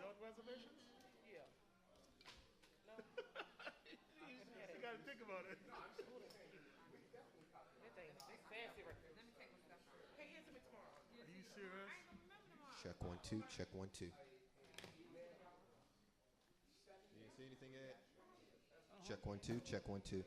Without reservations? Yeah. No. You gotta think about it. That thing, they fancy right there. Let me take my stuff. Pay it to me tomorrow. Are you serious? Check 1 2. Check 1 2. You didn't see anything, Ed? Check 1 2. Check 1 2.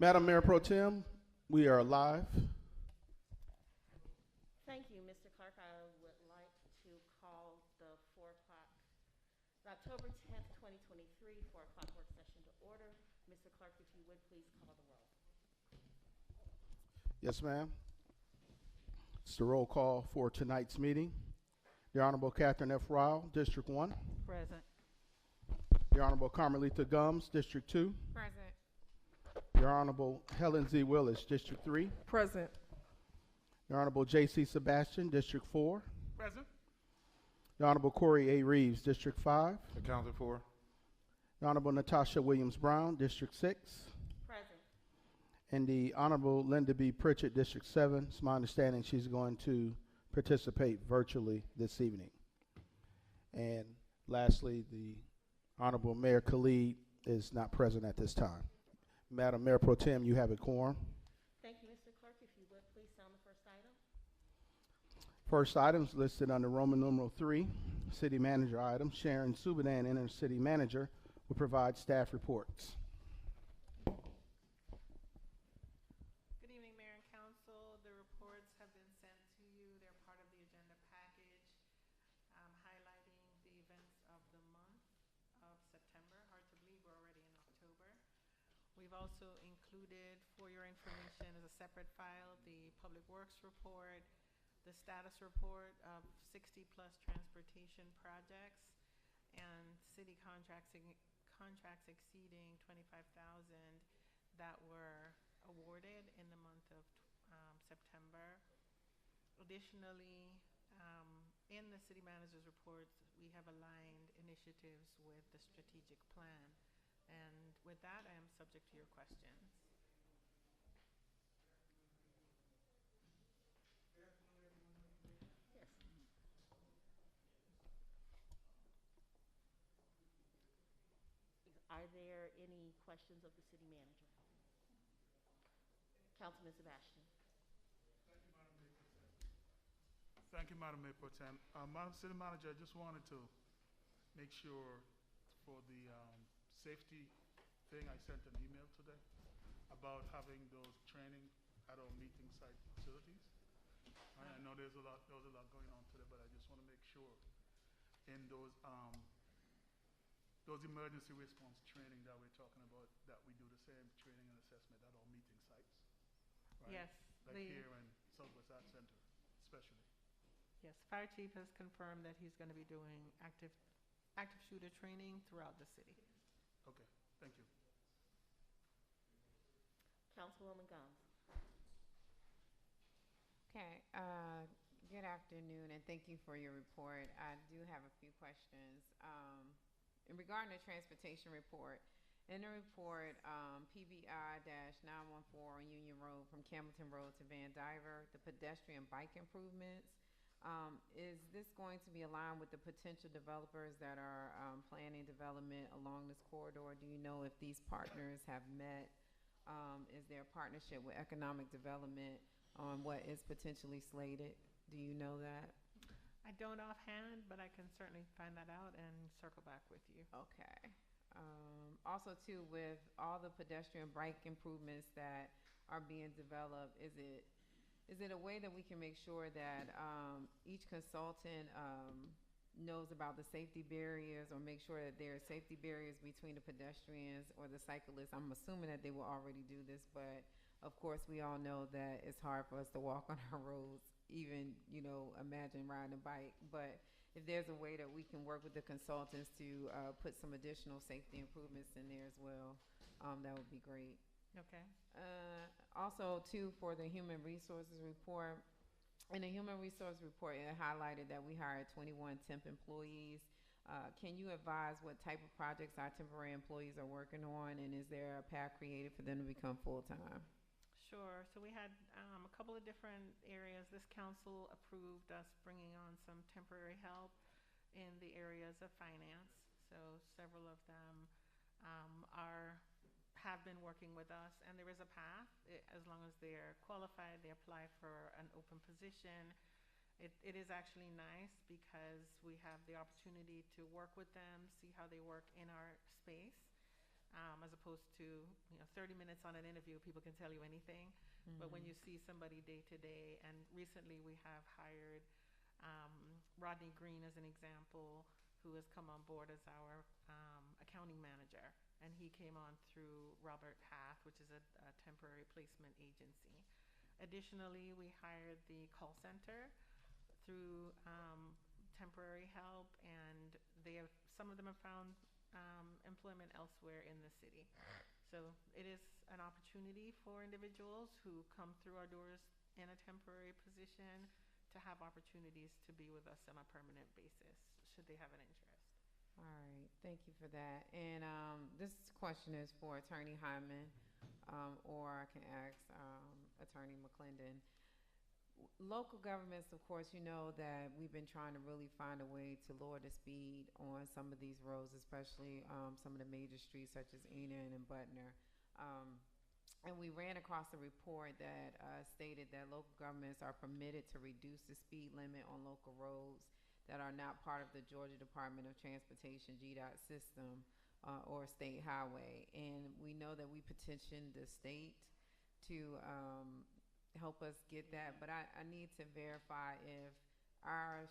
Madam Mayor Pro Tem, we are live. Thank you, Mr. Clerk. I would like to call the October 10th, 2023, 4 o'clock work session to order. Mr. Clerk, if you would please call the roll. Yes, ma'am. It's the roll call for tonight's meeting. The Honorable Catherine F. Ryle, District 1. Present. The Honorable Carmelita Gumbs, District 2. Present. The Honorable Helen Z. Willis, District 3. Present. The Honorable J.C. Sebastian, District 4. Present. The Honorable Corey A. Reeves, District 5. Accounted for. The Honorable Natasha Williams Brown, District 6. Present. And the Honorable Linda B. Pritchett, District 7. It's my understanding she's going to participate virtually this evening. And lastly, the Honorable Mayor Khalid is not present at this time. Madam Mayor Pro Tem, you have a quorum. Thank you, Mr. Clerk. If you would please sound the first item. First items listed under Roman numeral 3, City Manager item. Sharon Subadan, Interim City Manager, will provide staff reports. Good evening, Mayor and Council. The reports have been sent to you. They're part of the agenda package, highlighting the events of the month of September. Hard to believe we're already in October. We've also included, for your information, as a separate file, the Public Works report, the status report of 60-plus transportation projects, and city contracts exceeding $25,000 that were awarded in the month of September. Additionally, in the city manager's reports, we have aligned initiatives with the strategic plan. And with that, I am subject to your questions. Yes. Are there any questions of the city manager? Councilman Sebastian. Thank you, Madam Mayor Pro Tem. Madam City Manager, I just wanted to make sure for the safety thing, I sent an email today about having those training at our meeting site facilities. I know there was a lot going on today, but I just want to make sure in those emergency response training that we're talking about, that we do the same training and assessment at our meeting sites. Right? Yes. Like here in Southwest Arts Center, especially. Yes, Fire Chief has confirmed that he's going to be doing active shooter training throughout the city. Okay, thank you. Councilwoman Gumbs. Okay, good afternoon, and thank you for your report. I do have a few questions. In regard to the transportation report, in the report, PBI-914 on Union Road from Campbellton Road to Van Diver, the pedestrian bike improvements, is this going to be aligned with the potential developers that are planning development along this corridor? Do you know if these partners have met? Is there a partnership with economic development on what is potentially slated? Do you know that? I don't offhand, but I can certainly find that out and circle back with you. Okay. Also, too, with all the pedestrian bike improvements that are being developed, is it a way that we can make sure that each consultant knows about the safety barriers, or make sure that there are safety barriers between the pedestrians or the cyclists? I'm assuming that they will already do this, but of course we all know that it's hard for us to walk on our roads, even, imagine riding a bike. But if there's a way that we can work with the consultants to put some additional safety improvements in there as well, that would be great. Okay. Also, too, for the human resources report, in the human resource report, it highlighted that we hired 21 temp employees. Can you advise what type of projects our temporary employees are working on, and is there a path created for them to become full-time? Sure. So we had a couple of different areas. This council approved us bringing on some temporary help in the areas of finance. So several of them have been working with us, and there is a path. As long as they're qualified, they apply for an open position. It is actually nice because we have the opportunity to work with them, see how they work in our space. as opposed to, 30 minutes on an interview, people can tell you anything. But when you see somebody day to day, and recently we have hired Rodney Green as an example, who has come on board as our accounting manager. And he came on through Robert Half, which is a temporary placement agency. Additionally, we hired the call center through temporary help, and some of them have found employment elsewhere in the city. So it is an opportunity for individuals who come through our doors in a temporary position to have opportunities to be with us on a permanent basis, should they have an interest. All right, thank you for that. And this question is for Attorney Hyman, or I can ask Attorney McClendon. Local governments, of course, you know that we've been trying to really find a way to lower the speed on some of these roads, especially some of the major streets such as Enid and Butner. And we ran across a report that stated that local governments are permitted to reduce the speed limit on local roads that are not part of the Georgia Department of Transportation GDOT system or state highway. And we know that we petitioned the state to help us get that, but I need to verify if our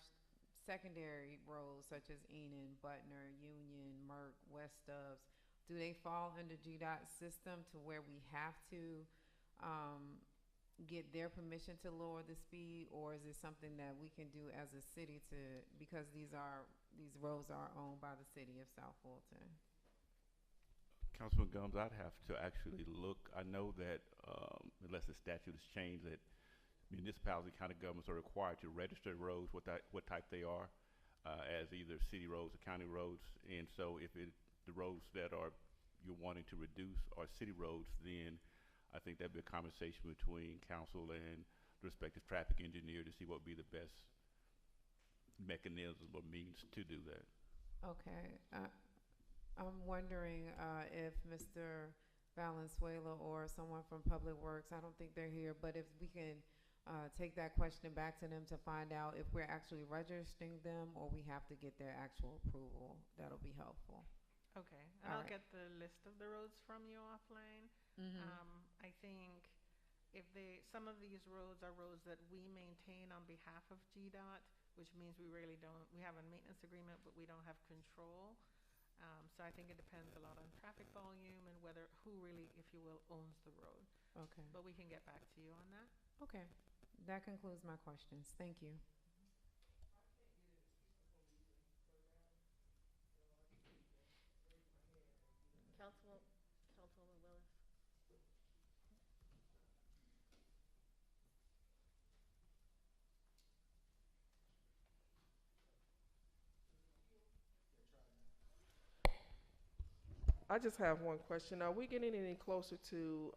secondary roads such as Enid, Butner, Union, Merck, West Stubbs, do they fall under GDOT system to where we have to get their permission to lower the speed, or is it something that we can do as a city because these roads are owned by the city of South Fulton? Councilman Gumbs, I'd have to actually look. I know that unless the statute is changed, that municipality county governments are required to register roads, what type they are, as either city roads or county roads. And so if the roads that you're wanting to reduce are city roads, then I think that'd be a conversation between council and the respective traffic engineer to see what would be the best mechanism or means to do that. Okay. I'm wondering if Mr. Valenzuela or someone from Public Works, I don't think they're here, but if we can take that question back to them to find out if we're actually registering them or we have to get their actual approval, that'll be helpful. Okay, and I'll get the list of the roads from you offline. I think some of these roads are roads that we maintain on behalf of GDOT, which means we have a maintenance agreement, but we don't have control. So I think it depends a lot on traffic volume and who really, if you will, owns the road. Okay. But we can get back to you on that. Okay. That concludes my questions. Thank you. Councilwoman Willis. I just have one question. Are we getting any closer to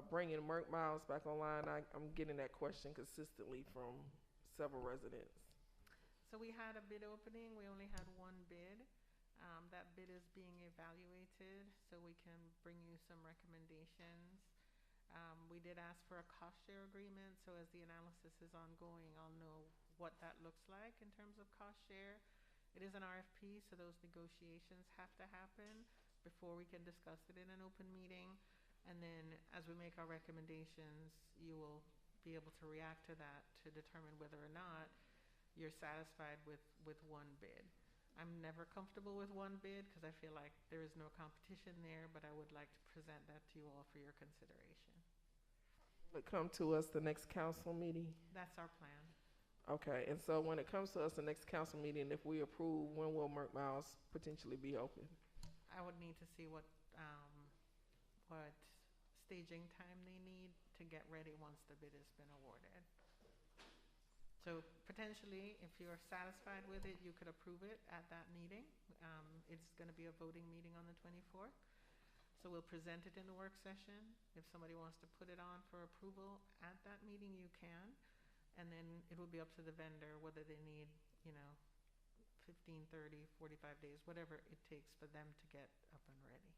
bringing Merck Miles back online? I'm getting that question consistently from several residents. So we had a bid opening. We only had one bid. That bid is being evaluated, so we can bring you some recommendations. We did ask for a cost share agreement, so as the analysis is ongoing, I'll know what that looks like in terms of cost share. It is an RFP, so those negotiations have to happen before we can discuss it in an open meeting. And then as we make our recommendations, you will be able to react to that to determine whether or not you're satisfied with one bid. I'm never comfortable with one bid because I feel like there is no competition there, but I would like to present that to you all for your consideration. Will it come to us the next council meeting? That's our plan. Okay, and so when it comes to us the next council meeting, if we approve, when will Merck Miles potentially be open? I would need to see what staging time they need to get ready once the bid has been awarded. So potentially, if you're satisfied with it, you could approve it at that meeting. It's going to be a voting meeting on the 24th. So we'll present it in the work session. If somebody wants to put it on for approval at that meeting, you can. And then it will be up to the vendor whether they need, 15, 30, 45 days, whatever it takes for them to get up and ready.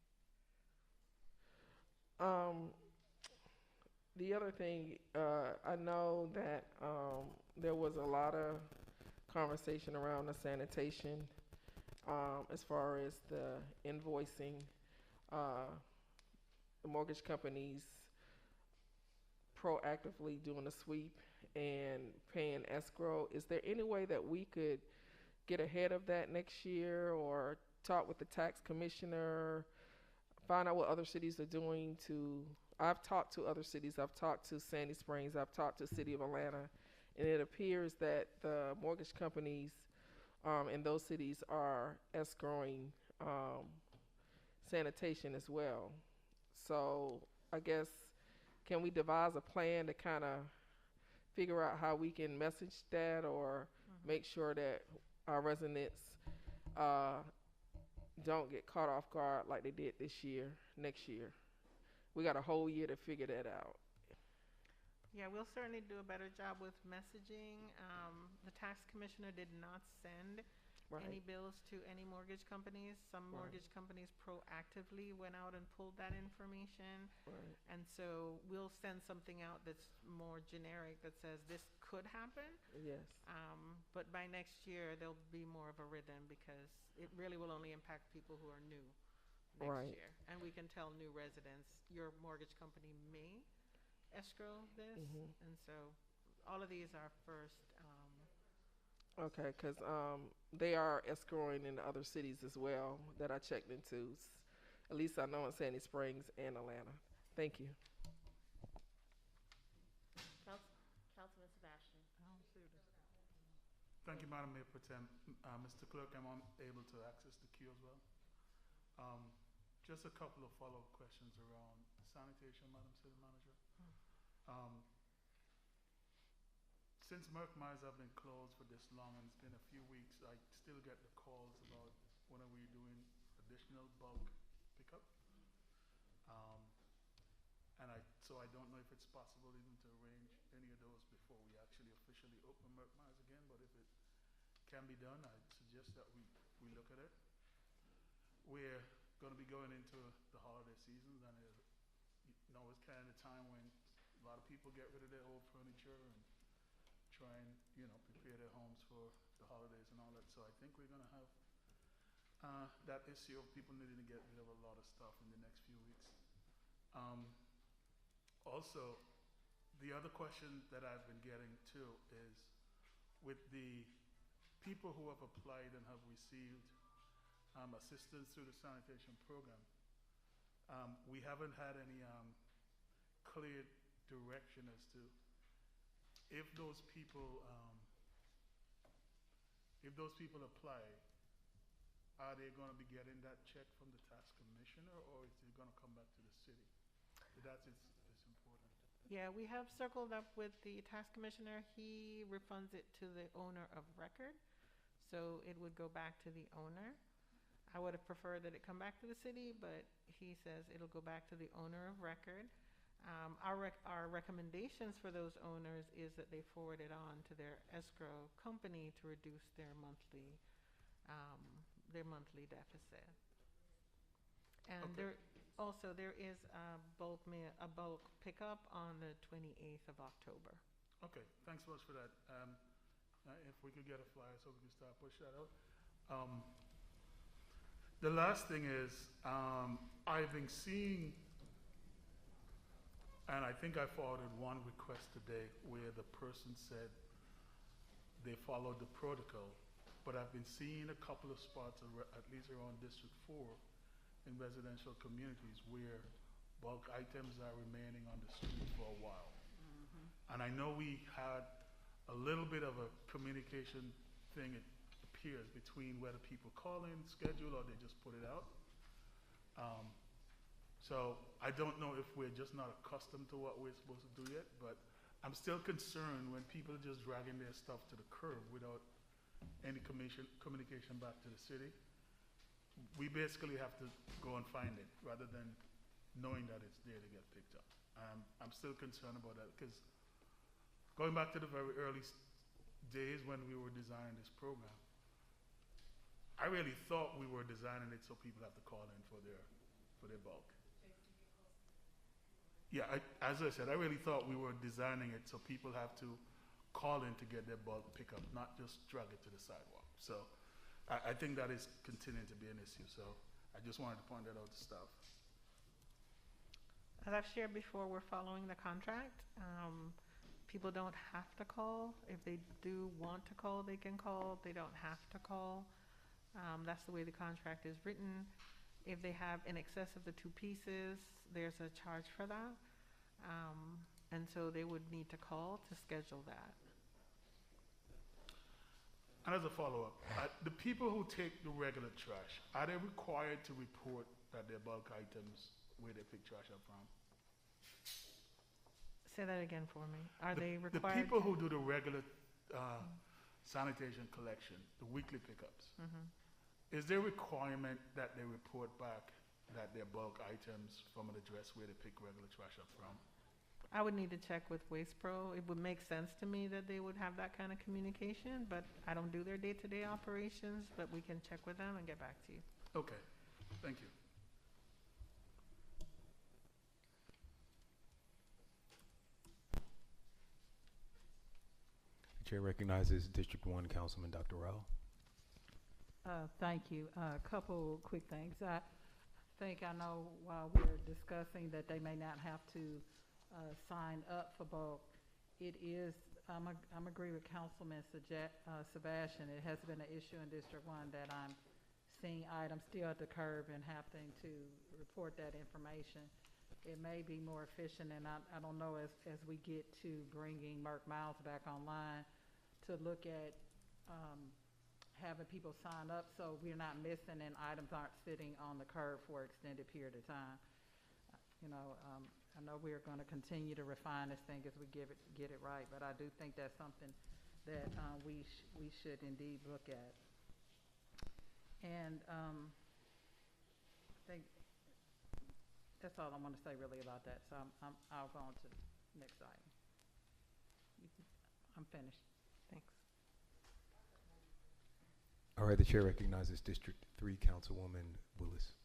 The other thing, I know that there was a lot of conversation around the sanitation as far as the invoicing the mortgage companies proactively doing a sweep and paying escrow. Is there any way that we could get ahead of that next year, or talk with the tax commissioner, find out what other cities are doing to, I've talked to other cities, I've talked to Sandy Springs, I've talked to City of Atlanta, and it appears that the mortgage companies in those cities are escrowing sanitation as well. So I guess, can we devise a plan to kind of figure out how we can message that, or make sure that our residents don't get caught off guard like they did this year, next year? We got a whole year to figure that out. Yeah, we'll certainly do a better job with messaging. The tax commissioner did not send any bills to any mortgage companies. Some mortgage companies proactively went out and pulled that information. And so we'll send something out that's more generic that says this could happen. Yes. But by next year, there'll be more of a rhythm, because it really will only impact people who are new next year. And we can tell new residents, your mortgage company may escrow this. And so all of these are first. Okay, because they are escrowing in other cities as well that I checked into. At least I know in Sandy Springs and Atlanta. Thank you. Councilman Sebastian. Thank you, Madam Mayor Pro Tem. Mr. Clerk, I'm unable to access the queue as well. Just a couple of follow-up questions around sanitation, Madam City Manager. Since Merck Mines have been closed for this long, and it's been a few weeks, I still get the calls about when are we doing additional bulk pickup. So I don't know if it's possible even to arrange any of those before we actually officially open Merck Mines again, but if it can be done, I'd suggest that we look at it. We're going to be going into the holiday seasons, and it's kind of the time when a lot of people get rid of their old furniture and try and, prepare their homes for the holidays and all that. So I think we're going to have that issue of people needing to get rid of a lot of stuff in the next few weeks. Also, the other question that I've been getting too is, with the people who have applied and have received assistance through the sanitation program, we haven't had any clear direction as to if those people apply, are they going to be getting that check from the tax commissioner, or is it going to come back to the city? That's it's important. Yeah, we have circled up with the tax commissioner. He refunds it to the owner of record, so it would go back to the owner. I would have preferred that it come back to the city, but he says it'll go back to the owner of record. Our recommendations for those owners is that they forward it on to their escrow company to reduce their monthly deficit. And there is a bulk pickup on the 28th of October. Okay, thanks so much for that. If we could get a flyer so we can start push that out. The last thing is, I've been seeing, and I think I forwarded one request today where the person said they followed the protocol, but I've been seeing a couple of spots, at least around District 4, in residential communities where bulk items are remaining on the street for a while. And I know we had a little bit of a communication thing, it appears, between whether people call in, schedule, or they just put it out. So I don't know if we're just not accustomed to what we're supposed to do yet, but I'm still concerned when people are just dragging their stuff to the curb without any communication back to the city. We basically have to go and find it rather than knowing that it's there to get picked up. I'm still concerned about that, because going back to the very early days when we were designing this program, I really thought we were designing it so people have to call in for their bulk. Yeah, as I said, I really thought we were designing it so people have to call in to get their bulk pickup, not just drag it to the sidewalk. So I think that is continuing to be an issue. So I just wanted to point that out to staff. As I've shared before, we're following the contract. People don't have to call. If they do want to call, they can call. They don't have to call. That's the way the contract is written. If they have in excess of the 2 pieces, there's a charge for that. And so they would need to call to schedule that. And as a follow-up, the people who take the regular trash, are they required to report that their bulk items, where they pick trash up from? Say that again for me. Are they The required? people who do the regular sanitation collection, the weekly pickups, Mhm. is there a requirement that they report back that their bulk items from an address where they pick regular trash up from? I would need to check with Waste Pro. It would make sense to me that they would have that kind of communication, but I don't do their day-to-day operations, but we can check with them and get back to you. Okay, thank you. The chair recognizes District 1 Councilman Dr. Rao. Thank you. A couple quick things. I think I know while we're discussing that they may not have to sign up for bulk. It is, I'm agree with Councilman Sebastian. It has been an issue in District 1 that I'm seeing items still at the curb and having to report that information. It may be more efficient, and I don't know, as we get to bringing Merck Miles back online, to look at having people sign up so we're not missing and items aren't sitting on the curb for an extended period of time. You know, I know we're going to continue to refine this thing as we get it right, but I do think that's something that we should indeed look at. And I think that's all I want to say really about that. So I'll go on to the next item. I'm finished. Thanks. All right, the chair recognizes District 3 Councilwoman Willis.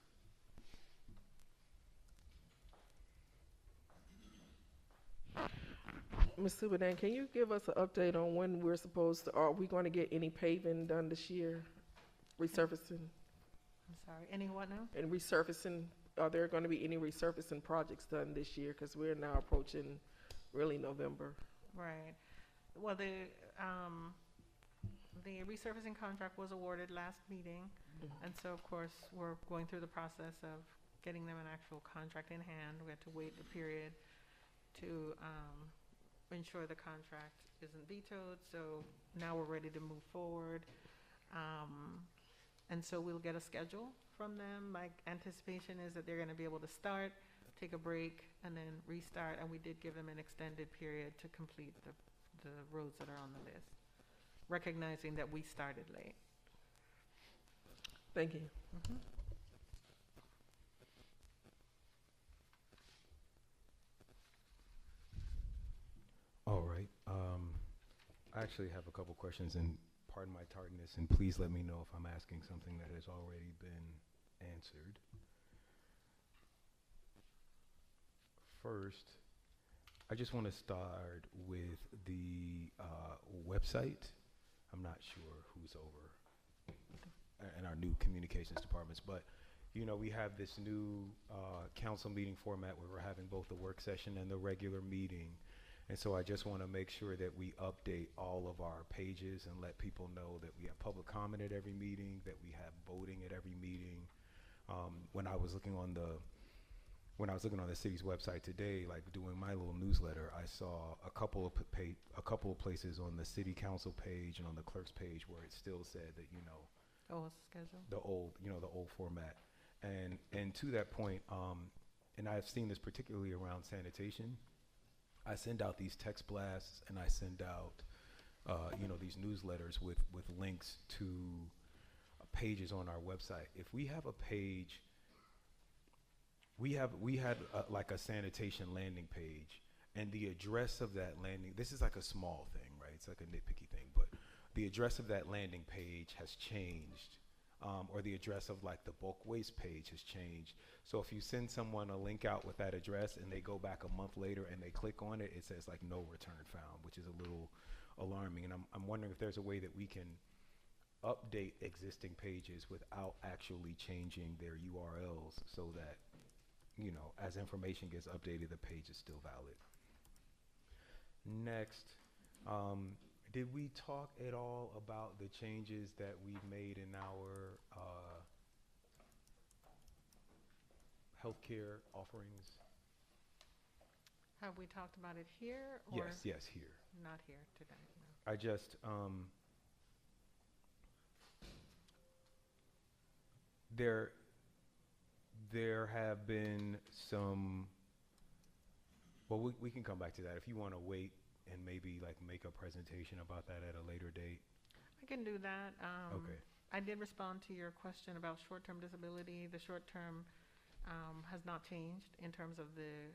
Ms. Subadan, can you give us an update on when we're supposed to, are we going to get any paving done this year? Resurfacing? I'm sorry. Any what now? And resurfacing, are there going to be any resurfacing projects done this year? Because we're now approaching really November. Right. Well, the resurfacing contract was awarded last meeting, and so of course we're going through the process of getting them an actual contract in hand. We had to wait a period to ensure the contract isn't vetoed. So now we're ready to move forward, and so we'll get a schedule from them. My anticipation is that they're going to be able to start, take a break, and then restart. And we did give them an extended period to complete the roads that are on the list, recognizing that we started late. Thank you. All right. I actually have a couple questions, and pardon my tardiness, and please let me know if I'm asking something that has already been answered. First, I just want to start with the website. I'm not sure who's over in our new communications departments, but you know, we have this new council meeting format where we're having both the work session and the regular meeting. And so I just want to make sure that we update all of our pages and let people know that we have public comment at every meeting, that we have voting at every meeting. When I was looking on the city's website today, like doing my little newsletter, I saw a couple of places on the city council page and on the clerk's page where it still said that, you know, Oh, it's scheduled. the old format. And to that point, and I've seen this particularly around sanitation, I send out these text blasts and I send out, these newsletters with links to pages on our website. If we have a page, we had like a sanitation landing page, and the address of that landing, this is like a small thing, right? It's like a nitpicky thing, but the address of that landing page has changed, or the address of like the bulk waste page has changed. So if you send someone a link out with that address and they go back a month later and they click on it, it says like no return found, which is a little alarming. And I'm wondering if there's a way that we can update existing pages without actually changing their URLs so that, you know, as information gets updated, the page is still valid. Next, did we talk at all about the changes that we've made in our healthcare offerings? Have we talked about it here or? Yes, here. Not here today, no. I just, there have been some, well, we can come back to that if you want to wait and maybe like make a presentation about that at a later date. I can do that. Okay. I did respond to your question about short-term disability. The short-term has not changed in terms of the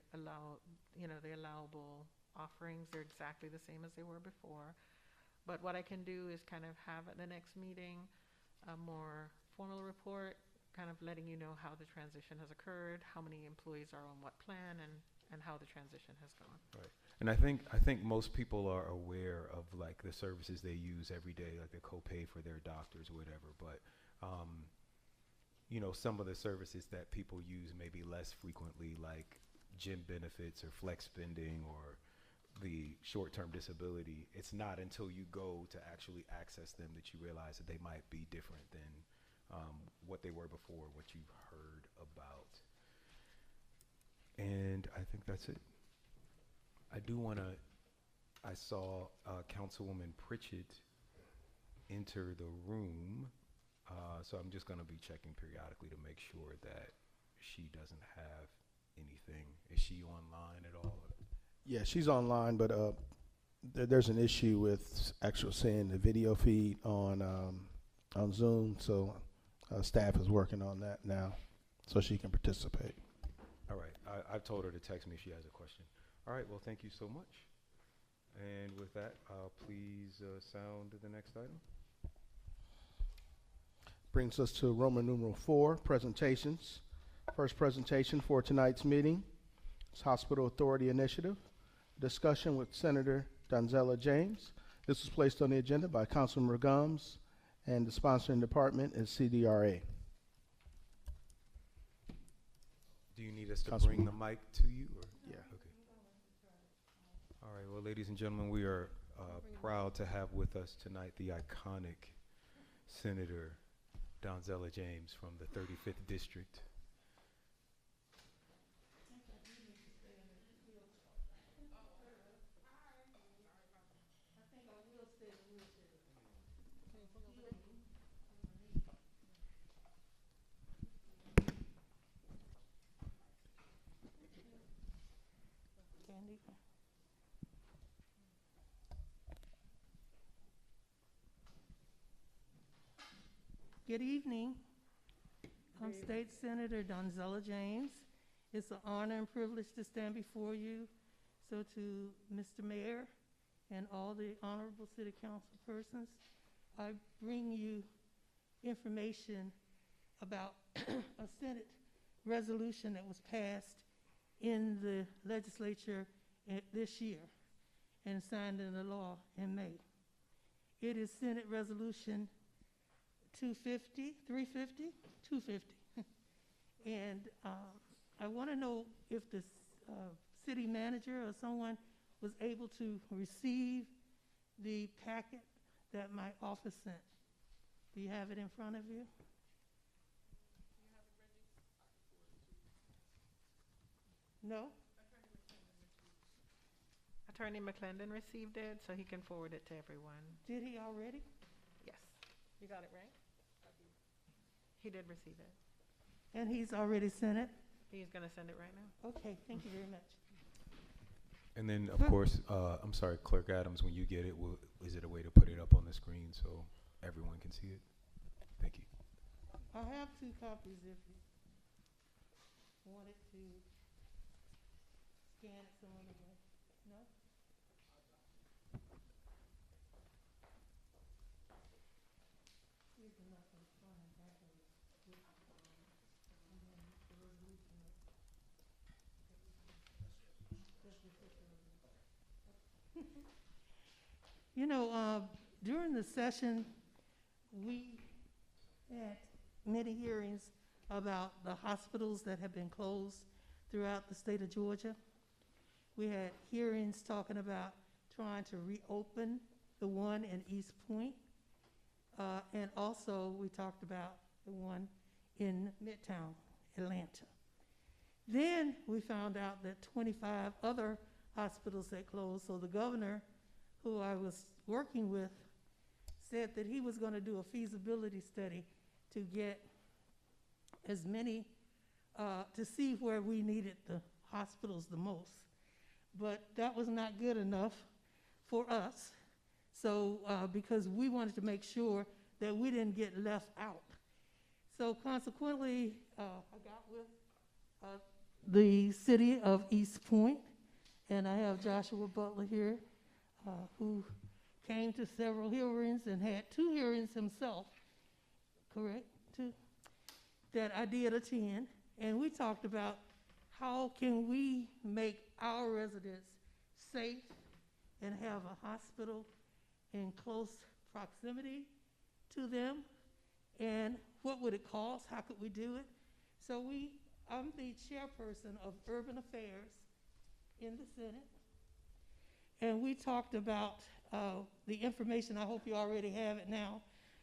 allowable offerings. They're exactly the same as they were before. But what I can do is kind of have at the next meeting a more formal report, kind of letting you know how the transition has occurred, how many employees are on what plan, and how the transition has gone. Right. And I think most people are aware of like the services they use every day, like the copay for their doctors or whatever. But you know, some of the services that people use maybe less frequently, like gym benefits or flex spending or the short-term disability, it's not until you go to actually access them that you realize that they might be different than what they were before, what you've heard about. And I think that's it. I do want to, I saw Councilwoman Pritchett enter the room, so I'm just going to be checking periodically to make sure that she doesn't have anything. Is she online at all? Yeah, she's online, but there's an issue with actually seeing the video feed on Zoom, so staff is working on that now so she can participate. All right. I've told her to text me if she has a question. All right. Well, thank you so much. And with that, please sound the next item. Brings us to Roman numeral 4, presentations. First presentation for tonight's meeting is Hospital Authority Initiative. Discussion with Senator Donzella James. This was placed on the agenda by Councilmember Gumbs, and the sponsoring department is CDRA. Do you need us to bring the mic to you? Or? Yeah. Okay. All right. Well, ladies and gentlemen, we are proud to have with us tonight the iconic Senator Donzella James from the 35th District. Good evening. I'm State Senator Donzella James. It's an honor and privilege to stand before you. So to Mr. Mayor and all the honorable city council persons, I bring you information about a Senate resolution that was passed in the legislature this year and signed into law in May. It is Senate Resolution 250. And I want to know if the city manager or someone was able to receive the packet that my office sent. Do you have it in front of you? No? Attorney McClendon received it, so he can forward it to everyone. Did he already? Yes. You got it right? He did receive it. And he's already sent it? He's going to send it right now. Okay, thank you very much. And then, of course, I'm sorry, Clerk Adams, when you get it, is it a way to put it up on the screen so everyone can see it? Thank you. I have 2 copies if you wanted to scan it some other way. No? Here's enough in front and back of it. And then the resolution. You know, during the session, we had many hearings about the hospitals that have been closed throughout the state of Georgia. We had hearings talking about trying to reopen the one in East Point. And also we talked about the one in Midtown Atlanta. Then we found out that 25 other hospitals had closed. So the governor, who I was working with, said that he was going to do a feasibility study to get as many, to see where we needed the hospitals the most. But that was not good enough for us. So, because we wanted to make sure that we didn't get left out. So consequently, I got with the city of East Point, and I have Joshua Butler here, who came to several hearings and had 2 hearings himself, correct? 2, that I did attend, and we talked about how can we make our residents safe and have a hospital in close proximity to them, and what would it cost? How could we do it? So I'm the chairperson of Urban Affairs in the Senate, and we talked about the information, I hope you already have it now,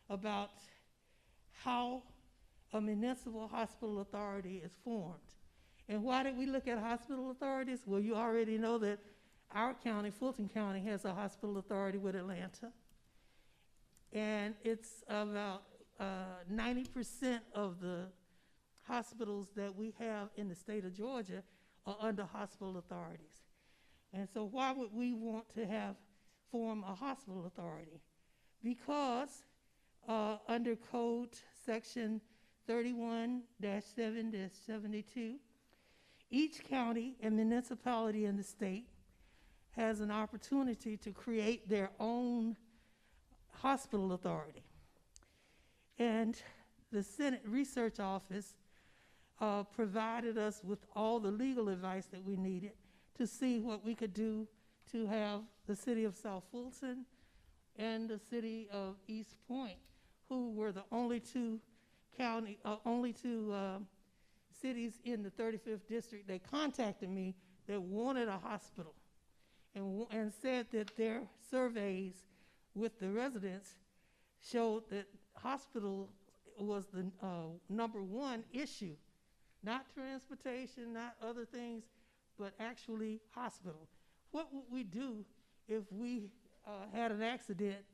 about how a municipal hospital authority is formed. And why did we look at hospital authorities? Well, you already know that our county, Fulton County, has a hospital authority with Atlanta. And it's about 90% of the hospitals that we have in the state of Georgia are under hospital authorities. And so why would we want to form a hospital authority? Because under code section 31-7-72, each county and municipality in the state has an opportunity to create their own hospital authority. And the Senate Research Office provided us with all the legal advice that we needed to see what we could do to have the city of South Fulton and the city of East Point, who were the only two cities in the 35th district. They contacted me that wanted a hospital and said that their surveys with the residents showed that hospital was the #1 issue, not transportation, not other things, but actually hospital. What would we do if we had an accident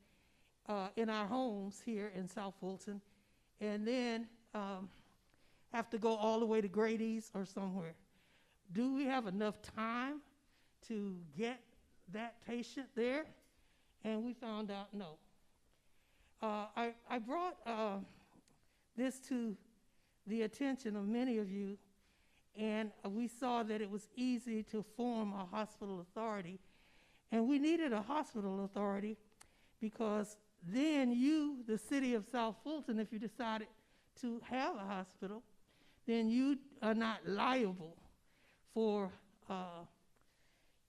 in our homes here in South Fulton and then have to go all the way to Great East or somewhere? Do we have enough time to get that patient there? And we found out no. I brought this to the attention of many of you, and we saw that it was easy to form a hospital authority. And we needed a hospital authority because then you, the city of South Fulton, if you decided to have a hospital, then you are not liable for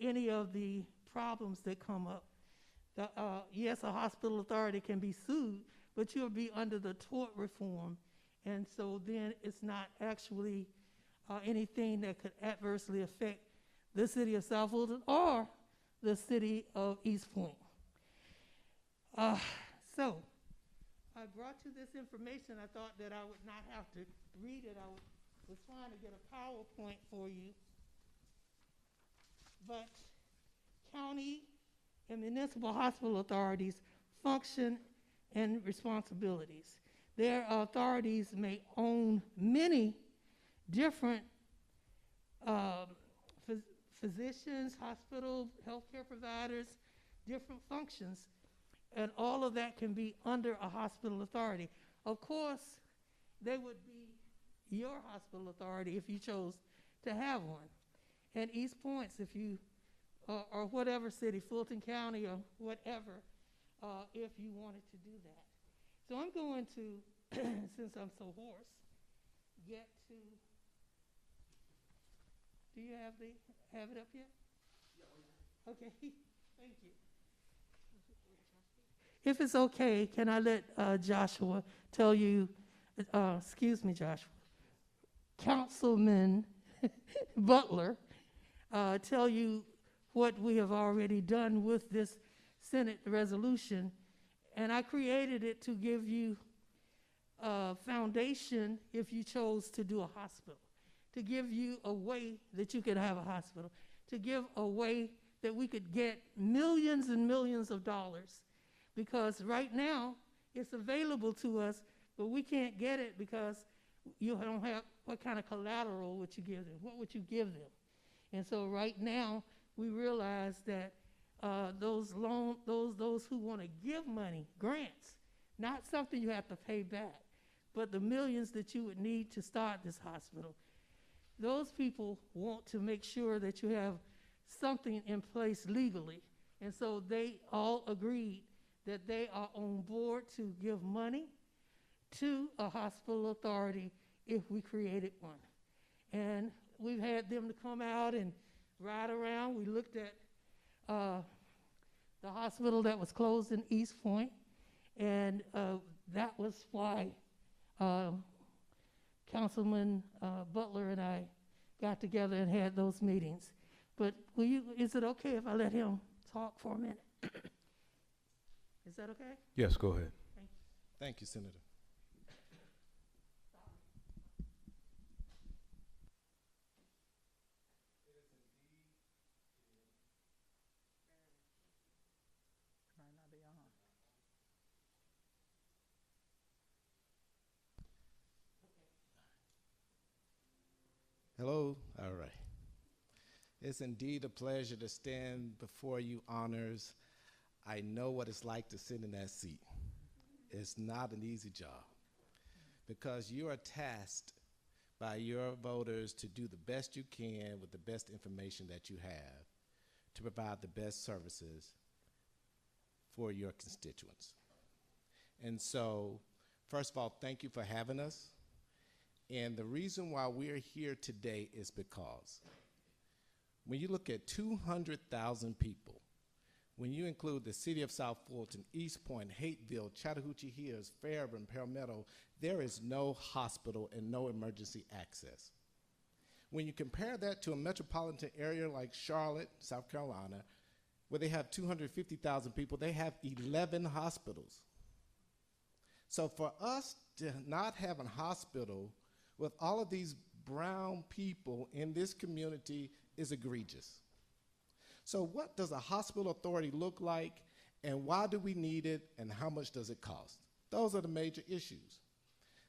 any of the problems that come up. Yes, a hospital authority can be sued, but you'll be under the tort reform. And so then it's not actually anything that could adversely affect the city of South Fulton or the city of East Point. So I brought you this information. I thought that I would not have to read it. I was trying to get a PowerPoint for you. But county and municipal hospital authorities function and responsibilities. Their authorities may own many different physicians, hospital, healthcare providers, different functions, and all of that can be under a hospital authority. Of course, they would be your hospital authority if you chose to have one. And East Point's, if you, or whatever city, Fulton County or whatever, if you wanted to do that. So I'm going to, since I'm so hoarse, get to, do you have it up yet? Yeah. Okay, thank you. If it's okay, can I let Joshua tell you, excuse me, Joshua, Councilman Butler tell you what we have already done with this Senate resolution. And I created it to give you a foundation if you chose to do a hospital, to give you a way that you could have a hospital, to give a way that we could get millions and millions of dollars. Because right now, it's available to us, but we can't get it because you don't have, what kind of collateral would you give them? What would you give them? And so right now, we realize that those who want to give money, grants, not something you have to pay back, but the millions that you would need to start this hospital, those people want to make sure that you have something in place legally. And so they all agreed that they are on board to give money to a hospital authority if we created one. And we've had them to come out and ride around. We looked at the hospital that was closed in East Point, and that was why Councilman Butler and I got together and had those meetings. But is it okay if I let him talk for a minute? Is that okay? Yes, go ahead. Thank you. Thank you, Senator. Might not be on. Hello. All right. It's indeed a pleasure to stand before you, honors. I know what it's like to sit in that seat. It's not an easy job because you are tasked by your voters to do the best you can with the best information that you have to provide the best services for your constituents. And so, first of all, thank you for having us. And the reason why we're here today is because when you look at 200,000 people, when you include the city of South Fulton, East Point, Hateville, Chattahoochee Hills, Fairburn, Palmetto, there is no hospital and no emergency access. When you compare that to a metropolitan area like Charlotte, South Carolina, where they have 250,000 people, they have 11 hospitals. So for us to not have a hospital with all of these brown people in this community is egregious. So what does a hospital authority look like, and why do we need it, and how much does it cost? Those are the major issues.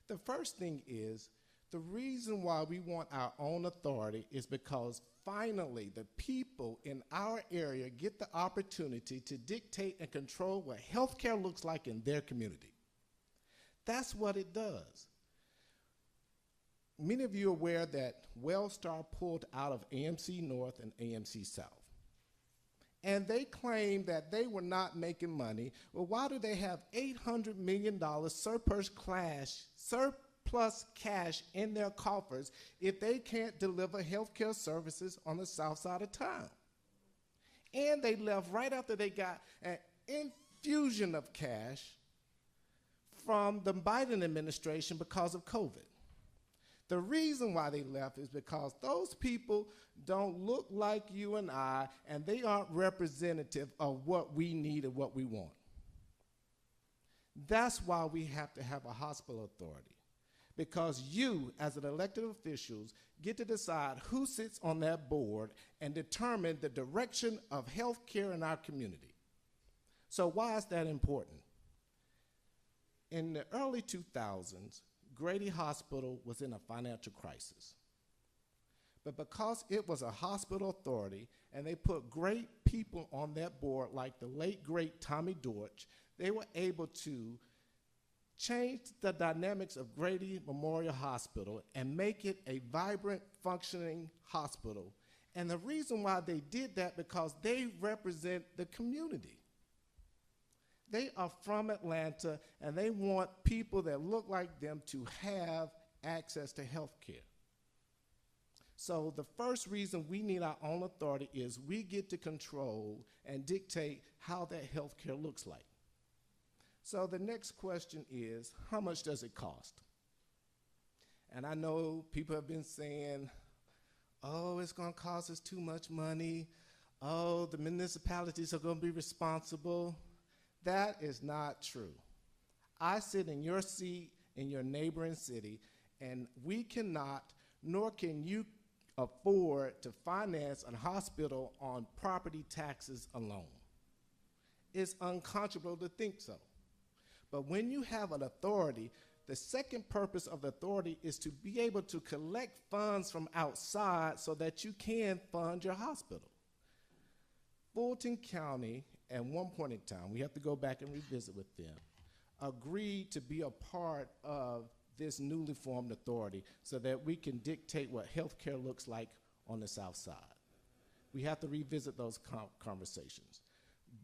The first thing is, the reason why we want our own authority is because finally the people in our area get the opportunity to dictate and control what healthcare looks like in their community. That's what it does. Many of you are aware that Wellstar pulled out of AMC North and AMC South. And they claimed that they were not making money. Well, why do they have $800 million surplus cash in their coffers if they can't deliver healthcare services on the south side of town? And they left right after they got an infusion of cash from the Biden administration because of COVID. The reason why they left is because those people don't look like you and I, and they aren't representative of what we need and what we want. That's why we have to have a hospital authority, because you, as an elected officials, get to decide who sits on that board and determine the direction of health care in our community. So why is that important? In the early 2000s, Grady Hospital was in a financial crisis. But because it was a hospital authority and they put great people on that board like the late, great Tommy Dortch, they were able to change the dynamics of Grady Memorial Hospital and make it a vibrant, functioning hospital. And the reason why they did that, because they represent the community. They are from Atlanta, and they want people that look like them to have access to health care. So the first reason we need our own authority is we get to control and dictate how that health care looks like. So the next question is, how much does it cost? And I know people have been saying, oh, it's going to cost us too much money. Oh, the municipalities are going to be responsible. That is not true. I sit in your seat in your neighboring city, and we cannot, nor can you afford to finance a hospital on property taxes alone. It's unconscionable to think so. But when you have an authority, the second purpose of the authority is to be able to collect funds from outside so that you can fund your hospital. Fulton County, at one point in time, we have to go back and revisit with them, agreed to be a part of this newly formed authority so that we can dictate what healthcare looks like on the south side. We have to revisit those conversations.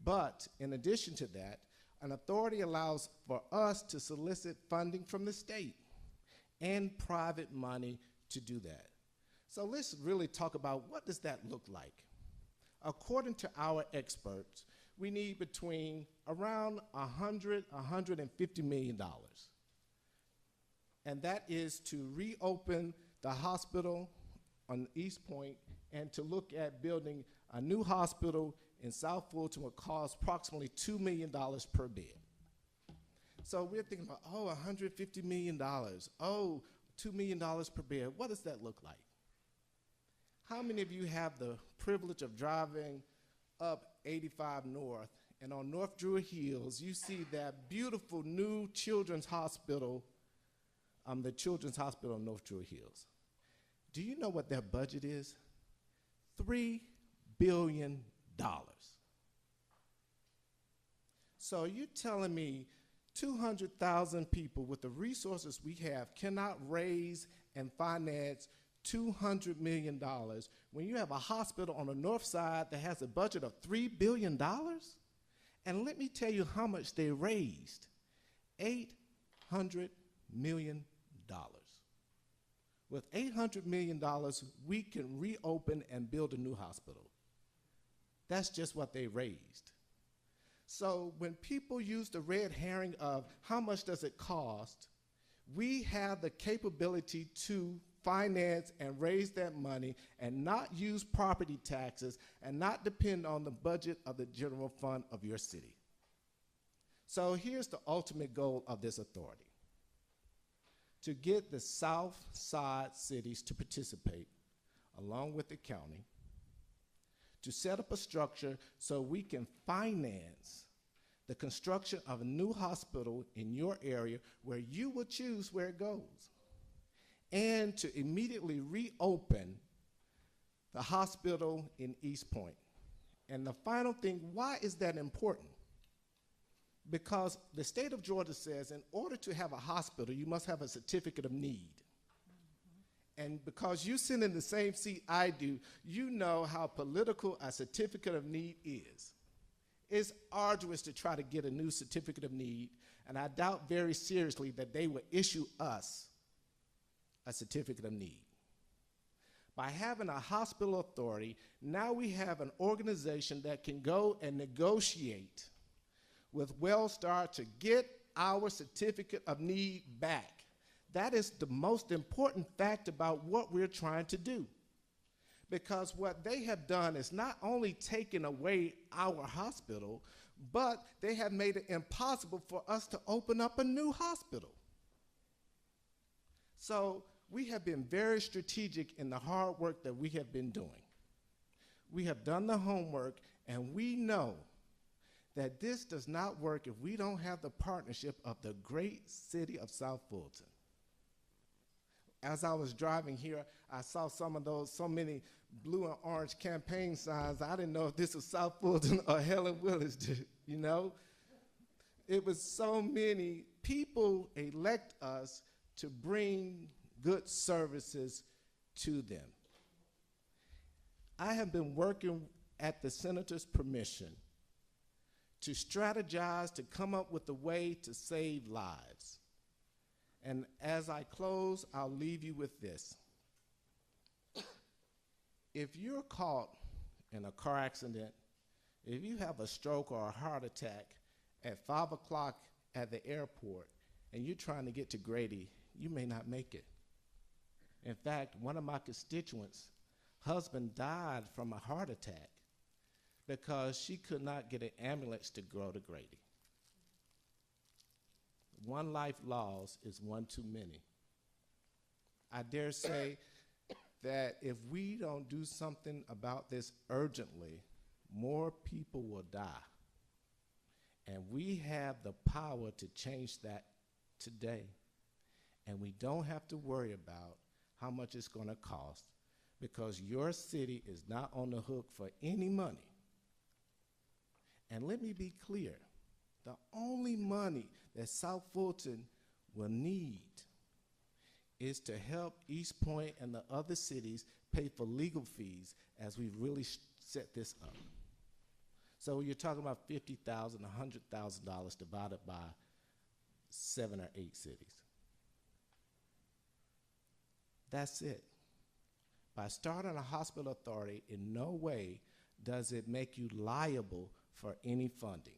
But in addition to that, an authority allows for us to solicit funding from the state and private money to do that. So let's really talk about what does that look like. According to our experts, we need between around $150 million. And that is to reopen the hospital on East Point and to look at building a new hospital in South Fulton will cost approximately $2 million per bed. So we're thinking about, oh, $150 million, oh, $2 million per bed. What does that look like? How many of you have the privilege of driving up 85 North, and on North Druid Hills, you see that beautiful new children's hospital, the Children's Hospital on North Druid Hills? Do you know what their budget is? $3 billion. So you're telling me 200,000 people with the resources we have cannot raise and finance $200 million when you have a hospital on the north side that has a budget of $3 billion? And let me tell you how much they raised, $800 million. With $800 million, we can reopen and build a new hospital. That's just what they raised. So when people use the red herring of how much does it cost, we have the capability to finance and raise that money and not use property taxes and not depend on the budget of the general fund of your city. So here's the ultimate goal of this authority: to get the south side cities to participate along with the county, to set up a structure so we can finance the construction of a new hospital in your area where you will choose where it goes, and to immediately reopen the hospital in East Point. And the final thing, why is that important? Because the state of Georgia says in order to have a hospital, you must have a certificate of need. And because you sit in the same seat I do, you know how political a certificate of need is. It's arduous to try to get a new certificate of need, and I doubt very seriously that they will issue us a certificate of need. By having a hospital authority, now we have an organization that can go and negotiate with Wellstar to get our certificate of need back. That is the most important fact about what we're trying to do. Because what they have done is not only taken away our hospital, but they have made it impossible for us to open up a new hospital. So we have been very strategic in the hard work that we have been doing. We have done the homework, and we know that this does not work if we don't have the partnership of the great city of South Fulton. As I was driving here, I saw so many blue and orange campaign signs. I didn't know if this was South Fulton or Helen Willis, you know? It was so many people elect us to bring good services to them. I have been working at the senator's permission to strategize, to come up with a way to save lives. And as I close, I'll leave you with this. If you're caught in a car accident, if you have a stroke or a heart attack at 5 o'clock at the airport and you're trying to get to Grady, you may not make it. In fact, one of my constituents husband died from a heart attack because she could not get an ambulance to go to Grady. One life lost is one too many. I dare say that if we don't do something about this urgently, more people will die. And we have the power to change that today. And we don't have to worry about how much it's going to cost, because your city is not on the hook for any money. And let me be clear, the only money that South Fulton will need is to help East Point and the other cities pay for legal fees as we really set this up. So you're talking about $50,000, $100,000 divided by 7 or 8 cities. That's it. By starting a hospital authority, in no way does it make you liable for any funding.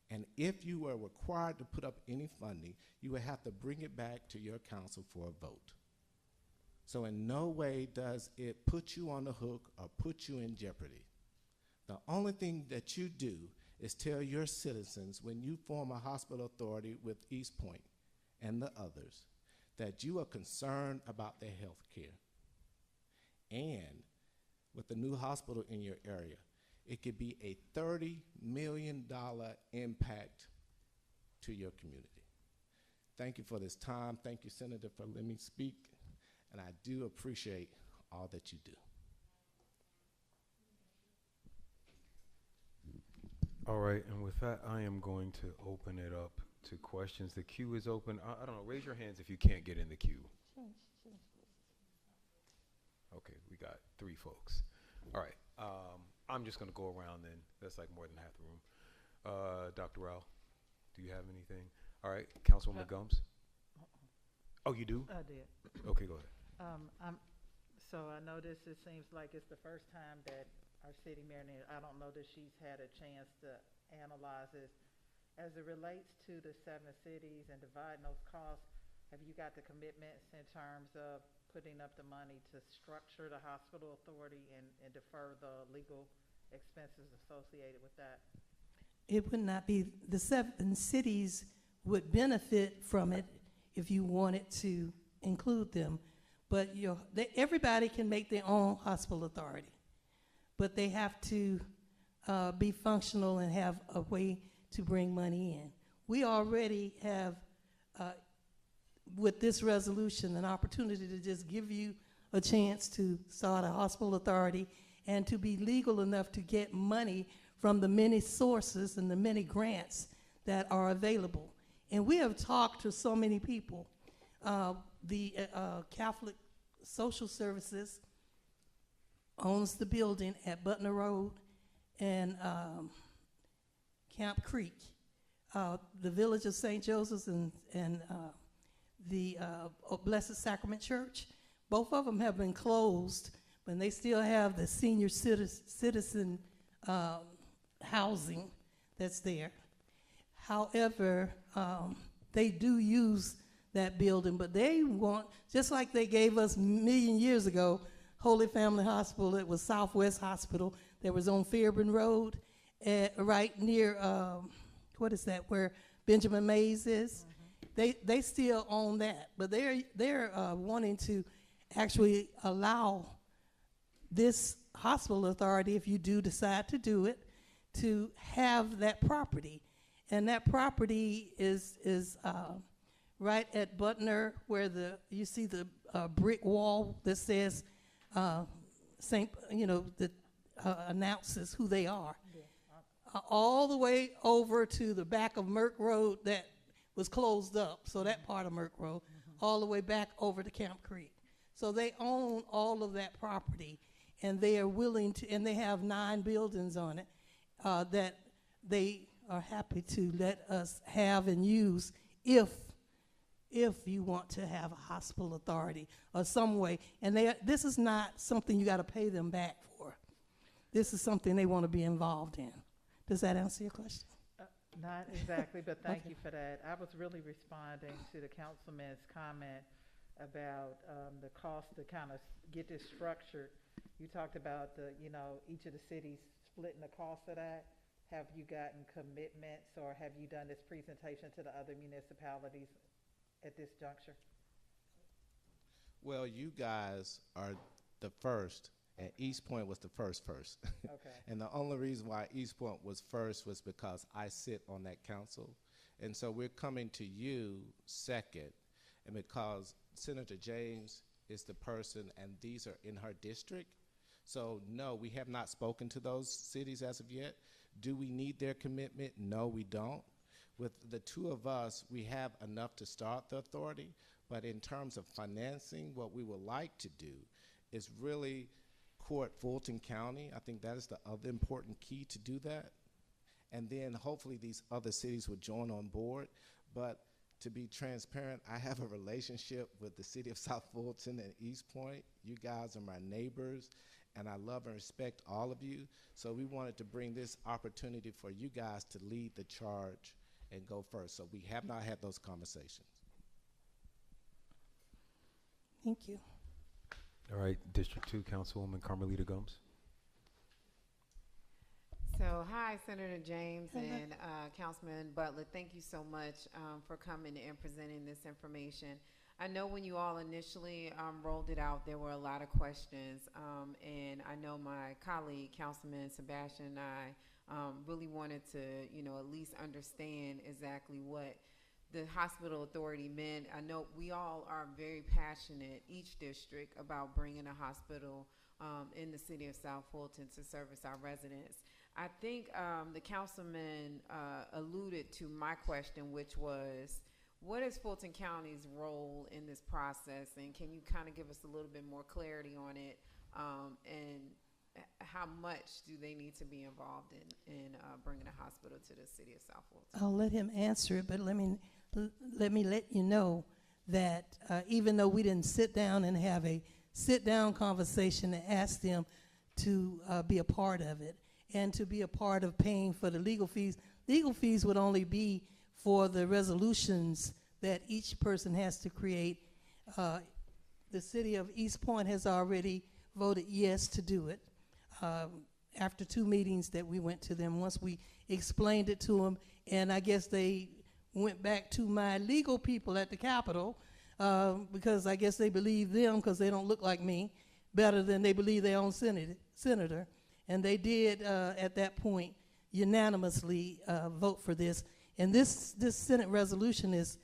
And if you were required to put up any funding, you would have to bring it back to your council for a vote. So in no way does it put you on the hook or put you in jeopardy. The only thing that you do is tell your citizens when you form a hospital authority with East Point and the others that you are concerned about their health care. And with the new hospital in your area, it could be a $30 million impact to your community. Thank you for this time. Thank you, Senator, for letting me speak. And I do appreciate all that you do. All right, and with that, I am going to open it up to questions. The queue is open. I don't know, raise your hands if you can't get in the queue. Okay, we got 3 folks. All right, I'm just gonna go around then. That's like more than half the room. Dr. Rao, do you have anything? All right, Councilwoman Gumbs. Oh, you do? I did. Okay, go ahead. So I noticed it seems like it's the first time that our city mayor, I don't know that she's had a chance to analyze this. As it relates to the 7 cities and dividing those costs, have you got the commitments in terms of putting up the money to structure the hospital authority and defer the legal expenses associated with that? It would not be, the 7 cities would benefit from it if you wanted to include them. But everybody can make their own hospital authority, but they have to be functional and have a way to bring money in. We already have, with this resolution, an opportunity to just give you a chance to start a hospital authority and to be legal enough to get money from the many sources and the many grants that are available. And we have talked to so many people. The Catholic Social Services owns the building at Butner Road and Camp Creek. The Village of St. Joseph's and the Blessed Sacrament Church, both of them have been closed, but they still have the senior citizen housing that's there. However, they do use that building, but they want, just like they gave us a million years ago, Holy Family Hospital, it was Southwest Hospital, that was on Fairburn Road, right near, what is that, where Benjamin Mays is? Mm-hmm. They still own that, but they're wanting to actually allow this hospital authority, if you do decide to do it, to have that property. And that property is right at Butner, where you see the brick wall that says that announces who they are. Yeah. All the way over to the back of Merck Road that was closed up, so that part of Merck Road, all the way back over to Camp Creek. So they own all of that property, and they are willing to, and they have 9 buildings on it that they are happy to let us have and use if you want to have a hospital authority or some way. And this is not something you got to pay them back for. This is something they want to be involved in. Does that answer your question? Not exactly, but thank you for that. I was really responding to the councilman's comment about the cost to kind of get this structured You talked about each of the cities splitting the cost of that. Have you gotten commitments, or have you done this presentation to the other municipalities at this juncture? Well, you guys are the first, and East Point was the first. Okay. And the only reason why East Point was first was because I sit on that council. And so we're coming to you second, and because Senator James is the person, and these are in her district. So no, we have not spoken to those cities as of yet. Do we need their commitment? No, we don't. With the two of us, we have enough to start the authority, but in terms of financing, what we would like to do is really court Fulton County. I think that is the other important key to do that. And then hopefully these other cities would join on board. But to be transparent, I have a relationship with the city of South Fulton and East Point. You guys are my neighbors, and I love and respect all of you. So we wanted to bring this opportunity for you guys to lead the charge and go first. So we have not had those conversations. Thank you. All right, District 2, Councilwoman Carmelita Gumbs. So, hi, Senator James Hello. and Councilman Butler. Thank you so much for coming and presenting this information. I know when you all initially rolled it out, there were a lot of questions, and I know my colleague, Councilman Sebastian, and I really wanted to, at least understand exactly what the hospital authority meant. I know we all are very passionate, each district, about bringing a hospital in the city of South Fulton to service our residents. I think the councilman alluded to my question, which was, what is Fulton County's role in this process? And can you kind of give us a little bit more clarity on it? And how much do they need to be involved in bringing a hospital to the city of South Fulton? I'll let him answer it, but let me let you know that even though we didn't sit down and have a sit-down conversation and ask them to be a part of it and to be a part of paying for the legal fees would only be for the resolutions that each person has to create. The city of East Point has already voted yes to do it. After 2 meetings that we went to them, once we explained it to them, and I guess they went back to my legal people at the Capitol because I guess they believe them, because they don't look like me, better than they believe their own senator. And they did, at that point, unanimously vote for this. And this Senate resolution is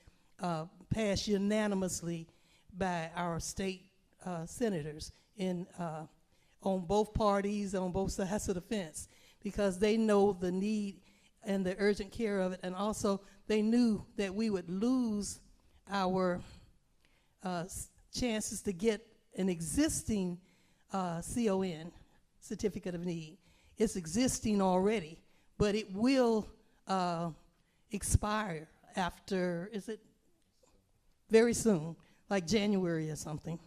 passed unanimously by our state senators on both parties, on both sides of the fence, because they know the need and the urgent care of it. And also, they knew that we would lose our chances to get an existing CON, Certificate of Need. It's existing already, but it will expire after, is it very soon, like January or something.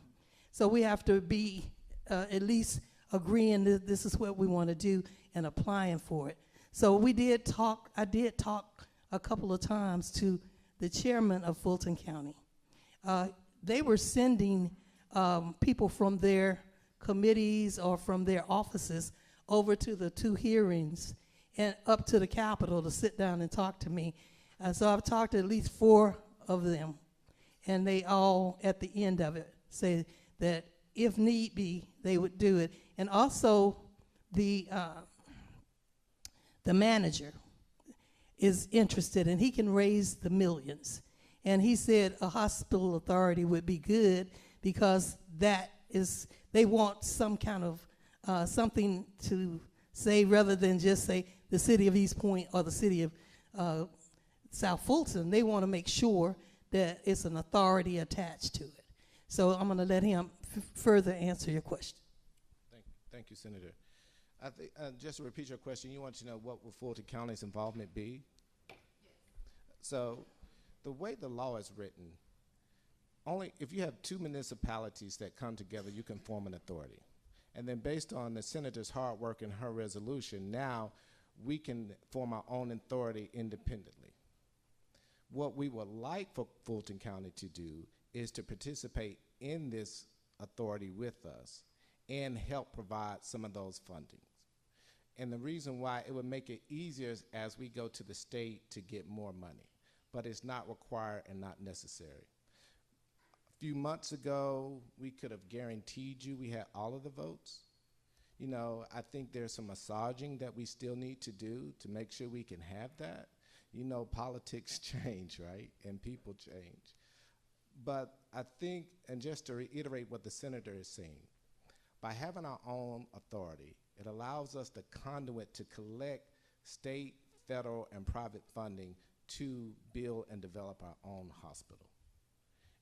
So we have to be at least agreeing that this is what we want to do and applying for it. So I did talk a couple of times to the chairman of Fulton County. They were sending people from their committees or from their offices over to the 2 hearings and up to the Capitol to sit down and talk to me. So I've talked to at least 4 of them, and they all, at the end of it, say that if need be, they would do it. And also, the manager is interested, and he can raise the millions. And he said a hospital authority would be good because that is, they want some kind of something to say rather than just say the city of East Point or the city of South Fulton. They want to make sure that it's an authority attached to it. So I'm going to let him further answer your question. Thank you, Senator. I think, just to repeat your question, you want to know what will Fulton County's involvement be? Yes. So the way the law is written, only if you have 2 municipalities that come together, you can form an authority. And then based on the senator's hard work and her resolution, now we can form our own authority independently. What we would like for Fulton County to do is to participate in this authority with us and help provide some of those fundings. And the reason why it would make it easier is as we go to the state to get more money, but it's not required and not necessary. A few months ago, we could have guaranteed you we had all of the votes. You know, I think there's some massaging that we still need to do to make sure we can have that. You know, politics change, right? And people change. But I think, and just to reiterate what the senator is saying, by having our own authority, it allows us the conduit to collect state, federal, and private funding to build and develop our own hospital.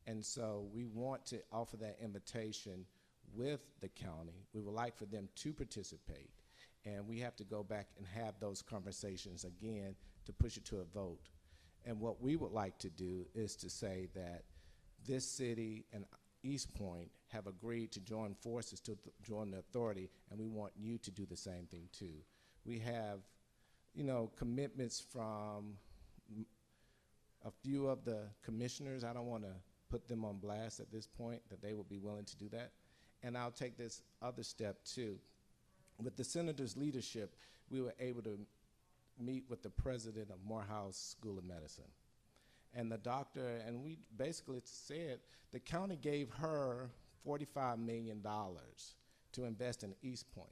And so we want to offer that invitation with the county. We would like for them to participate. And we have to go back and have those conversations again to push it to a vote. And what we would like to do is to say that this city and East Point have agreed to join forces to join the authority, and we want you to do the same thing too. We have, you know, commitments from a few of the commissioners. I don't want to put them on blast at this point, that they will be willing to do that. And I'll take this other step too. With the senator's leadership, we were able to meet with the president of Morehouse School of Medicine. And the doctor, and we basically said the county gave her $45 million to invest in East Point.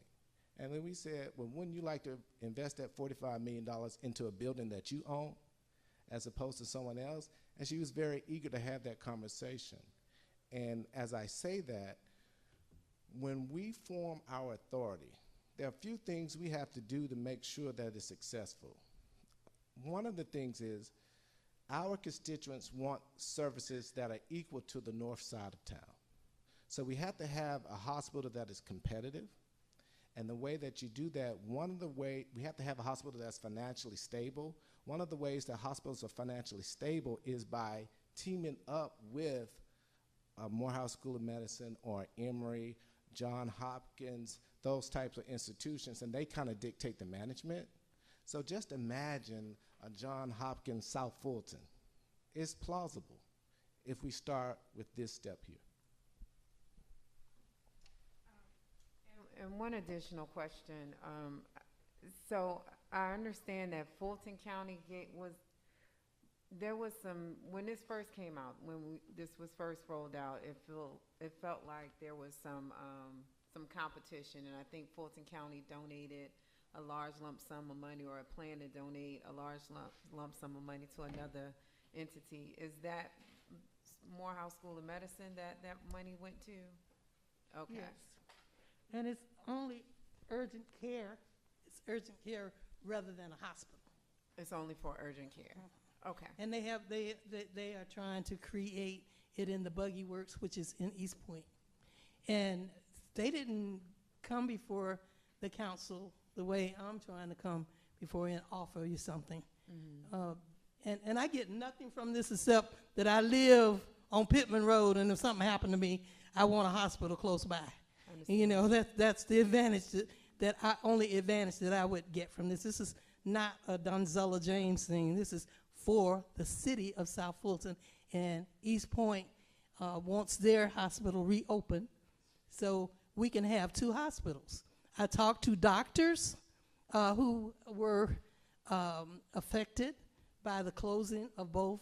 And then we said, well, wouldn't you like to invest that $45 million into a building that you own as opposed to someone else? And she was very eager to have that conversation. And as I say that, when we form our authority, there are a few things we have to do to make sure that it's successful. One of the things is our constituents want services that are equal to the north side of town. So we have to have a hospital that is competitive. And the way that you do that, we have to have a hospital that's financially stable. One of the ways that hospitals are financially stable is by teaming up with Morehouse School of Medicine or Emory, Johns Hopkins, those types of institutions, and they kind of dictate the management. So just imagine a Johns Hopkins South Fulton. It's plausible if we start with this step here. And one additional question. So I understand that Fulton County there was some, when this first came out, this was first rolled out, it felt like there was some competition, and I think Fulton County donated a large lump sum of money, or a plan to donate a large lump sum of money to another entity. Is that Morehouse School of Medicine that money went to? Okay. Yes. And it's only urgent care. It's urgent care rather than a hospital. It's only for urgent care. Okay. And they are trying to create it in the Buggy Works, which is in East Point. And they didn't come before the council the way I'm trying to come before and offer you something. Mm-hmm. And I get nothing from this except that I live on Pittman Road, and if something happened to me, I want a hospital close by. You know, that's the advantage only advantage that I would get from this. This is not a Donzella James thing. This is for the city of South Fulton, and East Point wants their hospital reopened so we can have two hospitals. I talked to doctors who were affected by the closing of both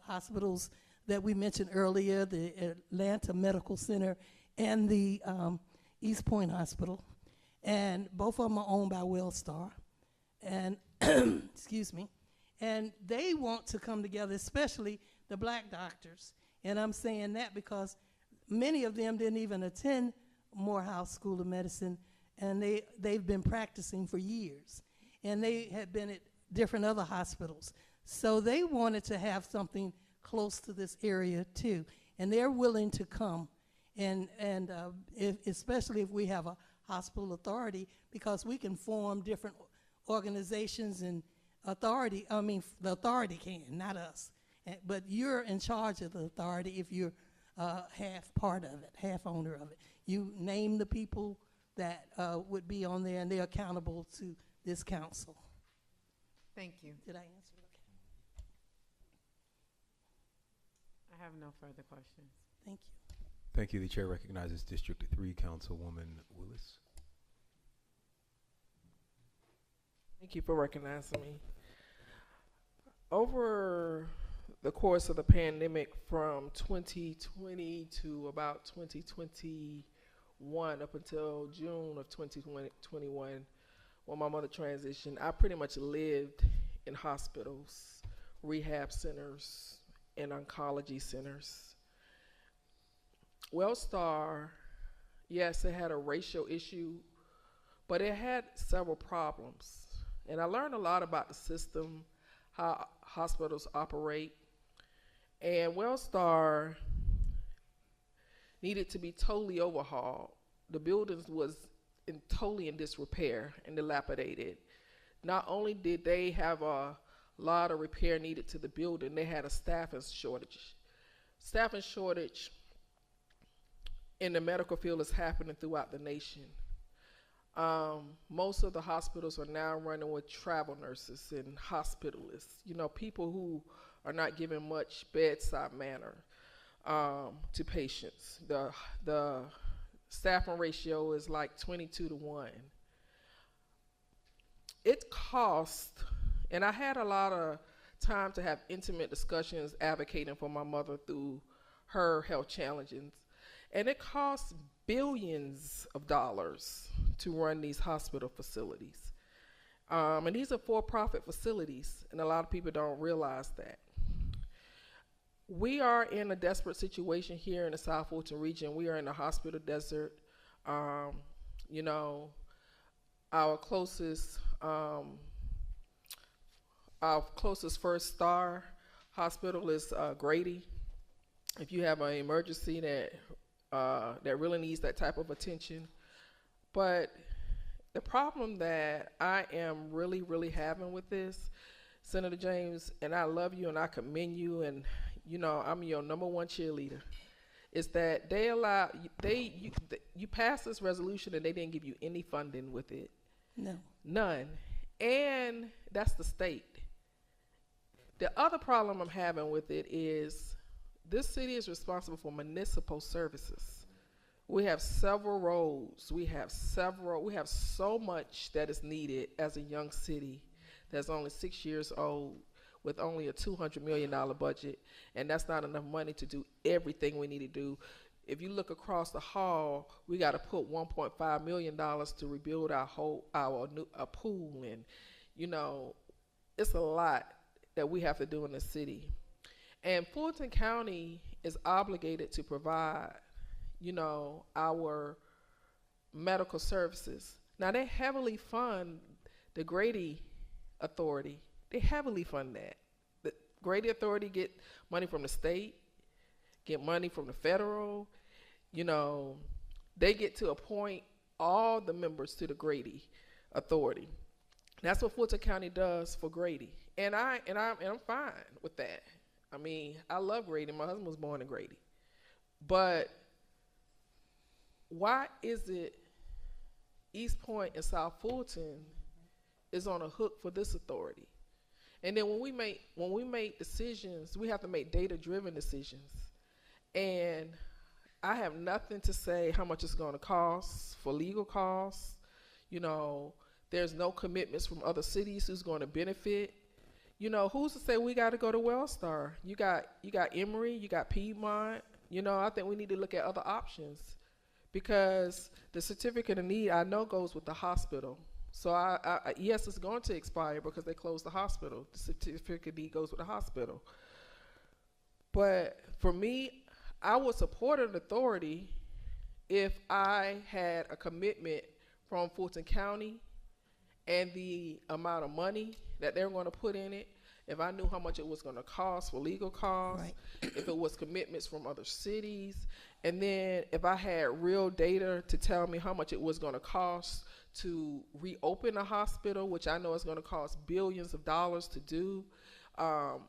hospitals that we mentioned earlier, the Atlanta Medical Center and the East Point Hospital. And both of them are owned by Wellstar. And, excuse me, and they want to come together, especially the black doctors. And I'm saying that because many of them didn't even attend Morehouse School of Medicine, and they've been practicing for years. And they had been at different other hospitals. So they wanted to have something close to this area too. And they're willing to come, and especially if we have a hospital authority, because we can form different organizations and authority. I mean, the authority can, not us. But you're in charge of the authority if you're half part of it, half owner of it. You name the people that would be on there, and they're accountable to this council. Thank you. Did I answer it okay? I have no further questions. Thank you. Thank you. The chair recognizes District 3 Councilwoman Willis. Thank you for recognizing me. Over the course of the pandemic from 2020 to about 2021 up until June of 2021, when my mother transitioned, I pretty much lived in hospitals, rehab centers, and oncology centers. Wellstar, yes, it had a racial issue, but it had several problems. And I learned a lot about the system, how hospitals operate. And Wellstar needed to be totally overhauled. The buildings was totally in disrepair and dilapidated. Not only did they have a lot of repair needed to the building, they had a staffing shortage. Staffing shortage in the medical field is happening throughout the nation. Most of the hospitals are now running with travel nurses and hospitalists, people who are not giving much bedside manner to patients. The staffing ratio is like 22-1. It cost, and I had a lot of time to have intimate discussions advocating for my mother through her health challenges. And it costs billions of dollars to run these hospital facilities. And these are for-profit facilities, and a lot of people don't realize that. We are in a desperate situation here in the South Fulton region. We are in the hospital desert. Our closest first star hospital is Grady. If you have an emergency that really needs that type of attention. But the problem that I am really, really having with this, Senator James, and I love you and I commend you, and I'm your #1 cheerleader, is that you passed this resolution and they didn't give you any funding with it. No. None. And that's the state. The other problem I'm having with it is this city is responsible for municipal services. We have several roads. We have so much that is needed as a young city that's only 6 years old with only a $200 million budget, and that's not enough money to do everything we need to do. If you look across the hall, we got to put $1.5 million to rebuild our pool, and it's a lot that we have to do in the city. And Fulton County is obligated to provide, our medical services. Now, they heavily fund the Grady Authority. They heavily fund that. The Grady Authority get money from the state, get money from the federal. They get to appoint all the members to the Grady Authority. That's what Fulton County does for Grady. And I'm fine with that. I mean, I love Grady. My husband was born in Grady. But why is it East Point and South Fulton is on a hook for this authority? And then when we make decisions, we have to make data-driven decisions. And I have nothing to say how much it's going to cost for legal costs. There's no commitments from other cities who's going to benefit. Who's to say we got to go to Wellstar? You got Emory, you got Piedmont. I think we need to look at other options, because the certificate of need I know goes with the hospital. So yes, it's going to expire because they closed the hospital. The certificate of need goes with the hospital. But for me, I would support an authority if I had a commitment from Fulton County and the amount of money that they're going to put in it, if I knew how much it was going to cost for legal costs, right, if it was commitments from other cities, and then if I had real data to tell me how much it was going to cost to reopen a hospital, which I know is going to cost billions of dollars to do, how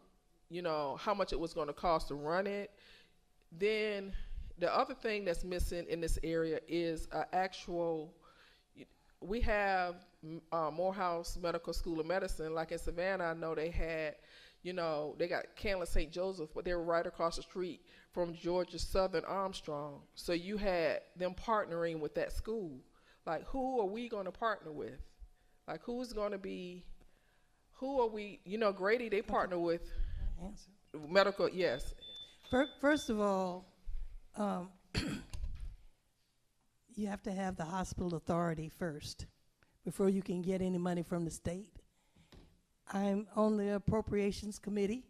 much it was going to cost to run it. Then the other thing that's missing in this area is we have Morehouse Medical School of Medicine. Like in Savannah, I know they had, You know, they got Canlis St. Joseph, but they were right across the street from Georgia Southern Armstrong. So you had them partnering with that school. Like, who are we going to partner with? Like, who are we, you know, Grady, they partner with medical, yes. First of all, you have to have the hospital authority first before you can get any money from the state. I'm on the appropriations committee.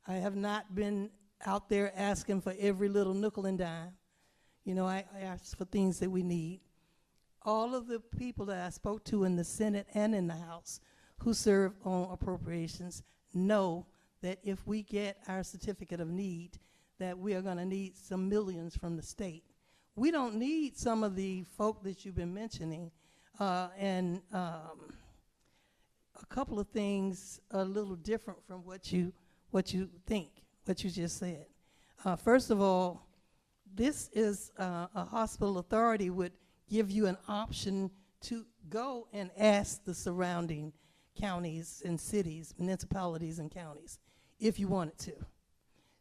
I have not been out there asking for every little nickel and dime. You know, I ask for things that we need. All of the people that I spoke to in the Senate and in the House who serve on appropriations know that if we get our certificate of need, that we are going to need some millions from the state. We don't need some of the folk that you've been mentioning, and a couple of things a little different from what you think, what you just said. First of all, this is a hospital authority would give you an option to go and ask the surrounding counties and cities, municipalities and counties, if you wanted to.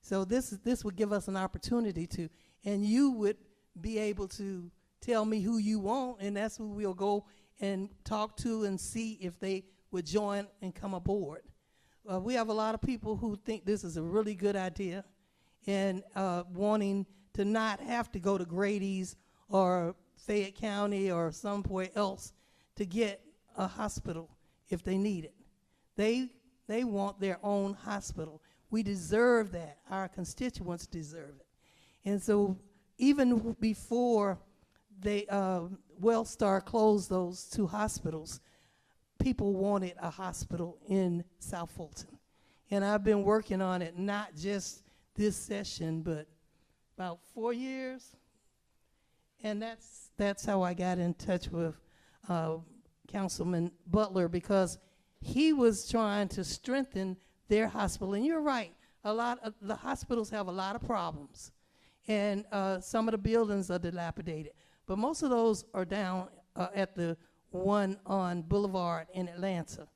So this would give us an opportunity to, and you would be able to tell me who you want, and that's who we'll go and talk to and see if they would join and come aboard. We have a lot of people who think this is a really good idea and wanting to not have to go to Grady's or Fayette County or somewhere else to get a hospital if they need it. They want their own hospital. We deserve that. Our constituents deserve it. And so even before they Wellstar closed those two hospitals, people wanted a hospital in South Fulton. And I've been working on it not just this session, but about 4 years. And that's how I got in touch with Councilman Butler, because he was trying to strengthen their hospital. And you're right, a lot of the hospitals have a lot of problems. And some of the buildings are dilapidated. But most of those are down at the one on Boulevard in Atlanta.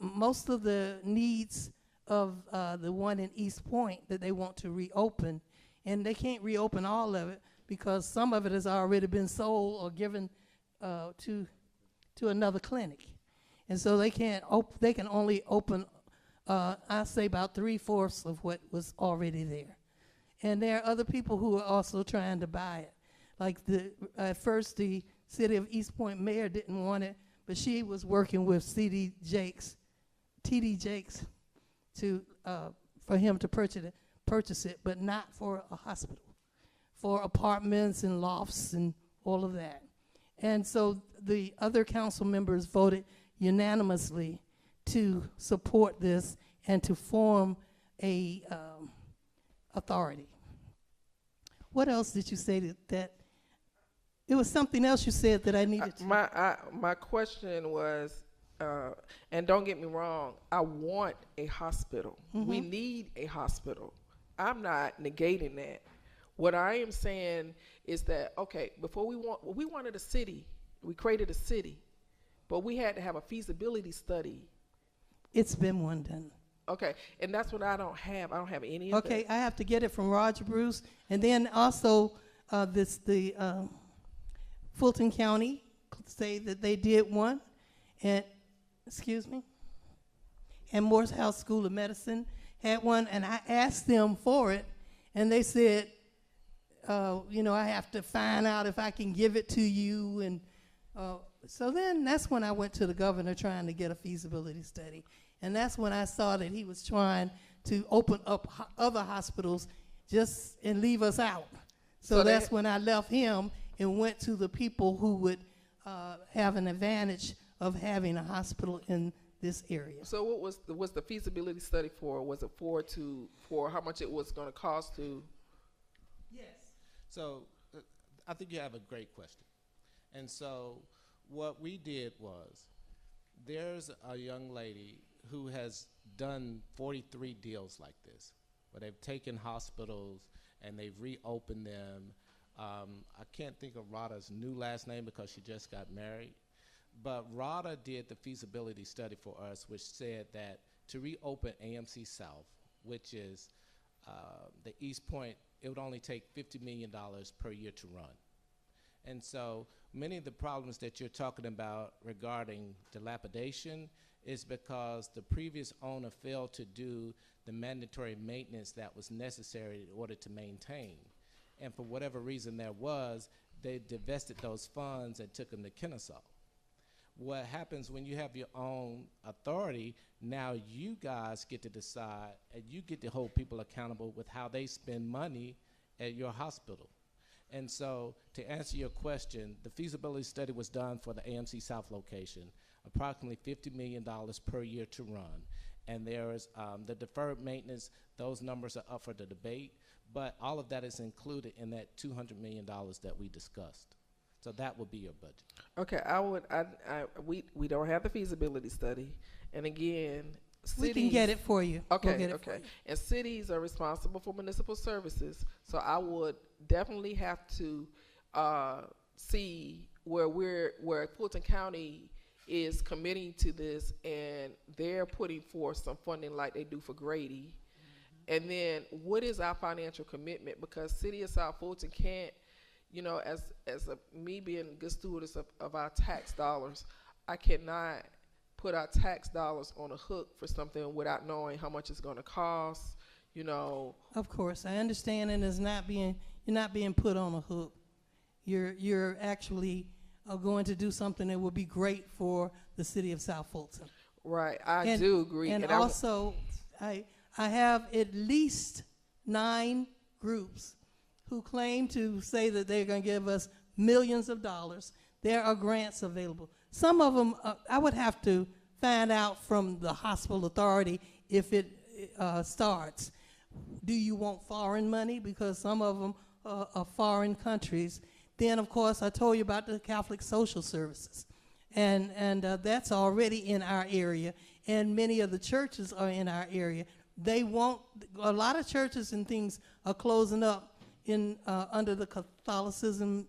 Most of the needs of the one in East Point that they want to reopen, and they can't reopen all of it because some of it has already been sold or given to another clinic. And so they can't they can only open, I say about 3/4 of what was already there. And there are other people who are also trying to buy it. Like at first the City of East Point mayor didn't want it, but she was working with TD Jakes to for him to purchase it, but not for a hospital, for apartments and lofts and all of that. And so the other council members voted unanimously to support this and to form a authority. What else did you say that it was something else you said that I needed to? My question was, and don't get me wrong, I want a hospital. Mm-hmm. We need a hospital. I'm not negating that. What I am saying is that, okay, before we wanted a city. We created a city, but we had to have a feasibility study. It's been one done. Okay, and that's what I don't have. I don't have any of that. Okay, I have to get it from Roger Bruce. And then also the Fulton County say that they did one. And, excuse me, and Morehouse School of Medicine had one. And I asked them for it. And they said, you know, I have to find out if I can give it to you. And so then that's when I went to the governor trying to get a feasibility study. And that's when I saw that he was trying to open up other hospitals just and leave us out. So that's when I left him and went to the people who would have an advantage of having a hospital in this area. So what was the feasibility study for? Was it for how much it was going to cost to? Yes. So I think you have a great question. And so what we did was, there's a young lady who has done 43 deals like this, where they've taken hospitals and they've reopened them. I can't think of Rada's new last name because she just got married, but Rada did the feasibility study for us, which said that to reopen AMC South, which is the East Point, it would only take $50 million per year to run. And so many of the problems that you're talking about regarding dilapidation is because the previous owner failed to do the mandatory maintenance that was necessary in order to maintain. And for whatever reason there was, they divested those funds and took them to Kennesaw. What happens when you have your own authority, now you guys get to decide and you get to hold people accountable with how they spend money at your hospital. And so to answer your question, the feasibility study was done for the AMC South location, approximately $50 million per year to run. And there is the deferred maintenance, those numbers are up for the debate, but all of that is included in that $200 million that we discussed. So that would be your budget. Okay, we don't have the feasibility study, and again, We can get it for you. Okay, We'll get it for okay. you. And cities are responsible for municipal services, so I would definitely have to see where Fulton County is committing to this, and they're putting forth some funding like they do for Grady. And then what is our financial commitment? Because City of South Fulton can't, you know, me being good stewards of our tax dollars, I cannot put our tax dollars on a hook for something without knowing how much it's going to cost, you know. Of course, I understand, and you're not being put on a hook. You're actually going to do something that will be great for the city of South Fulton. Right, I do agree. And also, I have at least 9 groups who claim to say that they're going to give us millions of dollars. There are grants available. Some of them, I would have to find out from the hospital authority if it starts. Do you want foreign money? Because some of them are foreign countries. Then, of course, I told you about the Catholic Social Services. And that's already in our area. And many of the churches are in our area. They won't, a lot of churches and things are closing up under the Catholicism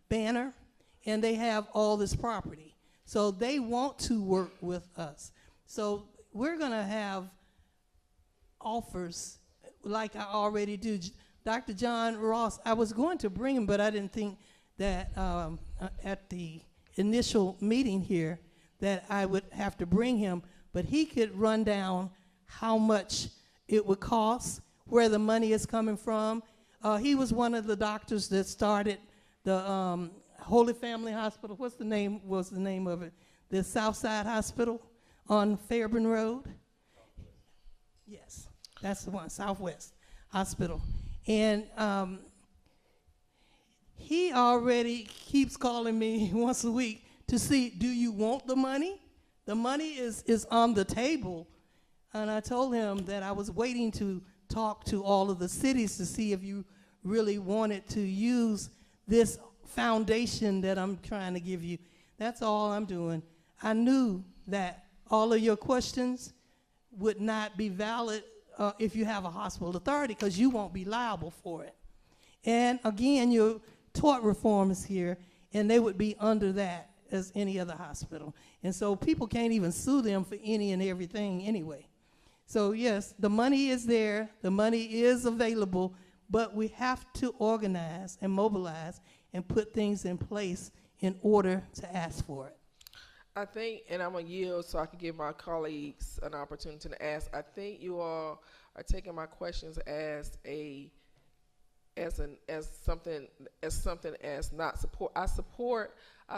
banner, and they have all this property. So they want to work with us. So we're going to have offers like I already do. Dr. John Ross, I was going to bring him, but I didn't think that at the initial meeting here that I would have to bring him, but he could run down how much it would cost, where the money is coming from. He was one of the doctors that started the Holy Family Hospital. Was the name of it? The Southside Hospital on Fairburn Road? Yes, that's the one, Southwest Hospital. And he already keeps calling me once a week to see, do you want the money? The money is on the table. And I told him that I was waiting to talk to all of the cities to see if you really wanted to use this foundation that I'm trying to give you. That's all I'm doing. I knew that all of your questions would not be valid if you have a hospital authority, because you won't be liable for it. And again, your tort reform is here, and they would be under that as any other hospital. And so people can't even sue them for any and everything anyway. So yes, the money is there, the money is available, but we have to organize and mobilize and put things in place in order to ask for it. I think, and I'm going to yield so I can give my colleagues an opportunity to ask, I think you all are taking my questions as something as not support. I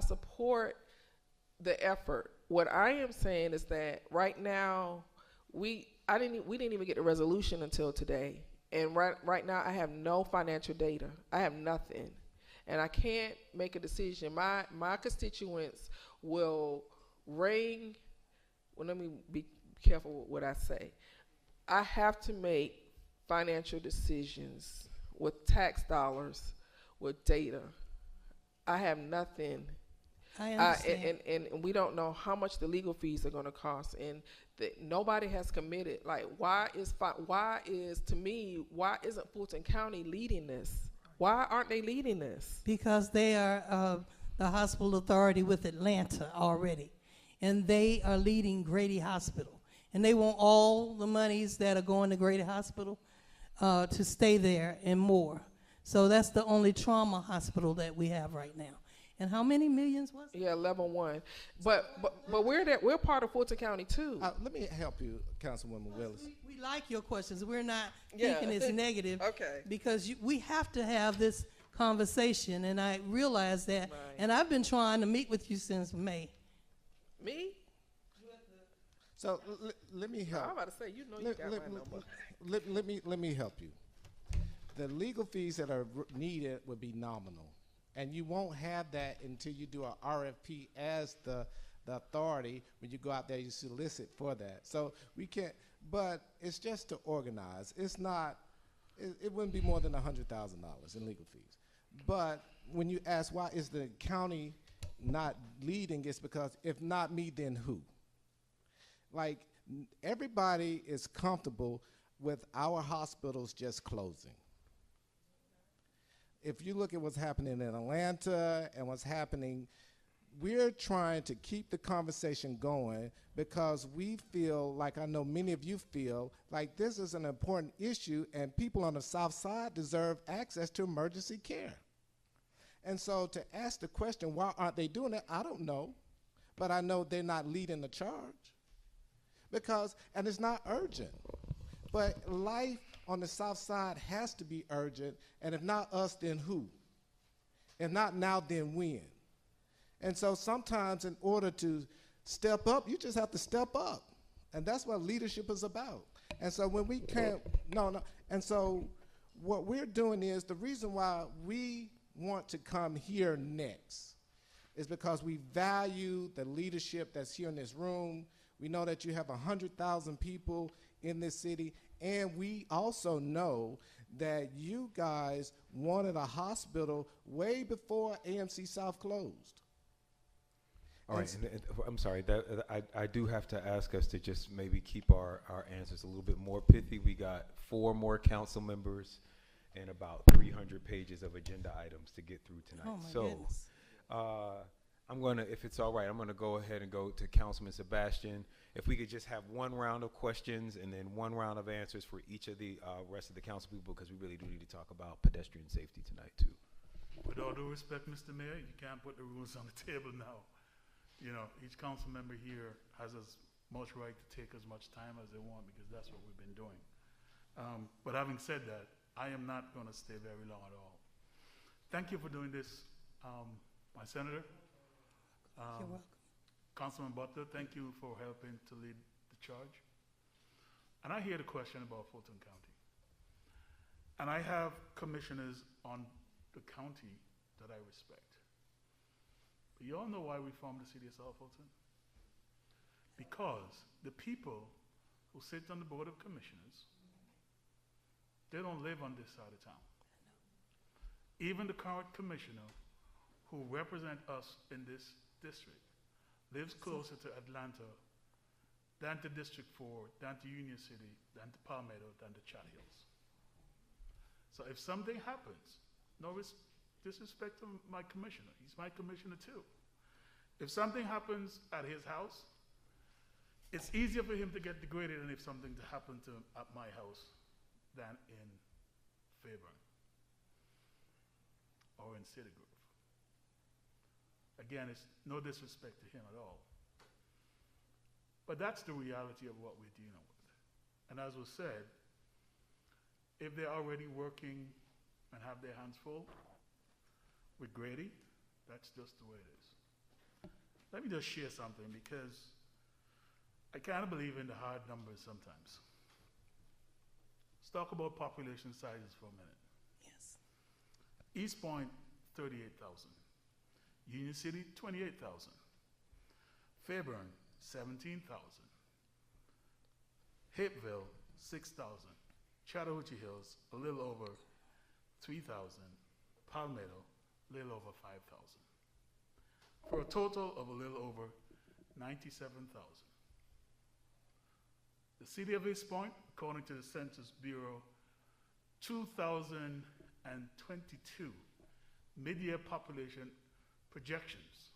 support the effort. What I am saying is that right now we didn't even get the resolution until today. And right now I have no financial data. I have nothing. And I can't make a decision. My constituents will ring, well, let me be careful with what I say. I have to make financial decisions with tax dollars, with data. I have nothing. I understand. And we don't know how much the legal fees are going to cost, and nobody has committed. Like, why isn't Fulton County leading this? Why aren't they leading this? Because they are the hospital authority with Atlanta already, and they are leading Grady Hospital. and they want all the monies that are going to Grady Hospital to stay there and more. So that's the only trauma hospital that we have right now. And how many millions was it? Yeah, level 1. But we're part of Fulton County too. Let me help you, Councilwoman Willis. We like your questions. We're not Yeah. thinking it's negative. Okay. Because we have to have this conversation, and I realize that. Right. And I've been trying to meet with you since May. Me? So let me help. I'm about to say, you know, you got my number. Let me help you. The legal fees that are needed would be nominal, and you won't have that until you do an RFP as the authority. When you go out there, you solicit for that. So we can't. But it's just to organize. It's not. It wouldn't be more than $100,000 in legal fees. But when you ask why is the county not leading, it's because if not me, then who? Like, everybody is comfortable with our hospitals just closing. If you look at what's happening in Atlanta and what's happening, we're trying to keep the conversation going because we feel, like I know many of you feel, like this is an important issue and people on the South Side deserve access to emergency care. And so to ask the question, why aren't they doing it? I don't know, but I know they're not leading the charge. Because, and it's not urgent, but life on the South Side has to be urgent, and if not us, then who? If not now, then when? And so sometimes in order to step up, you just have to step up, and that's what leadership is about. And so when we can't, and so what we're doing is, the reason why we want to come here next is because we value the leadership that's here in this room. We know that you have 100,000 people in this city, and we also know that you guys wanted a hospital way before AMC South closed. All right, and I'm sorry, I do have to ask us to just maybe keep our answers a little bit more pithy. We got 4 more council members and about 300 pages of agenda items to get through tonight. Oh my goodness. I'm going to, if it's all right, I'm going to go ahead and go to Councilman Sebastian. If we could just have 1 round of questions and then 1 round of answers for each of the rest of the council people, because we really do need to talk about pedestrian safety tonight too. With all due respect, Mr. Mayor, you can't put the rules on the table now. You know, each council member here has as much right to take as much time as they want because that's what we've been doing. But having said that, I am not going to stay very long at all. Thank you for doing this, my senator. You're welcome. Councilman Butler, thank you for helping to lead the charge. And I hear the question about Fulton County. And I have commissioners on the county that I respect. But you all know why we formed the city of South Fulton? Because the people who sit on the Board of Commissioners, they don't live on this side of town. Even the current commissioner who represent us in this district lives closer to Atlanta than to District 4, than to Union City, than to Palmetto, than to Chat Hills. So if something happens, no disrespect to my commissioner, he's my commissioner too. If something happens at his house, it's easier for him to get degraded than if something happened to him at my house than in Fairburn or in City Grove. Again, it's no disrespect to him at all. But that's the reality of what we're dealing with. And as was said, if they're already working and have their hands full with Grady, that's just the way it is. Let me just share something because I kind of believe in the hard numbers sometimes. Let's talk about population sizes for a minute. Yes. East Point, 38,000. Union City, 28,000. Fairburn, 17,000. Hapeville, 6,000. Chattahoochee Hills, a little over 3,000. Palmetto, a little over 5,000. For a total of a little over 97,000. The city of East Point, according to the Census Bureau, 2022 mid-year population projections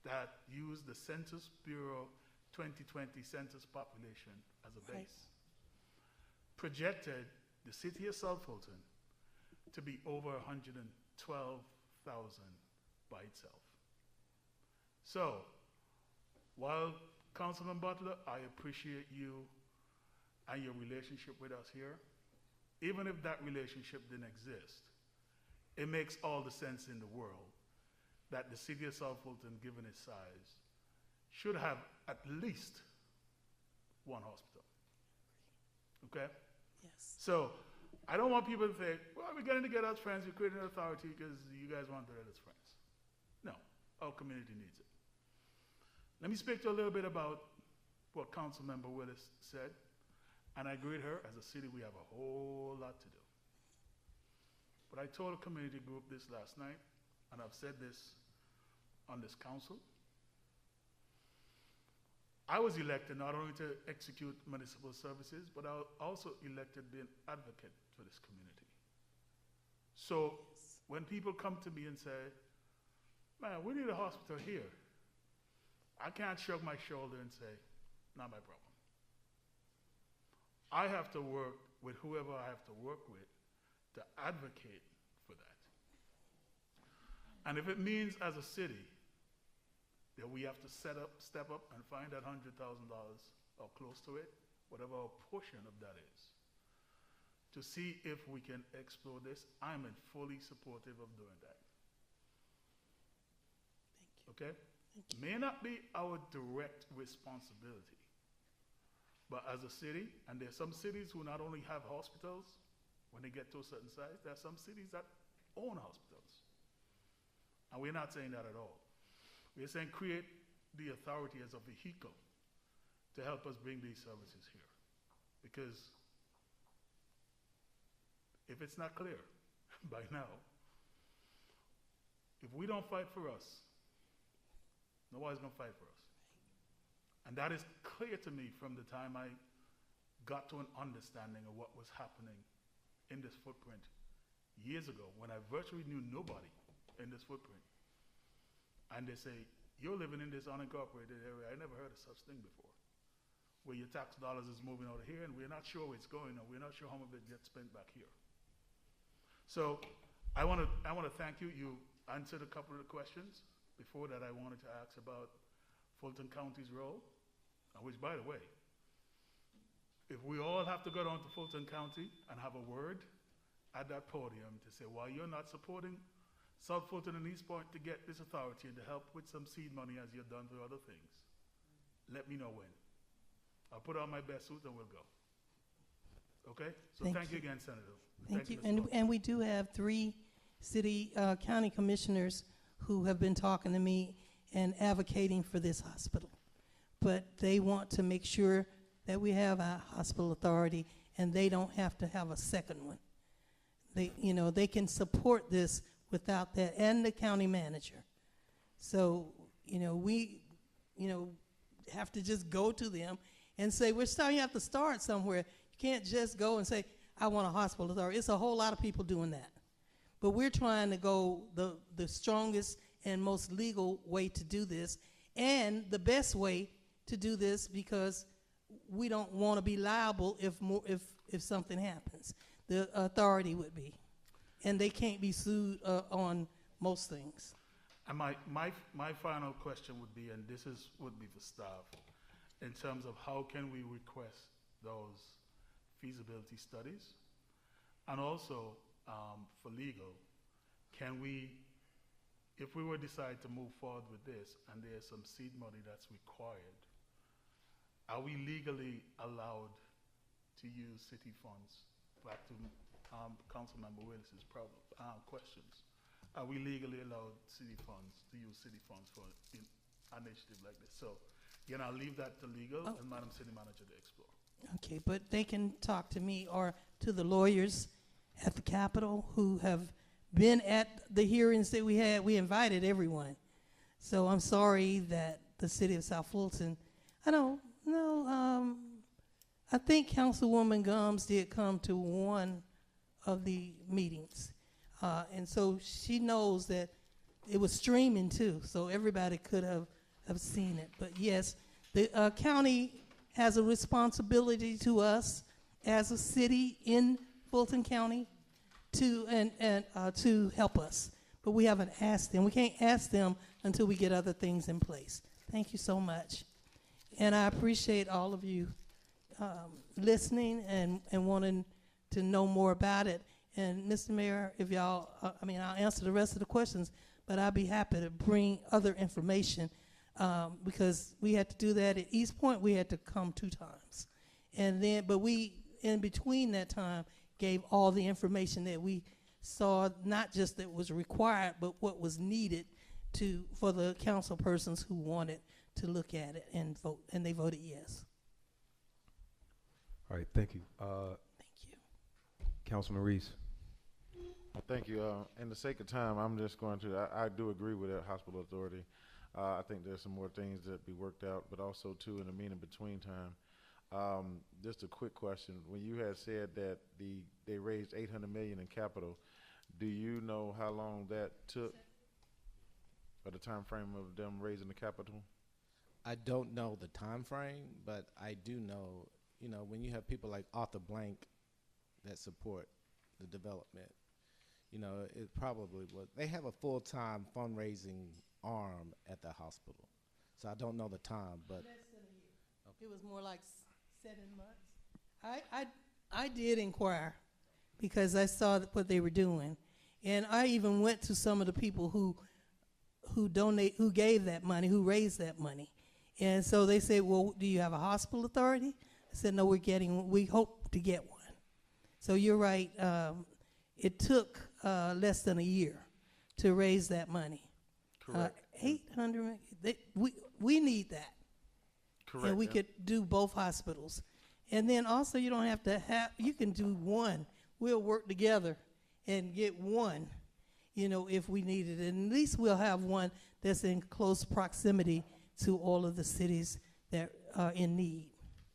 that use the Census Bureau 2020 census population as a Right. base, projected the city of South Fulton to be over 112,000 by itself. So, while Councilman Butler, I appreciate you and your relationship with us here, even if that relationship didn't exist, it makes all the sense in the world that the city of South Fulton, given its size, should have at least one hospital. Okay? Yes. So, I don't want people to think, well, we're getting together as friends, we're creating an authority because you guys want it as friends. No, our community needs it. Let me speak to you a little bit about what Councilmember Willis said, and I agree with her. As a city, we have a whole lot to do. But I told a community group this last night, and I've said this on this council. I was elected not only to execute municipal services, but I was also elected to be an advocate for this community. So when people come to me and say, man, we need a hospital here, I can't shrug my shoulder and say, not my problem. I have to work with whoever I have to work with to advocate for that. And if it means as a city that we have to step up and find that $100,000 or close to it, whatever our portion of that is, to see if we can explore this, I'm fully supportive of doing that. Okay? May not be our direct responsibility, but as a city, and there's some cities who not only have hospitals when they get to a certain size, there are some cities that own hospitals. And we're not saying that at all. We're saying create the authority as a vehicle to help us bring these services here. Because if it's not clear by now, if we don't fight for us, nobody's going to fight for us. And that is clear to me from the time I got to an understanding of what was happening in this footprint years ago when I virtually knew nobody in this footprint. And they say, you're living in this unincorporated area. I never heard of such thing before, where your tax dollars is moving out of here and we're not sure where it's going and we're not sure how much of it gets spent back here. So I want to thank you. You answered a couple of the questions before that I wanted to ask about Fulton County's role, which, by the way, if we all have to go down to Fulton County and have a word at that podium to say why you're not supporting South Fulton and East Point to get this authority and to help with some seed money as you've done for other things, let me know when. I'll put on my best suit and we'll go. Okay? So thank you again, Senator. Thank you. Mr. Fulton. And we do have 3 county commissioners who have been talking to me and advocating for this hospital. But they want to make sure that we have a hospital authority and they don't have to have a second one. They can support this without that, and the county manager. So, we, have to just go to them and say, you have to start somewhere. You can't just go and say, I want a hospital authority. It's a whole lot of people doing that. But we're trying to go the strongest and most legal way to do this, and the best way to do this, because we don't want to be liable if something happens. The authority would be. And they can't be sued on most things. And my final question would be, and this would be for staff, in terms of how can we request those feasibility studies? And also, for legal, can we, if we were to decide to move forward with this and there's some seed money that's required, are we legally allowed to use city funds? Back to Councilmember Willis's questions. Are we legally allowed city funds to use city funds for an initiative like this? So, I'll leave that to legal and Madam City Manager to explore. Okay, but they can talk to me or to the lawyers at the Capitol who have been at the hearings that we had. We invited everyone. So I'm sorry that the city of South Fulton, I don't know, I think Councilwoman Gumbs did come to one of the meetings. And so she knows that it was streaming too, so everybody could have seen it. But yes, The county has a responsibility to us as a city in Fulton County to help us. But we haven't asked them. We can't ask them until we get other things in place. Thank you so much. And I appreciate all of you listening and wanting to know more about it. And Mr. Mayor, if y'all, I'll answer the rest of the questions, but I'll be happy to bring other information because we had to do that at East Point. We had to come 2 times. And then, but we, in between that time, gave all the information that we saw, not just that was required, but what was needed for the council persons who wanted to look at it and vote, and they voted yes. All right, thank you. Thank you. Councilman Reese. Thank you. In the sake of time, I'm just going to, I do agree with that hospital authority. I think there's some more things that be worked out, but also too in the mean in between time. Just a quick question. When you had said that they raised $800 million in capital, do you know how long that took, or the time frame of them raising the capital? I don't know the time frame, but I do know, when you have people like Arthur Blank that support the development, it probably was. They have a full-time fundraising arm at the hospital. So I don't know the time, but. Less than a year. Okay. It was more like 7 months. I did inquire because I saw what they were doing. And I even went to some of the people who gave that money, who raised that money. And so they said, well, do you have a hospital authority? I said, no, we hope to get one. So you're right. It took less than a year to raise that money. Correct. 800, we need that. Correct. And we could do both hospitals. And then also you don't have to you can do one. We'll work together and get one, if we need it. And at least we'll have one that's in close proximity to all of the cities that are in need.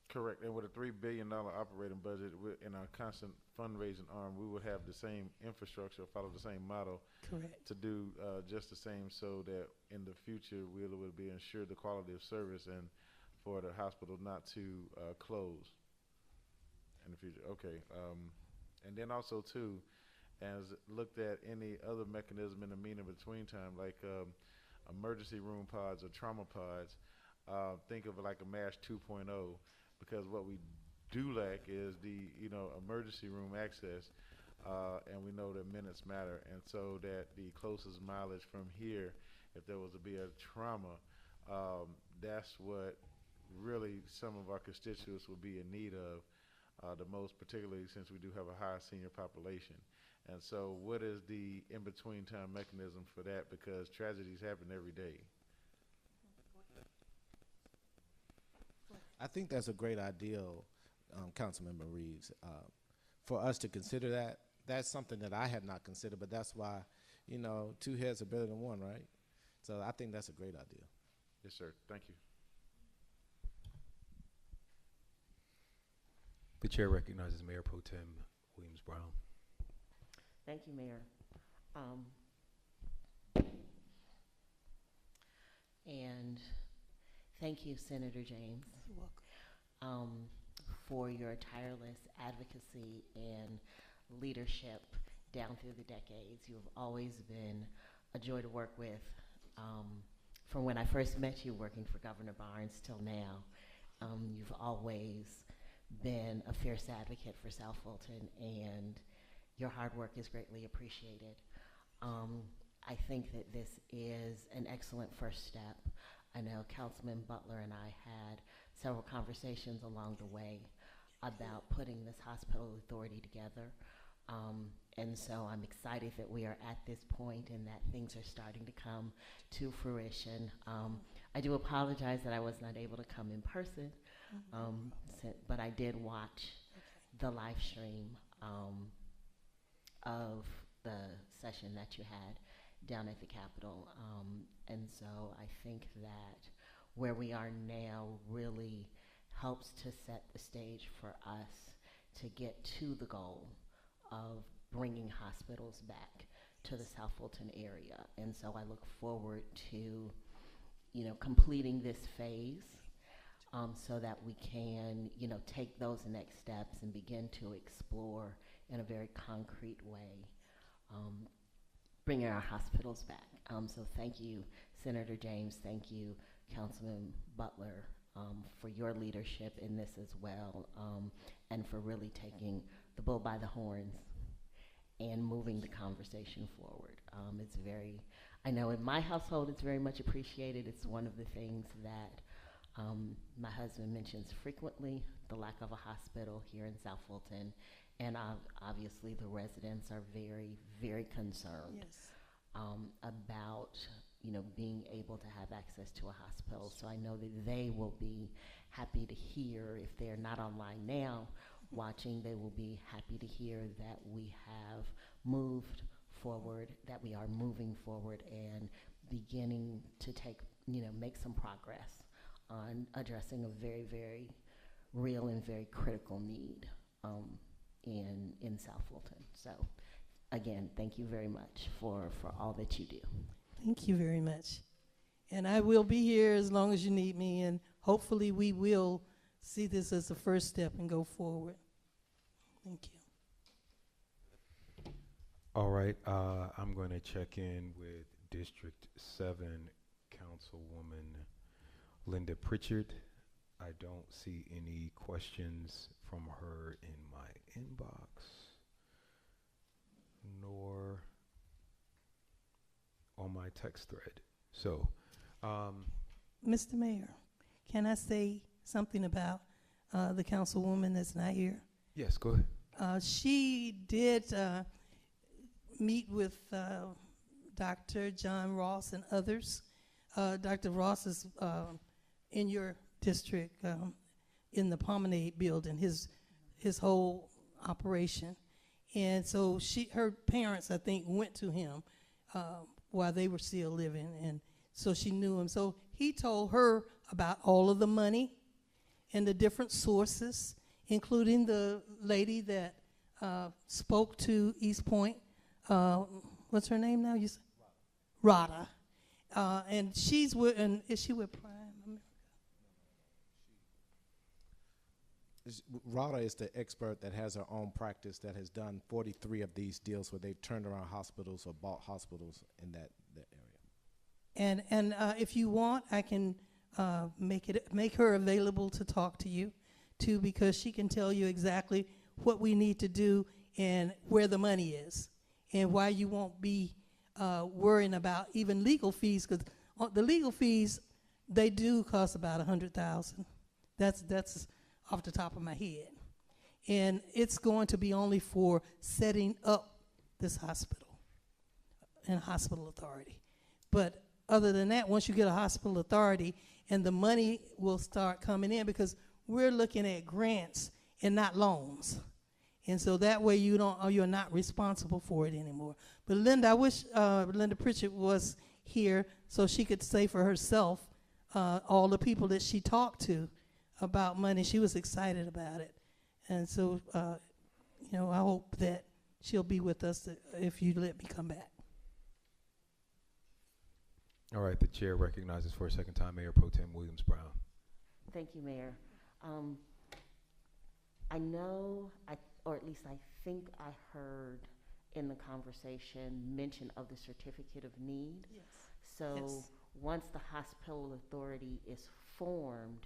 Correct. And with a $3 billion operating budget in our constant fundraising arm, we would have the same infrastructure, follow the same model. Correct. To do just the same, so that in the future we will be ensured the quality of service and for the hospital not to close in the future. Okay. And then also too, as looked at any other mechanism in the mean in between time, like emergency room pods or trauma pods, think of it like a MASH 2.0, because what we do lack is the emergency room access, and we know that minutes matter, and so that the closest mileage from here, if there was to be a trauma, that's what really some of our constituents would be in need of the most, particularly since we do have a high senior population. And so what is the in-between time mechanism for that? Because tragedies happen every day. I think that's a great idea, Councilmember Reeves, for us to consider that. That's something that I had not considered, but that's why, 2 heads are better than one, right? So I think that's a great idea. Yes, sir. Thank you. The chair recognizes Mayor Pro Tem Williams-Brown. Thank you, Mayor. And thank you, Senator James. You're welcome. For your tireless advocacy and leadership down through the decades. You've always been a joy to work with. From when I first met you working for Governor Barnes till now, you've always been a fierce advocate for South Fulton, and your hard work is greatly appreciated. I think that this is an excellent first step. I know Councilman Butler and I had several conversations along the way about putting this hospital authority together. And so I'm excited that we are at this point and that things are starting to come to fruition. I do apologize that I was not able to come in person, but I did watch the live stream of the session that you had down at the Capitol. And so I think that where we are now really helps to set the stage for us to get to the goal of bringing hospitals back to the South Fulton area. And so I look forward to, completing this phase so that we can, take those next steps and begin to explore in a very concrete way, bringing our hospitals back. So thank you, Senator James. Thank you, Councilman Butler, for your leadership in this as well, and for really taking the bull by the horns and moving the conversation forward. I know in my household it's very much appreciated. It's one of the things that my husband mentions frequently, the lack of a hospital here in South Fulton, and obviously the residents are very, very concerned about being able to have access to a hospital. So I know that they will be happy to hear, if they're not online now watching, they will be happy to hear that we have moved forward, that we are moving forward and beginning to make some progress on addressing a very, very real and very critical need in South Fulton. So again, thank you very much for all that you do. Thank you very much. And I will be here as long as you need me, and hopefully we will see this as a first step and go forward. Thank you. All right, I'm going to check in with District 7 Councilwoman Linda Pritchard. I don't see any questions from her in my inbox, nor on my text thread. So, Mr. Mayor, can I say something about the councilwoman that's not here? Yes, go ahead. She did meet with Dr. John Ross and others. Dr. Ross is in your district, in the Promenade building, his whole operation. And so her parents, I think, went to him while they were still living, and so she knew him. So he told her about all of the money and the different sources, including the lady that spoke to East Point. What's her name now? You said? Rada. And she's with, and is she with Prime? Rada is the expert that has her own practice that has done 43 of these deals where they've turned around hospitals or bought hospitals in that area. And if you want, I can make her available to talk to you too, because she can tell you exactly what we need to do and where the money is, and why you won't be worrying about even legal fees, because the legal fees, they do cost about $100,000. That's off the top of my head. And it's going to be only for setting up this hospital and hospital authority. But other than that, once you get a hospital authority, and the money will start coming in, because we're looking at grants and not loans. And so that way you're not responsible for it anymore. But Linda, I wish Linda Pritchard was here so she could say for herself all the people that she talked to about money. She was excited about it. And so, I hope that she'll be with us if you let me come back. All right, the chair recognizes for a second time Mayor Pro Tem Williams Brown. Thank you, Mayor. I know, or at least I think I heard in the conversation mention of the certificate of need. Yes. So yes. Once the hospital authority is formed,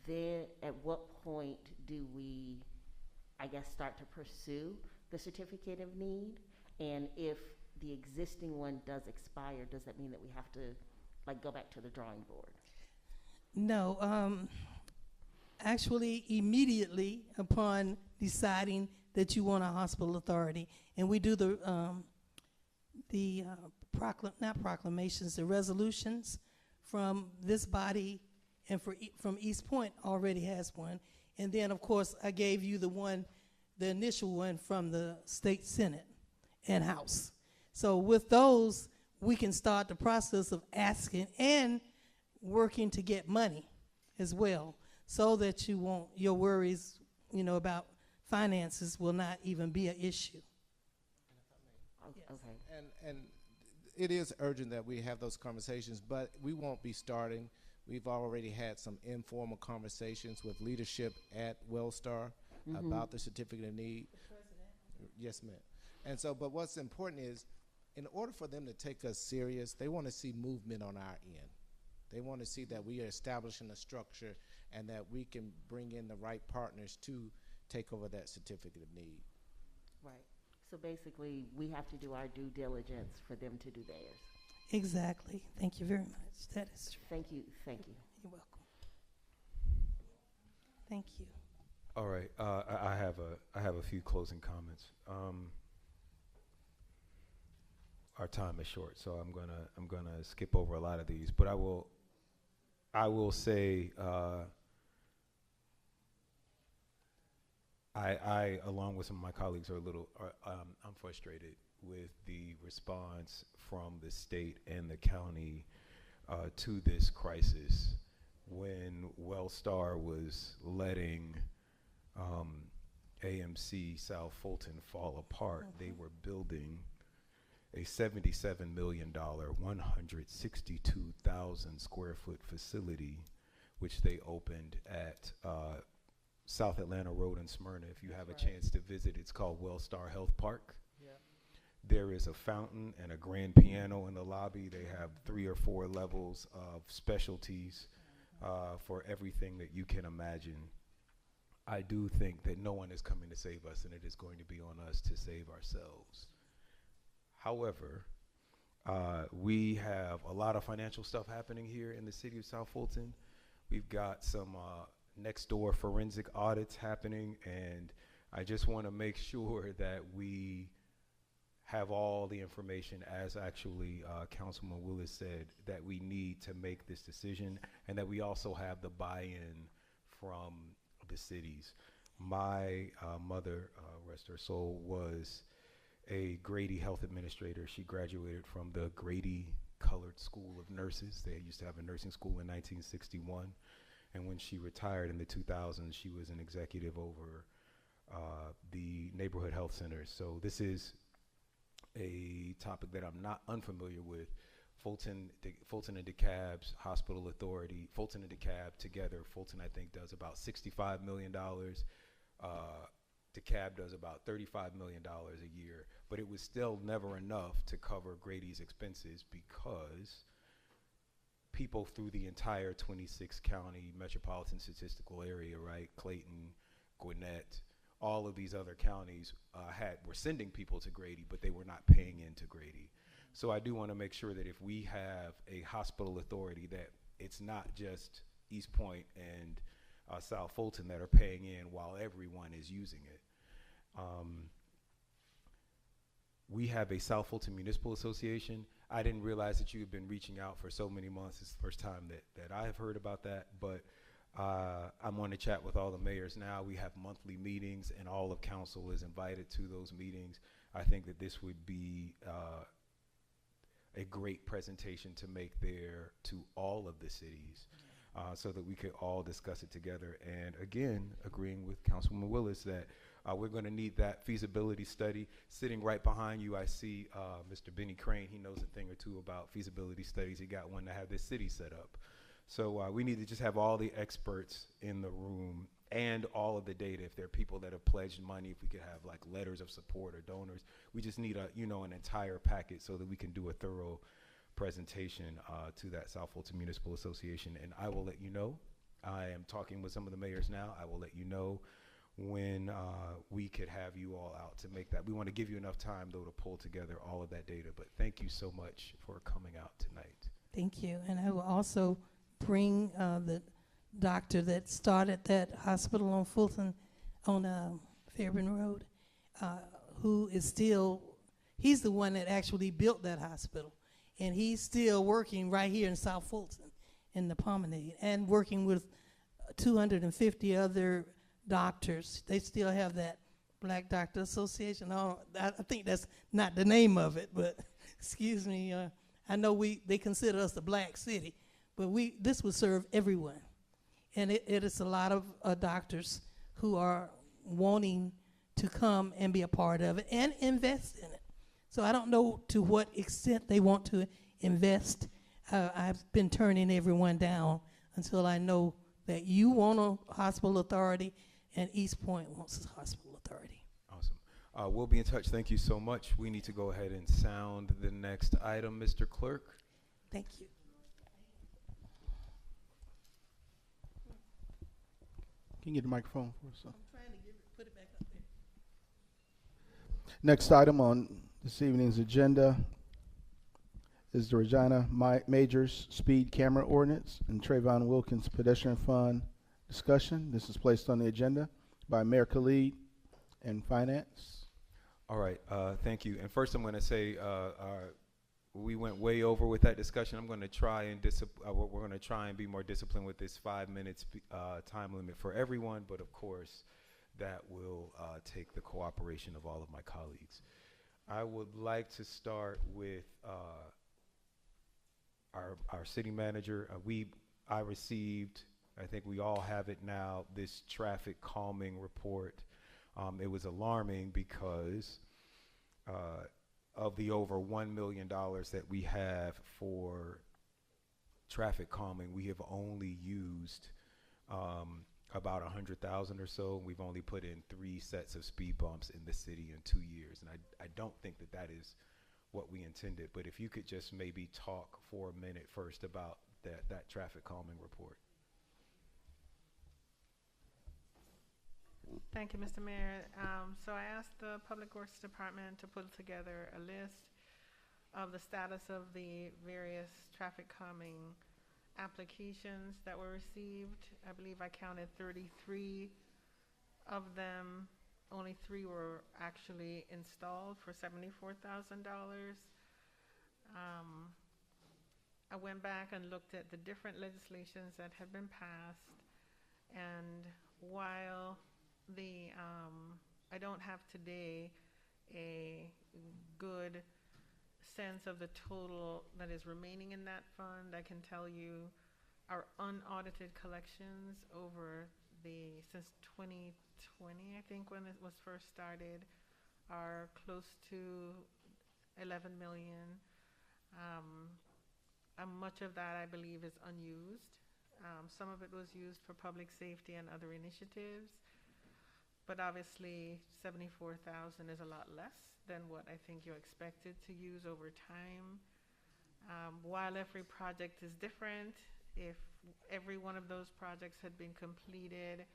then at what point do we, I guess, start to pursue the certificate of need? And if the existing one does expire, does that mean that we have to go back to the drawing board? No, actually immediately upon deciding that you want a hospital authority, and we do the resolutions from this body, and from East Point already has one. And then, of course, I gave you the initial one from the State Senate and House. So with those, we can start the process of asking and working to get money as well, so that your worries, about finances will not even be an issue. Okay. And it is urgent that we have those conversations, but we won't be starting We've already had some informal conversations with leadership at Wellstar about the certificate of need. Yes, ma'am. And so, but what's important is, in order for them to take us serious, they want to see movement on our end. They want to see that we are establishing a structure and that we can bring in the right partners to take over that certificate of need. Right. So basically, we have to do our due diligence for them to do theirs. Exactly. Thank you very much. That is true. Thank you. Thank you. You're welcome. Thank you. All right. I have a few closing comments. Our time is short, so I'm gonna skip over a lot of these, but I will say I along with some of my colleagues I'm frustrated with the response from the state and the county to this crisis. When Wellstar was letting AMC South Fulton fall apart, they were building a $77 million, 162,000 square foot facility, which they opened at South Atlanta Road in Smyrna. If you have a chance to visit, it's called Wellstar Health Park. Yeah. There is a fountain and a grand piano in the lobby. They have 3 or 4 levels of specialties for everything that you can imagine. I do think that no one is coming to save us, and it is going to be on us to save ourselves. However, we have a lot of financial stuff happening here in the city of South Fulton. We've got some next door forensic audits happening, and I just want to make sure that we have all the information, as actually Councilman Willis said, that we need to make this decision, and that we also have the buy-in from the cities. My mother, rest her soul, was a Grady Health Administrator. She graduated from the Grady Colored School of Nurses. They used to have a nursing school in 1961. And when she retired in the 2000s, she was an executive over the neighborhood health centers. So this is a topic that I'm not unfamiliar with. Fulton and DeKalb's Hospital Authority, Fulton and DeKalb together, Fulton I think does about $65 million. DeKalb does about $35 million a year, but it was still never enough to cover Grady's expenses because people through the entire 26 county metropolitan statistical area, right, Clayton, Gwinnett, all of these other counties were sending people to Grady, but they were not paying into Grady. So I do want to make sure that if we have a hospital authority, that it's not just East Point and South Fulton that are paying in while everyone is using it. We have a South Fulton Municipal Association. I didn't realize that you had been reaching out for so many months. It's the first time that I have heard about that, but I'm on the chat with all the mayors now. We have monthly meetings, and all of council is invited to those meetings. I think that this would be a great presentation to make there to all of the cities, so that we could all discuss it together. And again, agreeing with Councilwoman Willis that we're going to need that feasibility study. Sitting right behind you, I see Mr. Benny Crane. He knows a thing or two about feasibility studies. He got one to have this city set up. So we need to just have all the experts in the room and all of the data. If there are people that have pledged money, if we could have like letters of support or donors, we just need an entire packet so that we can do a thorough presentation to that South Fulton Municipal Association. And I will let you know. I am talking with some of the mayors now. I will let you know when we could have you all out to make that. We want to give you enough time, though, to pull together all of that data. But thank you so much for coming out tonight. Thank you. And I will also bring the doctor that started that hospital on Fulton, on Fairburn Road, who is still, he's the one that actually built that hospital. And he's still working right here in South Fulton in the Promenade and working with 250 other doctors. They still have that Black Doctor Association. I think that's not the name of it, but excuse me. I know they consider us the Black City, but this would serve everyone. And it is a lot of doctors who are wanting to come and be a part of it and invest in it. So I don't know to what extent they want to invest. I've been turning everyone down until I know that you want a hospital authority and East Point wants a hospital authority. Awesome. We'll be in touch. Thank you so much. We need to go ahead and sound the next item, Mr. Clerk. Thank you. Can you get the microphone for us? I'm trying to put it back up there. Next item on this evening's agenda is the Reg'nia Majors Speed Camera Ordinance and Travon Wilkens Pedestrian Fund discussion. This is placed on the agenda by Mayor Khalid and Finance. All right, thank you. And first I'm going to say we went way over with that discussion. I'm going to try and we're going to try and be more disciplined with this 5 minutes time limit for everyone, but of course that will take the cooperation of all of my colleagues. I would like to start with our city manager. I received, I think we all have it now, this traffic calming report. It was alarming because of the over $1 million that we have for traffic calming, we have only used about 100,000 or so. We've only put in 3 sets of speed bumps in the city in 2 years, and I don't think that that is what we intended. But if you could just maybe talk for a minute first about that traffic calming report. Thank you, Mr. Mayor. So I asked the Public Works Department to put together a list of the status of the various traffic calming applications that were received. I believe I counted 33 of them. Only 3 were actually installed for $74,000. I went back and looked at the different legislations that had been passed, and while I don't have today a good sense of the total that is remaining in that fund, I can tell you our unaudited collections since 2020, I think, when it was first started, are close to 11 million. Much of that, I believe, is unused. Some of it was used for public safety and other initiatives. But obviously, 74,000 is a lot less than what I think you expected to use over time. While every project is different, if every one of those projects had been completed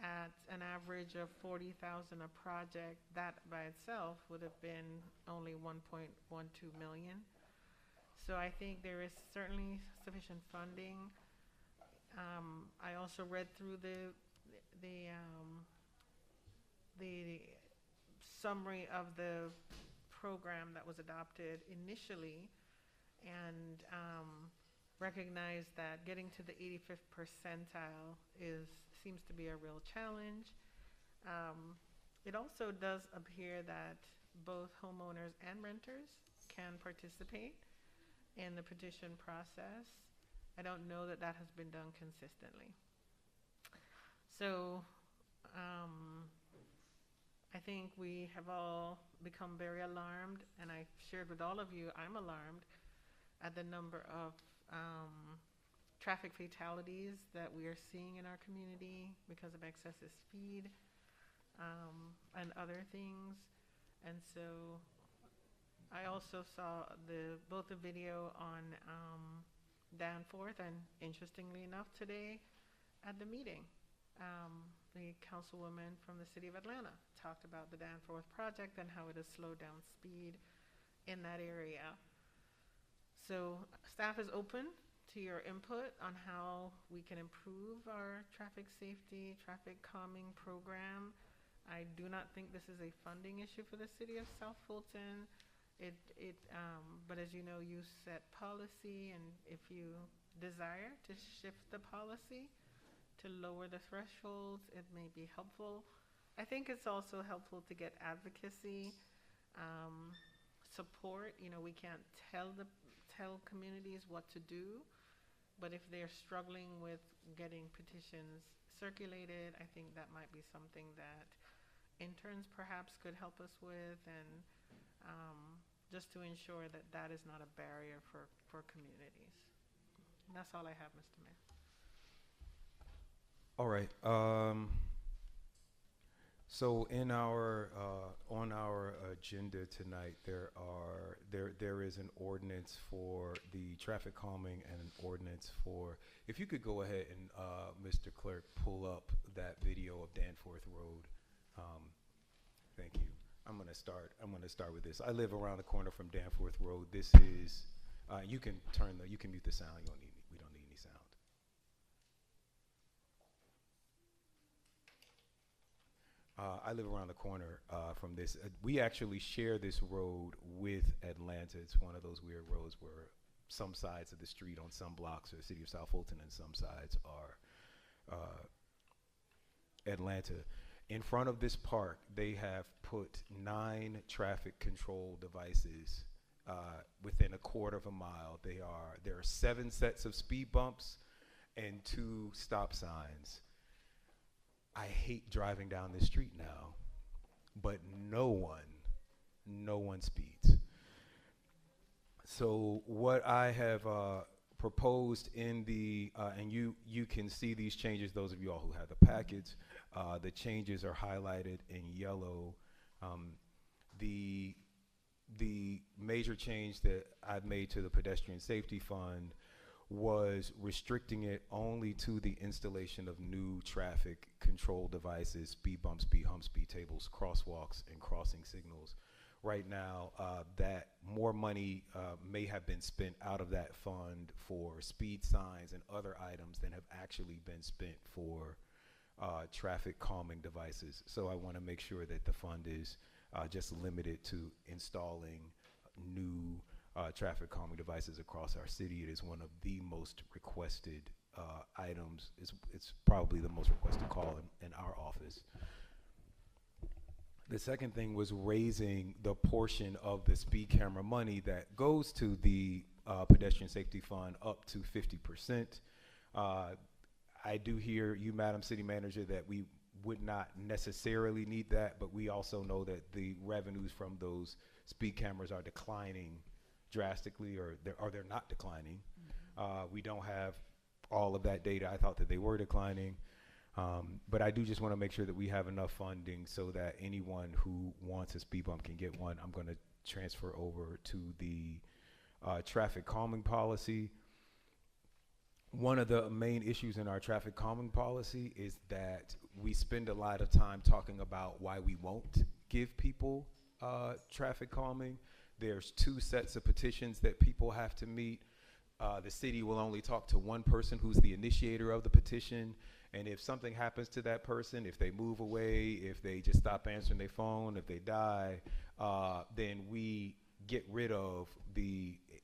at an average of 40,000 a project, that by itself would have been only 1.12 million. So I think there is certainly sufficient funding. I also read through the summary of the program that was adopted initially, and recognized that getting to the 85th percentile seems to be a real challenge. It also does appear that both homeowners and renters can participate in the petition process. I don't know that that has been done consistently. So I think we have all become very alarmed, and I shared with all of you, I'm alarmed at the number of traffic fatalities that we are seeing in our community because of excessive speed and other things. And so I also saw both the video on Danforth, and interestingly enough today at the meeting, the councilwoman from the city of Atlanta talked about the Danforth project and how it has slowed down speed in that area. So staff is open to your input on how we can improve our traffic safety, traffic calming program. I do not think this is a funding issue for the city of South Fulton. But as you know, you set policy, and if you desire to shift the policy to lower the thresholds, it may be helpful. I think it's also helpful to get advocacy, support. You know, we can't tell communities what to do, but if they're struggling with getting petitions circulated, I think that might be something that interns perhaps could help us with, and just to ensure that that is not a barrier for communities. And that's all I have, Mr. Mayor. All right. So in our on our agenda tonight, there is an ordinance for the traffic calming and an ordinance for. If you could go ahead and Mr. Clerk, pull up that video of Danforth Road. Thank you. I'm gonna start with this. I live around the corner from Danforth Road. This is. You can mute the sound. We don't need any sound. I live around the corner from this. We actually share this road with Atlanta. It's one of those weird roads where some sides of the street on some blocks are the city of South Fulton and some sides are Atlanta. In front of this park, they have put 9 traffic control devices within a quarter of a mile. There are 7 sets of speed bumps and 2 stop signs. I hate driving down this street now, but no one speeds. So what I have proposed in the, and you can see these changes, those of you all who have the packets, the changes are highlighted in yellow. The major change that I've made to the pedestrian safety fund was restricting it only to the installation of new traffic control devices, speed bumps, speed humps, speed tables, crosswalks, and crossing signals. Right now, that more money may have been spent out of that fund for speed signs and other items than have actually been spent for traffic calming devices. So I want to make sure that the fund is just limited to installing new traffic calming devices across our city. It is one of the most requested items. It's probably the most requested call in our office. The second thing was raising the portion of the speed camera money that goes to the pedestrian safety fund up to 50%. I do hear you, Madam City Manager, that we would not necessarily need that, but we also know that the revenues from those speed cameras are declining drastically, or they're not declining. We don't have all of that data. I thought that they were declining. But I do just want to make sure that we have enough funding so that anyone who wants a speed bump can get one. I'm going to transfer over to the traffic calming policy. One of the main issues in our traffic calming policy is that we spend a lot of time talking about why we won't give people traffic calming. There's 2 sets of petitions that people have to meet. The city will only talk to one person who's the initiator of the petition. And if something happens to that person, if they move away, if they just stop answering their phone, if they die, then we get rid of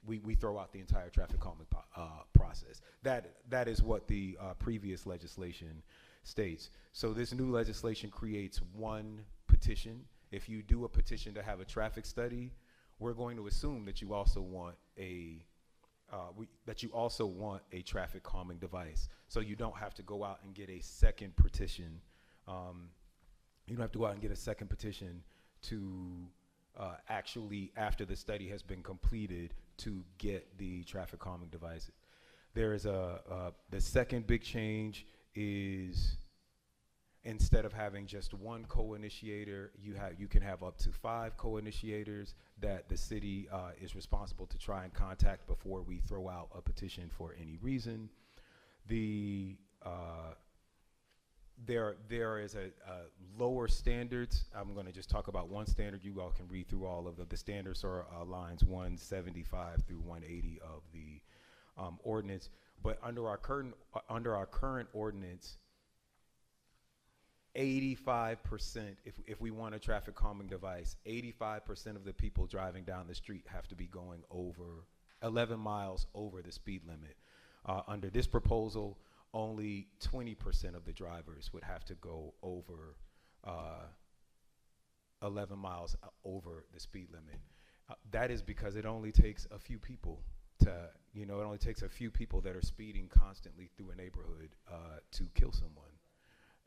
we throw out the entire traffic calming process. That is what the previous legislation states. So this new legislation creates one petition. If you do a petition to have a traffic study, we're going to assume that you also want a traffic calming device. So you don't have to go out and get a second petition. You don't have to go out and get a second petition to actually, after the study has been completed, to get the traffic calming devices. There is the second big change is, instead of having just one co-initiator, you can have up to 5 co-initiators that the city is responsible to try and contact before we throw out a petition for any reason. There is a lower standards. I'm going to just talk about one standard. You all can read through all of them. The standards are lines 175 through 180 of the ordinance. But under our current ordinance, 85%, if we want a traffic calming device, 85% of the people driving down the street have to be going over 11 miles over the speed limit. Under this proposal, only 20% of the drivers would have to go over 11 miles over the speed limit. That is because it only takes a few people it only takes a few people that are speeding constantly through a neighborhood to kill someone.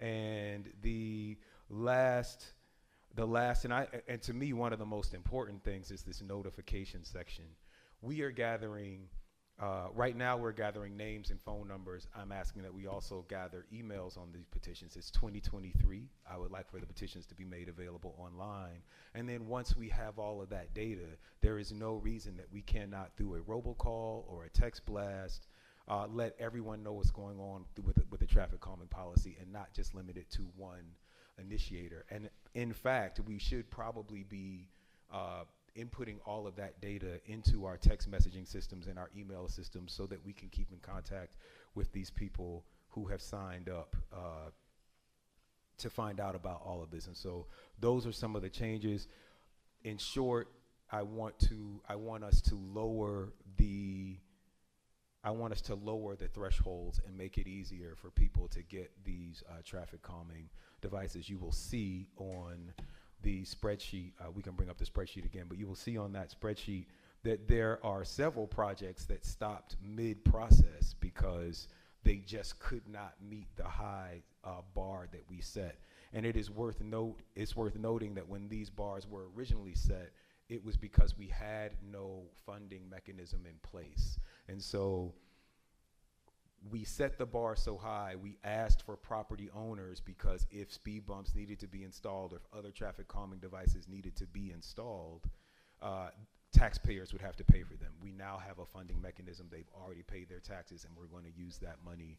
And the last, and to me, one of the most important things is this notification section. We are gathering Right now, we're gathering names and phone numbers. I'm asking that we also gather emails on these petitions. It's 2023. I would like for the petitions to be made available online. And then once we have all of that data, there is no reason that we cannot, through a robocall or a text blast, let everyone know what's going on with the traffic calming policy and not just limit it to one initiator. And in fact, we should probably be inputting all of that data into our text messaging systems and our email systems so that we can keep in contact with these people who have signed up to find out about all of this. And so those are some of the changes. In short, I want us to lower the thresholds and make it easier for people to get these traffic calming devices. You will see on the spreadsheet, we can bring up the spreadsheet again, but you will see on that spreadsheet that there are several projects that stopped mid-process because they just could not meet the high bar that we set. And it's worth noting that when these bars were originally set, it was because we had no funding mechanism in place. And so we set the bar so high, we asked for property owners, because if speed bumps needed to be installed or if other traffic calming devices needed to be installed, taxpayers would have to pay for them. We now have a funding mechanism. They've already paid their taxes, and we're going to use that money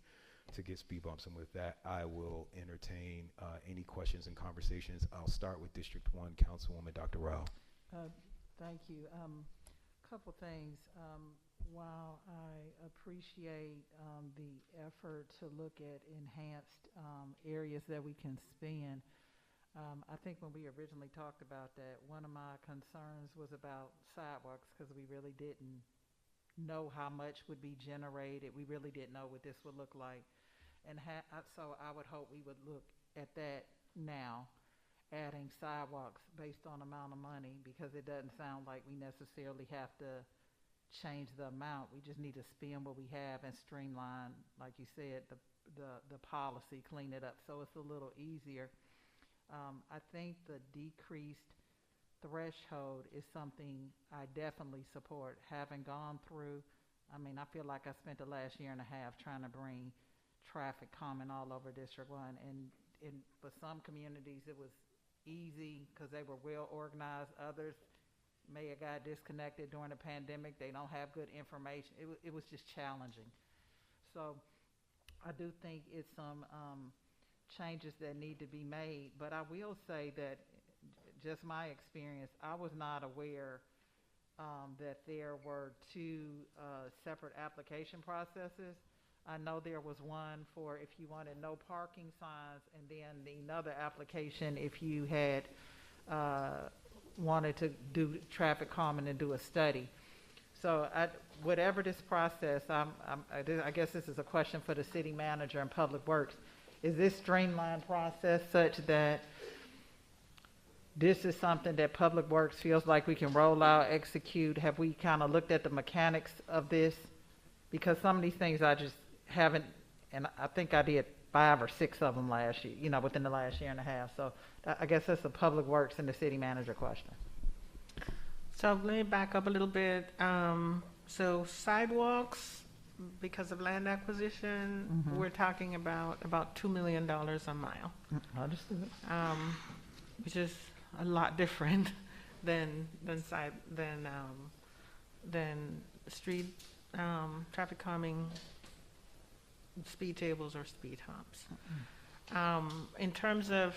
to get speed bumps. And with that, I will entertain any questions and conversations. I'll start with District 1, Councilwoman Dr. Rao. Thank you. Couple things. While I appreciate the effort to look at enhanced areas that we can spend, I think when we originally talked about that, one of my concerns was about sidewalks, because we really didn't know how much would be generated. We really didn't know what this would look like. And so I would hope we would look at that now, adding sidewalks based on amount of money, because it doesn't sound like we necessarily have to change the amount. We just need to spend what we have and streamline, like you said, the policy, clean it up so it's a little easier. I think the decreased threshold is something I definitely support. Having gone through, I mean, I feel like I spent the last year and a half trying to bring traffic calming all over District 1, and for some communities it was easy because they were well organized. Others may have got disconnected during the pandemic. They don't have good information. It was just challenging. So I do think it's some changes that need to be made. But I will say that just my experience, I was not aware that there were two separate application processes. I know there was one for if you wanted no parking signs, and then another application if you had wanted to do traffic calming and do a study. So whatever this process, I guess this is a question for the city manager and Public Works. Is this streamlined process such that this is something that Public Works feels like we can roll out, execute? Have we kind of looked at the mechanics of this? Because some of these things I just haven't, and I think I did 5 or 6 of them last year, within the last year and a half. So I guess that's the Public Works and the city manager question. So let me back up a little bit. So sidewalks, because of land acquisition, we're talking about $2 million a mile. Understood. Which is a lot different than street traffic calming, speed tables, or speed humps. In terms of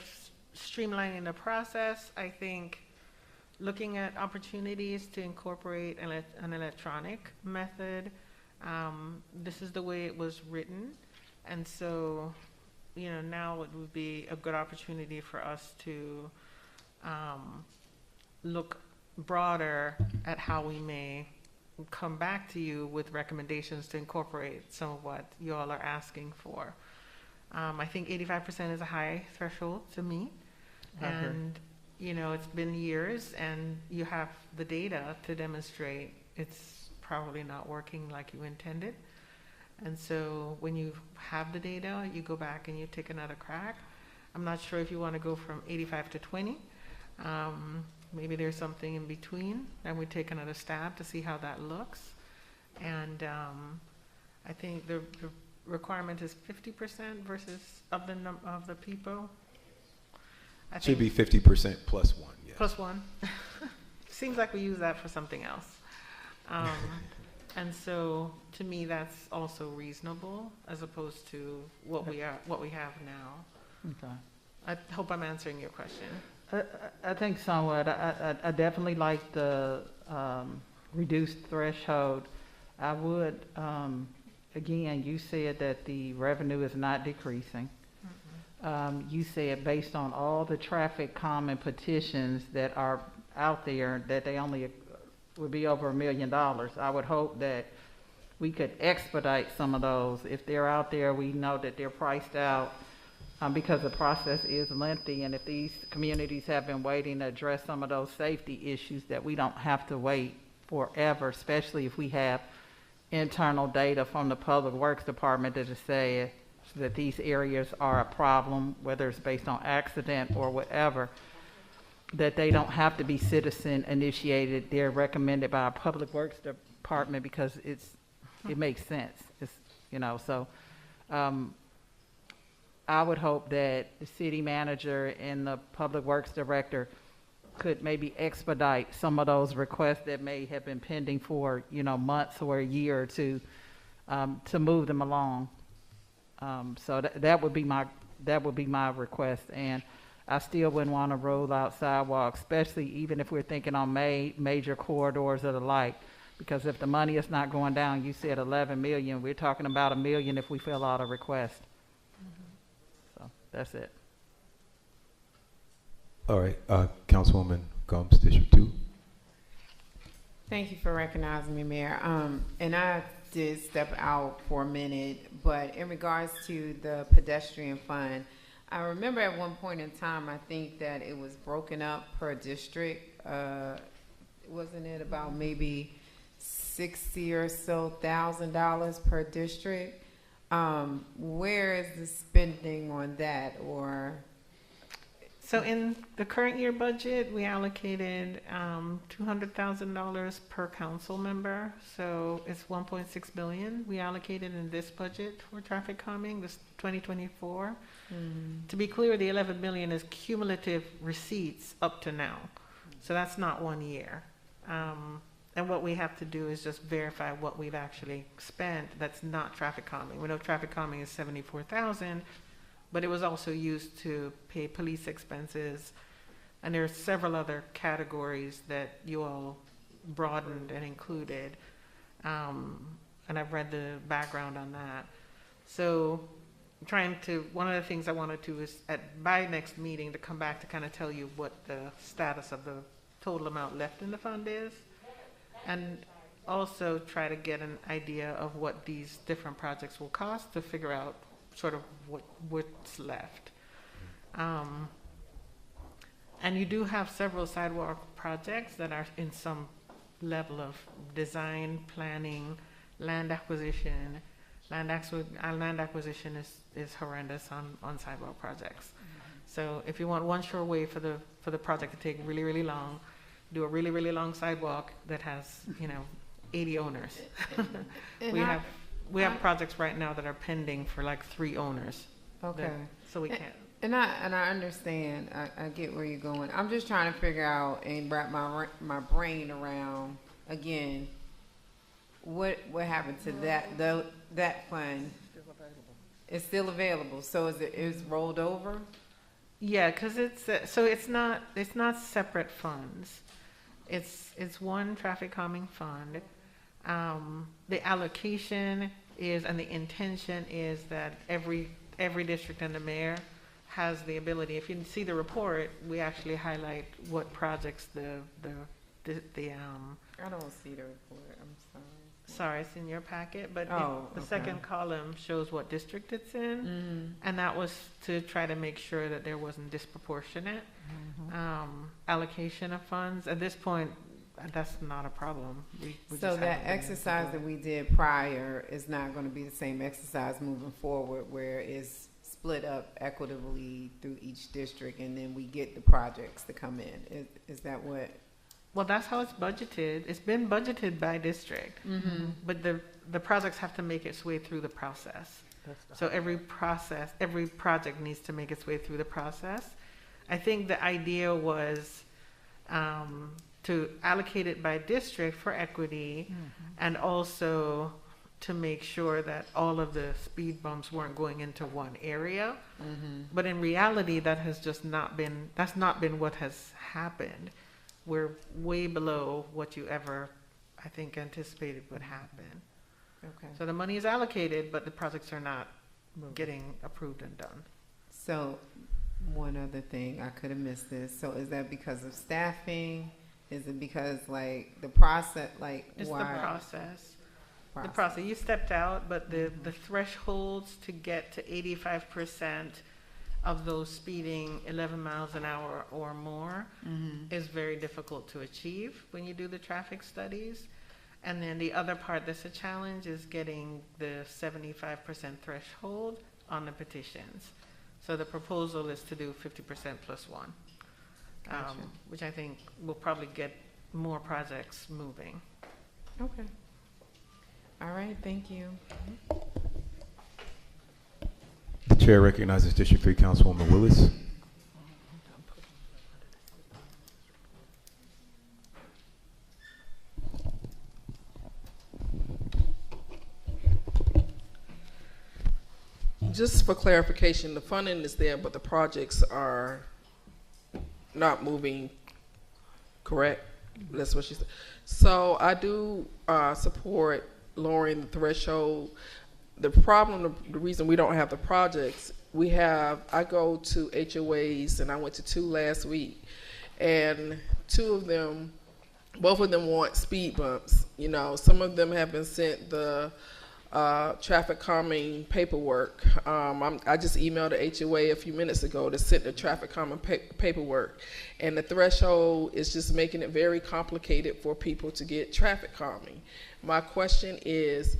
streamlining the process, I think looking at opportunities to incorporate an electronic method. This is the way it was written, and so now it would be a good opportunity for us to look broader at how we may come back to you with recommendations to incorporate some of what you all are asking for. I think 85% is a high threshold to meet, and it's been years, and you have the data to demonstrate it's probably not working like you intended. And so when you have the data, you go back and you take another crack. I'm not sure if you want to go from 85 to 20. Maybe there's something in between, and we take another stab to see how that looks. And I think the requirement is 50% versus of the people. I Should think be 50% plus one, yes. plus one. Seems like we use that for something else. And so, to me, that's also reasonable as opposed to what we have now. Okay. I hope I'm answering your question. I think somewhat. I definitely like the reduced threshold. I would, again, you said that the revenue is not decreasing. You said based on all the traffic calming petitions that are out there, that they only would be over $1 million. I would hope that we could expedite some of those. If they're out there, we know that they're priced out because the process is lengthy. And if these communities have been waiting to address some of those safety issues, that we don't have to wait forever, especially if we have internal data from the Public Works Department that say that these areas are a problem, whether it's based on accident or whatever, that they don't have to be citizen initiated. They're recommended by our Public Works Department because it makes sense. It's, so I would hope that the city manager and the Public Works Director could maybe expedite some of those requests that may have been pending for, months or a year or two, to move them along. So that would be my request. And I still wouldn't want to roll out sidewalks, especially even if we're thinking on major corridors or the like, because if the money is not going down, you said 11 million, we're talking about $1 million if we fill out a request. So that's it. All right, Councilwoman Gumbs, District 2. Thank you for recognizing me, Mayor. And I did step out for a minute, but in regards to the pedestrian fund, I remember at one point in time, I think that it was broken up per district. Wasn't it about maybe $60,000 or so per district? Where is the spending on that, or? So in the current year budget, we allocated $200,000 per council member. So it's 1.6 billion we allocated in this budget for traffic calming, this 2024. To be clear, the 11 million is cumulative receipts up to now. So that's not 1 year. And what we have to do is just verify what we've actually spent that's not traffic calming. We know traffic calming is 74,000, but it was also used to pay police expenses. And there are several other categories that you all broadened and included. And I've read the background on that. So one of the things I wanted to is by next meeting to come back to kind of tell you what the status of the total amount left in the fund is. And also try to get an idea of what these different projects will cost to figure out sort of what's left. And you do have several sidewalk projects that are in some level of design, planning, land acquisition. Land acquisition is horrendous on sidewalk projects. So if you want one sure way for the project to take really, really long, do a really, really long sidewalk that has 80 owners. We have projects right now that are pending for like 3 owners. Okay. So we can't. And I understand. I get where you're going. I'm just trying to figure out and wrap my brain around again. What happened to that fund? It's still available. So is rolled over? Yeah, because it's not separate funds. It's one traffic calming fund. The allocation is, and the intention is that every district and the mayor has the ability. If you see the report, we actually highlight what projects the I don't see the report. I'm sorry. Sorry, it's in your packet, but the okay. second column shows what district it's in, and that was to try to make sure that there wasn't disproportionate allocation of funds. At this point, that's not a problem. We So just that haven't been able to exercise do it. that we did prior is not going to be the same exercise moving forward, where it's split up equitably through each district, and then we get the projects to come in. Is that what? Well, that's how it's budgeted. It's been budgeted by district, but the projects have to make its way through the process. So every project needs to make its way through the process. I think the idea was to allocate it by district for equity, and also to make sure that all of the speed bumps weren't going into one area. But in reality, that's not been what has happened. We're way below what you ever, I think, anticipated would happen. Okay. So the money is allocated, but the projects are not getting approved and done. So, one other thing, I could have missed this. So is that because of staffing? Is it because, like, the process, like, It's why? the process. The process. You stepped out, but the thresholds to get to 85% of those speeding 11 miles an hour or more is very difficult to achieve when you do the traffic studies. And then the other part that's a challenge is getting the 75% threshold on the petitions. So the proposal is to do 50% plus one, which I think will probably get more projects moving. Okay. All right, thank you. The chair recognizes District 3 Councilwoman Willis. Just for clarification, the funding is there, but the projects are not moving, correct? That's what she said. So I do support lowering the threshold. The problem, the reason we don't have the projects, I go to HOAs, and I went to 2 last week, and both of them want speed bumps. You know, some of them have been sent the traffic calming paperwork. I just emailed the HOA a few minutes ago to send the traffic calming paperwork, and the threshold is just making it very complicated for people to get traffic calming. My question is,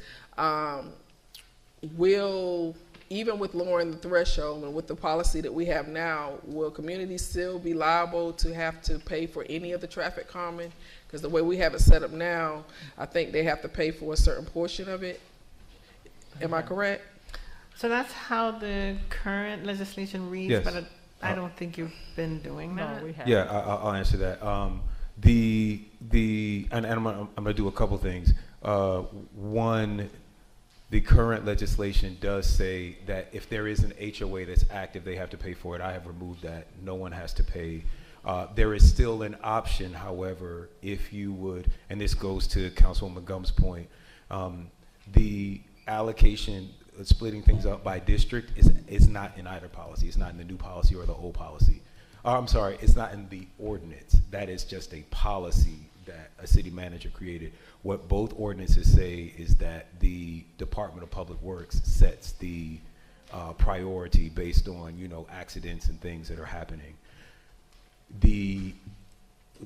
even with lowering the threshold and with the policy that we have now, will communities still be liable to have to pay for any of the traffic calming? Because the way we have it set up now, I think they have to pay for a certain portion of it. Am I correct? So that's how the current legislation reads, Yes. but I don't think you've been doing that. No, we haven't. Yeah, I'll answer that. And I'm gonna do a couple things. One, the current legislation does say that if there is an HOA that's active, they have to pay for it. I have removed that. No one has to pay. There is still an option, however, if you would, and this goes to Councilwoman Gumbs' point, the allocation, splitting things up by district is not in either policy. It's not in the new policy or the old policy. I'm sorry, it's not in the ordinance. That is just a policy that a city manager created. What both ordinances say is that the Department of Public Works sets the priority based on, accidents and things that are happening.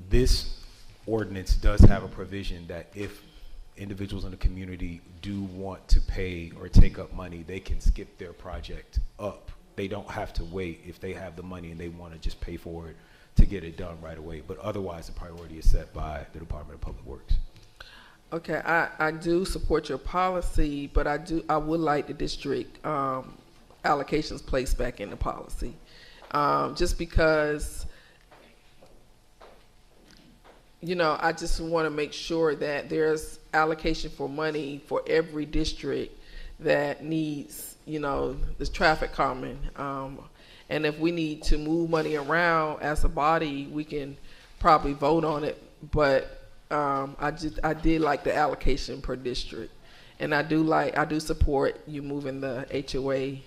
This ordinance does have a provision that if individuals in the community do want to pay or take up money, they can skip their project up. They don't have to wait if they have the money and they want to just pay for it to get it done right away. But otherwise, the priority is set by the Department of Public Works. Okay, I do support your policy, but I would like the district allocations placed back in the policy. Just because, I just want to make sure that there's allocation for money for every district that needs, this traffic calming. And if we need to move money around as a body, we can probably vote on it. But I did like the allocation per district, and I do support you moving the HOA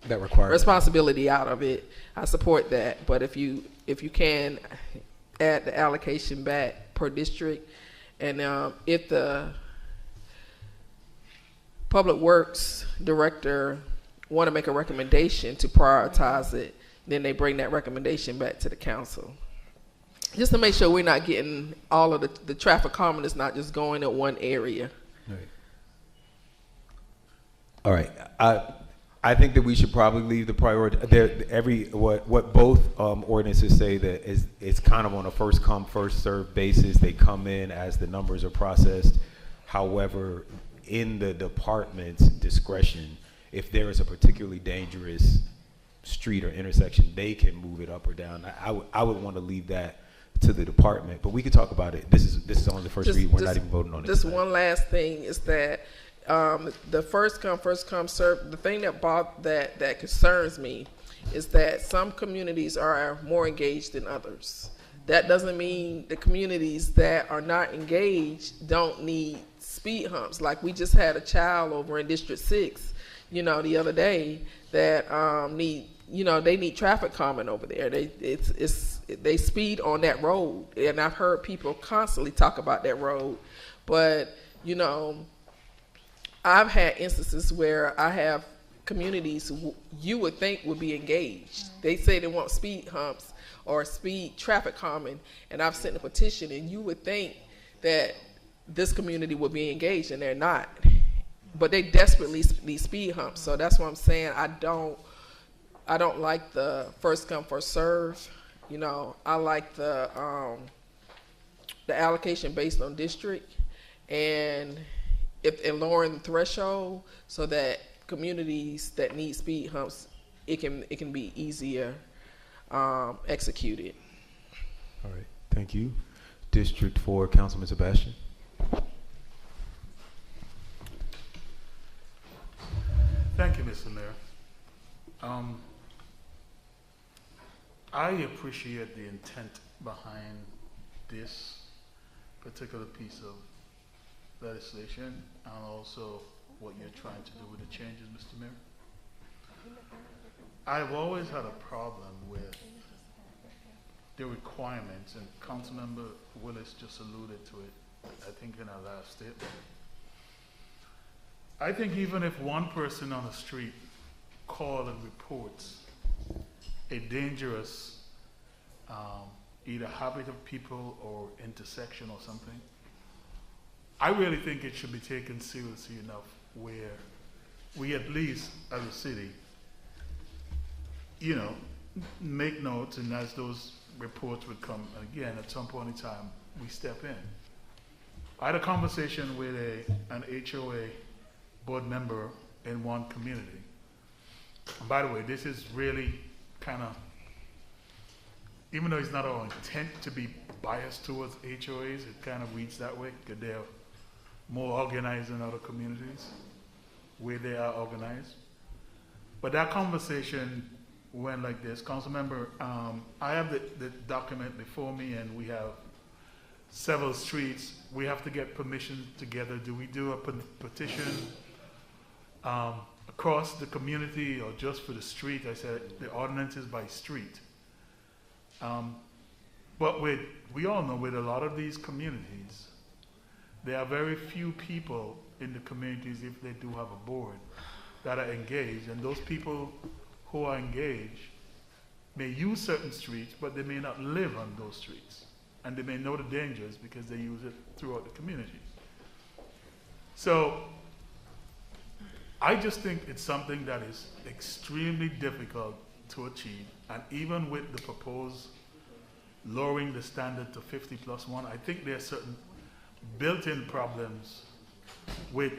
that requires responsibility out of it. I support that, but if you can add the allocation back per district, and if the Public Works Director want to make a recommendation to prioritize it, then they bring that recommendation back to the council. Just to make sure we're not getting all of the traffic calming is not just going in one area. Right. All right. I think that we should probably leave the priority, what both ordinances say, that is, it's kind of on a first come, first served basis. They come in as the numbers are processed. However, in the department's discretion, if there is a particularly dangerous street or intersection, they can move it up or down. I would want to leave that to the department, but we could talk about it. This is only the first read. We're not even voting on it. Just one last thing is that the first come served. The thing that concerns me is that some communities are more engaged than others. That doesn't mean the communities that are not engaged don't need speed humps. Like we just had a child over in District 6, the other day that they need traffic calming over there. They speed on that road, and I've heard people constantly talk about that road. But I've had instances where I have communities who you would think would be engaged. They say they want speed humps or speed traffic calming, and I've sent a petition, and you would think that this community would be engaged, and they're not. But they desperately need speed humps. So that's what I'm saying. I don't like the first come, first serve. I like the allocation based on district, and lowering the threshold so that communities that need speed humps, it can be easier executed. All right, thank you. District 4, Councilman Sebastian. Thank you, Mr. Mayor. I appreciate the intent behind this particular piece of legislation and also what you're trying to do with the changes, Mr. Mayor. I've always had a problem with the requirements, and Councilmember Willis just alluded to it, I think, in our last statement. I think even if one person on the street calls and reports a dangerous either habit of people or intersection or something, I really think it should be taken seriously enough where we at least, as a city, make notes, and as those reports would come, again, at some point in time, we step in. I had a conversation with an HOA board member in one community. And by the way, this is really kind of, even though it's not our intent to be biased towards HOAs, it kind of reads that way because they're more organized than other communities where they are organized. But that conversation went like this. Councilmember, I have the document before me, and we have several streets. We have to get permission together. Do we do a petition across the community or just for the street? I said the ordinance is by street. But we all know with a lot of these communities, there are very few people in the communities, if they do have a board, that are engaged. And those people who are engaged may use certain streets, but they may not live on those streets. And they may know the dangers because they use it throughout the community. So I just think it's something that is extremely difficult to achieve. And even with the proposed lowering the standard to 50+1, I think there are certain built-in problems with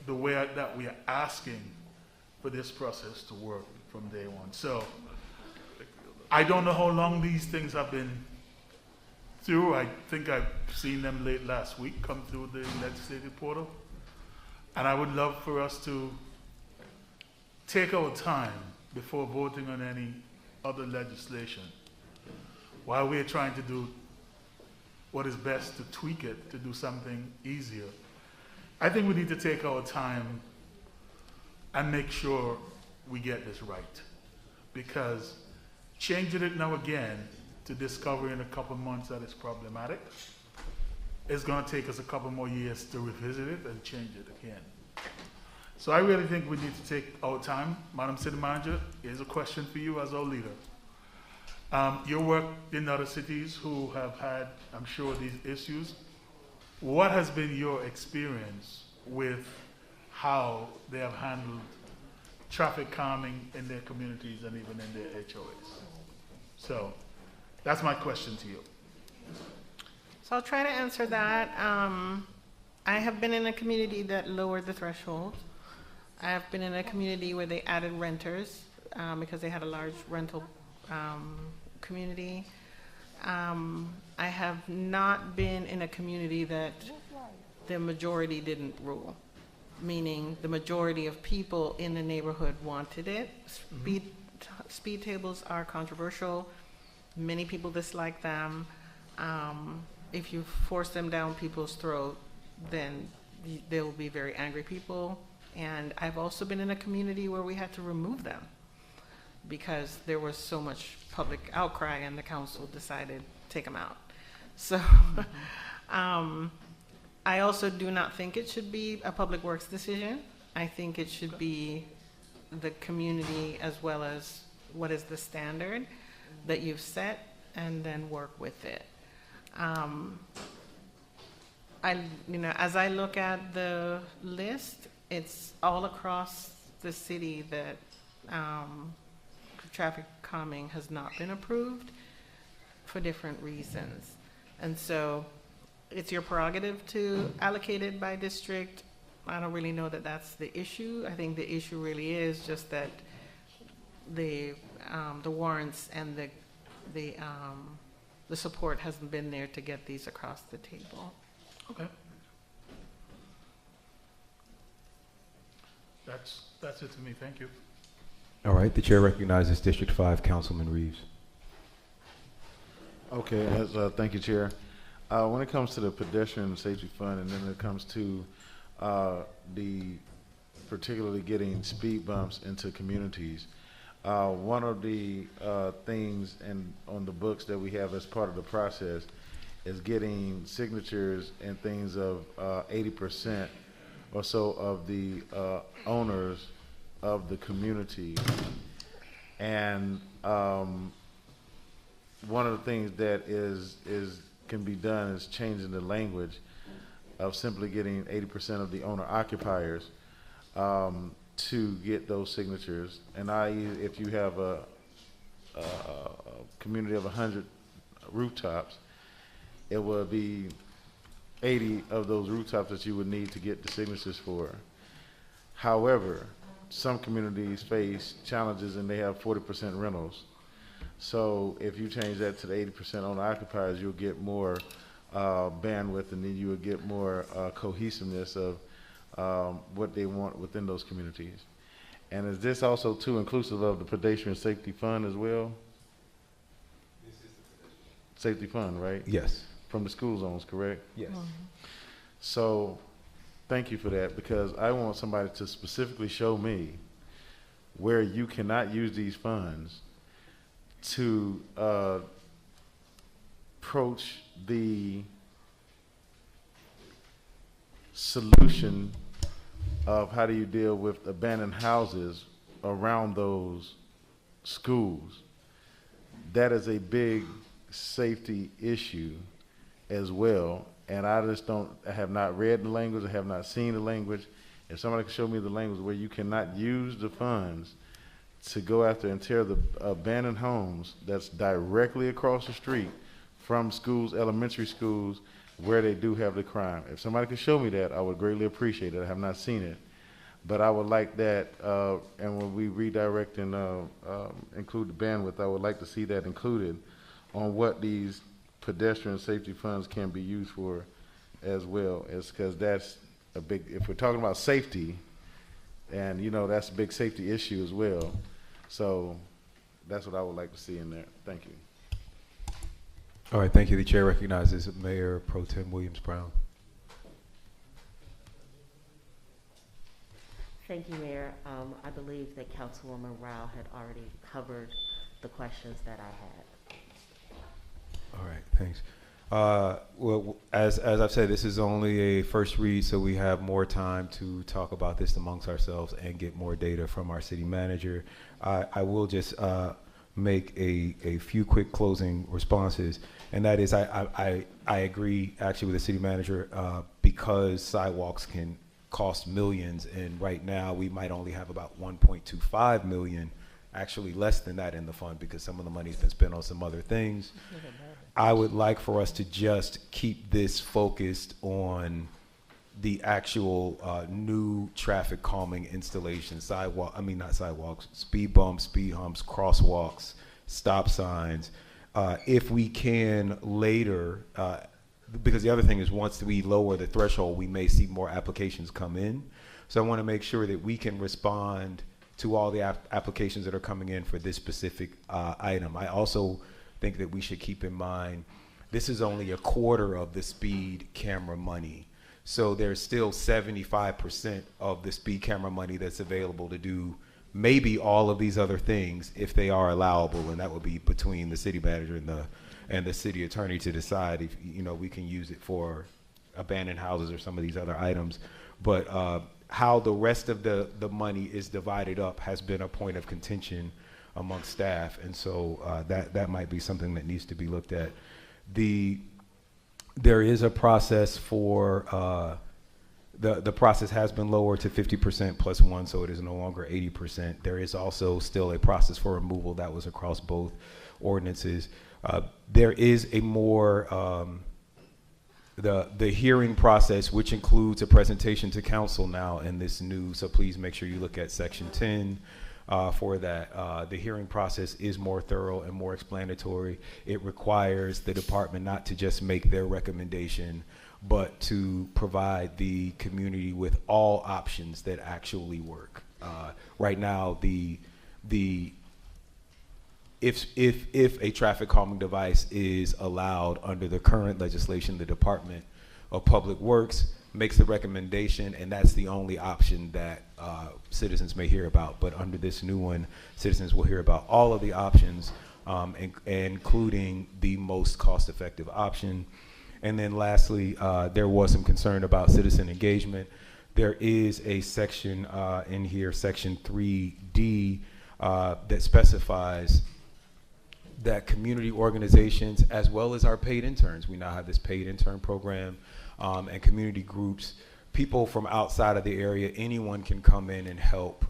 the way that we are asking for this process to work from day one. So I don't know how long these things have been through. I think I've seen them late last week come through the legislative portal. And I would love for us to take our time before voting on any other legislation while we're trying to do what is best to tweak it to do something easier. I think we need to take our time and make sure we get this right, because changing it now again to discover in a couple months that it's problematic, it's going to take us a couple more years to revisit it and change it again. So I really think we need to take our time. Madam City Manager, here's a question for you as our leader. You work in other cities who have had, I'm sure, these issues. What has been your experience with how they have handled traffic calming in their communities and even in their HOAs. So that's my question to you. So I'll try to answer that. I have been in a community that lowered the threshold. I have been in a community where they added renters because they had a large rental community. I have not been in a community that the majority didn't rule, meaning the majority of people in the neighborhood wanted it. Speed tables are controversial. Many people dislike them. If you force them down people's throat, then there will be very angry people. And I've also been in a community where we had to remove them because there was so much public outcry and the council decided take them out. So I also do not think it should be a public works decision. I think it should be the community as well as what is the standard that you've set and then work with it. As I look at the list, it's all across the city that traffic calming has not been approved for different reasons. And so it's your prerogative to allocate it by district. I don't really know that that's the issue. I think the issue really is just that the warrants and the support hasn't been there to get these across the table. Okay. That's it to me. Thank you. All right, the chair recognizes District 5, Councilman Reeves. Okay, thank you, Chair. When it comes to the pedestrian safety fund, and then it comes to the particularly getting speed bumps into communities, one of the things on the books that we have as part of the process is getting signatures and things of 80% or so of the owners of the community. And one of the things that can be done is changing the language of simply getting 80% of the owner occupiers to get those signatures. And if you have a community of 100 rooftops, it will be 80 of those rooftops that you would need to get the signatures for. However, some communities face challenges and they have 40% rentals. So if you change that to the 80% owner occupiers, you'll get more bandwidth, and then you will get more cohesiveness of what they want within those communities. And is this also too inclusive of the pedestrian safety fund as well? Safety fund, right? Yes. From the school zones, correct? Yes. So thank you for that, because I want somebody to specifically show me where you cannot use these funds to approach the solution of how do you deal with abandoned houses around those schools. That is a big safety issue as well, and I have not read the language, I have not seen the language. If somebody can show me the language where you cannot use the funds to go after and tear the abandoned homes that's directly across the street from schools, elementary schools, where they do have the crime. If somebody could show me that, I would greatly appreciate it. I have not seen it. But I would like that, and when we redirect and include the bandwidth, I would like to see that included on what these pedestrian safety funds can be used for as well, because that's a big, if we're talking about safety, and that's a big safety issue as well. So that's what I would like to see in there. Thank you. All right, thank you. The chair recognizes Mayor Pro Tem Williams Brown. Thank you, Mayor. I believe that Councilwoman Rao had already covered the questions that I had. All right, thanks. Well, as I've said, this is only a first read, so we have more time to talk about this amongst ourselves and get more data from our city manager. I will just make a few quick closing responses, and that is I agree actually with the city manager because sidewalks can cost millions, and right now we might only have about 1.25 million, actually less than that in the fund because some of the money's been spent on some other things. I would like for us to just keep this focused on the actual new traffic calming installation, not sidewalks, speed bumps, speed humps, crosswalks, stop signs. If we can later, because the other thing is once we lower the threshold, we may see more applications come in. So I want to make sure that we can respond to all the applications that are coming in for this specific item. I also think that we should keep in mind this is only a quarter of the speed camera money. So there's still 75% of the speed camera money that's available to do maybe all of these other things if they are allowable, and that would be between the city manager and the city attorney to decide if we can use it for abandoned houses or some of these other items. But how the rest of the money is divided up has been a point of contention amongst staff, and so that might be something that needs to be looked at. There is a process for the process has been lowered to 50% plus 1, so it is no longer 80%. There is also still a process for removal that was across both ordinances. There is a more the hearing process, which includes a presentation to council now in this new. So please make sure you look at section 10 for that. The hearing process is more thorough and more explanatory. It requires the department not to just make their recommendation, but to provide the community with all options that actually work. Right now, if a traffic calming device is allowed under the current legislation, the Department of Public Works makes the recommendation, and that's the only option that citizens may hear about. But under this new one, citizens will hear about all of the options, including the most cost-effective option. And then lastly, there was some concern about citizen engagement. There is a section in here, section 3D, that specifies that community organizations, as well as our paid interns, we now have this paid intern program, and community groups, people from outside of the area, anyone can come in and help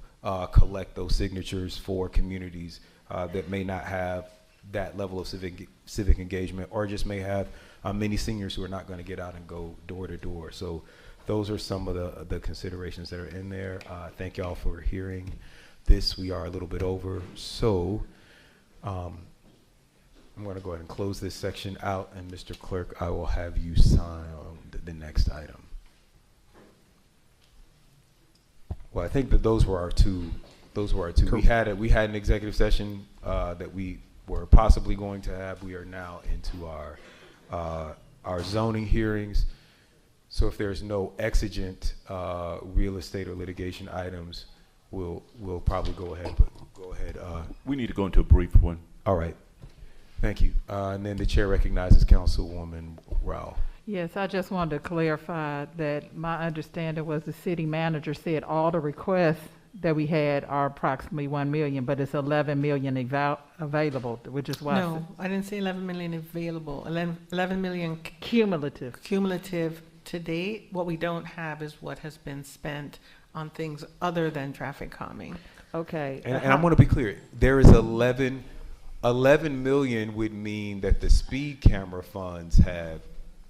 collect those signatures for communities that may not have that level of civic engagement, or just may have many seniors who are not going to get out and go door to door. So those are some of the considerations that are in there. Thank y'all for hearing this. We are a little bit over. So I'm going to go ahead and close this section out, and Mr. Clerk, I will have you sign the next item. Well, I think that those were our two. We had an executive session that we were possibly going to have. We are now into our zoning hearings. So if there's no exigent real estate or litigation items, we'll probably go ahead. But go ahead. We need to go into a brief one. All right. Thank you. And then the chair recognizes Councilwoman Rao. Yes, I just wanted to clarify that my understanding was the city manager said all the requests that we had are approximately 1 million, but it's 11 million available, which is why. No, I didn't say 11 million available. 11 million cumulative. Cumulative to date. What we don't have is what has been spent on things other than traffic calming. Okay. And I want to be clear. There is 11 million would mean that the speed camera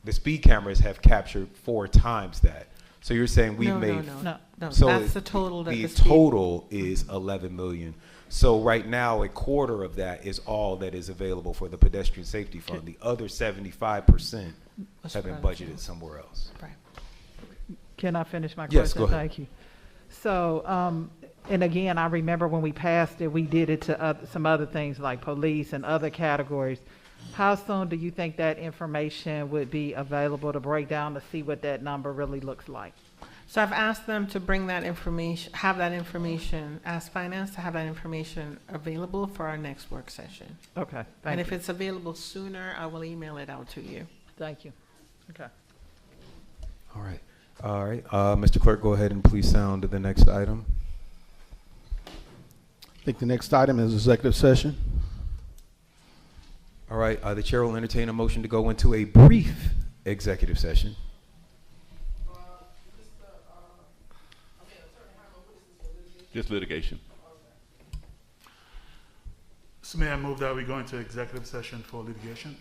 the speed cameras have captured 4 times that. So you're saying we've made. No, so that's the total. The total is 11 million. So right now, a quarter of that is all that is available for the pedestrian safety fund. The other 75% have been budgeted somewhere else. Right. Can I finish my Yes, question? go ahead. Thank you. So, and again, I remember when we passed it, we did it to some other things like police and other categories. How soon do you think that information would be available to break down to see what that number really looks like? So I've asked them to bring that information, ask finance to have that information available for our next work session. Okay, thank you. And if it's available sooner, I will email it out to you. Thank you. Okay. All right. Mr. Clerk, go ahead and please sound the next item. I think the next item is executive session. All right. The chair will entertain a motion to go into a brief executive session. Just litigation. So may I move that we go into executive session for litigation?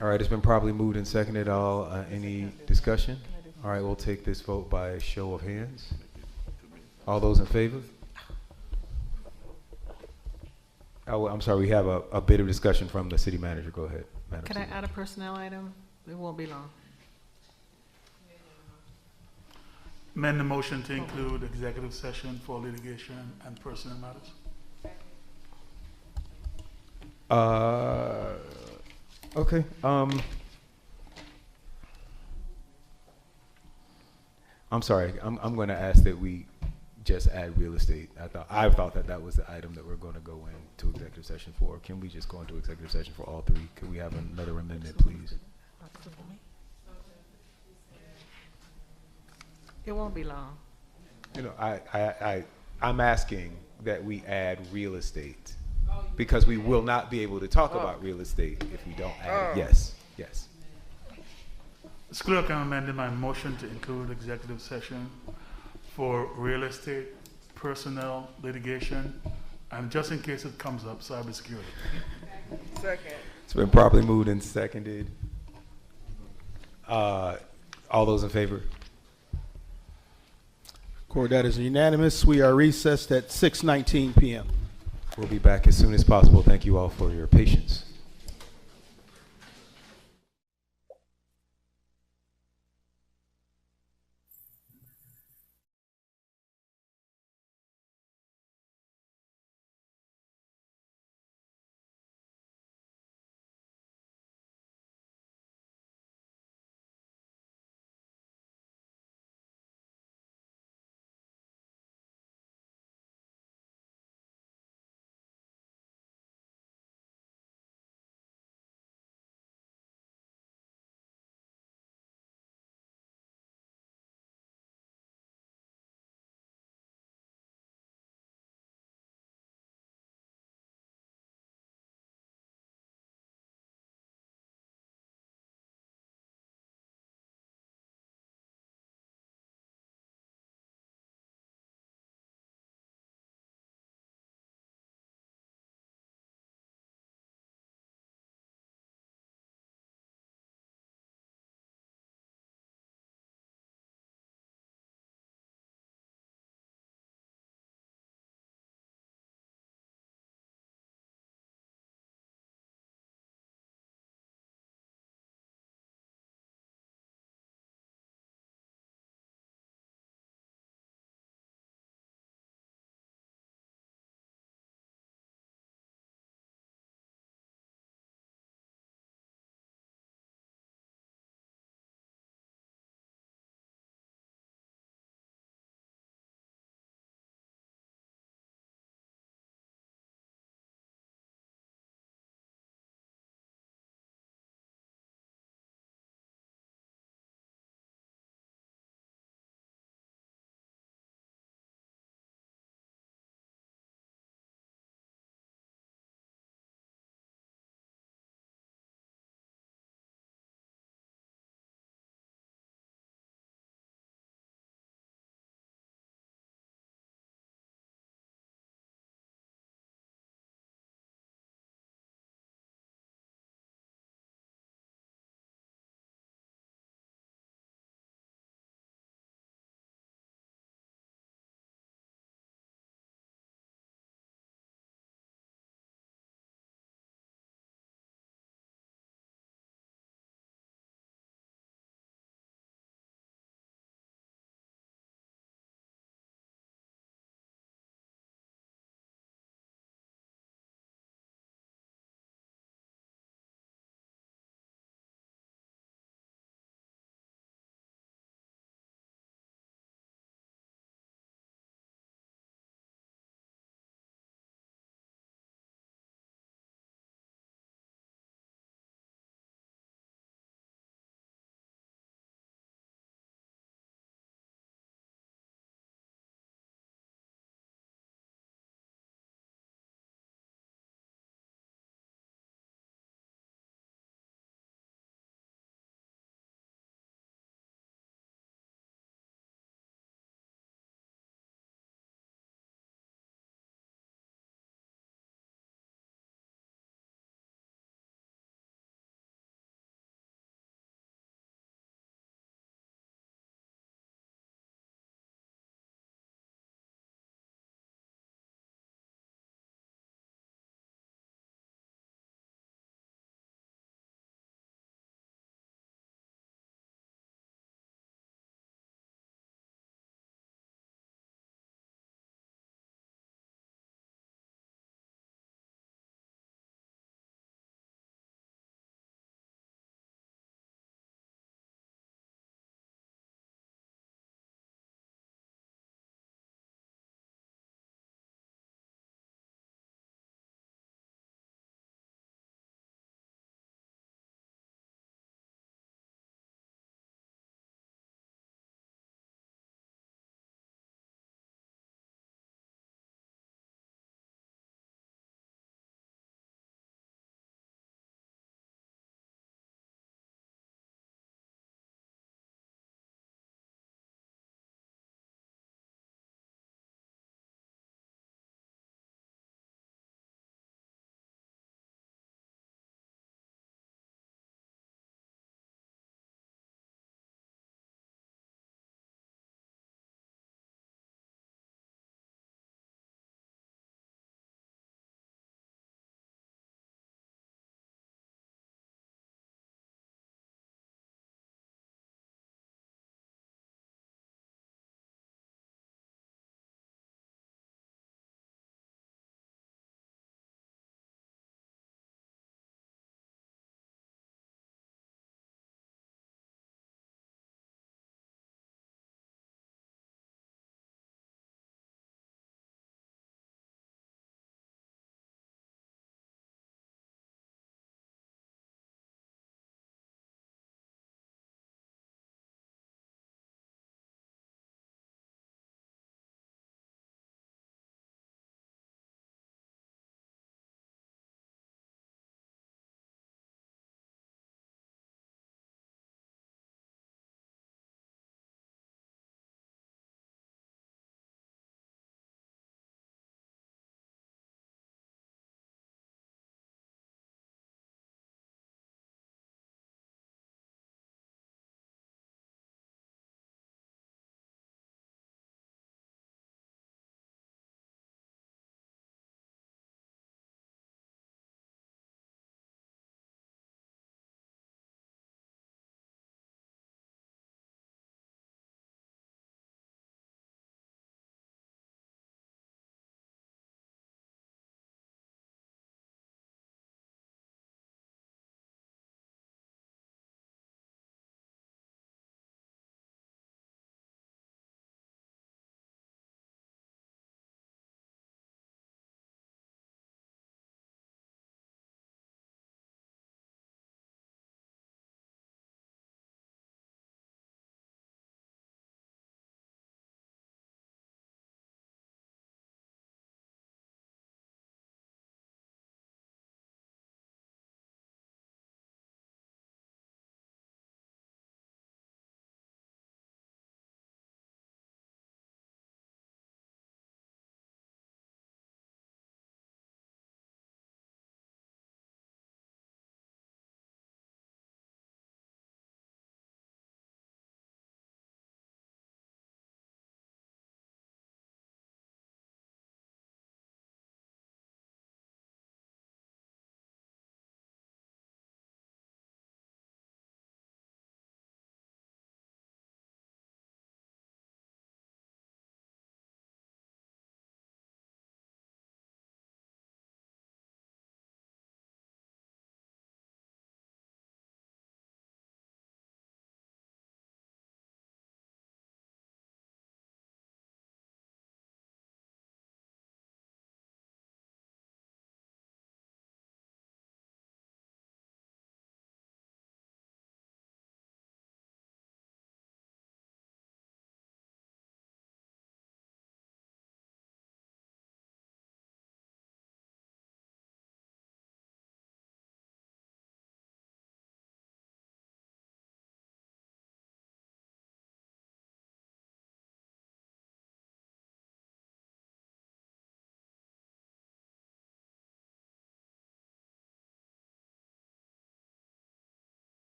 All right, it's been properly moved and seconded. All, any discussion? All right, we'll take this vote by a show of hands. All those in favor? Oh, I'm sorry, we have a bit of discussion from the city manager. Go ahead, Madam Could I City. add a personnel item? It won't be long. Amend the motion to include executive session for litigation and personnel matters. Okay, I'm sorry, I'm gonna ask that we just add real estate. I thought that was the item that we're gonna go into executive session for. Can we just go into executive session for all three? Could we have another amendment, please? It won't be long. You know, I'm asking that we add real estate, because we will not be able to talk about real estate if we don't add it. Yes, yes. Mr. Clerk, I'm amending my motion to include executive session for real estate, personnel, litigation, and just in case it comes up, cybersecurity. Second. It's been properly moved and seconded. All those in favor? Court, that is unanimous. We are recessed at 6:19 p.m. We'll be back as soon as possible. Thank you all for your patience.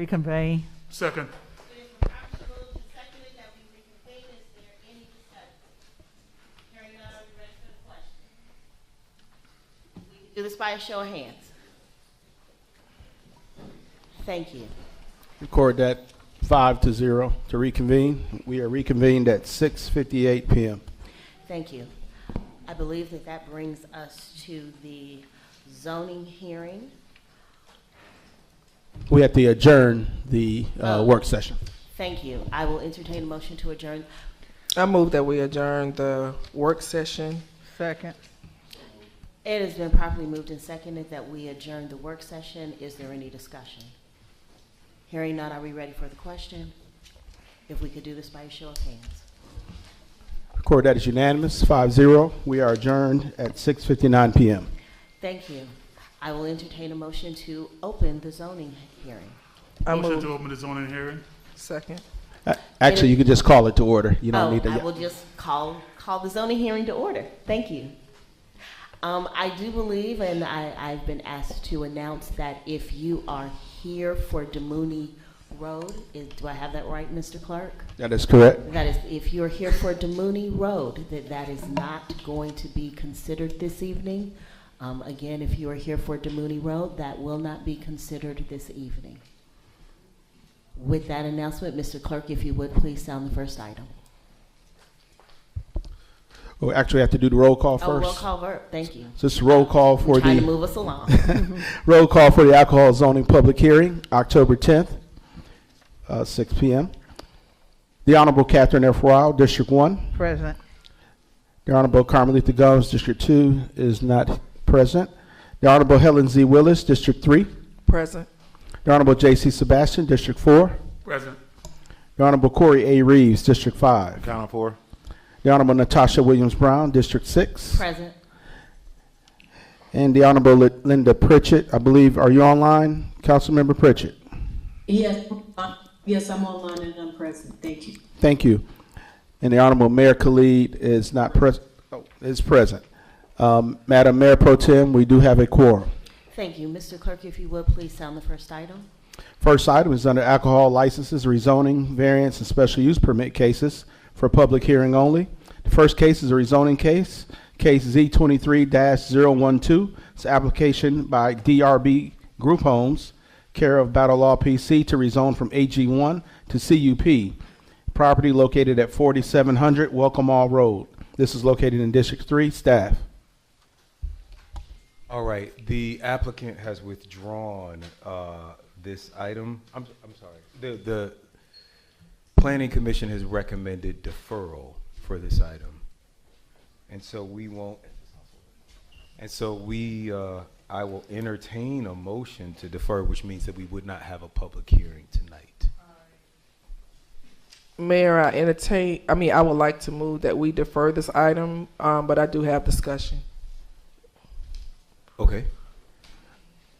Reconvene. Second. Do this by a show of hands. Thank you. Record that 5-0 to reconvene. We are reconvened at 6:58 p.m. Thank you. I believe that that brings us to the zoning hearing. We have to adjourn the work session. Thank you. I will entertain a motion to adjourn. I move that we adjourn the work session. Second. It has been properly moved and seconded that we adjourn the work session. Is there any discussion? Hearing none, are we ready for the question? If we could do this by a show of hands. Record that is unanimous, 5-0. We are adjourned at 6:59 p.m. Thank you. I will entertain a motion to open the zoning hearing. Motion to open the zoning hearing. Second. Actually, you can just call it to order. You don't need to. I will just call the zoning hearing to order. Thank you. I do believe, and I've been asked to announce that if you are here for Demooney Road, do I have that right, Mr. Clerk? That is correct. That is, if you're here for Demooney Road, that is not going to be considered this evening. Again, if you are here for Demooney Road, that will not be considered this evening. With that announcement, Mr. Clerk, if you would please sound the first item. We actually have to do the roll call first. Oh, roll call vote. Thank you. So this is roll call for Trying the to move us along. roll call for the alcohol zoning public hearing, October 10th, 6 p.m. The Honorable Catherine F. Ryle, District 1. Present. The Honorable Carmelita Gumbs, District 2, is not present. The Honorable Helen Z. Willis, District 3. Present. The Honorable J.C. Sebastian, District 4. Present. The Honorable Corey A. Reeves, District 5. Count for. The Honorable Natasha Williams Brown, District 6. Present. And the Honorable Linda Pritchett, I believe, are you online, Councilmember Pritchett? Yes, yes, I'm online and I'm present. Thank you. Thank you. And the Honorable Mayor Khalid is not present. Oh, is present. Madam Mayor Pro Tem, we do have a quorum. Thank you. Mr. Clerk, if you would please sound the first item. First item is under alcohol licenses, rezoning, variance, and special use permit cases for public hearing only. The first case is a rezoning case, case Z23-012. It's an application by DRB Group Homes, care of Battle Law PC, to rezone from AG1 to CUP. Property located at 4700 Welcome All Road. This is located in District 3. Staff. All right, the applicant has withdrawn this item. I'm sorry. The Planning Commission has recommended deferral for this item, and so we won't. And so I will entertain a motion to defer, which means that we would not have a public hearing tonight. Mayor, I would like to move that we defer this item, but I do have discussion. Okay.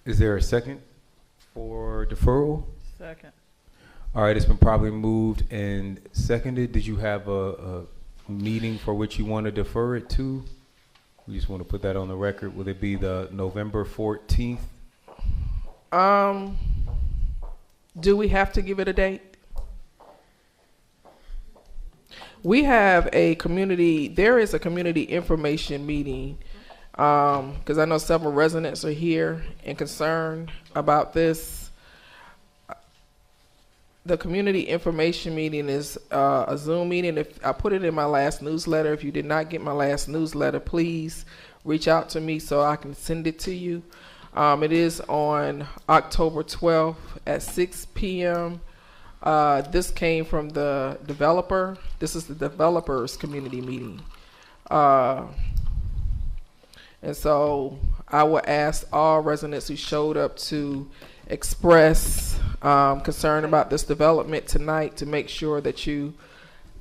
Is there a second for deferral? Second. All right, it's been properly moved and seconded. Did you have a meeting for which you want to defer it to? We just want to put that on the record. Will it be the November 14th? Do we have to give it a date? We have there is a community information meeting, because I know several residents are here and concerned about this. The community information meeting is a Zoom meeting. If I put it in my last newsletter, if you did not get my last newsletter, please reach out to me so I can send it to you. It is on October 12th at 6 p.m. This came from the developer. This is the developers community meeting. And so I will ask all residents who showed up to express concern about this development tonight to make sure that you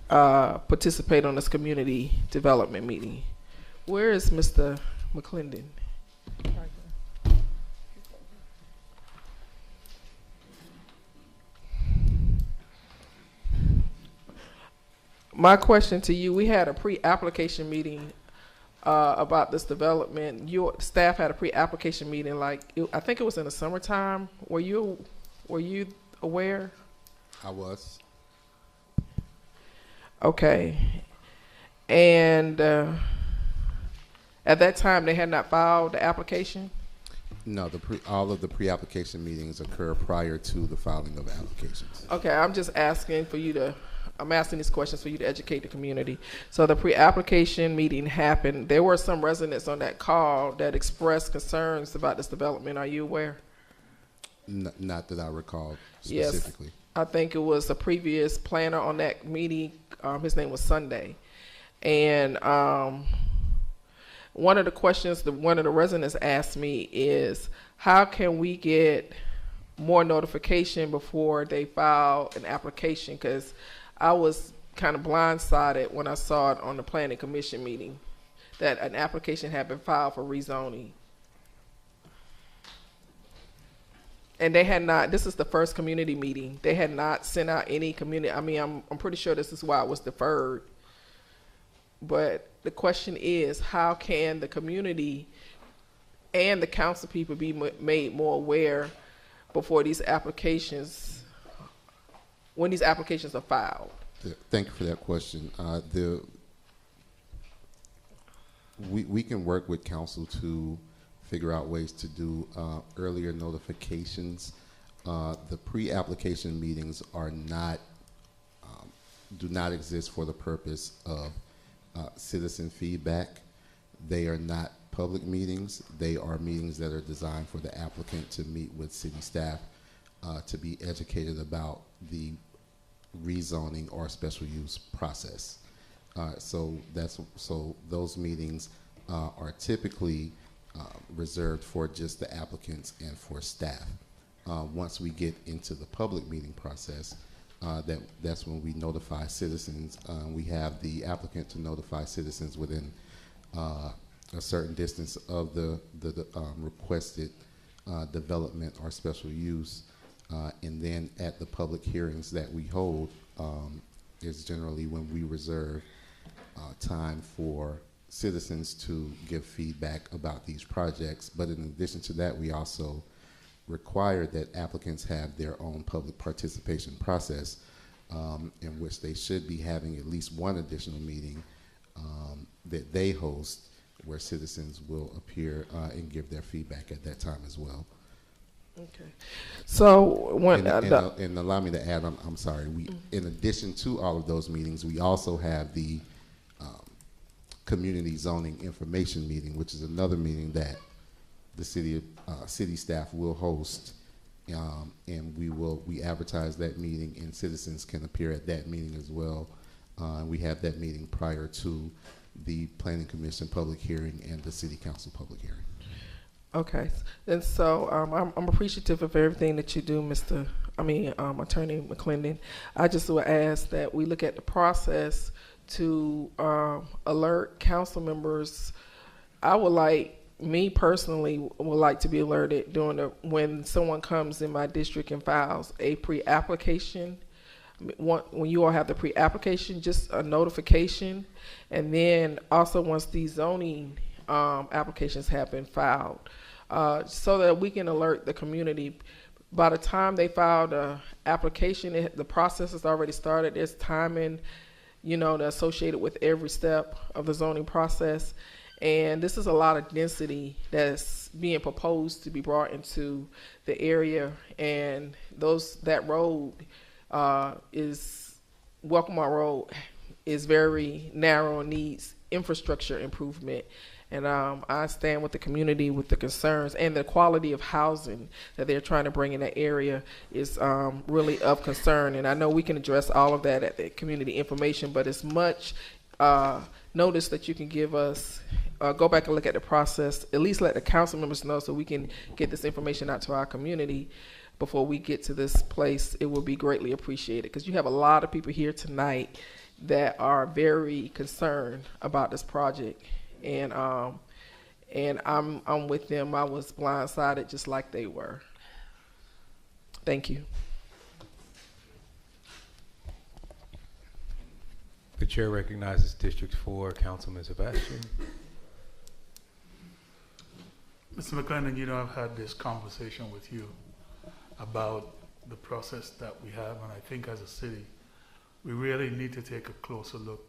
participate on this community development meeting. Where is Mr. McClendon? My question to you, we had a pre-application meeting about this development. Your staff had a pre-application meeting, I think it was in the summertime. Were you aware? I was. Okay. And at that time, they had not filed the application? No, all of the pre-application meetings occur prior to the filing of applications. Okay, I'm just asking for you to, I'm asking these questions for you to educate the community. So the pre-application meeting happened. There were some residents on that call that expressed concerns about this development. Are you aware? Not that I recall Yes. specifically. I think it was a previous planner on that meeting. His name was Sunday. And one of the questions that one of the residents asked me is, how can we get more notification before they file an application? Because I was kind of blindsided when I saw it on the planning commission meeting that an application had been filed for rezoning. And they had not, this is the first community meeting. They had not sent out any community, I mean, I'm pretty sure this is why it was deferred. But the question is, how can the community and the council people be made more aware before these applications, when these applications are filed? Thank you for that question. We can work with council to figure out ways to do earlier notifications. The pre-application meetings are not, do not exist for the purpose of citizen feedback. They are not public meetings. They are meetings that are designed for the applicant to meet with city staff to be educated about the rezoning or special use process. So those meetings are typically reserved for just the applicants and for staff. Once we get into the public meeting process, that's when we notify citizens. We have the applicant to notify citizens within a certain distance of the requested development or special use. And then at the public hearings that we hold is generally when we reserve time for citizens to give feedback about these projects. But in addition to that, we also require that applicants have their own public participation process in which they should be having at least one additional meeting that they host where citizens will appear and give their feedback at that time as well. Okay. So when and allow me to add, I'm sorry. In addition to all of those meetings, we also have the community zoning information meeting, which is another meeting that the city staff will host, and we advertise that meeting, and citizens can appear at that meeting as well. We have that meeting prior to the Planning Commission public hearing and the City Council public hearing. Okay, and so I'm appreciative of everything that you do, Attorney McClendon. I just would ask that we look at the process to alert council members. I would like, me personally, would like to be alerted when someone comes in my district and files a pre-application. When you all have the pre-application, just a notification, and then also once these zoning applications have been filed, so that we can alert the community. By the time they file the application, the process has already started. There's timing, associated with every step of the zoning process. And this is a lot of density that's being proposed to be brought into the area. And that road Welcomar Road is very narrow and needs infrastructure improvement. And I stand with the community with the concerns, and the quality of housing that they're trying to bring in that area is really of concern. And I know we can address all of that at the community information, but as much notice that you can give us, go back and look at the process, at least let the council members know so we can get this information out to our community before we get to this place. It will be greatly appreciated, because you have a lot of people here tonight that are very concerned about this project. And I'm with them. I was blindsided just like they were. Thank you. The chair recognizes District 4, Councilman Sebastian. Mr. McClendon, I've had this conversation with you about the process that we have, and I think as a city, we really need to take a closer look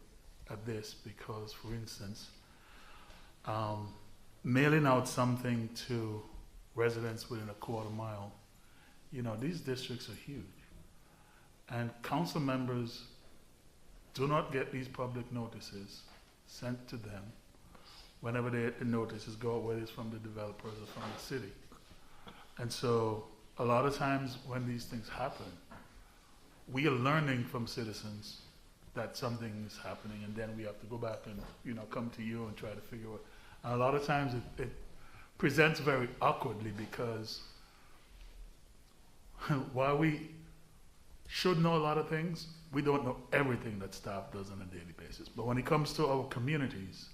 at this because, for instance, mailing out something to residents within a quarter mile, these districts are huge. And council members do not get these public notices sent to them whenever the notices go out, whether it's from the developers or from the city. And so a lot of times when these things happen, we are learning from citizens that something is happening, and then we have to go back and come to you and try to figure out. And a lot of times it presents very awkwardly because while we should know a lot of things, we don't know everything that staff does on a daily basis. But when it comes to our communities,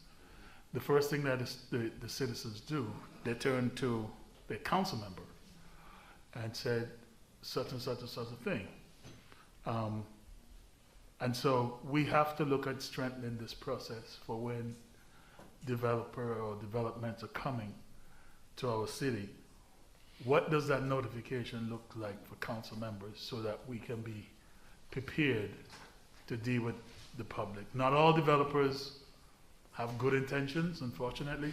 the first thing that the citizens do, they turn to their council member and said such and such and such a thing. And so we have to look at strengthening this process for when developer or developments are coming to our city. What does that notification look like for council members so that we can be prepared to deal with the public? Not all developers have good intentions, unfortunately.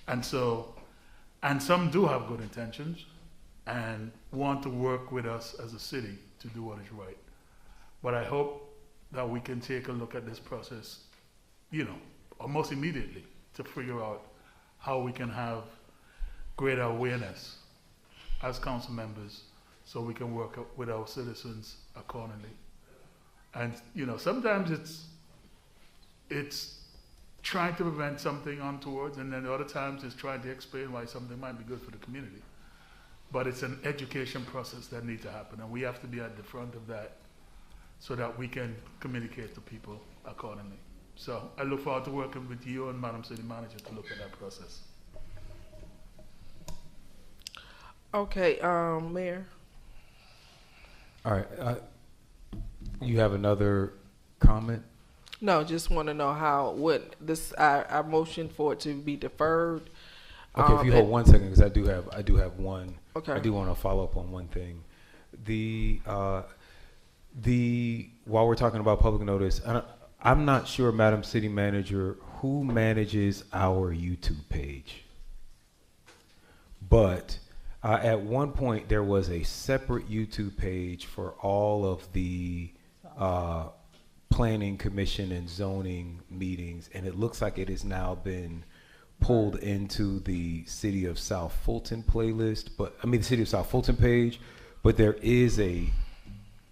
And some do have good intentions and want to work with us as a city to do what is right. But I hope that we can take a look at this process, almost immediately to figure out how we can have greater awareness as council members so we can work with our citizens accordingly. And, sometimes it's trying to prevent something untoward, and then other times it's trying to explain why something might be good for the community. But it's an education process that needs to happen, and we have to be at the front of that so that we can communicate to people accordingly. So I look forward to working with you and Madam City Manager to look at that process. Okay, Mayor. All right. You have another comment? No, just want to know our motion for it to be deferred. Okay, if you hold 1 second, because I do have one. Okay. I do want to follow up on one thing. While we're talking about public notice, I'm not sure, Madam City Manager, who manages our YouTube page. But at one point, there was a separate YouTube page for all of the Planning Commission and zoning meetings, and it looks like it has now been pulled into the City of South Fulton playlist, the City of South Fulton page, but there is a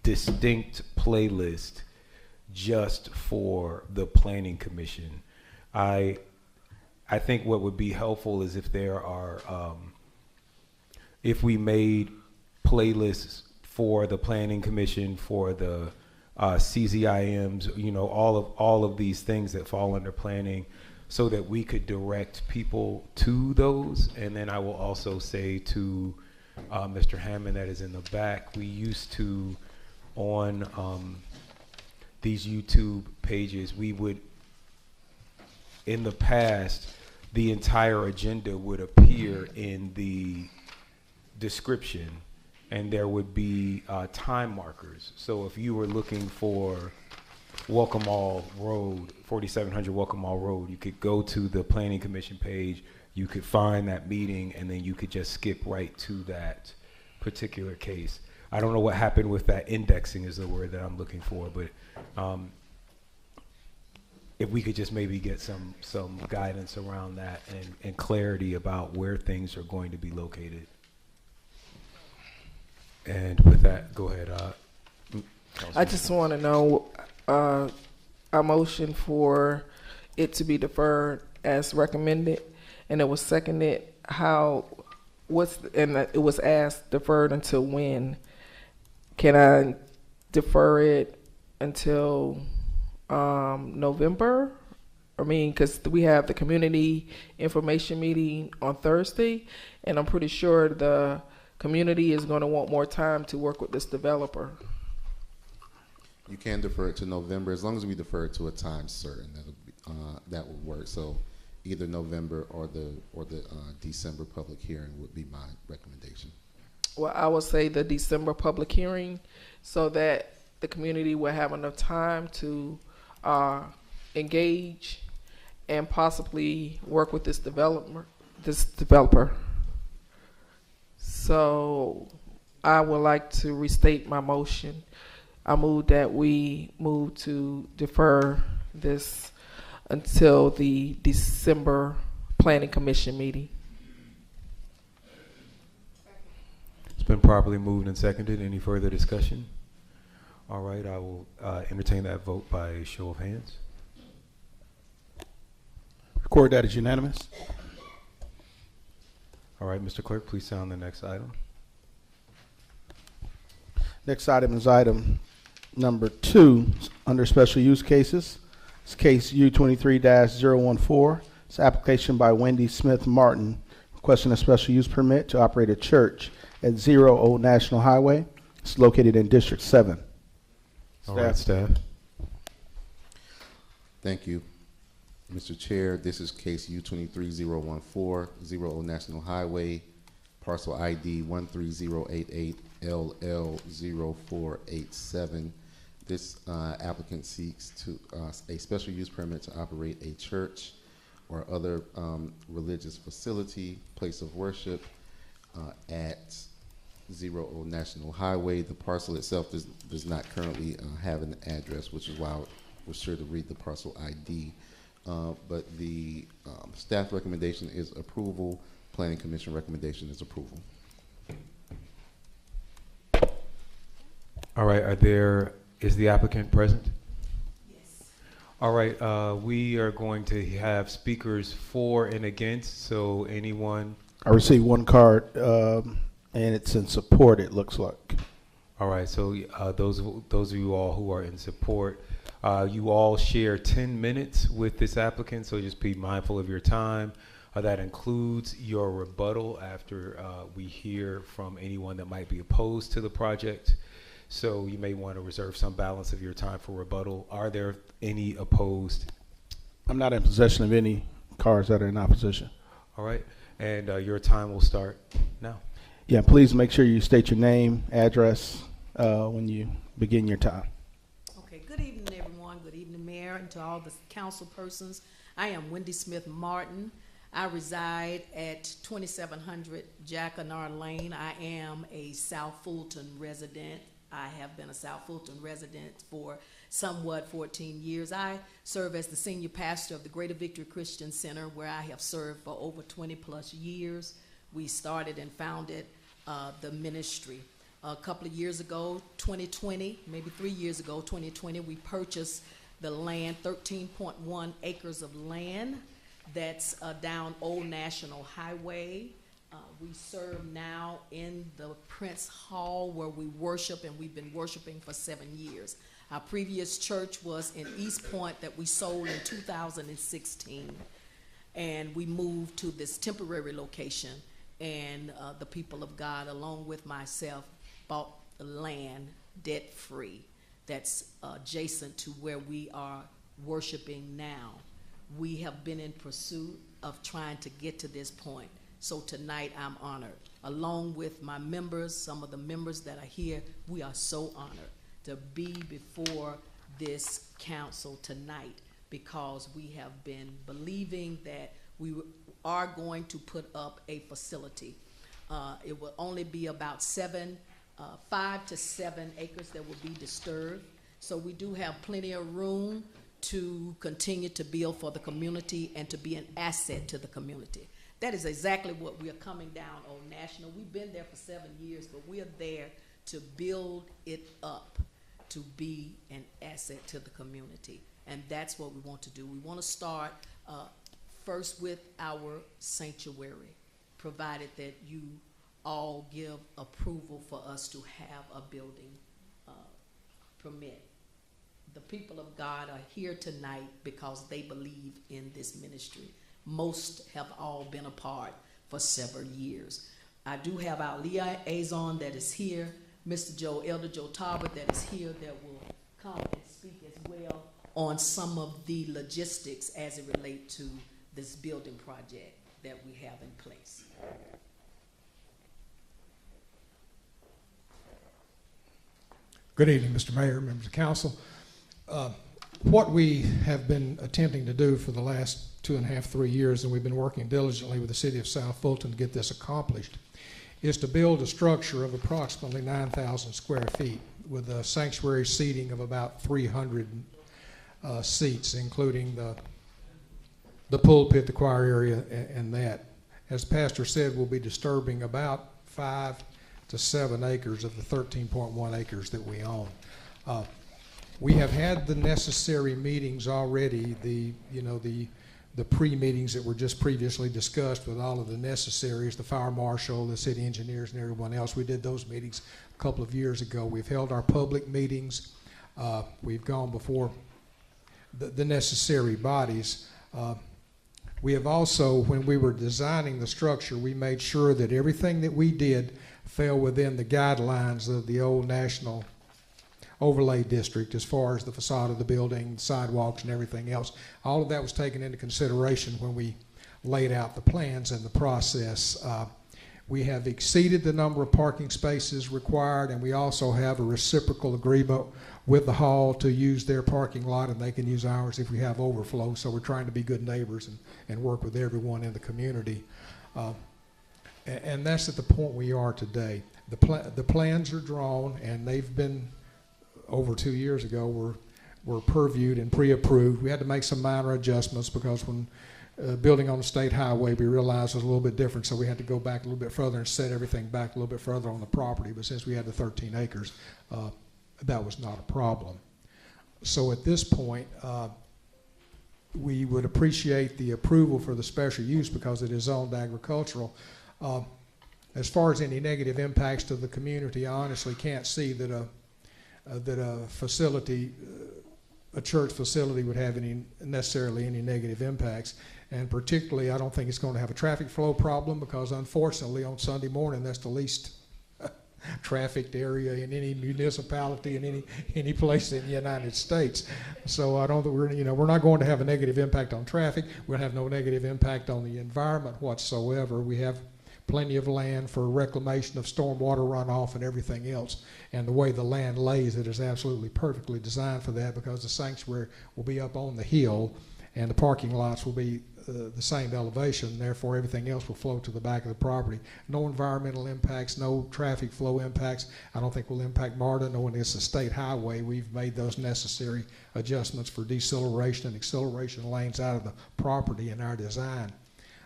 distinct playlist just for the Planning Commission. I think what would be helpful is if there are, if we made playlists for the Planning Commission, for the CZIMs, all of these things that fall under planning, so that we could direct people to those. And then I will also say to Mr. Hammond that is in the back, we used to, on these YouTube pages, we would, in the past, the entire agenda would appear in the description, and there would be time markers. So if you were looking for Welcome All Road, 4700 Welcome All Road, you could go to the Planning Commission page, you could find that meeting, and then you could just skip right to that particular case. I don't know what happened with that. Indexing is the word that I'm looking for, but if we could just maybe get some guidance around that and clarity about where things are going to be located. And with that, go ahead. I just want to know a motion for it to be deferred as recommended, and it was seconded. It was asked deferred until when? Can I defer it until November? Because we have the community information meeting on Thursday, and I'm pretty sure the community is going to want more time to work with this developer. You can defer it to November as long as we defer it to a time certain. That would work. So either November or the December public hearing would be my recommendation. well, I would say the December public hearing, so that the community will have enough time to engage and possibly work with this developer. So I would like to restate my motion. I move that we move to defer this until the December Planning Commission meeting. It's been properly moved and seconded. Any further discussion? All right, I will entertain that vote by a show of hands. Record that as unanimous. All right, Mr. Clerk, please sound the next item. Next item is item number 2 under special use cases. It's case U23-014. It's an application by Wendy Smith Martin requesting a special use permit to operate a church at 0 Old National Highway. It's located in District 7. All right, staff. Thank you, Mr. Chair. This is case U23014, 0 Old National Highway, parcel ID 13088LL0487. This applicant seeks to a special use permit to operate a church or other religious facility, place of worship at 0 Old National Highway. The parcel itself does not currently have an address, which is why I was sure to read the parcel ID. But the staff recommendation is approval. Planning Commission recommendation is approval. All right, is the applicant present? Yes. All right, we are going to have speakers for and against, so anyone? I received one card, and it's in support, it looks like. All right, so those of you all who are in support, you all share 10 minutes with this applicant, so just be mindful of your time. That includes your rebuttal after we hear from anyone that might be opposed to the project. So you may want to reserve some balance of your time for rebuttal. Are there any opposed? I'm not in possession of any cards that are in opposition. All right, and your time will start now. Yeah, please make sure you state your name, address when you begin your time. Okay, good evening, everyone. Good evening, Mayor, and to all the council persons. I am Wendy Smith Martin. I reside at 2700 Jackanaw Lane. I am a South Fulton resident. I have been a South Fulton resident for somewhat 14 years. I serve as the senior pastor of the Greater Victory Christian Center, where I have served for over 20 plus years. We started and founded the ministry. A couple of years ago, 2020, maybe 3 years ago, 2020, we purchased the land, 13.1 acres of land that's down Old National Highway. We serve now in the Prince Hall where we worship, and we've been worshiping for 7 years. Our previous church was in East Point that we sold in 2016, and we moved to this temporary location, and the people of God, along with myself, bought the land debt-free that's adjacent to where we are worshiping now. We have been in pursuit of trying to get to this point. So tonight I'm honored. Along with my members, some of the members that are here, we are so honored to be before this council tonight, because we have been believing that we are going to put up a facility. It will only be about 5 to 7 acres that will be disturbed. So we do have plenty of room to continue to build for the community and to be an asset to the community. That is exactly what we are coming down on National. We've been there for 7 years, but we are there to build it up to be an asset to the community. And that's what we want to do. We want to start first with our sanctuary, provided that you all give approval for us to have a building permit. The people of God are here tonight because they believe in this ministry. Most have all been a part for several years. I do have our liaison that is here, Elder Joe Talbot, that is here, that will come and speak as well on some of the logistics as it relates to this building project that we have in place. Good evening, Mr. Mayor, members of council. What we have been attempting to do for the last 2.5, 3 years, and we've been working diligently with the city of South Fulton to get this accomplished, is to build a structure of approximately 9,000 square feet with a sanctuary seating of about 300 seats, including the pulpit, the choir area, and that. As the pastor said, we'll be disturbing about 5 to 7 acres of the 13.1 acres that we own. We have had the necessary meetings already, the pre-meetings that were just previously discussed with all of the necessaries, the fire marshal, the city engineers, and everyone else. We did those meetings a couple of years ago. We've held our public meetings. We've gone before the necessary bodies. We have also, when we were designing the structure, we made sure that everything that we did fell within the guidelines of the old National Overlay District as far as the facade of the building, sidewalks, and everything else. All of that was taken into consideration when we laid out the plans and the process. We have exceeded the number of parking spaces required, and we also have a reciprocal agreement with the hall to use their parking lot, and they can use ours if we have overflow. So we're trying to be good neighbors and work with everyone in the community. And that's at the point we are today. The plans are drawn, and they've been, over 2 years ago, were purviewed and pre-approved. We had to make some minor adjustments because when building on the state highway, we realized it was a little bit different, so we had to go back a little bit further and set everything back a little bit further on the property. But since we had the 13 acres, that was not a problem. So at this point, we would appreciate the approval for the special use because it is zoned agricultural. As far as any negative impacts to the community, I honestly can't see that a facility, a church facility, would have necessarily any negative impacts. And particularly, I don't think it's going to have a traffic flow problem because, unfortunately, on Sunday morning, that's the least trafficked area in any municipality in any place in the United States. So I don't think we're not going to have a negative impact on traffic. We'll have no negative impact on the environment whatsoever. We have plenty of land for reclamation of stormwater runoff and everything else. And the way the land lays, it is absolutely perfectly designed for that because the sanctuary will be up on the hill and the parking lots will be the same elevation. Therefore, everything else will flow to the back of the property. No environmental impacts, no traffic flow impacts. I don't think will impact MARTA, knowing it's a state highway. We've made those necessary adjustments for deceleration and acceleration lanes out of the property in our design.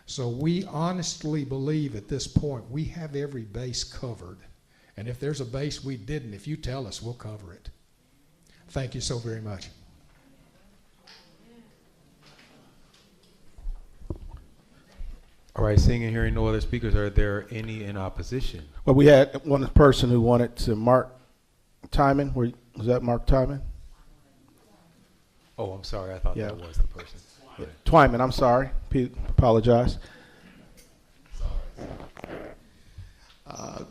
So we honestly believe at this point we have every base covered. And if there's a base we didn't, if you tell us, we'll cover it. Thank you so very much. All right, seeing and hearing no other speakers, are there any in opposition? Well, we had one person who wanted to Mark Timon. Was that Mark Timon? Oh, I'm sorry. I thought that was the person. Yeah. Twyman, I'm sorry. Apologize.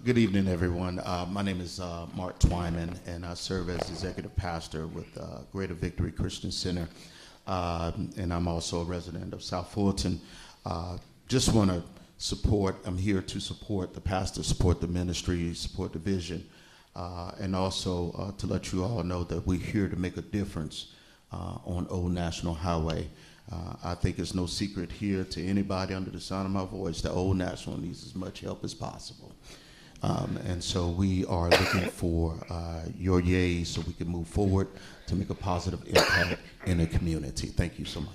Good evening, everyone. My name is Mark Twyman, and I serve as executive pastor with Greater Victory Christian Center, and I'm also a resident of South Fulton. Just want to support, I'm here to support the pastor, support the ministry, support the vision, and also to let you all know that we're here to make a difference on Old National Highway. I think it's no secret here to anybody under the sound of my voice that Old National needs as much help as possible. And so we are looking for your yays so we can move forward to make a positive impact in the community. Thank you so much.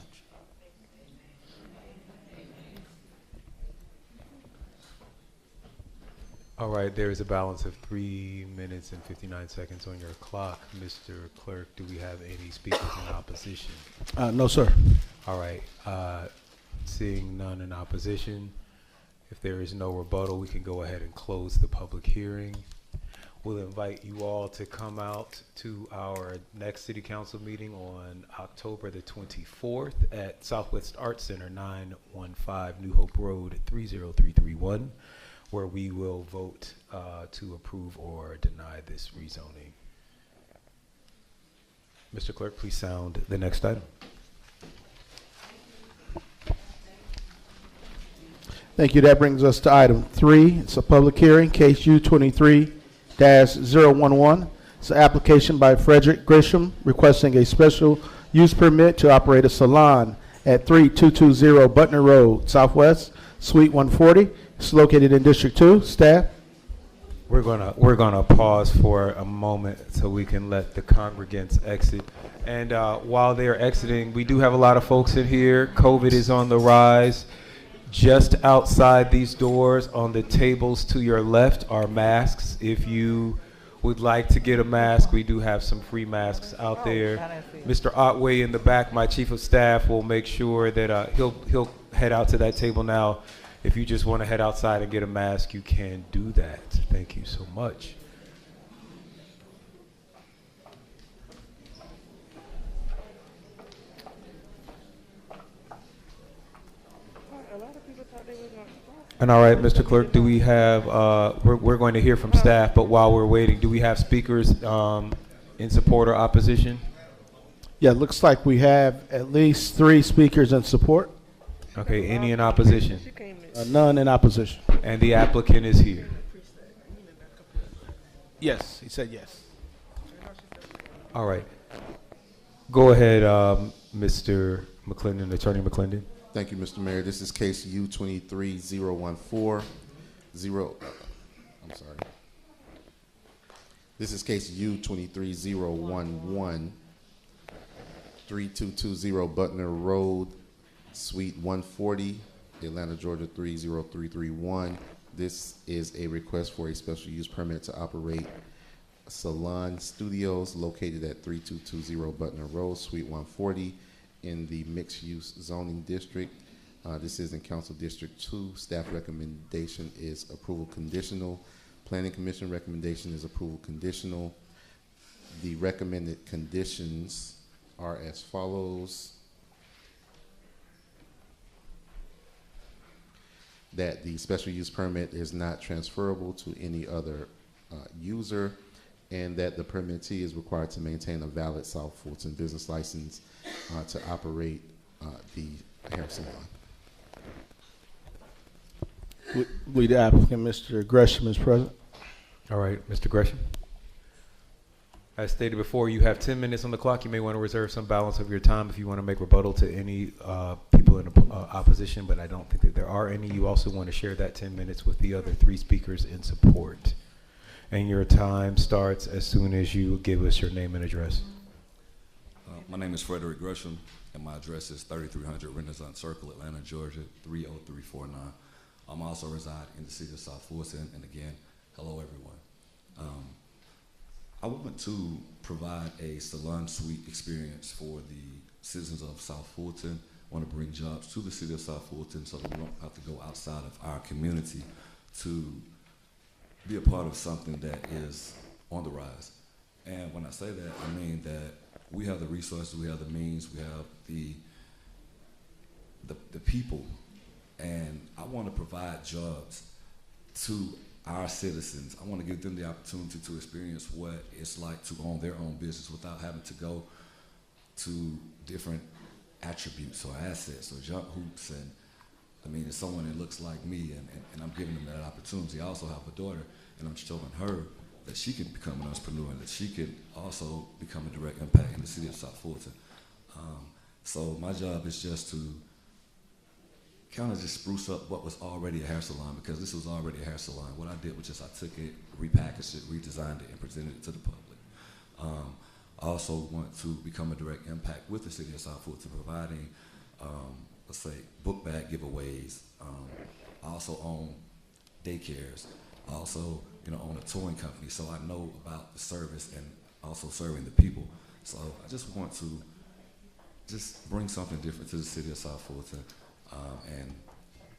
All right, there is a balance of 3 minutes and 59 seconds on your clock. Mr. Clerk, do we have any speakers in opposition? No, sir. All right, seeing none in opposition, if there is no rebuttal, we can go ahead and close the public hearing. We'll invite you all to come out to our next City Council meeting on October the 24th at Southwest Arts Center, 915 New Hope Road, 30331. Where we will vote to approve or deny this rezoning. Mr. Clerk, please sound the next item. Thank you. That brings us to item 3. It's a public hearing, case U23-011. It's an application by Frederick Grisham requesting a special use permit to operate a salon at 3220 Butner Road, Southwest, Suite 140. It's located in District 2. Staff? We're gonna pause for a moment so we can let the congregants exit. And while they're exiting, we do have a lot of folks in here. COVID is on the rise. Just outside these doors, on the tables to your left, are masks. If you would like to get a mask, we do have some free masks out there. Mr. Otway in the back, my chief of staff, will make sure that he'll head out to that table now. If you just want to head outside and get a mask, you can do that. Thank you so much. And all right, Mr. Clerk, do we have, we're going to hear from staff, but while we're waiting, do we have speakers in support or opposition? Yeah, it looks like we have at least 3 speakers in support. Okay, any in opposition? None in opposition. And the applicant is here. Yes, he said yes. All right. Go ahead, Mr. McClendon, Attorney McClendon. Thank you, Mr. Mayor. This is case U23014. I'm sorry. This is case U23011. 3220 Butner Road, Suite 140, Atlanta, Georgia 30331. This is a request for a special use permit to operate salon studios located at 3220 Butner Road, Suite 140 in the mixed use zoning district. This is in Council District 2. Staff recommendation is approval conditional. Planning Commission recommendation is approval conditional. The recommended conditions are as follows. That the special use permit is not transferable to any other user, and that the permittee is required to maintain a valid South Fulton business license to operate the hair salon. The applicant, Mr. Gresham, is present. All right, Mr. Gresham. As stated before, you have 10 minutes on the clock. You may want to reserve some balance of your time if you want to make rebuttal to any people in opposition, but I don't think that there are any. You also want to share that 10 minutes with the other 3 speakers in support. And your time starts as soon as you give us your name and address. My name is Frederick Gresham, and my address is 3300 Renaissance Circle, Atlanta, Georgia, 30349. I also reside in the city of South Fulton, and again, hello everyone. I want to provide a salon suite experience for the citizens of South Fulton. I want to bring jobs to the city of South Fulton so that we don't have to go outside of our community to be a part of something that is on the rise. And when I say that, I mean that we have the resources, we have the means, we have the people, and I want to provide jobs to our citizens. I want to give them the opportunity to experience what it's like to own their own business without having to go to different attributes or assets or jump hoops. And I mean, it's someone that looks like me, and I'm giving them that opportunity. I also have a daughter, and I'm showing her that she can become an entrepreneur, and that she can also become a direct impact in the city of South Fulton. So my job is just to kind of just spruce up what was already a hair salon, because this was already a hair salon. What I did was just I took it, repackaged it, redesigned it, and presented it to the public. I also want to become a direct impact with the city of South Fulton, providing, let's say, book bag giveaways. I also own daycares. I also, own a touring company, so I know about the service and also serving the people. So I just want to just bring something different to the city of South Fulton. And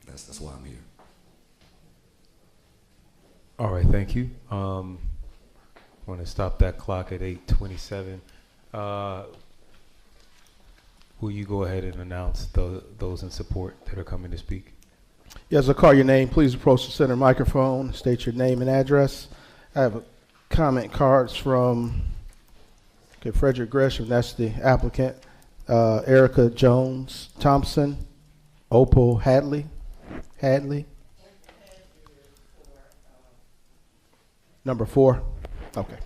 that's why I'm here. All right, thank you. Want to stop that clock at 8:27. Will you go ahead and announce those in support that are coming to speak? Yes, I'll call your name. Please approach the center microphone. State your name and address. I have comment cards from Frederick Gresham. That's the applicant. Erica Jones Thompson. Opal Hadley. Number 4. Okay.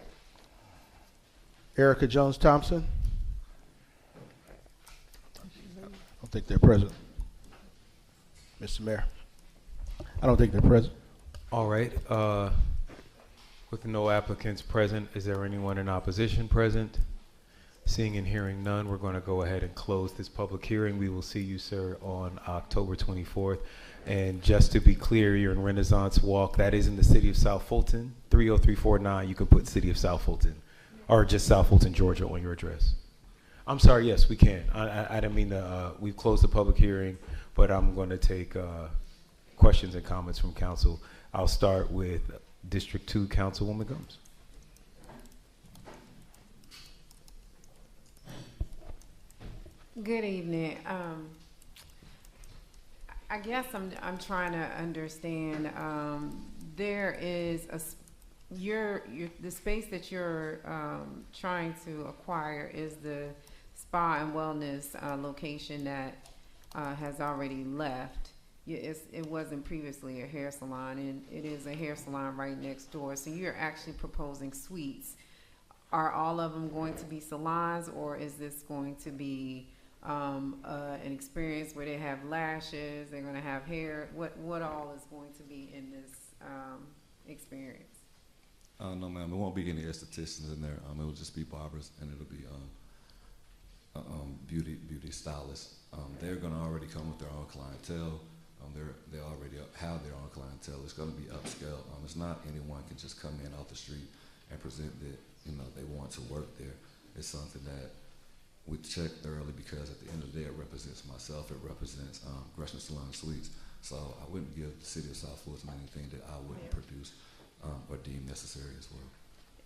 Erica Jones-Thompson. I don't think they're present. Mr. Mayor, I don't think they're present. All right. With no applicants present, is there anyone in opposition present? Seeing and hearing none, we're going to go ahead and close this public hearing. We will see you, sir, on October 24th. And just to be clear, you're in Renaissance Walk. That is in the city of South Fulton, 30349. You can put city of South Fulton, or just South Fulton, Georgia on your address. I'm sorry, yes, we can. I didn't mean to, we've closed the public hearing, but I'm going to take questions and comments from council. I'll start with District 2, Councilwoman Gumbs. Good evening. I guess I'm trying to understand. There is the space that you're trying to acquire is the spa and wellness location that has already left. It wasn't previously a hair salon, and it is a hair salon right next door. So you're actually proposing suites. Are all of them going to be salons, or is this going to be an experience where they have lashes, they're going to have hair? What all is going to be in this experience? No, ma'am. There won't be any estheticians in there. It will just be barbers, and it'll be beauty stylists. They're going to already come with their own clientele. They already have their own clientele. It's going to be upscale. It's not anyone can just come in off the street and present that they want to work there. It's something that we checked thoroughly, because at the end of the day, it represents myself. It represents Gresham Salon Suites. So I wouldn't give the city of South Fulton anything that I wouldn't produce or deem necessary as well.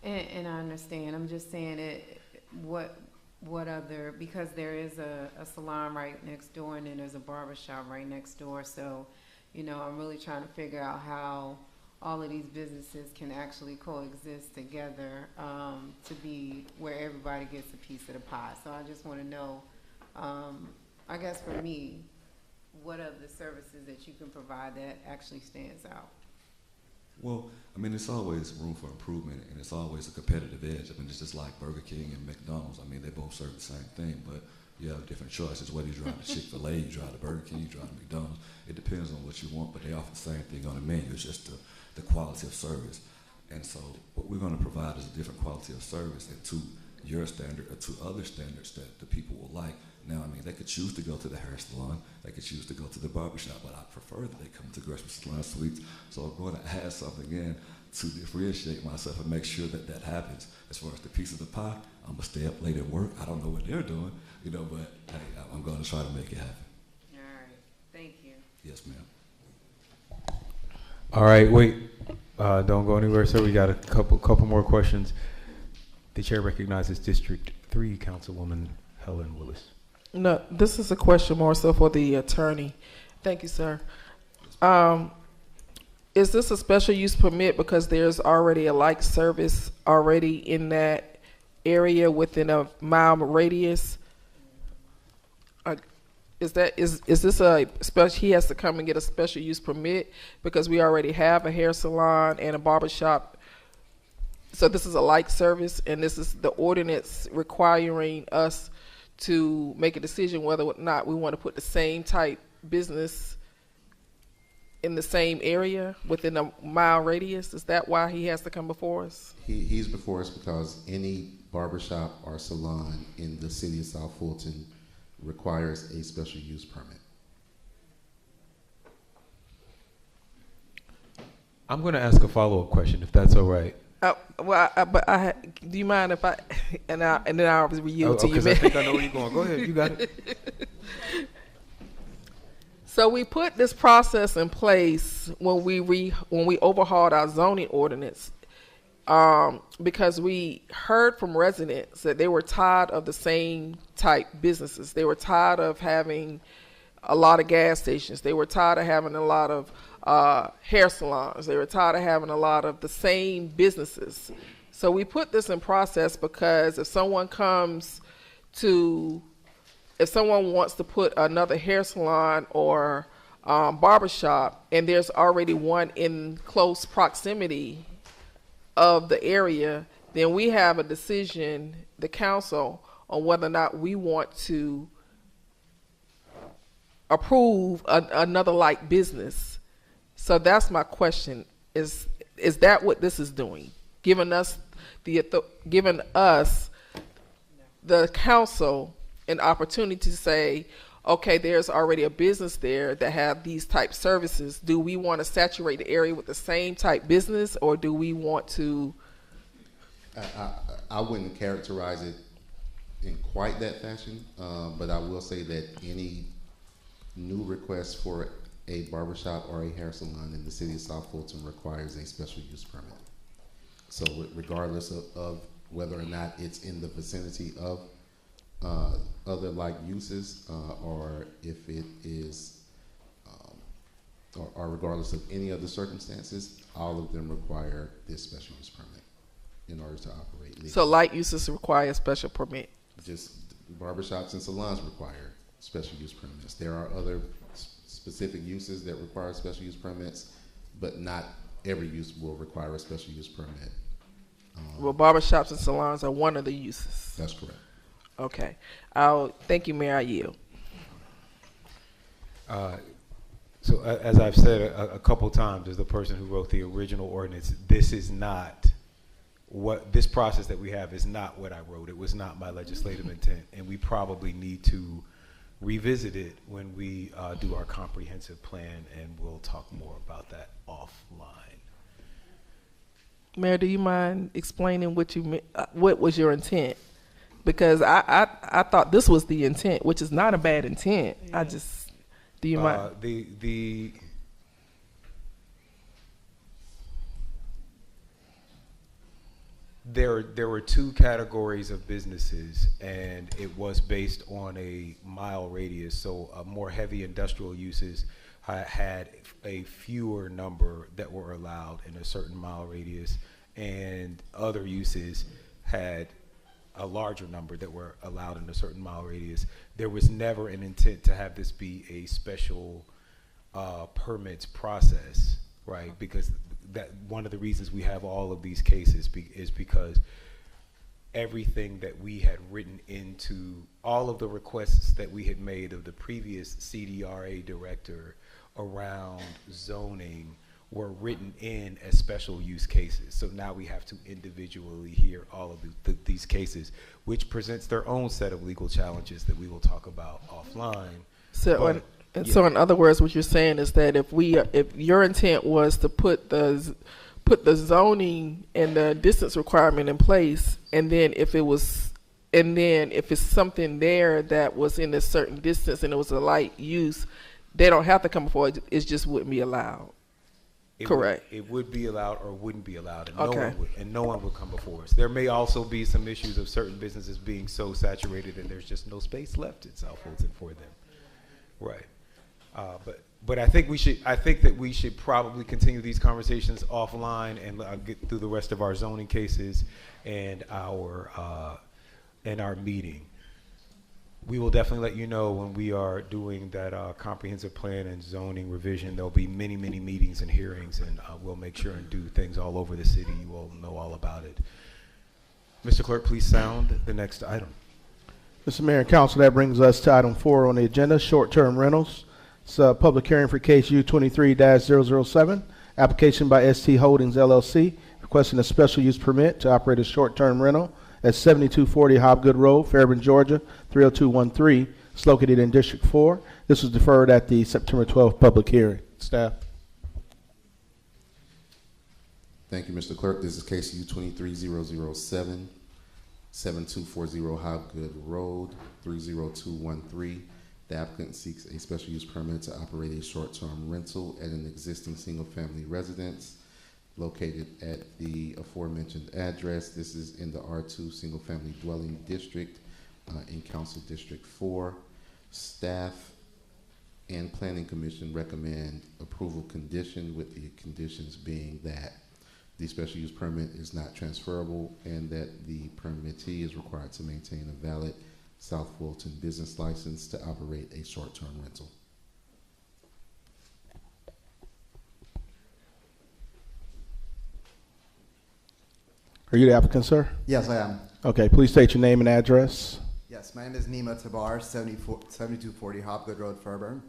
And I understand. I'm just saying what other, because there is a salon right next door, and then there's a barber shop right next door. So, I'm really trying to figure out how all of these businesses can actually coexist together to be where everybody gets a piece of the pie. So I just want to know, I guess for me, what are the services that you can provide that actually stands out? Well, it's always room for improvement, and it's always a competitive edge. It's just like Burger King and McDonald's. They both serve the same thing, but you have different choices. Whether you drive the Chick-fil-A, you drive the Burger King, you drive the McDonald's, it depends on what you want, but they offer the same thing on the menu. It's just the quality of service. And so what we're going to provide is a different quality of service, and to your standard or to other standards that the people will like. Now, they could choose to go to the hair salon, they could choose to go to the barbershop, but I prefer that they come to Gresham Salon Suites. So I'm going to add something in to differentiate myself and make sure that that happens. As far as the piece of the pie, I'm going to stay up late at work. I don't know what they're doing, but hey, I'm going to try to make it happen. All right. Thank you. Yes, ma'am. All right, wait. Don't go anywhere, sir. We got a couple more questions. The chair recognizes District 3, Councilwoman Helen Willis. No, this is a question more so for the attorney. Thank you, sir. Is this a special use permit because there's already a like service already in that area within a mile radius? Is this a special? He has to come and get a special use permit because we already have a hair salon and a barber shop. So this is a like service, and this is the ordinance requiring us to make a decision whether or not we want to put the same type business in the same area within a mile radius. Is that why he has to come before us? He's before us because any barbershop or salon in the city of South Fulton requires a special use permit. I'm going to ask a follow-up question, if that's all right. Do you mind if I and then I'll yield to you? Because I think I know where you're going. Go ahead, you got it. So we put this process in place when we overhauled our zoning ordinance, because we heard from residents that they were tired of the same type businesses. They were tired of having a lot of gas stations. They were tired of having a lot of hair salons. They were tired of having a lot of the same businesses. So we put this in process because if someone wants to put another hair salon or barbershop, and there's already one in close proximity of the area, then we have a decision, the council, on whether or not we want to approve another like business. So that's my question: is that what this is doing? Giving us the council an opportunity to say, okay, there's already a business there that have these type services. Do we want to saturate the area with the same type business, or do we want to? I wouldn't characterize it in quite that fashion, but I will say that any new request for a barbershop or a hair salon in the city of South Fulton requires a special use permit. So regardless of whether or not it's in the vicinity of other like uses, or if it is, or regardless of any other circumstances, all of them require this special use permit in order to operate legally. So light uses require a special permit? Just barbershops and salons require special use permits. There are other specific uses that require special use permits, but not every use will require a special use permit. Well, barbershops and salons are one of the uses. That's correct. Okay. Thank you, Mayor. I yield. So as I've said a couple times, as the person who wrote the original ordinance, this is not what this process that we have is not what I wrote. It was not my legislative intent, and we probably need to revisit it when we do our comprehensive plan, and we'll talk more about that offline. Mayor, do you mind explaining what was your intent? Because I thought this was the intent, which is not a bad intent. Yeah. Do you mind? There were two categories of businesses, and it was based on a mile radius. So more heavy industrial uses had a fewer number that were allowed in a certain mile radius, and other uses had a larger number that were allowed in a certain mile radius. There was never an intent to have this be a special permits process, right? Because that one of the reasons we have all of these cases is because everything that we had written into all of the requests that we had made of the previous CDRA director around zoning were written in as special use cases. So now we have to individually hear all of these cases, which presents their own set of legal challenges that we will talk about offline. So, so in other words, what you're saying is that if your intent was to put the zoning and the distance requirement in place, and then if it's something there that was in a certain distance and it was a light use, they don't have to come before it just wouldn't be allowed. Correct. It would be allowed or wouldn't be allowed, and okay. no one would come before us. There may also be some issues of certain businesses being so saturated and there's just no space left in South Fulton for them. Right. But I think that we should probably continue these conversations offline and get through the rest of our zoning cases and our meeting. We will definitely let you know when we are doing that comprehensive plan and zoning revision. There'll be many, many meetings and hearings, and we'll make sure and do things all over the city. You will know all about it. Mr. Clerk, please sound the next item. Mr. Mayor and Council, that brings us to item 4 on the agenda, short-term rentals. It's a public hearing for case U23-007, application by ST Holdings LLC, requesting a special use permit to operate a short-term rental at 7240 Hobgood Road, Fairburn, Georgia, 30213. It's located in District 4. This was deferred at the September 12th public hearing. Staff. Thank you, Mr. Clerk. This is case U23-007, 7240 Hobgood Road, 30213. The applicant seeks a special use permit to operate a short-term rental at an existing single-family residence located at the aforementioned address. This is in the R2 single-family dwelling district in Council District 4. Staff and Planning Commission recommend approval condition, with the conditions being that the special use permit is not transferable and that the permittee is required to maintain a valid South Fulton business license to operate a short-term rental. Are you the applicant, sir? Yes, I am. Okay, please state your name and address. Yes, my name is Nima Tabar, 7240 Hopgood Road, Fairburn.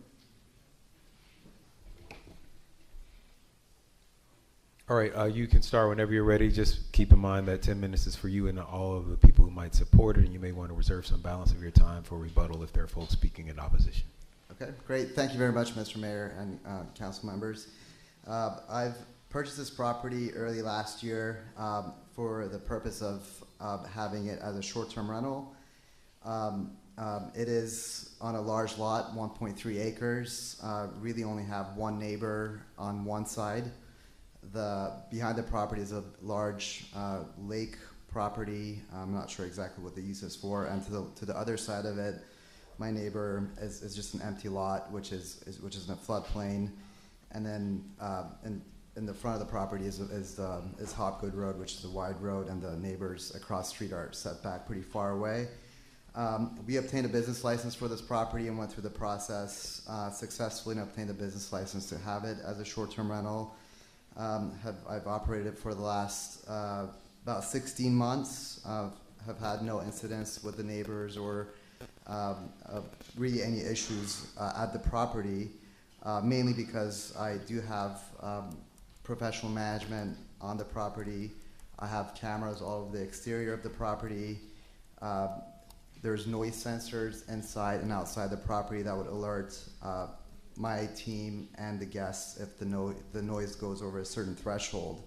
All right, you can start whenever you're ready. Just keep in mind that 10 minutes is for you and all of the people who might support it, and you may want to reserve some balance of your time for rebuttal if there are folks speaking in opposition. Okay, great. Thank you very much, Mr. Mayor and council members. I've purchased this property early last year for the purpose of having it as a short-term rental. It is on a large lot, 1.3 acres. Really only have one neighbor on one side. Behind the property is a large lake property. I'm not sure exactly what the use is for. And to the other side of it, my neighbor is just an empty lot, which is in a floodplain. And then in the front of the property is Hopgood Road, which is a wide road, and the neighbors across the street are set back pretty far away. We obtained a business license for this property and went through the process successfully and obtained a business license to have it as a short-term rental. I've operated for the last about 16 months. Have had no incidents with the neighbors or really any issues at the property, mainly because I do have professional management on the property. I have cameras all over the exterior of the property. There's noise sensors inside and outside the property that would alert my team and the guests if the noise goes over a certain threshold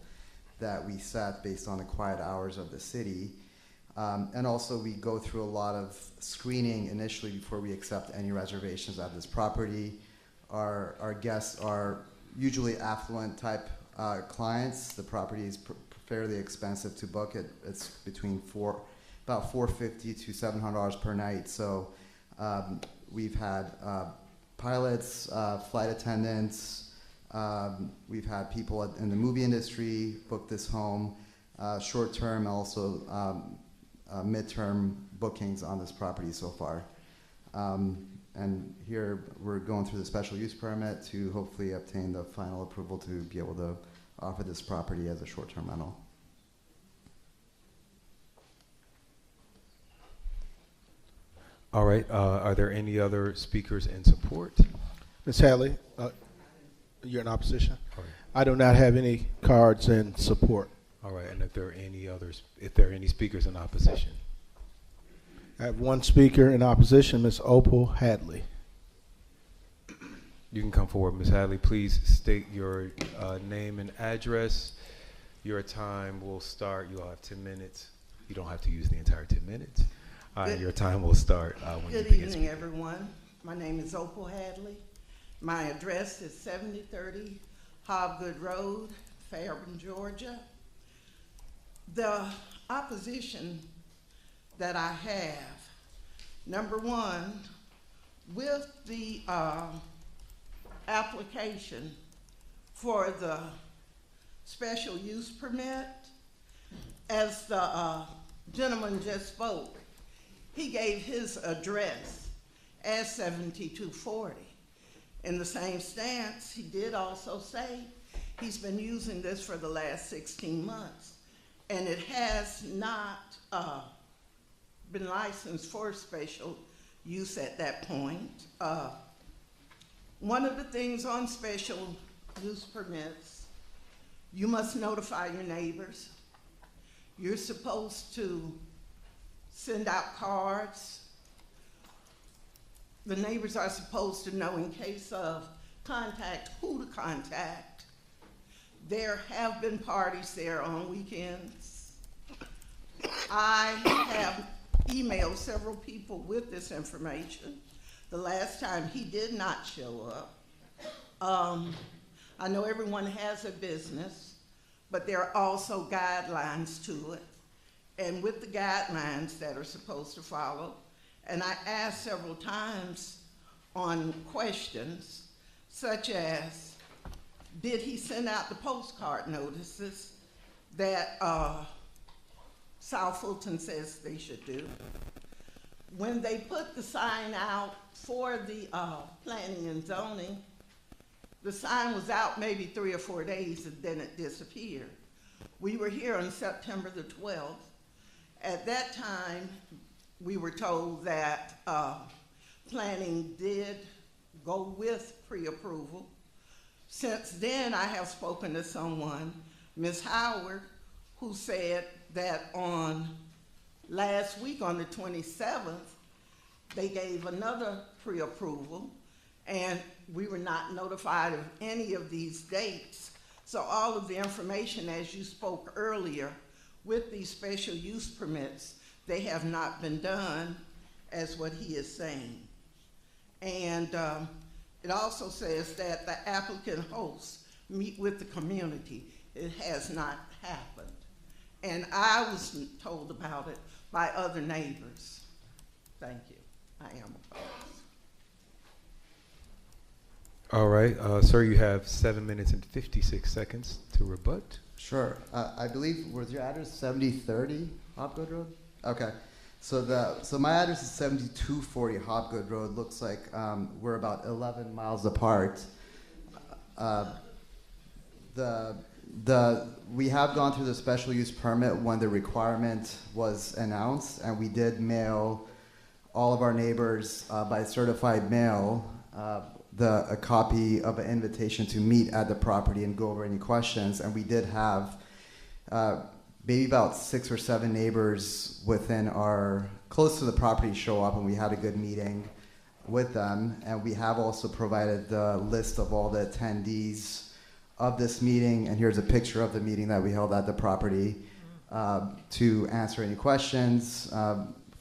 that we set based on the quiet hours of the city. And also we go through a lot of screening initially before we accept any reservations at this property. Our guests are usually affluent type clients. The property is fairly expensive to book. It's between about $450 to $700 per night. So we've had pilots, flight attendants, we've had people in the movie industry book this home, short-term, also midterm bookings on this property so far. And here we're going through the special use permit to hopefully obtain the final approval to be able to offer this property as a short-term rental. All right, are there any other speakers in support? Ms. Hadley, you're in opposition? All right. I do not have any cards in support. All right, and if there are any others, if there are any speakers in opposition? I have one speaker in opposition, Ms. Opal Hadley. You can come forward, Ms. Hadley. Please state your name and address. Your time will start. You all have 10 minutes. You don't have to use the entire 10 minutes. Your time will start when you begin. Good evening, everyone. My name is Opal Hadley. My address is 7030 Hopgood Road, Fairburn, Georgia. The opposition that I have, number one, with the application for the special use permit, as the gentleman just spoke, he gave his address as 7240. In the same stance, he did also say he's been using this for the last 16 months, and it has not been licensed for special use at that point. One of the things on special use permits, you must notify your neighbors. You're supposed to send out cards. The neighbors are supposed to know in case of contact, who to contact. There have been parties there on weekends. I have emailed several people with this information. The last time he did not show up. I know everyone has a business, but there are also guidelines to it. And with the guidelines that are supposed to follow, and I asked several times on questions, such as, did he send out the postcard notices that South Fulton says they should do? When they put the sign out for the planning and zoning, the sign was out maybe 3 or 4 days and then it disappeared. We were here on September the 12th. At that time, we were told that planning did go with pre-approval. Since then, I have spoken to someone, Ms. Howard, who said that on last week, on the 27th, they gave another pre-approval, and we were not notified of any of these dates. So all of the information, as you spoke earlier, with these special use permits, they have not been done, as what he is saying. And it also says that the applicant hosts meet with the community. It has not happened. And I was told about it by other neighbors. Thank you. I am opposed. All right, sir, you have 7 minutes and 56 seconds to rebut. Sure. I believe, was your address 7030 Hopgood Road? Okay. So my address is 7240 Hopgood Road. Looks like we're about 11 miles apart. We have gone through the special use permit when the requirement was announced, and we did mail all of our neighbors by certified mail a copy of an invitation to meet at the property and go over any questions. And we did have maybe about 6 or 7 neighbors within our, close to the property show up, and we had a good meeting with them. And we have also provided the list of all the attendees of this meeting, and here's a picture of the meeting that we held at the property to answer any questions.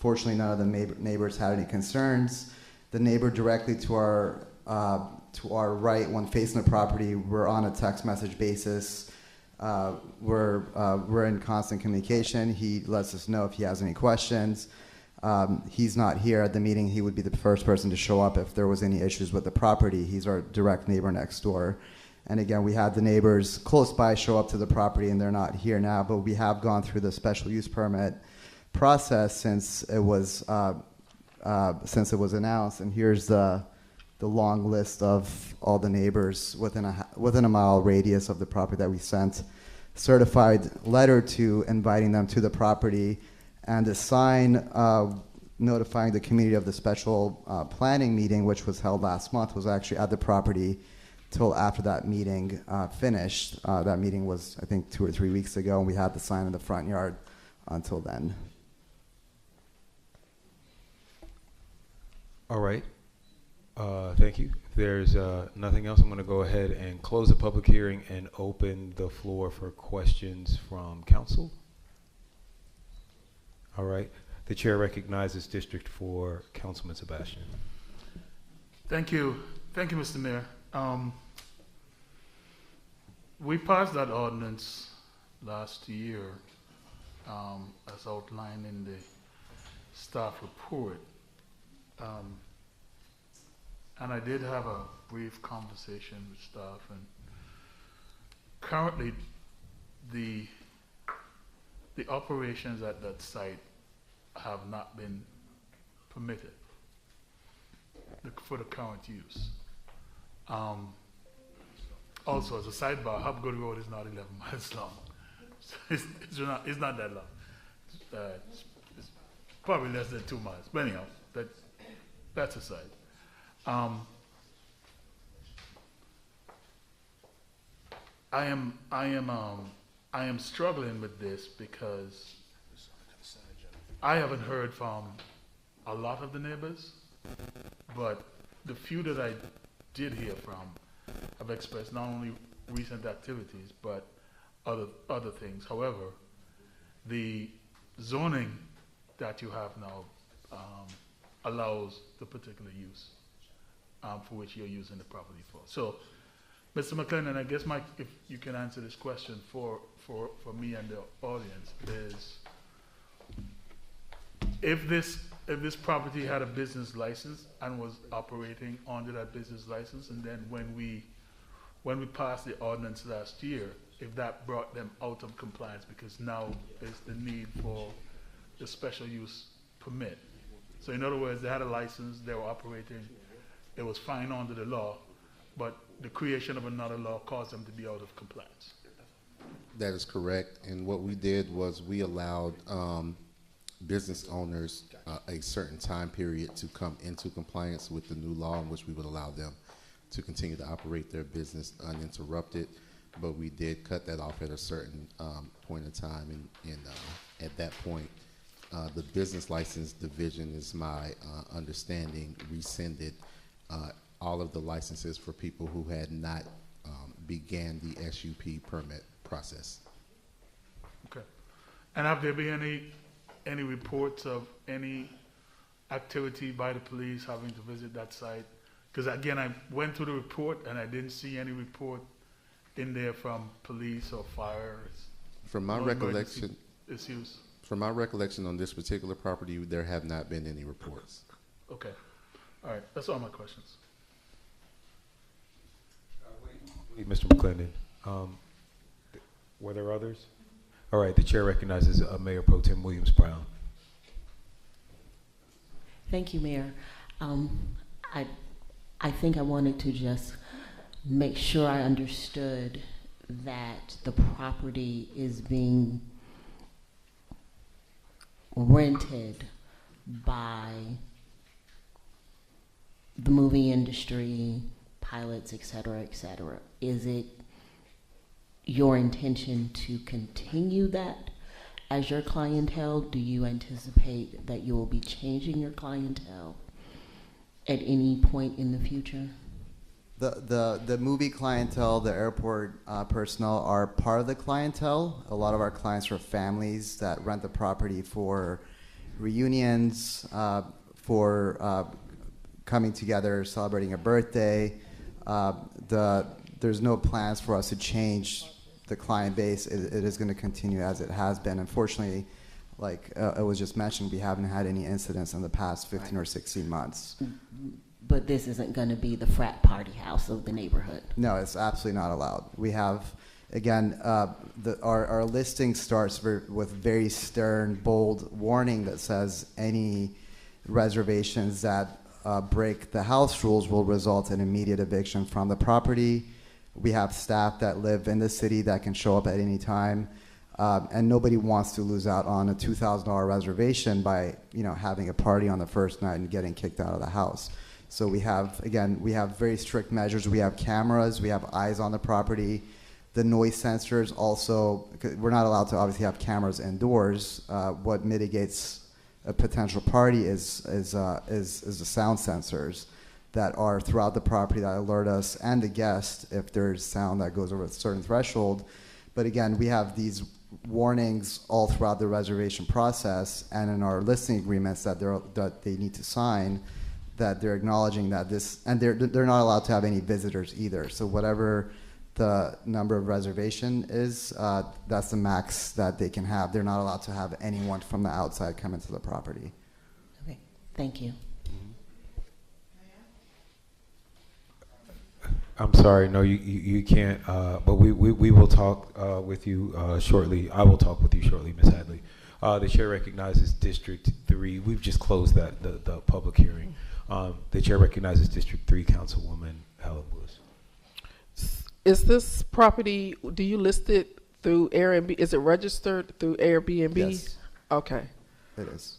Fortunately, none of the neighbors had any concerns. The neighbor directly to our right, when facing the property, we're on a text message basis. We're in constant communication. He lets us know if he has any questions. He's not here at the meeting. He would be the first person to show up if there was any issues with the property. He's our direct neighbor next door. And again, we had the neighbors close by show up to the property, and they're not here now, but we have gone through the special use permit process since it was announced. And here's the long list of all the neighbors within a mile radius of the property that we sent certified letter to, inviting them to the property, and a sign notifying the community of the special planning meeting, which was held last month, was actually at the property till after that meeting finished. That meeting was, I think, 2 or 3 weeks ago, and we had the sign in the front yard until then. All right. Thank you. If there's nothing else, I'm going to go ahead and close the public hearing and open the floor for questions from council. All right. The chair recognizes District 4 Councilman Sebastian. Thank you. Thank you, Mr. Mayor. We passed that ordinance last year as outlined in the staff report. And I did have a brief conversation with staff, and currently the operations at that site have not been permitted for the current use. Also, as a sidebar, Hopgood Road is not 11 miles long. So it's not that long. It's probably less than 2 miles. But anyhow, that's aside. I am struggling with this because I haven't heard from a lot of the neighbors, but the few that I did hear from have expressed not only recent activities but other things. However, the zoning that you have now allows the particular use for which you're using the property for. So, Mr. McLennan, I guess if you can answer this question for me and the audience is, if this property had a business license and was operating under that business license, and then when we passed the ordinance last year, if that brought them out of compliance because now there's the need for the special use permit. So in other words, they had a license, they were operating, it was fine under the law, but the creation of another law caused them to be out of compliance. That is correct. And what we did was we allowed business owners a certain time period to come into compliance with the new law, in which we would allow them to continue to operate their business uninterrupted. But we did cut that off at a certain point in time. And at that point, the business license division, is my understanding, rescinded all of the licenses for people who had not began the SUP permit process. Okay. And have there been any reports of any activity by the police having to visit that site? Because again, I went through the report and I didn't see any report in there from police or fire. From my no recollection, issues. From my recollection on this particular property, there have not been any reports. Okay. All right. That's all my questions. Wait, Mr. McClendon, were there others? All right, the chair recognizes Mayor Pro Tem Williams Brown. Thank you, Mayor. I think I wanted to just make sure I understood that the property is being rented by the movie industry, pilots, et cetera, et cetera. Is it your intention to continue that as your clientele? Do you anticipate that you will be changing your clientele at any point in the future? The movie clientele, the airport personnel are part of the clientele. A lot of our clients are families that rent the property for reunions, for coming together, celebrating a birthday. There's no plans for us to change the client base. It is going to continue as it has been. Unfortunately, like it was just mentioned, we haven't had any incidents in the past 15 or 16 months. But this isn't going to be the frat party house of the neighborhood. No, it's absolutely not allowed. We have, again, our listing starts with very stern, bold warning that says any reservations that break the house rules will result in immediate eviction from the property. We have staff that live in the city that can show up at any time, and nobody wants to lose out on a $2,000 reservation by having a party on the first night and getting kicked out of the house. So we have very strict measures. We have cameras, we have eyes on the property. The noise sensors also, we're not allowed to obviously have cameras indoors. What mitigates a potential party is the sound sensors that are throughout the property that alert us and the guest if there's sound that goes over a certain threshold. But again, we have these warnings all throughout the reservation process and in our listing agreements that they need to sign, that they're acknowledging that this, and they're not allowed to have any visitors either. So whatever the number of reservation is, that's the max that they can have. They're not allowed to have anyone from the outside come into the property. Okay, thank you. I'm sorry, no, you can't, but we will talk with you shortly. I will talk with you shortly, Ms. Hadley. The chair recognizes District 3. We've just closed the public hearing. The chair recognizes District 3 Councilwoman Helen Lewis. Is this property, do you list it through Airbnb? Is it registered through Airbnb? Yes. Okay. It is.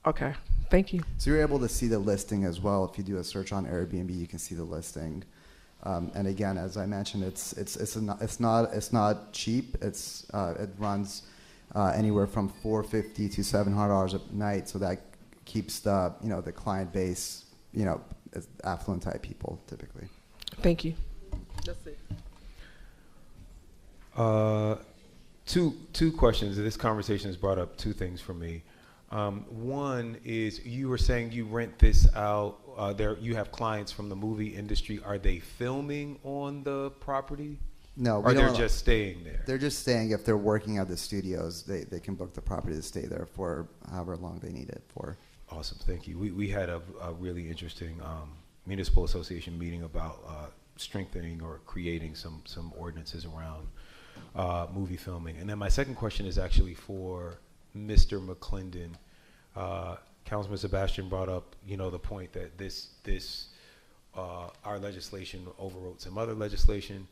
Okay, thank you. So you're able to see the listing as well. If you do a search on Airbnb, you can see the listing. And again, as I mentioned, it's not cheap. It runs anywhere from $450 to $700 a night. So that keeps the the client base affluent type people typically. Thank you. That's it. Two questions. This conversation has brought up two things for me. One is you were saying you rent this out. You have clients from the movie industry. Are they filming on the property? No, or they're just staying there? They're just staying. If they're working at the studios, they can book the property to stay there for however long they need it for. Awesome, thank you. We had a really interesting municipal association meeting about strengthening or creating some ordinances around movie filming. And then my second question is actually for Mr. McClendon. Councilman Sebastian brought up, the point that our legislation overrode some other legislation.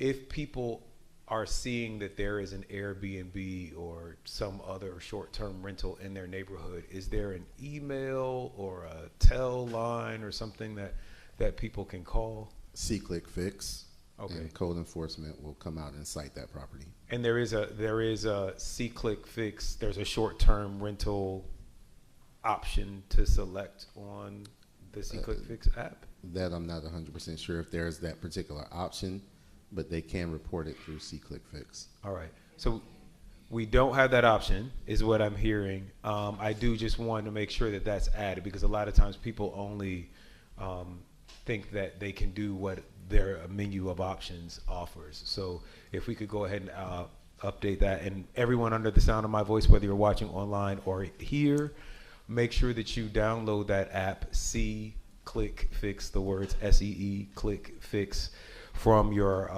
If people are seeing that there is an Airbnb or some other short-term rental in their neighborhood, is there an email or a tel line or something that people can call? C-Click Fix. Okay. And code enforcement will come out and cite that property. And there is a C-Click Fix. There's a short-term rental option to select on the C-Click Fix app? That I'm not 100% sure if there's that particular option, but they can report it through C-Click Fix. All right. So we don't have that option, is what I'm hearing. I do just want to make sure that that's added, because a lot of times people only think that they can do what their menu of options offers. So if we could go ahead and update that, and everyone under the sound of my voice, whether you're watching online or here, make sure that you download that app, C-Click Fix, the words S-E-E, Click Fix, from your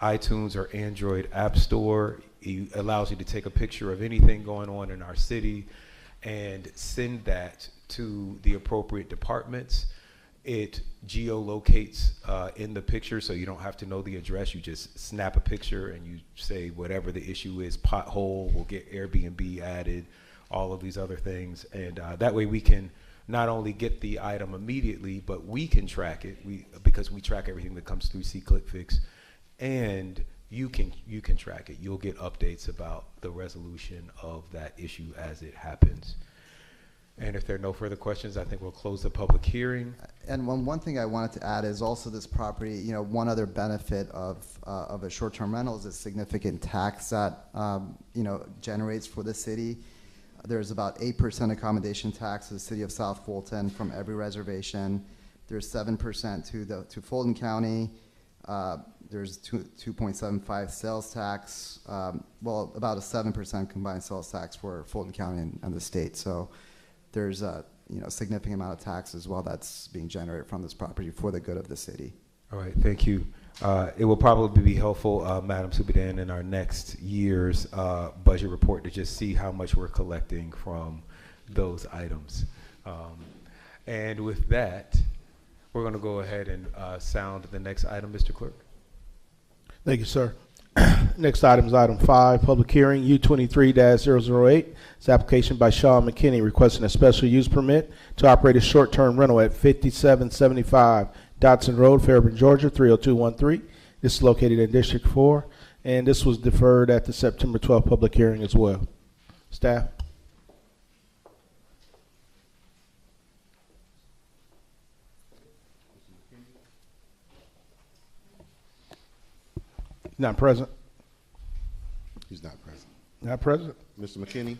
iTunes or Android App Store. It allows you to take a picture of anything going on in our city and send that to the appropriate departments. It geolocates in the picture, so you don't have to know the address. You just snap a picture and you say whatever the issue is. Pothole will get Airbnb added, all of these other things. And that way we can not only get the item immediately, but we can track it because we track everything that comes through C-Click Fix, and you can track it. You'll get updates about the resolution of that issue as it happens. And if there are no further questions, I think we'll close the public hearing. And one thing I wanted to add is also this property, one other benefit of a short-term rental is a significant tax that, generates for the city. There's about 8% accommodation tax to the city of South Fulton from every reservation. There's 7% to Fulton County. There's 2.75 sales tax. About a 7% combined sales tax for Fulton County and the state. So there's a significant amount of tax as well that's being generated from this property for the good of the city. All right, thank you. It will probably be helpful, Madam Subadan, in our next year's budget report to just see how much we're collecting from those items. And with that, we're going to go ahead and sound the next item, Mr. Clerk. Thank you, sir. Next item is item 5, public hearing, U23-008. It's application by Sean McKinney requesting a special use permit to operate a short-term rental at 5775 Dotson Road, Fairburn, Georgia, 30213. This is located in District 4, and this was deferred at the September 12th public hearing as well. Staff? Not present. He's not present. Not present. Mr. McKinney?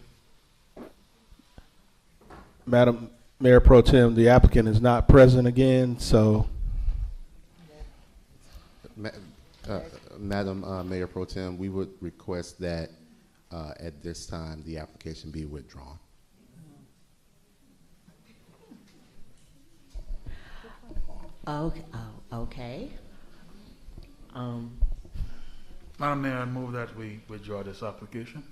Madam Mayor Pro Tem, the applicant is not present again, so. Madam Mayor Pro Tem, we would request that at this time the application be withdrawn. Okay. Madam Mayor, I move that we withdraw this application.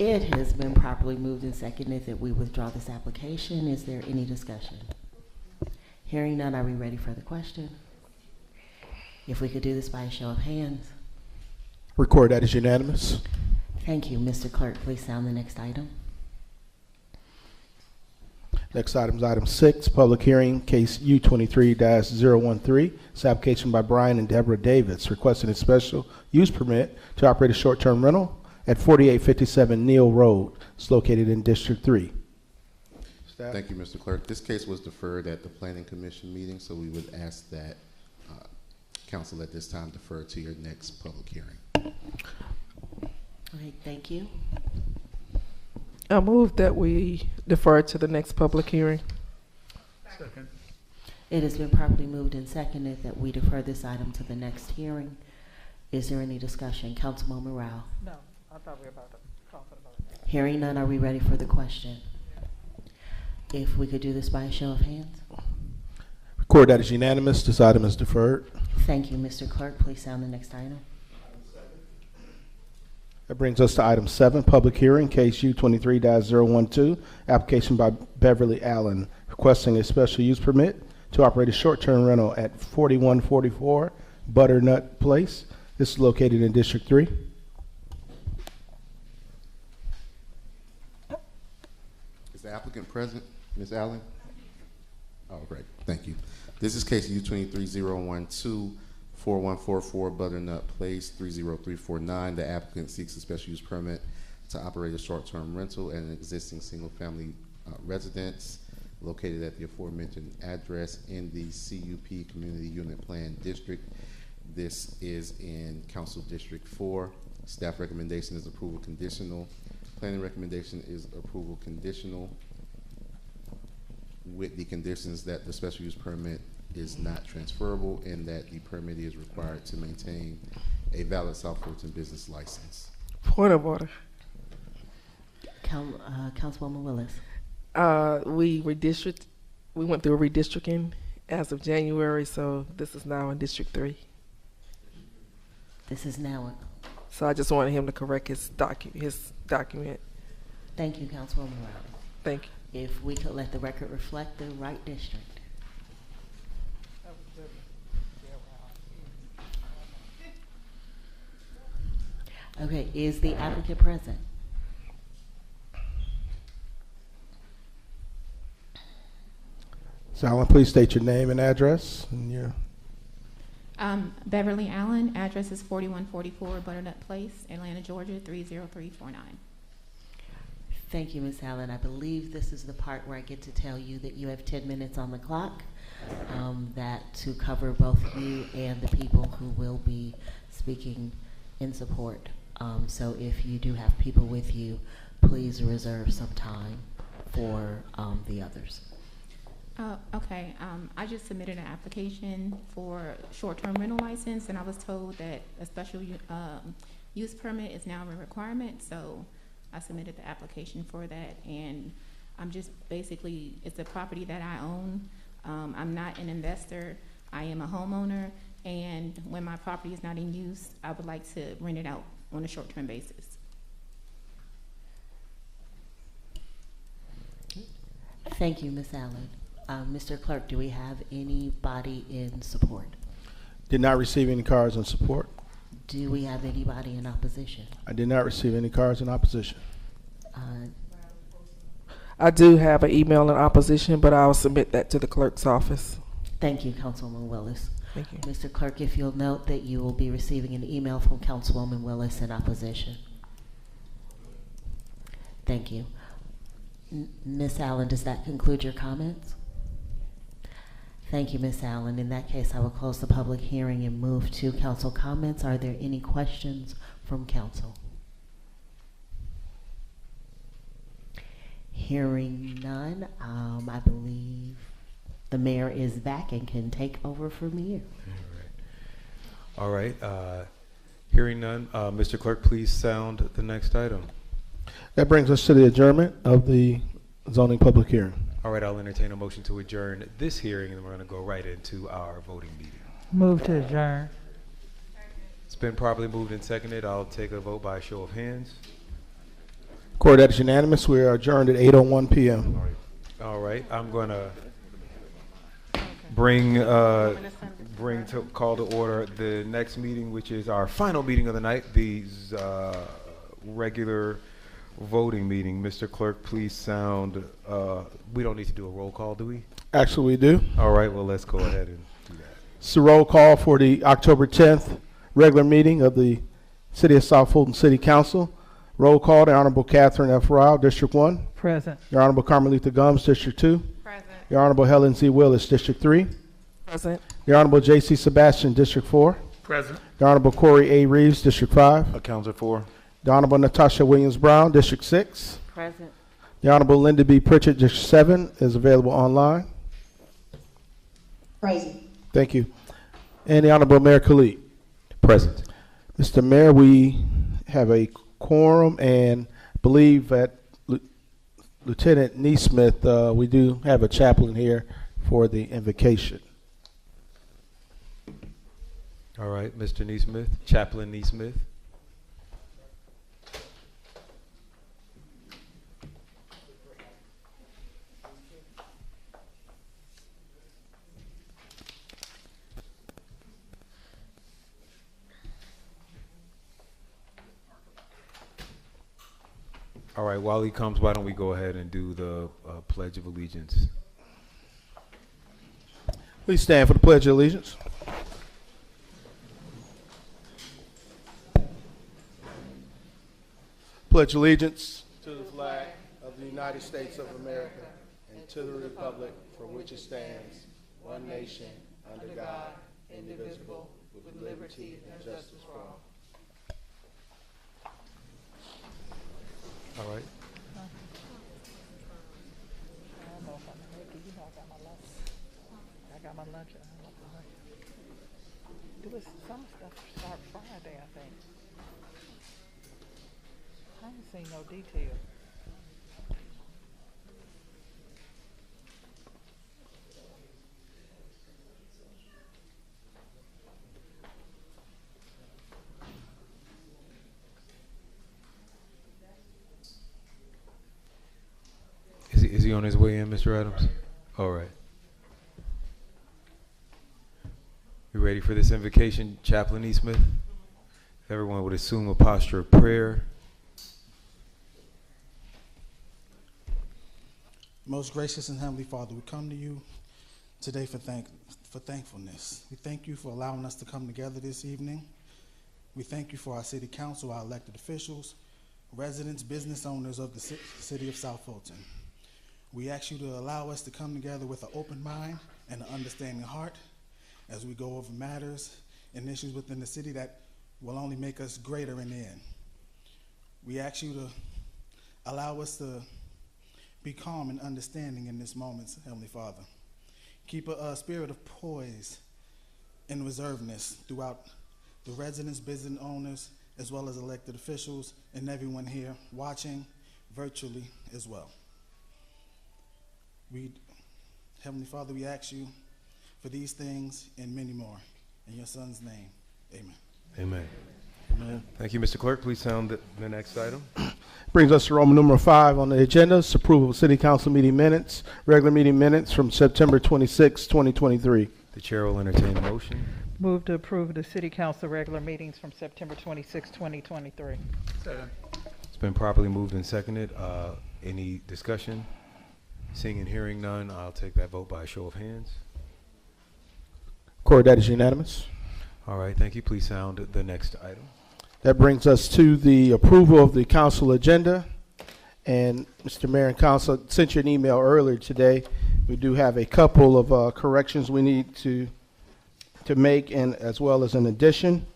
It has been properly moved and seconded that we withdraw this application. Is there any discussion? Hearing none, are we ready for the question? If we could do this by a show of hands. Record that as unanimous. Thank you. Mr. Clerk, please sound the next item. Next item is item 6, public hearing, case U23-013. It's application by Brian and Deborah Davis requesting a special use permit to operate a short-term rental at 4857 Neal Road. It's located in District 3. Staff? Thank you, Mr. Clerk. This case was deferred at the Planning Commission meeting, so we would ask that council at this time defer to your next public hearing. All right, thank you. I move that we defer to the next public hearing. Second. It has been properly moved and seconded that we defer this item to the next hearing. Is there any discussion? Councilmember Rao? No, I thought we were about to call for the vote. Hearing none, are we ready for the question? If we could do this by a show of hands. Record that as unanimous. This item is deferred. Thank you, Mr. Clerk. Please sound the next item. That brings us to item 7, public hearing, case U23-012, application by Beverly Allen, requesting a special use permit to operate a short-term rental at 4144 Butternut Place. This is located in District 3. Is the applicant present, Ms. Allen? Oh, great, thank you. This is case U-23012, 4144 Butternut Place, 30349. The applicant seeks a special use permit to operate a short-term rental at an existing single-family residence located at the aforementioned address in the CUP Community Unit Plan District. This is in Council District 4. Staff recommendation is approval conditional. Planning recommendation is approval conditional with the conditions that the special use permit is not transferable and that the permit is required to maintain a valid South Fulton business license. Point of order. Councilwoman Willis. We went through a redistricting as of January, so this is now in District 3. This is now. So I just wanted him to correct his document. Thank you, Councilwoman Riley. Thank you. If we could let the record reflect the right district. Okay, is the applicant present? So Allen, please state your name and address. And your Beverly Allen, address is 4144 Butternut Place, Atlanta, Georgia, 30349. Thank you, Ms. Allen. I believe this is the part where I get to tell you that you have 10 minutes on the clock, that to cover both you and the people who will be speaking in support. So if you do have people with you, please reserve some time for the others. Okay, I just submitted an application for short-term rental license, and I was told that a special use permit is now a requirement, so I submitted the application for that, and I'm just basically, it's a property that I own. I'm not an investor, I am a homeowner, and when my property is not in use, I would like to rent it out on a short-term basis. Thank you, Ms. Allen. Mr. Clerk, do we have anybody in support? Did not receive any cards in support. Do we have anybody in opposition? I did not receive any cards in opposition. I do have an email in opposition, but I'll submit that to the clerk's office. Thank you, Councilwoman Willis. Thank you. Mr. Clerk, if you'll note that you will be receiving an email from Councilwoman Willis in opposition. Thank you. Ms. Allen, does that conclude your comments? Thank you, Ms. Allen. In that case, I will close the public hearing and move to council comments. Are there any questions from council? Hearing none, I believe the mayor is back and can take over from here. All right. Hearing none, Mr. Clerk, please sound the next item. That brings us to the adjournment of the zoning public hearing. All right, I'll entertain a motion to adjourn this hearing, and we're going to go right into our voting meeting. Move to adjourn. It's been properly moved and seconded. I'll take a vote by show of hands. Court, that is unanimous. We are adjourned at 8:01 p.m. All right, I'm going to call to order the next meeting, which is our final meeting of the night, the regular voting meeting. Mr. Clerk, please sound. We don't need to do a roll call, do we? Actually, we do. All right, well, let's go ahead and do that. It's a roll call for the October 10th regular meeting of the City of South Fulton City Council. Roll call, the Honorable Catherine F. Rao, District 1. Present. The Honorable Carmelita Gumbs, District 2. Present. The Honorable Helen Z. Willis, District 3. Present. The Honorable J.C. Sebastian, District 4. Present. The Honorable Corey A. Reeves, District 5. Accounted for. The Honorable Natasha Williams Brown, District 6. Present. The Honorable Linda B. Pritchett, District 7, is available online. Present. Thank you. And the Honorable Mayor Khalid. Present. Mr. Mayor, we have a quorum and believe that Lieutenant Neesmith, we do have a chaplain here for the invocation. All right, Mr. Neesmith, Chaplain Neesmith. All right, while he comes, why don't we go ahead and do the Pledge of Allegiance? Please stand for the Pledge of Allegiance. Pledge allegiance to the flag of the United States of America and to the republic for which it stands, one nation, under God, indivisible, with liberty and justice for all. All right. I got my lunch. Some stuff start Friday, I think. I haven't seen no detail. Is he on his way in, Mr. Adams? All right. You ready for this invocation, Chaplain E. Smith? If everyone would assume a posture of prayer. Most gracious and heavenly Father, we come to you today for thankfulness. We thank you for allowing us to come together this evening. We thank you for our city council, our elected officials, residents, business owners of the city of South Fulton. We ask you to allow us to come together with an open mind and an understanding heart as we go over matters and issues within the city that will only make us greater in the end. We ask you to allow us to be calm and understanding in this moment, Heavenly Father. Keep a spirit of poise and reservedness throughout the residents, business owners, as well as elected officials and everyone here watching virtually as well. Heavenly Father, we ask you for these things and many more. In your Son's name, amen. Amen. Amen. Thank you, Mr. Clerk. Please sound the next item. Brings us to Roman number 5 on the agenda. It's approval of City Council meeting minutes, regular meeting minutes from September 26, 2023. The chair will entertain a motion. Move to approve the City Council regular meetings from September 26, 2023. Second. It's been properly moved and seconded. Any discussion? Seeing and hearing none, I'll take that vote by a show of hands. Court, that is unanimous. All right, thank you. Please sound the next item. That brings us to the approval of the council agenda. And Mr. Mayor and Council, sent you an email earlier today. We do have a couple of corrections we need to make, and as well as an addition.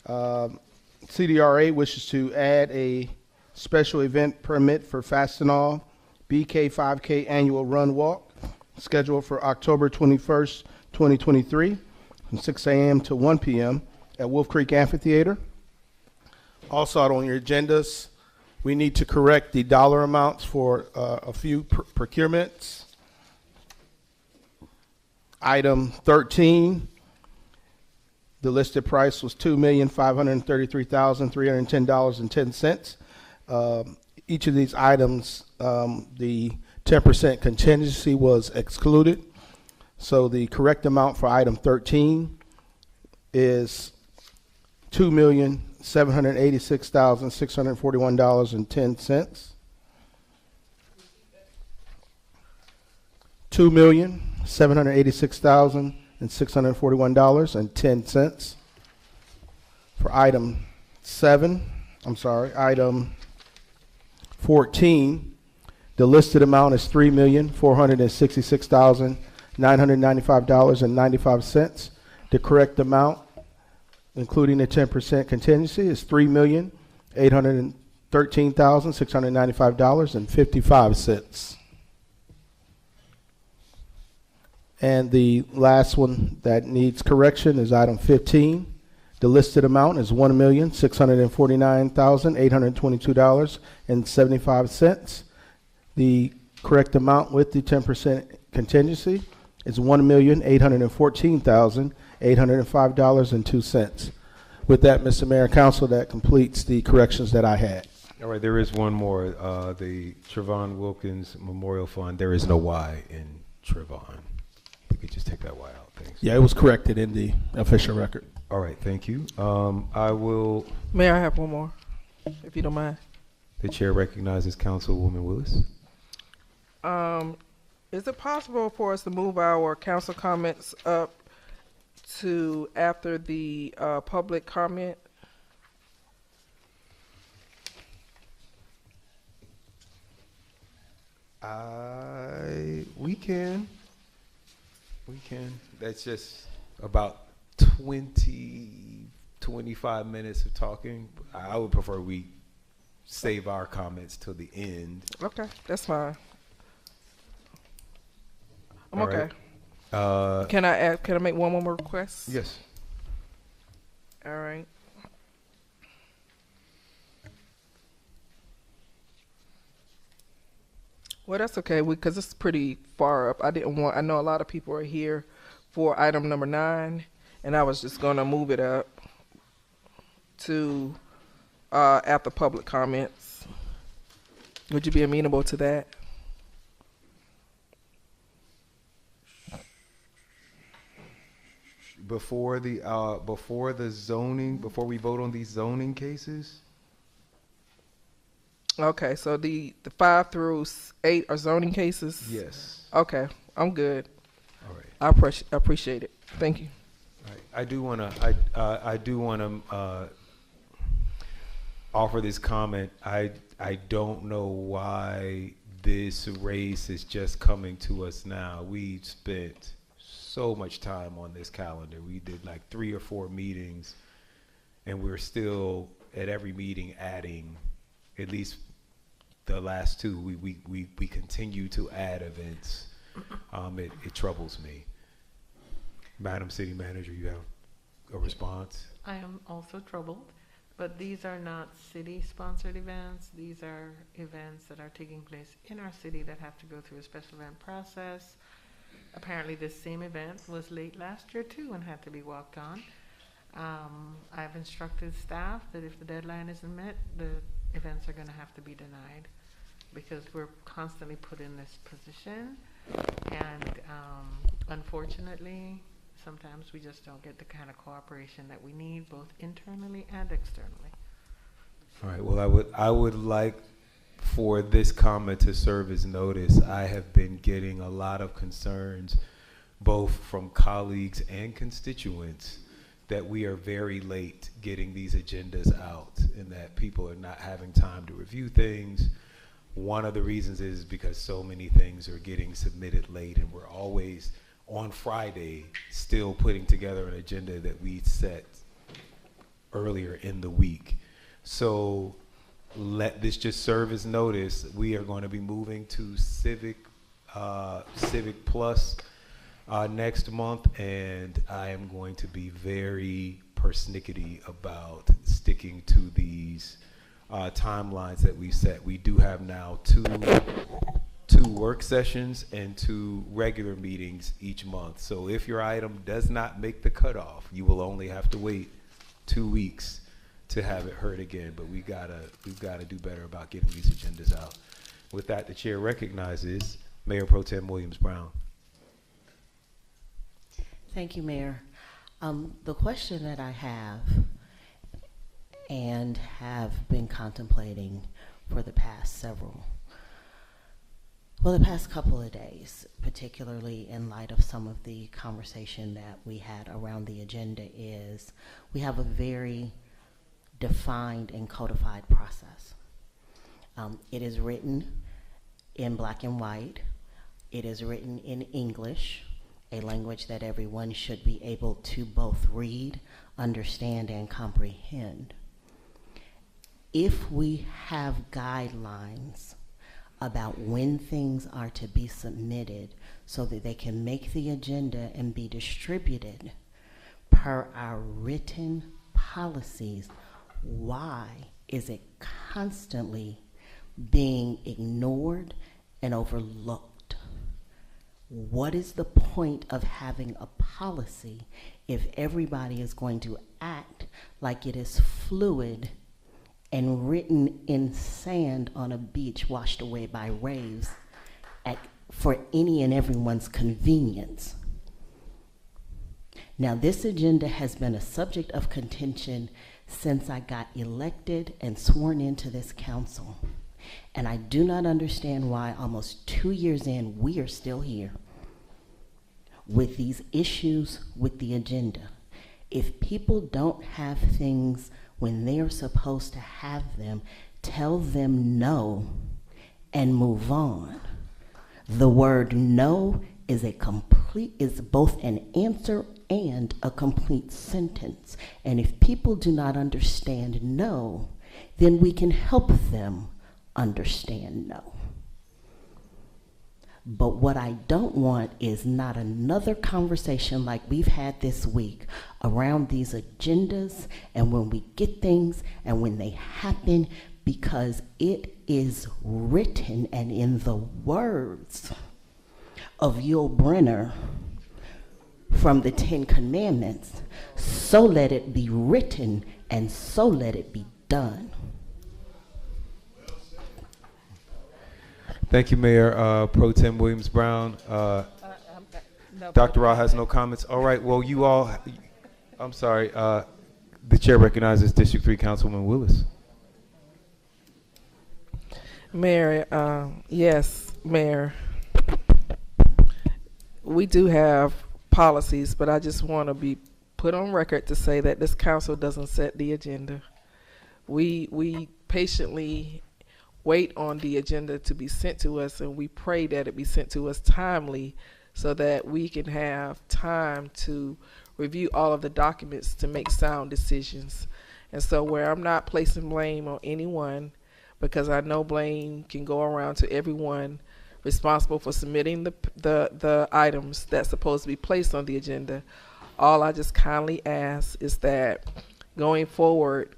CDRA wishes to add a special event permit for Fastenal BK 5K annual run walk scheduled for October 21st, 2023 from 6 a.m. to 1 p.m. at Wolf Creek Amphitheater. Also out on your agendas, we need to correct the dollar amounts for a few procurements. Item 13, the listed price was $2,533,310.10. Each of these items, the 10% contingency was excluded. So the correct amount for item 13 is $2,786,641.10. $2,786,641.10. For item 14, the listed amount is $3,466,995.95. The correct amount, including the 10% contingency, is $3,813,695.55. And the last one that needs correction is item 15. The listed amount is $1,649,822.75. The correct amount with the 10% contingency is $1,814,805.02. With that, Mr. Mayor and Council, that completes the corrections that I had. All right, there is one more. The Travon Wilkens Memorial Fund, there is no Y in Travon. We could just take that Y out. Thanks. Yeah, it was corrected in the official record. All right, thank you. I will. Mayor, I have one more, if you don't mind. The chair recognizes Councilwoman Willis. Is it possible for us to move our council comments up to after the public comment? We can. That's just about 25 minutes of talking. I would prefer we save our comments till the end. Okay, that's fine. I'm All okay. right. Can I make one more request? Yes. All right. Well, that's okay, because it's pretty far up. I know a lot of people are here for item number 9, and I was just gonna move it up to after public comments. Would you be amenable to that? Before the zoning, before we vote on these zoning cases? Okay, so the 5 through 8 are zoning cases? Yes. Okay, I'm good. All right. I appreciate it. Thank you. All right. I do wanna offer this comment. I don't know why this race is just coming to us now. We spent so much time on this calendar. We did like 3 or 4 meetings, and we're still at every meeting adding, at least the last 2, we continue to add events. It troubles me. Madam City Manager, you have a response? I am also troubled, but these are not city-sponsored events. These are events that are taking place in our city that have to go through a special event process. Apparently, this same event was late last year too and had to be walked on. I've instructed staff that if the deadline isn't met, the events are going to have to be denied because we're constantly put in this position. And unfortunately, sometimes we just don't get the kind of cooperation that we need, both internally and externally. All right. Well, I would like for this comment to serve as notice. I have been getting a lot of concerns, both from colleagues and constituents, that we are very late getting these agendas out and that people are not having time to review things. One of the reasons is because so many things are getting submitted late, and we're always on Friday still putting together an agenda that we set earlier in the week. So let this just serve as notice. We are going to be moving to Civic Plus next month, and I am going to be very persnickety about sticking to these timelines that we set. We do have now two work sessions and 2 regular meetings each month. So if your item does not make the cutoff, you will only have to wait 2 weeks to have it heard again. But we've got to do better about getting these agendas out. With that, the chair recognizes Mayor Pro Tem Williams Brown. Thank you, Mayor. The question that I have and have been contemplating for the past couple of days, particularly in light of some of the conversation that we had around the agenda, is we have a very defined and codified process. It is written in black and white. It is written in English, a language that everyone should be able to both read, understand, and comprehend. If we have guidelines about when things are to be submitted so that they can make the agenda and be distributed per our written policies, why is it constantly being ignored and overlooked? What is the point of having a policy if everybody is going to act like it is fluid and written in sand on a beach washed away by waves for any and everyone's convenience? Now, this agenda has been a subject of contention since I got elected and sworn into this council. And I do not understand why almost 2 years in, we are still here with these issues with the agenda. If people don't have things when they're supposed to have them, tell them no and move on. The word no is both an answer and a complete sentence. And if people do not understand no, then we can help them understand no. But what I don't want is not another conversation like we've had this week around these agendas and when we get things and when they happen, because it is written and in the words of Yul Brynner from the Ten Commandments, so let it be written and so let it be done. Thank you, Mayor Pro Tem Williams Brown. Dr. Ra has no comments. All right, well, you all, I'm sorry. The chair recognizes District 3 Councilwoman Willis. Mayor, yes, Mayor. We do have policies, but I just want to be put on record to say that this council doesn't set the agenda. We patiently wait on the agenda to be sent to us, and we pray that it be sent to us timely so that we can have time to review all of the documents to make sound decisions. And so where I'm not placing blame on anyone, because I know blame can go around to everyone responsible for submitting the items that's supposed to be placed on the agenda, all I just kindly ask is that going forward,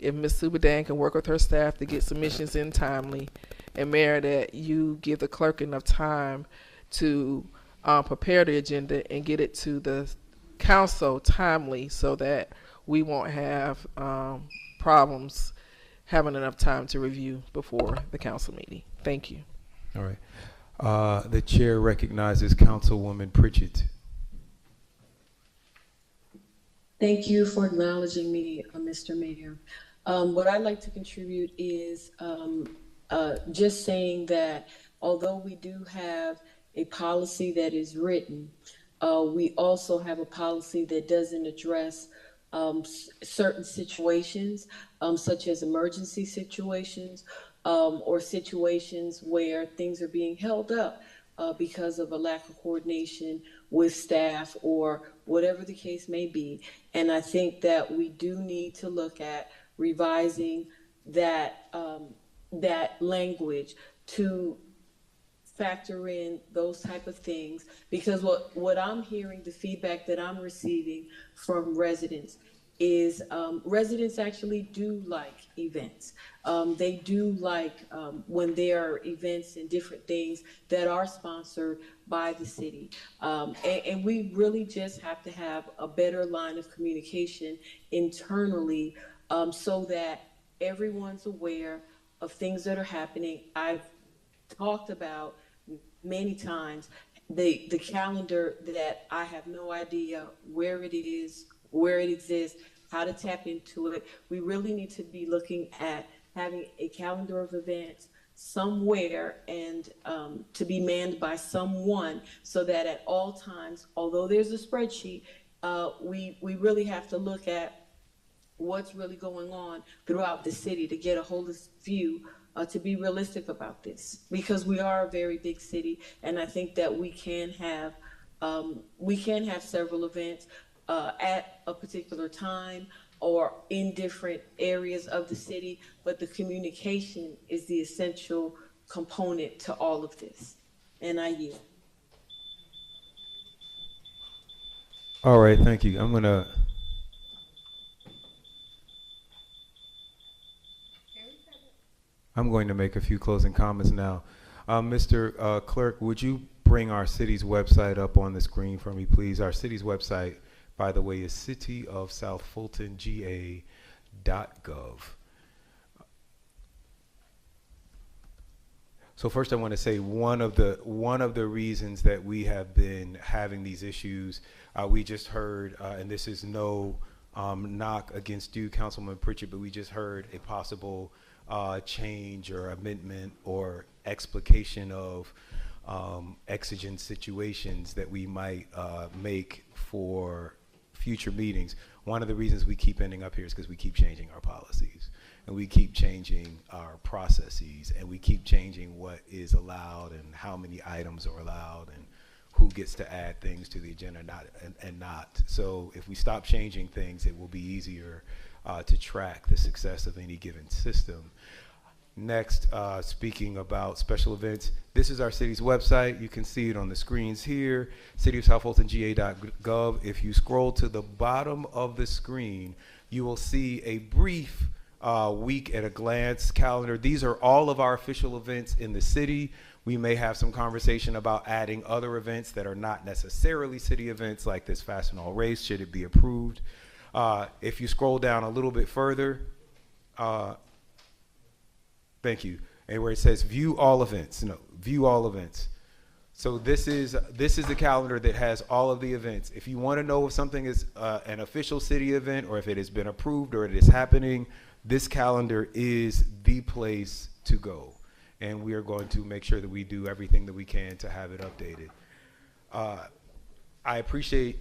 if Ms. Subadan can work with her staff to get submissions in timely, and Mayor, that you give the clerk enough time to prepare the agenda and get it to the council timely so that we won't have problems having enough time to review before the council meeting. Thank you. All right. The chair recognizes Councilwoman Pritchett. Thank you for acknowledging me, Mr. Mayor. What I'd like to contribute is just saying that although we do have a policy that is written, we also have a policy that doesn't address certain situations, such as emergency situations, or situations where things are being held up because of a lack of coordination with staff or whatever the case may be. And I think that we do need to look at revising that that language to factor in those type of things, because what I'm hearing, the feedback that I'm receiving from residents is residents actually do like events. They do like when there are events and different things that are sponsored by the city. And we really just have to have a better line of communication internally so that everyone's aware of things that are happening. I've talked about many times the calendar that I have no idea where it is, where it exists, how to tap into it. We really need to be looking at having a calendar of events somewhere and to be manned by someone so that at all times, although there's a spreadsheet, we really have to look at what's really going on throughout the city to get a holistic view, to be realistic about this, because we are a very big city, and I think that we can have several events at a particular time or in different areas of the city, but the communication is the essential component to all of this. And I yield. All right, thank you. I'm going to make a few closing comments now. Mr. Clerk, would you bring our city's website up on the screen for me, please? Our city's website, by the way, is cityofsouthfultonga.gov. So first I want to say one of the reasons that we have been having these issues, we just heard, and this is no knock against you, Councilman Pritchett, but we just heard a possible change or amendment or explication of exigent situations that we might make for future meetings. One of the reasons we keep ending up here is because we keep changing our policies, and we keep changing our processes, and we keep changing what is allowed and how many items are allowed and who gets to add things to the agenda and not. So if we stop changing things, it will be easier to track the success of any given system. Next, speaking about special events, this is our city's website. You can see it on the screens here, cityofsouthfultonga.gov. If you scroll to the bottom of the screen, you will see a brief week at a glance calendar. These are all of our official events in the city. We may have some conversation about adding other events that are not necessarily city events, like this Fast and All race, should it be approved. If you scroll down a little bit further, thank you, and where it says view all events, view all events. So this is the calendar that has all of the events. If you want to know if something is an official city event or if it has been approved or it is happening, this calendar is the place to go. And we are going to make sure that we do everything that we can to have it updated. I appreciate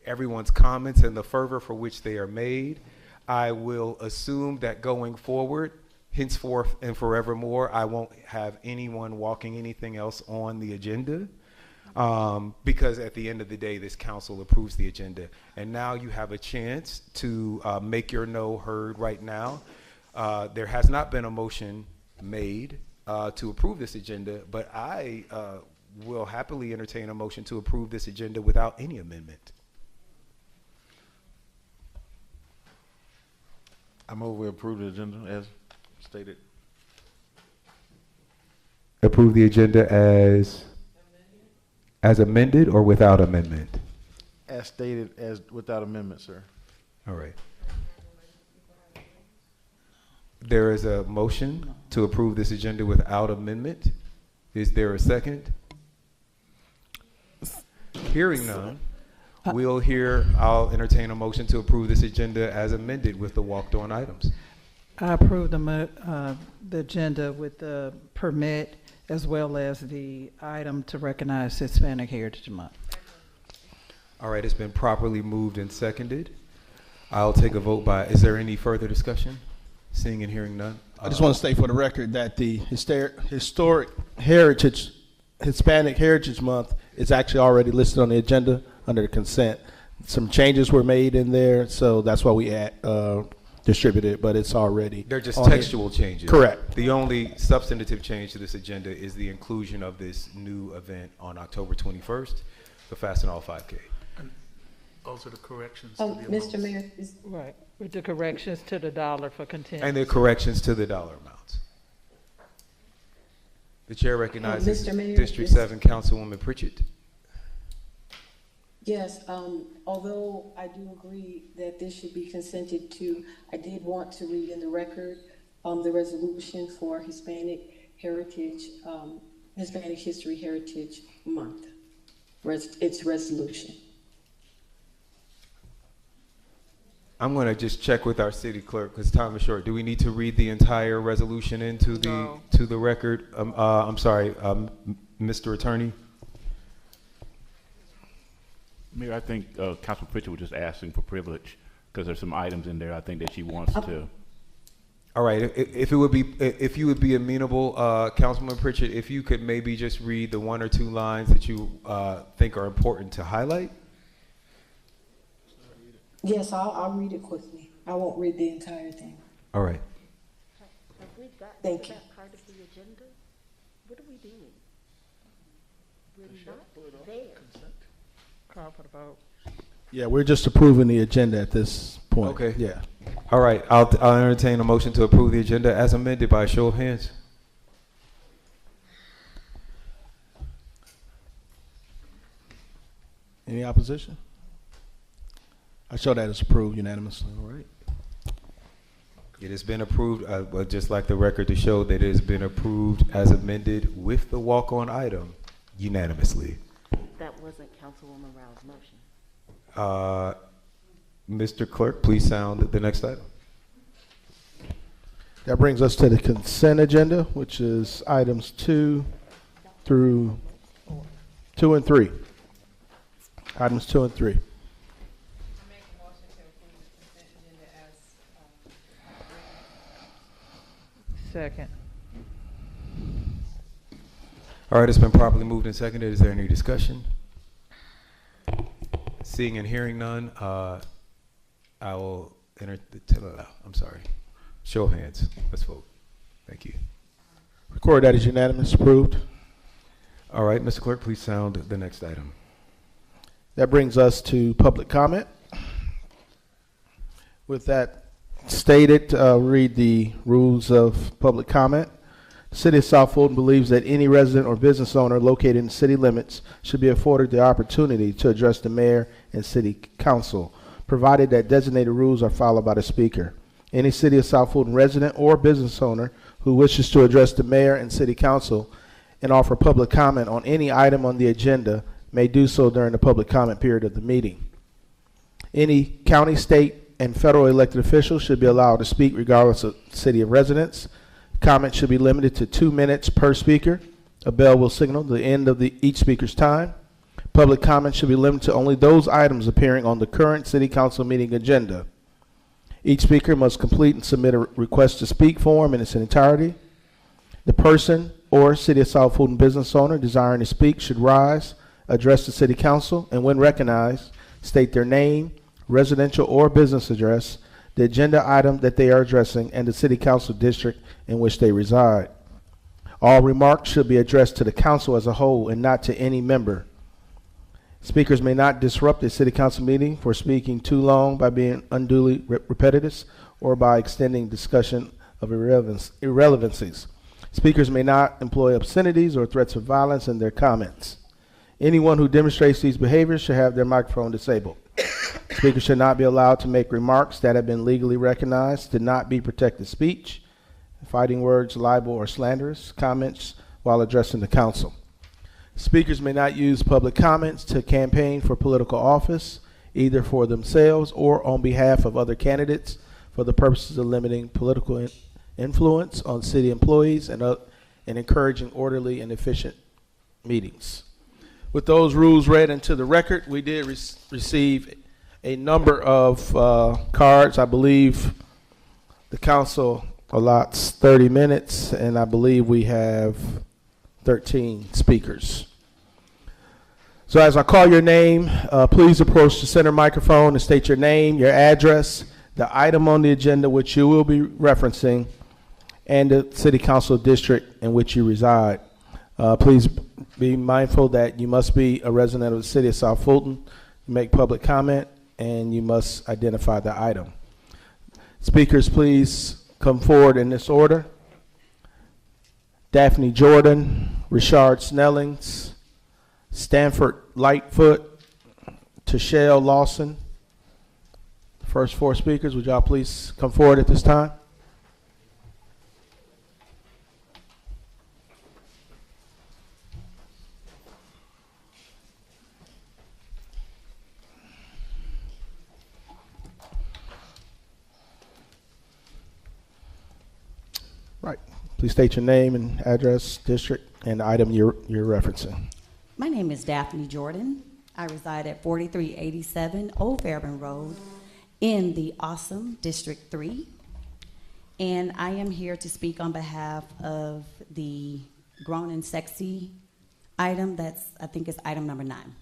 everyone's comments and the fervor for which they are made. I will assume that going forward, henceforth and forevermore, I won't have anyone walking anything else on the agenda, because at the end of the day, this council approves the agenda. And now you have a chance to make your no heard right now. There has not been a motion made to approve this agenda, but I will happily entertain a motion to approve this agenda without any amendment. I move we approve the agenda as stated. Approve the agenda as amended or without amendment? As stated, as without amendment, sir. All right. There is a motion to approve this agenda without amendment. Is there a second? Hearing none, I'll entertain a motion to approve this agenda as amended with the walked on items. I approve the agenda with the permit as well as the item to recognize Hispanic Heritage Month. All right, it's been properly moved and seconded. I'll take a vote by, is there any further discussion? Seeing and hearing none. I just want to state for the record that the historic heritage, Hispanic Heritage Month is actually already listed on the agenda under the consent. Some changes were made in there, so that's why we distributed, but it's already. They're just textual changes. Correct. The only substantive change to this agenda is the inclusion of this new event on October 21st, the Fast and All 5K. And also the corrections. Oh, to the Mr. amounts. Mayor, Right, with the corrections to the dollar for content. And the corrections to the dollar amounts. The chair recognizes Mr. Mayor, District 7 Councilwoman Pritchett. yes, although I do agree that this should be consented to, I did want to read in the record the resolution for Hispanic Heritage, Hispanic History Heritage Month. It's resolution. I'm going to just check with our city clerk because time is short. Do we need to read the entire resolution into to the record? I'm sorry, Mr. Attorney. Mayor, I think Councilman Pritchett was just asking for privilege because there's some items in there I think that she wants to. All right, if you would be amenable, Councilman Pritchett, if you could maybe just read the one or two lines that you think are important to highlight. Yes, I'll read it quickly. I won't read the entire thing. All right. Have we gotten Thank to you. that part of the agenda? What are we doing? We're not there. Call for the vote. Yeah, we're just approving the agenda at this point. Okay. Yeah. All right, I'll entertain a motion to approve the agenda as amended by a show of hands. Any opposition? I show that it's approved unanimously. All right. It has been approved, but just like the record to show that it has been approved as amended with the walk-on item unanimously. That wasn't Councilwoman Rao's motion. Mr. Clerk, please sound the next item. That brings us to the consent agenda, which is items 2 through 2 and 3. Items 2 and 3. Second. All right, it's been properly moved and seconded. Is there any discussion? Seeing and hearing none, I will enter I'm sorry. Show of hands. Let's vote. Thank you. Record that as unanimous, approved. All right, Mr. Clerk, please sound the next item. That brings us to public comment. With that stated, read the rules of public comment. The City of South Fulton believes that any resident or business owner located in city limits should be afforded the opportunity to address the mayor and city council, provided that designated rules are followed by the speaker. Any City of South Fulton resident or business owner who wishes to address the mayor and city council and offer public comment on any item on the agenda may do so during the public comment period of the meeting. Any county, state, and federal elected officials should be allowed to speak regardless of city of residence. Comments should be limited to 2 minutes per speaker. A bell will signal the end of each speaker's time. Public comment should be limited to only those items appearing on the current city council meeting agenda. Each speaker must complete and submit a request to speak form in its entirety. The person or City of South Fulton business owner desiring to speak should rise, address the city council, and when recognized, state their name, residential or business address, the agenda item that they are addressing, and the city council district in which they reside. All remarks should be addressed to the council as a whole and not to any member. Speakers may not disrupt a city council meeting for speaking too long by being unduly repetitive or by extending discussion of irrelevancies. Speakers may not employ obscenities or threats of violence in their comments. Anyone who demonstrates these behaviors should have their microphone disabled. Speakers should not be allowed to make remarks that have been legally recognized to not be protected speech, fighting words, libel, or slanderous comments while addressing the council. Speakers may not use public comments to campaign for political office, either for themselves or on behalf of other candidates, for the purposes of limiting political influence on city employees and encouraging orderly and efficient meetings. With those rules read into the record, we did receive a number of cards. I believe the council allots 30 minutes, and I believe we have 13 speakers. So as I call your name, please approach the center microphone and state your name, your address, the item on the agenda which you will be referencing, and the city council district in which you reside. Please be mindful that you must be a resident of the City of South Fulton, make public comment, and you must identify the item. Speakers, please come forward in this order. Daphne Jordan, Richard Snellings, Stanford Lightfoot, Tashelle Lawson. The first 4 speakers, would y'all please come forward at this time? Right. Please state your name and address, district, and the item you're referencing. My name is Daphne Jordan. I reside at 4387 Old Fairburn Road in the awesome District 3. And I am here to speak on behalf of the grown and sexy item. I think is item number 9.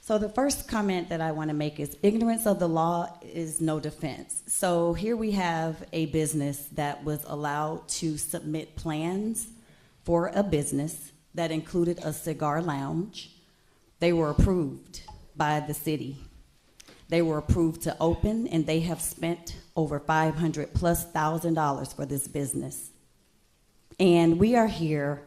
So the first comment that I want to make is ignorance of the law is no defense. So here we have a business that was allowed to submit plans for a business that included a cigar lounge. They were approved by the city. They were approved to open, and they have spent over $500,000+ for this business. And we are here,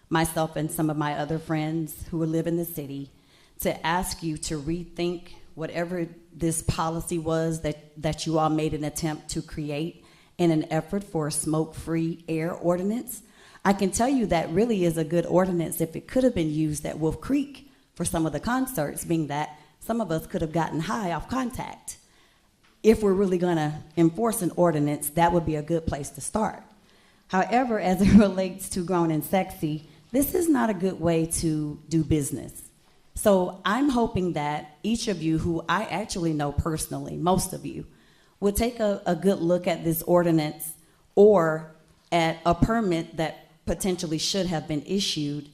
myself and some of my other friends who live in the city, to ask you to rethink whatever this policy was that you all made an attempt to create in an effort for a smoke-free air ordinance. I can tell you that really is a good ordinance if it could have been used at Wolf Creek for some of the concerts, being that some of us could have gotten high off contact. If we're really gonna enforce an ordinance, that would be a good place to start. However, as it relates to Grown and Sexy, this is not a good way to do business. So I'm hoping that each of you, who I actually know personally, most of you, will take a good look at this ordinance or at a permit that potentially should have been issued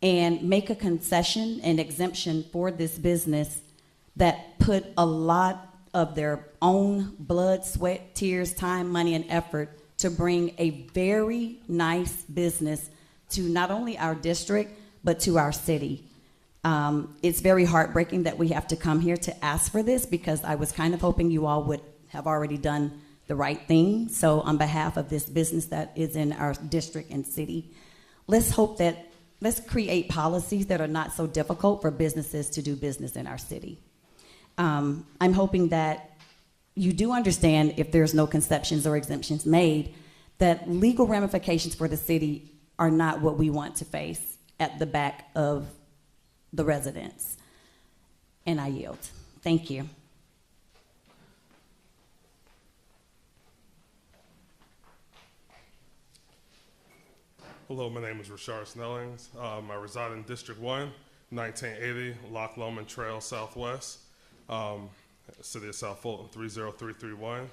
and make a concession and exemption for this business that put a lot of their own blood, sweat, tears, time, money, and effort to bring a very nice business to not only our district, but to our city. It's very heartbreaking that we have to come here to ask for this, because I was kind of hoping you all would have already done the right thing. So on behalf of this business that is in our district and city, let's create policies that are not so difficult for businesses to do business in our city. I'm hoping that you do understand, if there's no concessions or exemptions made, that legal ramifications for the city are not what we want to face at the back of the residents. And I yield. Thank you. Hello, my name is Rashard Snellings. I reside in District 1, 1980 Loch Lomond Trail Southwest, City of South Fulton, 30331.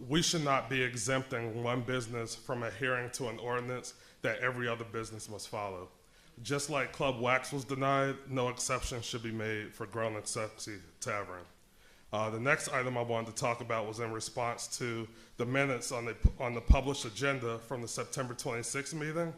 We should not be exempting one business from adhering to an ordinance that every other business must follow. Just like Club Wax was denied, no exception should be made for Grown and Sexy Tavern. The next item I wanted to talk about was in response to the minutes on the published agenda from the September 26th meeting.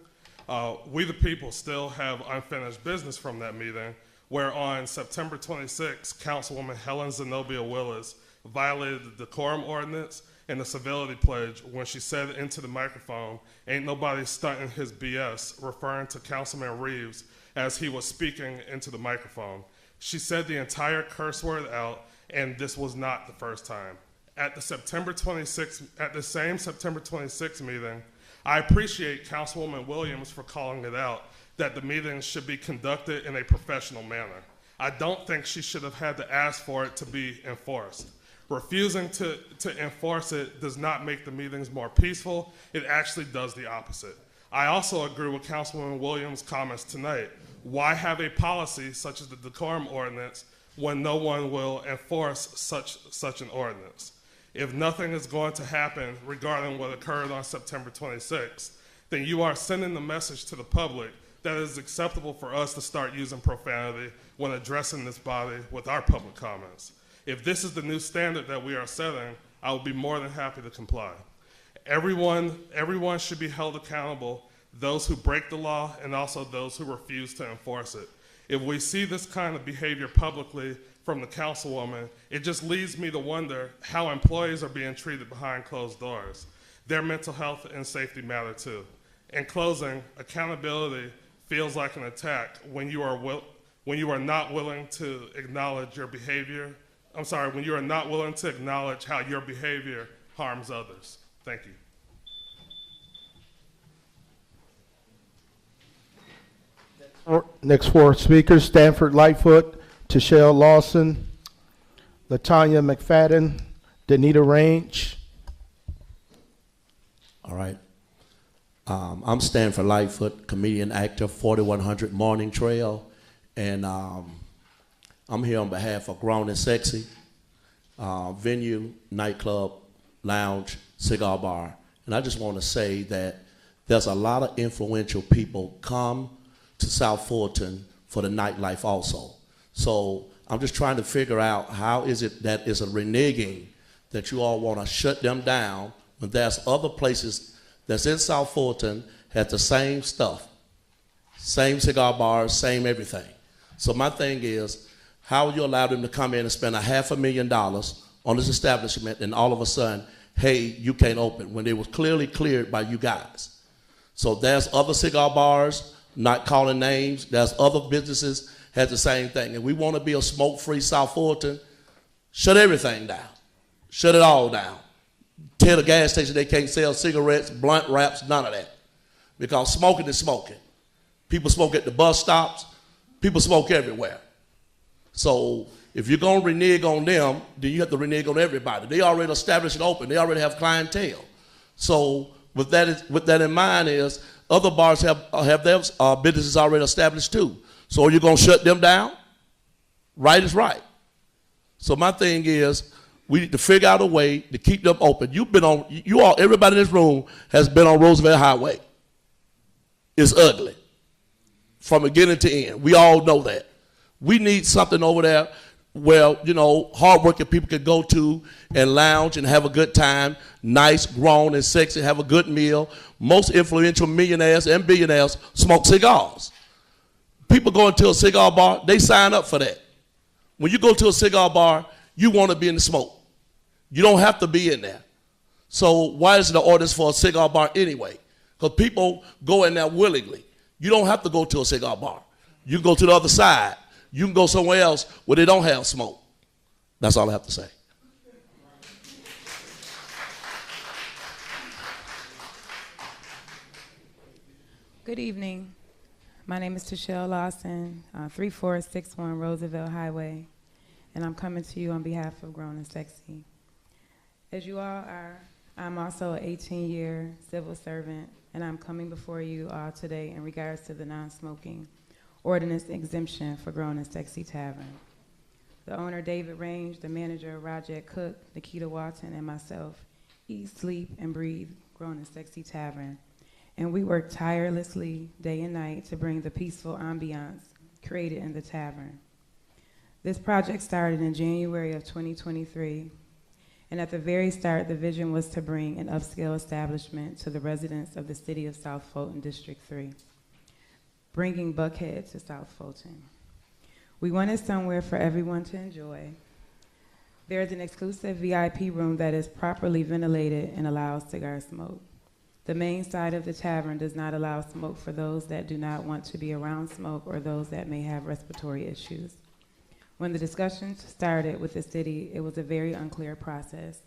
We the people still have unfinished business from that meeting, where on September 26th, Councilwoman Helen Zenobia Willis violated the decorum ordinance and the civility pledge when she said into the microphone, "Ain't nobody stunting his BS," referring to Councilman Reeves as he was speaking into the microphone. She said the entire curse word out, and this was not the first time. At the same September 26th meeting, I appreciate Councilwoman Williams for calling it out, that the meeting should be conducted in a professional manner. I don't think she should have had to ask for it to be enforced. Refusing to enforce it does not make the meetings more peaceful. It actually does the opposite. I also agree with Councilwoman Williams' comments tonight. Why have a policy such as the decorum ordinance when no one will enforce such an ordinance? If nothing is going to happen regarding what occurred on September 26th, then you are sending the message to the public that it is acceptable for us to start using profanity when addressing this body with our public comments. If this is the new standard that we are setting, I will be more than happy to comply. Everyone should be held accountable, those who break the law and also those who refuse to enforce it. If we see this kind of behavior publicly from the councilwoman, it just leads me to wonder how employees are being treated behind closed doors. Their mental health and safety matter too. In closing, accountability feels like an attack when you are not willing to acknowledge your behavior. When you are not willing to acknowledge how your behavior harms others. Thank you. Next four speakers: Stanford Lightfoot, Tashelle Lawson, Latanya McFadden, Danita Range. All right. I'm Stanford Lightfoot, comedian, actor, 4100 Morning Trail, and I'm here on behalf of Grown and Sexy, venue, nightclub, lounge, cigar bar. And I just want to say that there's a lot of influential people come to South Fulton for the nightlife also. So I'm just trying to figure out how is it that is a reneging that you all want to shut them down when there's other places that's in South Fulton has the same stuff, same cigar bars, same everything. So my thing is, how will you allow them to come in and spend $500,000 on this establishment and all of a sudden, hey, you can't open, when it was clearly cleared by you guys? So there's other cigar bars, not calling names, there's other businesses has the same thing. And we want to be a smoke-free South Fulton, Shut everything down. Shut it all down. Tell the gas station they can't sell cigarettes, blunt wraps, none of that. Because smoking is smoking. People smoke at the bus stops. People smoke everywhere. So if you're going to renege on them, then you have to renege on everybody. They already established and open. They already have clientele. So with that in mind is other bars have their businesses already established too. So are you going to shut them down? Right is right. So my thing is we need to figure out a way to keep them open. Everybody in this room has been on Roosevelt Highway. It's ugly from beginning to end. We all know that. We need something over there where, hardworking people can go to and lounge and have a good time, nice, grown, and sexy, have a good meal. Most influential millionaires and billionaires smoke cigars. People go into a cigar bar, they sign up for that. When you go to a cigar bar, you want to be in the smoke. You don't have to be in there. So why is the ordinance for a cigar bar anyway? Because people go in there willingly. You don't have to go to a cigar bar. You can go to the other side. You can go somewhere else where they don't have smoke. That's all I have to say. Good evening. My name is Tashelle Lawson, 3461 Roosevelt Highway, and I'm coming to you on behalf of Grown and Sexy. As you all are, I'm also an 18-year civil servant, and I'm coming before you all today in regards to the non-smoking ordinance exemption for Grown and Sexy Tavern. The owner, David Range, the manager, Roger Cook, Nikita Walton, and myself eat, sleep, and breathe Grown and Sexy Tavern. And we work tirelessly day and night to bring the peaceful ambiance created in the tavern. This project started in January of 2023, and at the very start, the vision was to bring an upscale establishment to the residents of the city of South Fulton, District 3, bringing Buckhead to South Fulton. We wanted somewhere for everyone to enjoy. There is an exclusive VIP room that is properly ventilated and allows cigar smoke. The main side of the tavern does not allow smoke for those that do not want to be around smoke or those that may have respiratory issues. When the discussions started with the city, it was a very unclear process.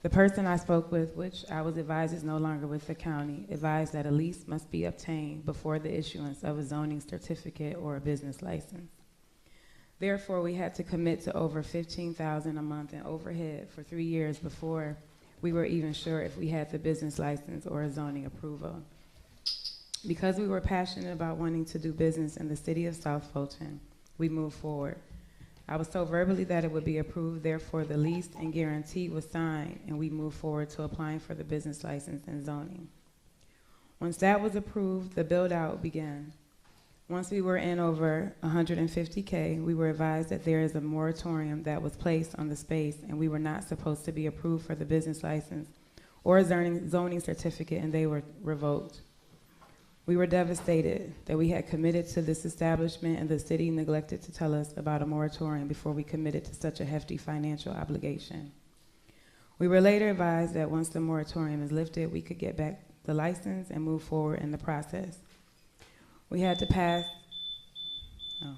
The person I spoke with, which I was advised is no longer with the county, advised that a lease must be obtained before the issuance of a zoning certificate or a business license. Therefore, we had to commit to over $15,000 a month in overhead for 3 years before we were even sure if we had the business license or a zoning approval. Because we were passionate about wanting to do business in the city of South Fulton, we moved forward. I was told verbally that it would be approved, therefore the lease and guarantee was signed, and we moved forward to applying for the business license and zoning. Once that was approved, the build-out began. Once we were in over 150K, we were advised that there is a moratorium that was placed on the space, and we were not supposed to be approved for the business license or a zoning certificate, and they were revoked. We were devastated that we had committed to this establishment, and the city neglected to tell us about a moratorium before we committed to such a hefty financial obligation. We were later advised that once the moratorium is lifted, we could get back the license and move forward in the process. We had to pass. Oh.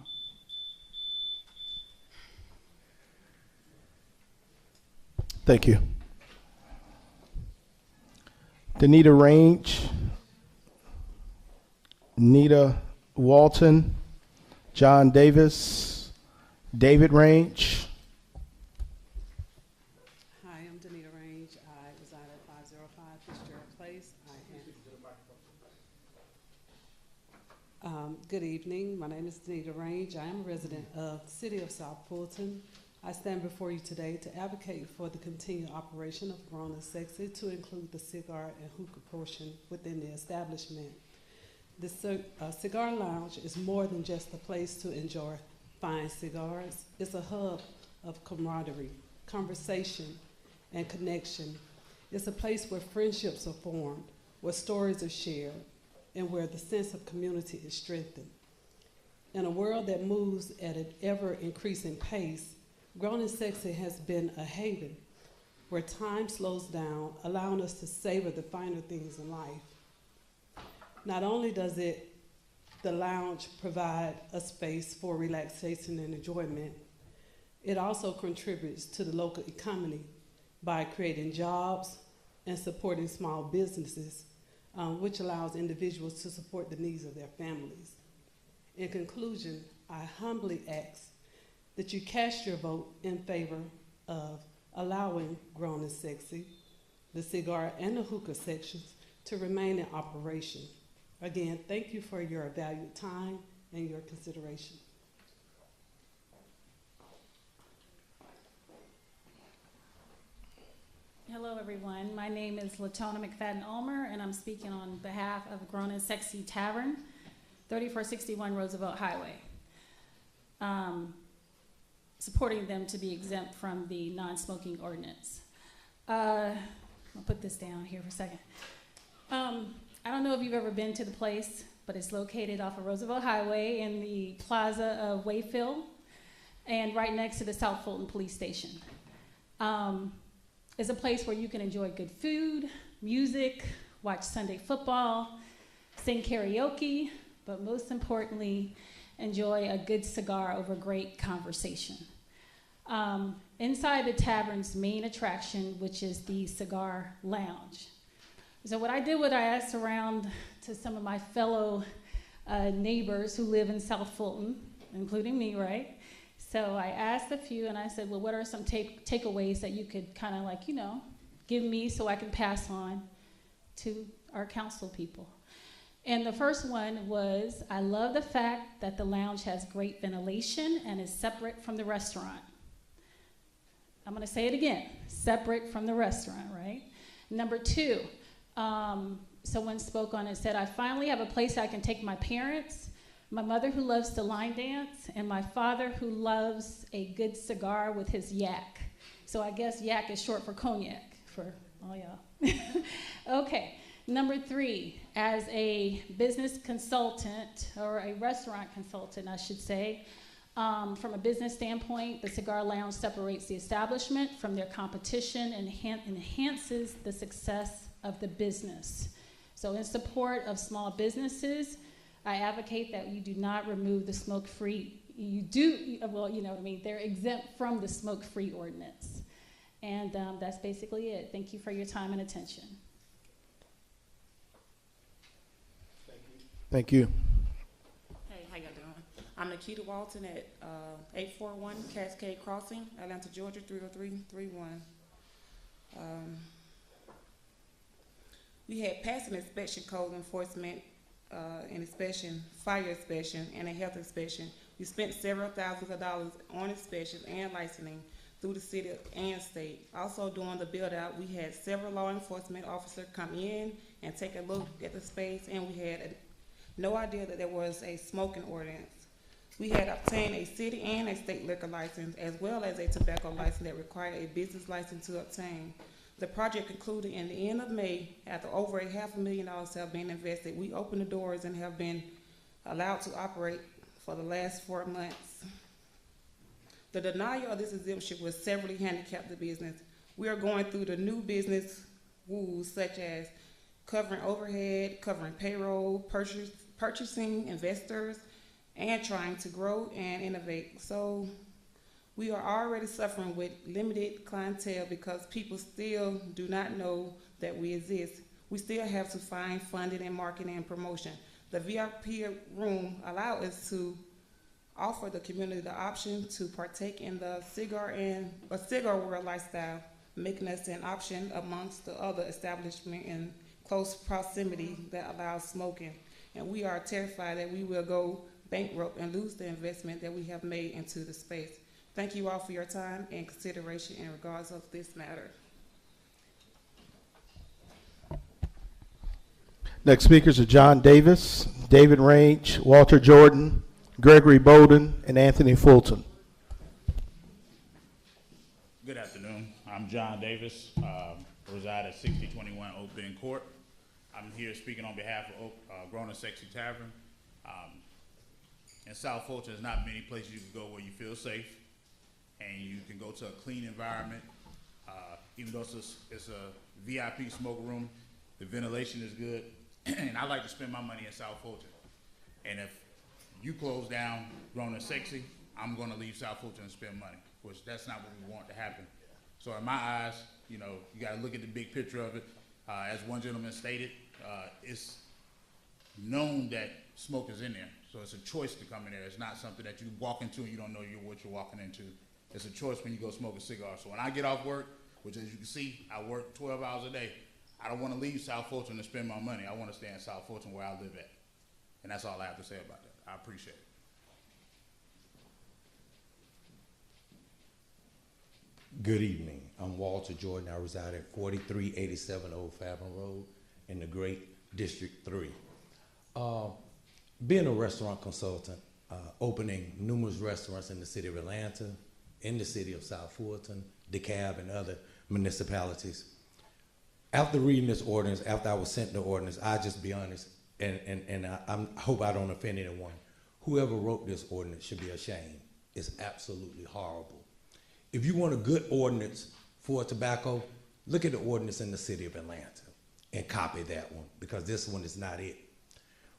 Thank you. Danita Range, Nita Walton, John Davis, David Range. Hi, I'm Danita Range. I reside at 505 Fitzgerald Place. Good evening. My name is Danita Range. I am a resident of the city of South Fulton. I stand before you today to advocate for the continued operation of Grown and Sexy to include the cigar and hookah portion within the establishment. The cigar lounge is more than just a place to enjoy fine cigars. It's a hub of camaraderie, conversation, and connection. It's a place where friendships are formed, where stories are shared, and where the sense of community is strengthened. In a world that moves at an ever-increasing pace, Grown and Sexy has been a haven where time slows down, allowing us to savor the finer things in life. Not only does the lounge provide a space for relaxation and enjoyment, It also contributes to the local economy by creating jobs and supporting small businesses, which allows individuals to support the needs of their families. In conclusion, I humbly ask that you cast your vote in favor of allowing Grown and Sexy, the cigar and the hookah sections to remain in operation. Again, thank you for your valued time and your consideration. Hello, everyone. My name is Latona McFadden-Ulmer, and I'm speaking on behalf of Grown and Sexy Tavern, 3461 Roosevelt Highway, supporting them to be exempt from the non-smoking ordinance. I'll put this down here for a second. I don't know if you've ever been to the place, but it's located off of Roosevelt Highway in the plaza of Wayfield and right next to the South Fulton Police Station. It's a place where you can enjoy good food, music, watch Sunday football, sing karaoke, but most importantly, enjoy a good cigar over great conversation. Inside the tavern's main attraction, which is the cigar lounge. So what I did was I asked around to some of my fellow neighbors who live in South Fulton, including me, right? So I asked a few and I said, well, what are some takeaways that you could kind of like, you know, give me so I can pass on to our council people? And the first one was, I love the fact that the lounge has great ventilation and is separate from the restaurant. I'm gonna say it again, separate from the restaurant, right? Number two, someone spoke on it, said, I finally have a place I can take my parents, my mother who loves to line dance, and my father who loves a good cigar with his yak. So I guess yak is short for cognac for all y'all. Okay, number three, as a business consultant, or a restaurant consultant, I should say, from a business standpoint, the cigar lounge separates the establishment from their competition and enhances the success of the business. So in support of small businesses, I advocate that you do not remove the smoke-free. You do, well, you know what I mean, they're exempt from the smoke-free ordinance. And that's basically it. Thank you for your time and attention. Thank you. Hey, how y'all doing? I'm Nikita Walton at 841 Cascade Crossing, Atlanta, Georgia, 30331. We had passed an inspection code enforcement, an inspection, fire inspection, and a health inspection. We spent several thousands of dollars on inspections and licensing through the city and state. Also during the build out, we had several law enforcement officers come in and take a look at the space, and we had no idea that there was a smoking ordinance. We had obtained a city and a state liquor license, as well as a tobacco license that required a business license to obtain. The project concluded in the end of May after over $500,000 have been invested. We opened the doors and have been allowed to operate for the last 4 months. The denial of this exemption will severely handicap the business. We are going through the new business rules such as covering overhead, covering payroll, purchasing investors, and trying to grow and innovate. So we are already suffering with limited clientele because people still do not know that we exist. We still have to find funding and marketing and promotion. The VIP room allows us to offer the community the option to partake in the cigar world lifestyle, making us an option amongst the other establishments in close proximity that allows smoking. And we are terrified that we will go bankrupt and lose the investment that we have made into the space. Thank you all for your time and consideration in regards of this matter. Next speakers are John Davis, David Range, Walter Jordan, Gregory Bowden, and Anthony Fulton. Good afternoon. I'm John Davis, reside at 6021 Oak Bend Court. I'm here speaking on behalf of Grown and Sexy Tavern. In South Fulton, there's not many places you can go where you feel safe and you can go to a clean environment. Even though it's a VIP smoke room, the ventilation is good, and I like to spend my money in South Fulton. And if you close down Grown and Sexy, I'm gonna leave South Fulton and spend money. which that's not what we want to happen. So in my eyes, you know, you gotta look at the big picture of it. As one gentleman stated, it's known that smoke is in there. So it's a choice to come in there. It's not something that you walk into and you don't know what you're walking into. It's a choice when you go smoke a cigar. So when I get off work, which as you can see, I work 12 hours a day, I don't want to leave South Fulton to spend my money. I want to stay in South Fulton where I live at. And that's all I have to say about that. I appreciate it. Good evening. I'm Walter Jordan. I reside at 4387 Old Fathom Road in the Great District 3. Being a restaurant consultant, opening numerous restaurants in the city of Atlanta, in the city of South Fulton, DeKalb, and other municipalities. After reading this ordinance, after I was sent the ordinance, I'll just be honest, and I hope I don't offend anyone. Whoever wrote this ordinance should be ashamed. It's absolutely horrible. If you want a good ordinance for tobacco, look at the ordinance in the city of Atlanta and copy that one, because this one is not it.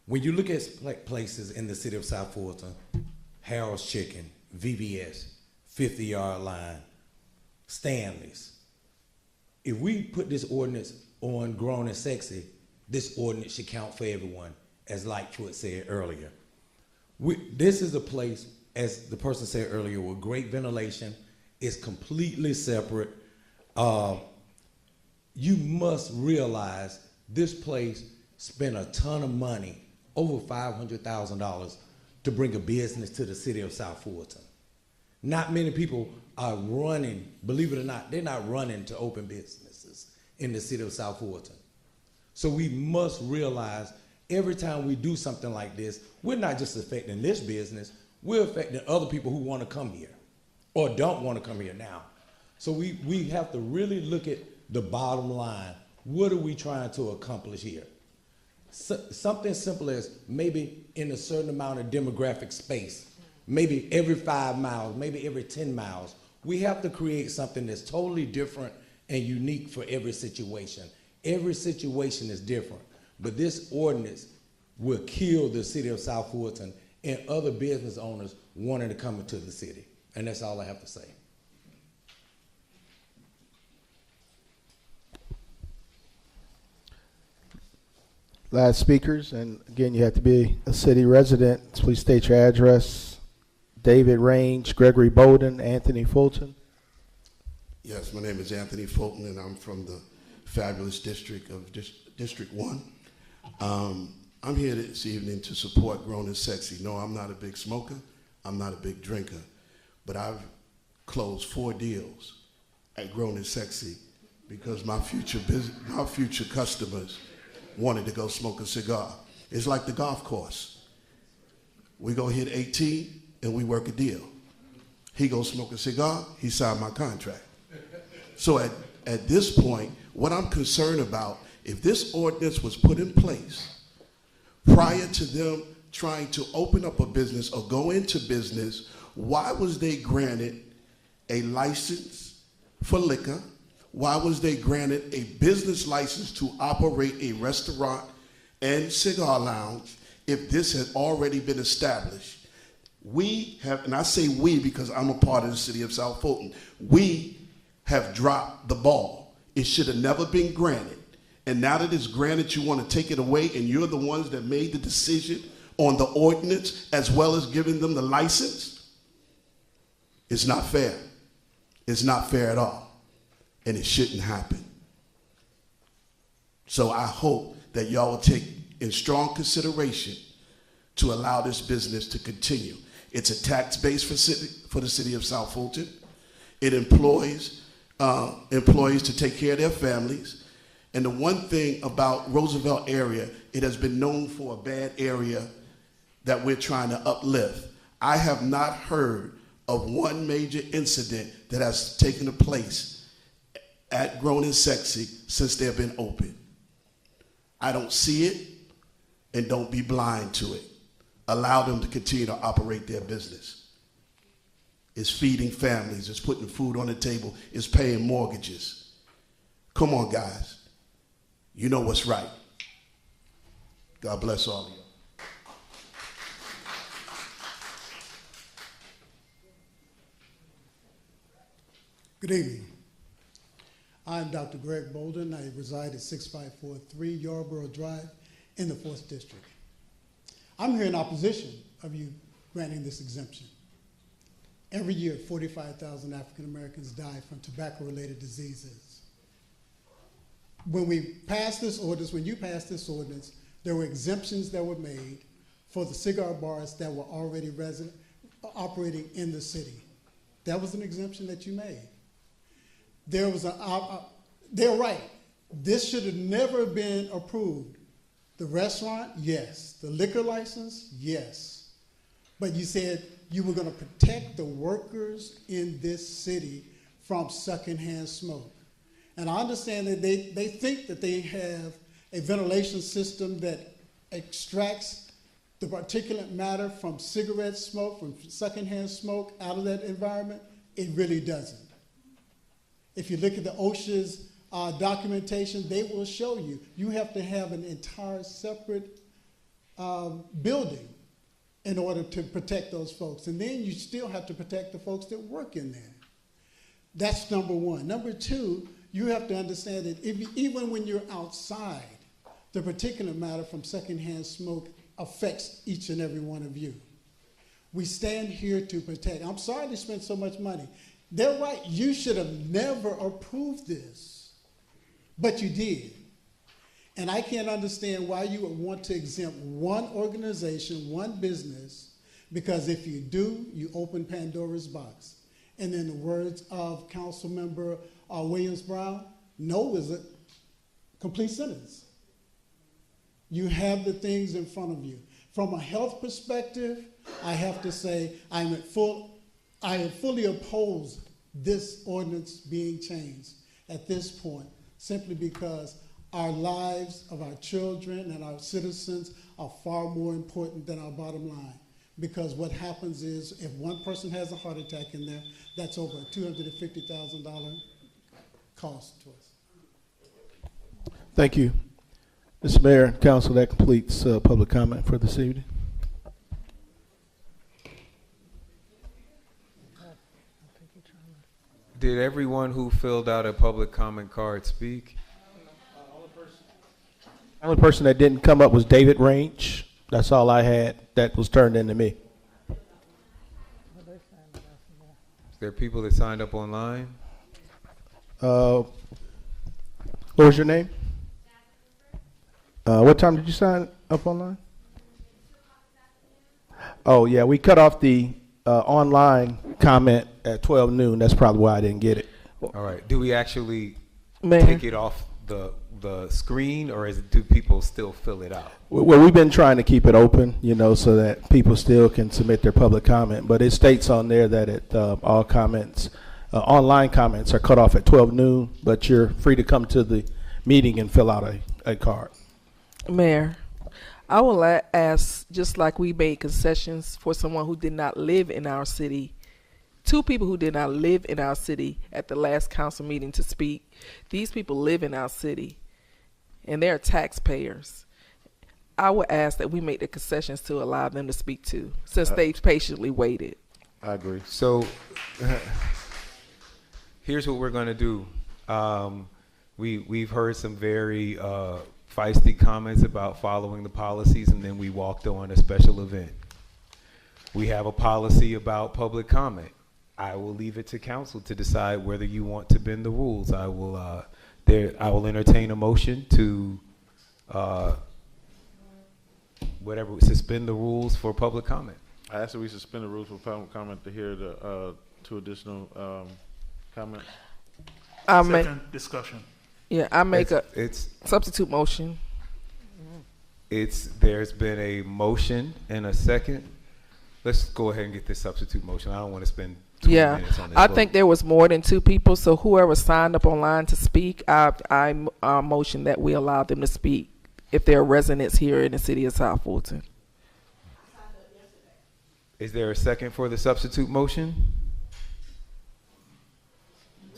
When you look at places in the city of South Fulton, Harold's Chicken, VVS, 50-Yard Line, Stanley's, if we put this ordinance on Grown and Sexy, this ordinance should count for everyone, as Lightfoot said earlier. This is a place, as the person said earlier, with great ventilation. It's completely separate. You must realize this place spent a ton of money, over $500,000, to bring a business to the city of South Fulton. Not many people are running, believe it or not, they're not running to open businesses in the city of South Fulton. So we must realize every time we do something like this, we're not just affecting this business, we're affecting other people who want to come here or don't want to come here now. So we have to really look at the bottom line. What are we trying to accomplish here? Something simple as maybe in a certain amount of demographic space, maybe every 5 miles, maybe every 10 miles, we have to create something that's totally different and unique for every situation. Every situation is different, but this ordinance will kill the city of South Fulton and other business owners wanting to come into the city. And that's all I have to say. Last speakers, and again, you have to be a city resident. Please state your address. David Range, Gregory Bolden, Anthony Fulton. Yes, my name is Anthony Fulton, and I'm from the fabulous district of District 1. I'm here this evening to support Grown and Sexy. No, I'm not a big smoker. I'm not a big drinker. But I've closed 4 deals at Grown and Sexy because my future customers wanted to go smoke a cigar. It's like the golf course. We go hit 18 and we work a deal. He goes smoke a cigar, he signed my contract. So at this point, what I'm concerned about, if this ordinance was put in place prior to them trying to open up a business or go into business, why was they granted a license for liquor? Why was they granted a business license to operate a restaurant and cigar lounge if this had already been established? We have, and I say we because I'm a part of the city of South Fulton, we have dropped the ball. It should have never been granted. And now that it's granted, you want to take it away, and you're the ones that made the decision on the ordinance as well as giving them the license? It's not fair. It's not fair at all. And it shouldn't happen. So I hope that y'all will take in strong consideration to allow this business to continue. It's a tax base for the city of South Fulton. It employs employees to take care of their families. And the one thing about Roosevelt area, it has been known for a bad area that we're trying to uplift. I have not heard of one major incident that has taken place at Grown and Sexy since they've been open. I don't see it, and don't be blind to it. Allow them to continue to operate their business. It's feeding families, it's putting food on the table, it's paying mortgages. Come on, guys. You know what's right. God bless all of you. Good evening. I'm Dr. Greg Bolden. I reside at 6543 Yarborough Drive in the 4th District. I'm here in opposition of you granting this exemption. Every year, 45,000 African Americans die from tobacco-related diseases. When we passed this ordinance, when you passed this ordinance, there were exemptions that were made for the cigar bars that were already operating in the city. That was an exemption that you made. There was they're right. This should have never been approved. The restaurant, yes. The liquor license, yes. But you said you were going to protect the workers in this city from secondhand smoke. And I understand that they think that they have a ventilation system that extracts the particulate matter from cigarette smoke, from secondhand smoke out of that environment. It really doesn't. If you look at the OSHA's documentation, they will show you. You have to have an entire separate building in order to protect those folks. And then you still have to protect the folks that work in there. That's number one. Number two, you have to understand that even when you're outside, the particulate matter from secondhand smoke affects each and every one of you. We stand here to protect. I'm sorry they spent so much money. They're right. You should have never approved this, but you did. And I can't understand why you would want to exempt one organization, one business, because if you do, you open Pandora's box. And in the words of Councilmember Williams-Brown, no is a complete sentence. You have the things in front of you. From a health perspective, I have to say I am fully opposed this ordinance being changed at this point, simply because our lives of our children and our citizens are far more important than our bottom line. Because what happens is if one person has a heart attack in there, that's over a $250,000 cost to us. Thank you. Mr. Mayor and Council, that completes public comment for this evening. Did everyone who filled out a public comment card speak? The only person that didn't come up was David Range. That's all I had that was turned into me. Is there people that signed up online? What was your name? What time did you sign up online? Oh, yeah, we cut off the online comment at 12 noon. That's probably why I didn't get it. All right. Do we actually Mayor? take it off the screen, or do people still fill it out? Well, we've been trying to keep it open, so that people still can submit their public comment. But it states on there that all comments, online comments, are cut off at 12 noon. But you're free to come to the meeting and fill out a card. Mayor, I will ask, just like we made concessions for someone who did not live in our city, two people who did not live in our city at the last council meeting to speak. These people live in our city, and they're taxpayers. I would ask that we make the concessions to allow them to speak too, since they've patiently waited. I agree. So here's what we're going to do. We've heard some very feisty comments about following the policies, and then we walked on a special event. We have a policy about public comment. I will leave it to council to decide whether you want to bend the rules. I will entertain a motion to suspend the rules for public comment. I ask that we suspend the rules for public comment to hear the two additional comments. Second discussion. Yeah, I make a substitute motion. There's been a motion and a second. Let's go ahead and get this substitute motion. I don't want to spend 20 minutes on this. I think there was more than two people, so whoever signed up online to speak, I motion that we allow them to speak if they're residents here in the city of South Fulton. Is there a second for the substitute motion?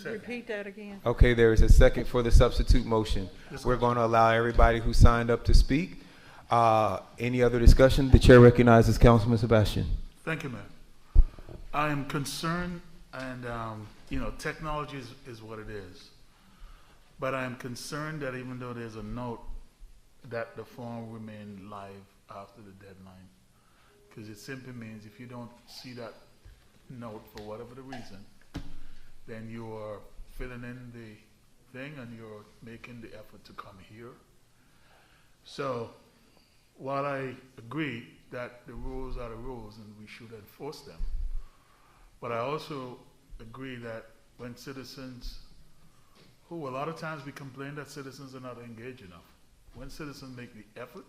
Repeat that again. Okay, there is a second for the substitute motion. We're going to allow everybody who signed up to speak. Any other discussion? The chair recognizes Councilman Sebastian. Thank you, Mayor. I am concerned, and technology is what it is. But I am concerned that even though there's a note that the form remain live after the deadline, because it simply means if you don't see that note for whatever the reason, then you are filling in the thing and you're making the effort to come here. So while I agree that the rules are the rules and we should enforce them, but I also agree that when citizens, who a lot of times we complain that citizens are not engaged enough, when citizens make the effort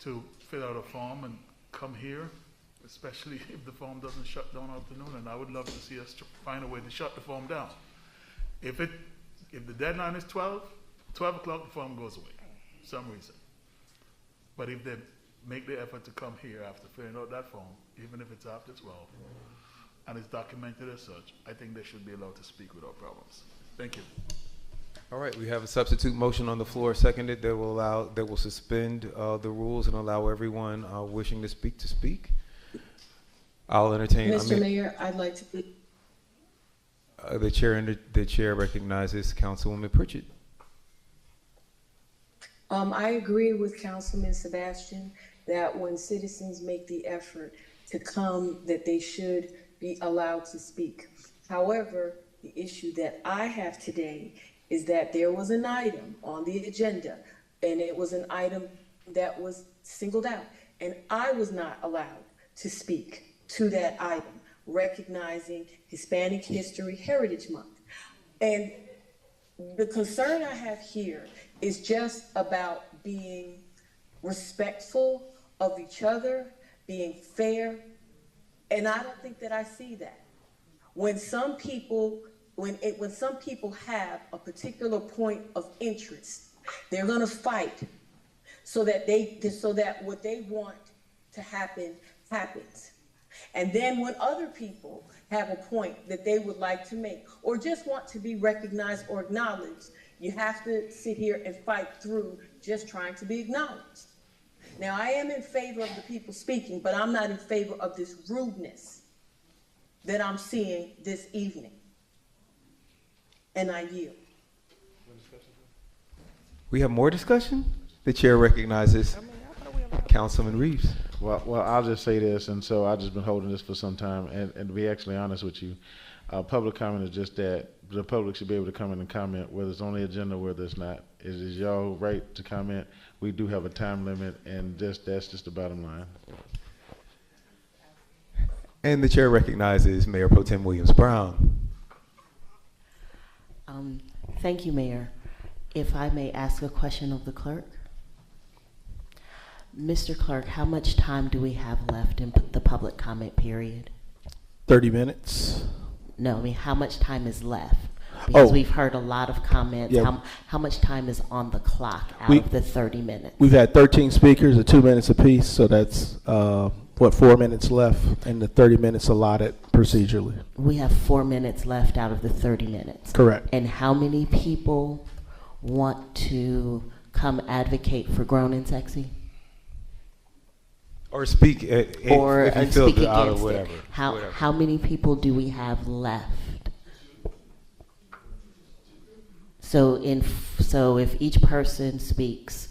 to fill out a form and come here, especially if the form doesn't shut down afternoon, and I would love to see us find a way to shut the form down. If the deadline is 12 o'clock, the form goes away, for some reason. But if they make the effort to come here after filling out that form, even if it's after 12, and it's documented as such, I think they should be allowed to speak without problems. Thank you. All right, we have a substitute motion on the floor, seconded, that will suspend the rules and allow everyone wishing to speak. I'll entertain. Mr. Mayor, I'd like to. The chair recognizes Councilwoman Pritchett. I agree with Councilman Sebastian that when citizens make the effort to come, that they should be allowed to speak. However, the issue that I have today is that there was an item on the agenda, and it was an item that was singled out, and I was not allowed to speak to that item, recognizing Hispanic History Heritage Month. And the concern I have here is just about being respectful of each other, being fair, and I don't think that I see that. When some people have a particular point of interest, they're going to fight so that what they want to happen happens. And then when other people have a point that they would like to make or just want to be recognized or acknowledged, you have to sit here and fight through just trying to be acknowledged. Now, I am in favor of the people speaking, but I'm not in favor of this rudeness that I'm seeing this evening. And I yield. We have more discussion? The chair recognizes Councilman Reeves. Well, I'll just say this, and so I've just been holding this for some time, and to be actually honest with you, public comment is just that the public should be able to come in and comment, whether it's on the agenda, whether it's not. It is y'all right to comment. We do have a time limit, and that's just the bottom line. And the chair recognizes Mayor Pro Tem Williams Brown. Thank you, Mayor. If I may ask a question of the clerk. Mr. Clerk, how much time do we have left in the public comment period? 30 minutes. No, I mean, how much time is left? Because we've heard a lot of comments. Yeah. How much time is on the clock out of the 30 minutes? We've had 13 speakers at 2 minutes apiece, so that's 4 minutes left, and the 30 minutes allotted procedurally. We have 4 minutes left out of the 30 minutes. Correct. And how many people want to come advocate for Grown and Sexy? Or speak, or if you feel speak out against or whatever. it. How many people do we have left? So if each person speaks,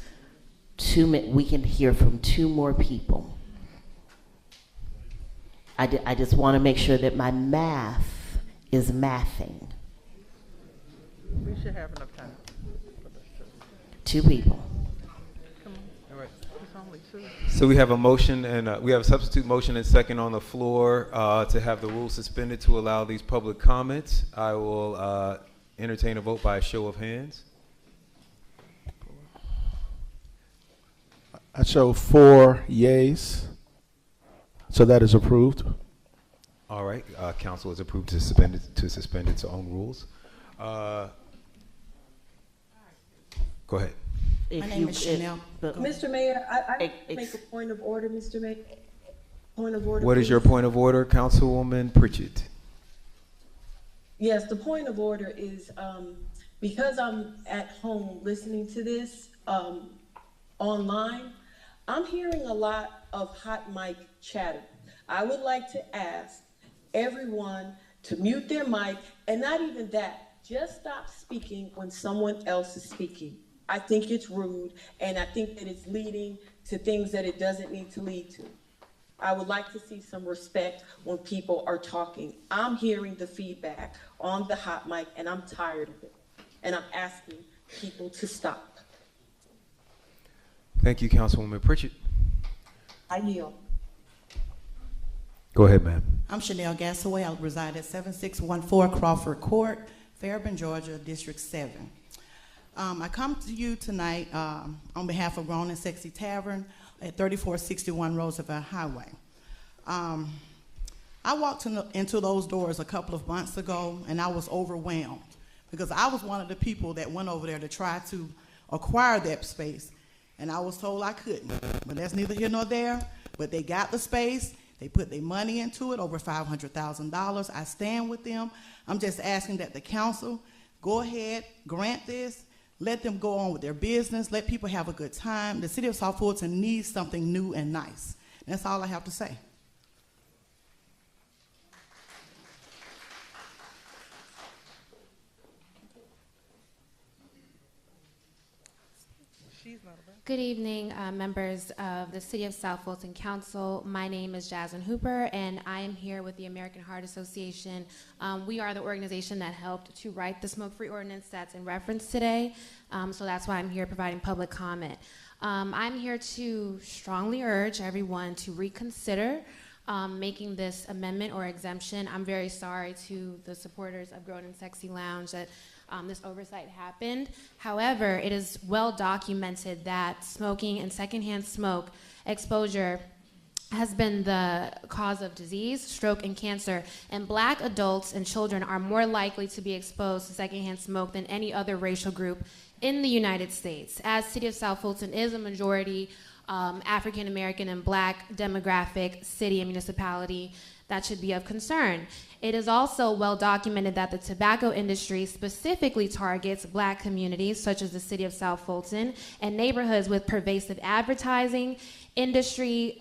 we can hear from 2 more people. I just want to make sure that my math is mathing. We should have enough time. 2 people. Come on. All right. It's only 2. So we have a motion, and we have a substitute motion and second on the floor to have the rules suspended to allow these public comments. I will entertain a vote by a show of hands. I show 4 yays, so that is approved. All right, council has approved to suspend its own rules. Go ahead. My name is Chanel. Mr. Mayor, I make a point of order, Mr. Mayor. Point of order. What is your point of order, Councilwoman Pritchett? Yes, the point of order is because I'm at home listening to this online, I'm hearing a lot of hot mic chatter. I would like to ask everyone to mute their mic, and not even that, just stop speaking when someone else is speaking. I think it's rude, and I think that it's leading to things that it doesn't need to lead to. I would like to see some respect when people are talking. I'm hearing the feedback on the hot mic, and I'm tired of it. And I'm asking people to stop. Thank you, Councilwoman Pritchett. I yield. Go ahead, ma'am. I'm Chanel Gassaway. I reside at 7614 Crawford Court, Fairburn, Georgia, District 7. I come to you tonight on behalf of Grown and Sexy Tavern at 3461 Roosevelt Highway. I walked into those doors a couple of months ago, and I was overwhelmed because I was one of the people that went over there to try to acquire that space, and I was told I couldn't. But that's neither here nor there. But they got the space. They put their money into it, over $500,000. I stand with them. I'm just asking that the council go ahead, grant this, let them go on with their business, let people have a good time. The city of South Fulton needs something new and nice. And that's all I have to say. Good evening, members of the City of South Fulton Council. My name is Jasmine Hooper, and I am here with the American Heart Association. We are the organization that helped to write the smoke-free ordinance that's in reference today, so that's why I'm here providing public comment. I'm here to strongly urge everyone to reconsider making this amendment or exemption. I'm very sorry to the supporters of Grown and Sexy Lounge that this oversight happened. However, it is well documented that smoking and secondhand smoke exposure has been the cause of disease, stroke, and cancer. And Black adults and children are more likely to be exposed to secondhand smoke than any other racial group in the United States. As City of South Fulton is a majority African American and Black demographic city and municipality, that should be of concern. It is also well documented that the tobacco industry specifically targets Black communities, such as the city of South Fulton, and neighborhoods with pervasive advertising, industry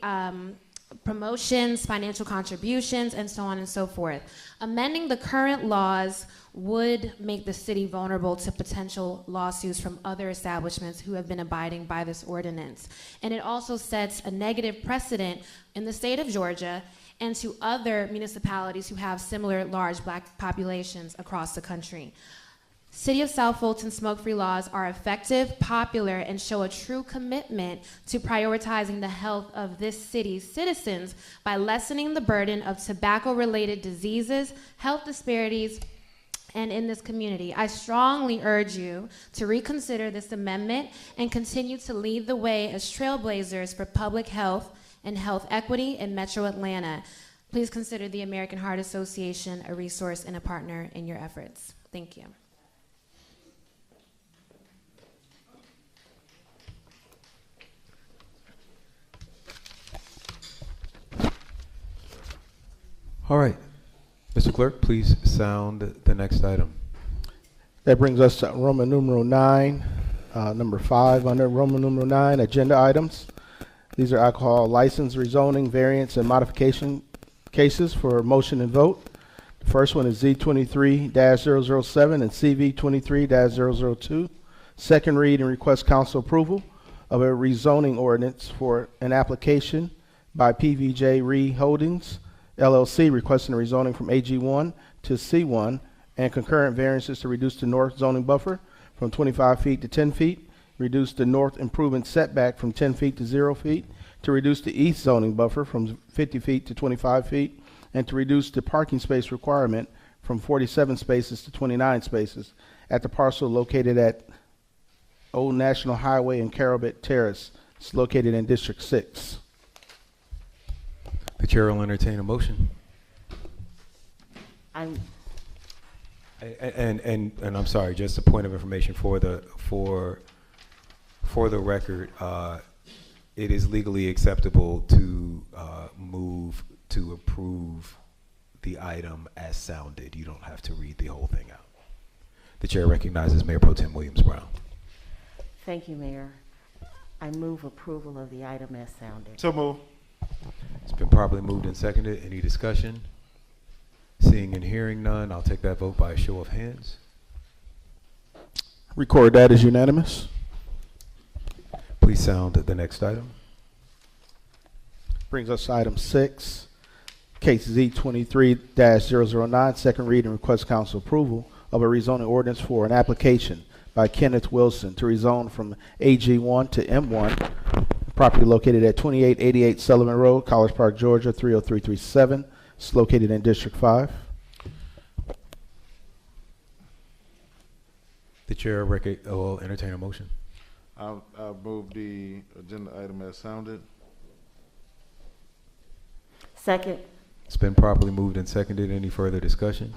promotions, financial contributions, and so on and so forth. Amending the current laws would make the city vulnerable to potential lawsuits from other establishments who have been abiding by this ordinance. And it also sets a negative precedent in the state of Georgia and to other municipalities who have similar large Black populations across the country. City of South Fulton smoke-free laws are effective, popular, and show a true commitment to prioritizing the health of this city's citizens by lessening the burden of tobacco-related diseases, health disparities, and in this community. I strongly urge you to reconsider this amendment and continue to lead the way as trailblazers for public health and health equity in Metro Atlanta. Please consider the American Heart Association a resource and a partner in your efforts. Thank you. All right. Mr. Clerk, please sound the next item. That brings us to Roman numeral 9, number 5 under Roman numeral 9, agenda items. These are alcohol license rezoning, variance, and modification cases for motion and vote. The first one is Z23-007 and CV23-002. Second read and request council approval of a rezoning ordinance for an application by PVJ Re Holdings, LLC, requesting a rezoning from AG1 to C1 and concurrent variances to reduce the north zoning buffer from 25 feet to 10 feet, reduce the north improvement setback from 10 feet to 0 feet, to reduce the east zoning buffer from 50 feet to 25 feet, and to reduce the parking space requirement from 47 spaces to 29 spaces at the parcel located at Old National Highway and Carabet Terrace. It's located in District 6. The chair will entertain a motion. I'm And I'm sorry, just a point of information for the record, it is legally acceptable to move to approve the item as sounded. You don't have to read the whole thing out. The chair recognizes Mayor Pro Tem Williams Brown. Thank you, Mayor. I move approval of the item as sounded. So move. It's been properly moved and seconded. Any discussion? Seeing and hearing none, I'll take that vote by a show of hands. Record that as unanimous. Please sound the next item. Brings us to item 6, case Z23-009, second reading, request council approval of a rezoning ordinance for an application by Kenneth Wilson to rezone from AG1 to M1, property located at 2888 Sullivan Road, College Park, Georgia, 30337. It's located in District 5. The chair will entertain a motion. I'll move the agenda item as sounded. Second. It's been properly moved and seconded. Any further discussion?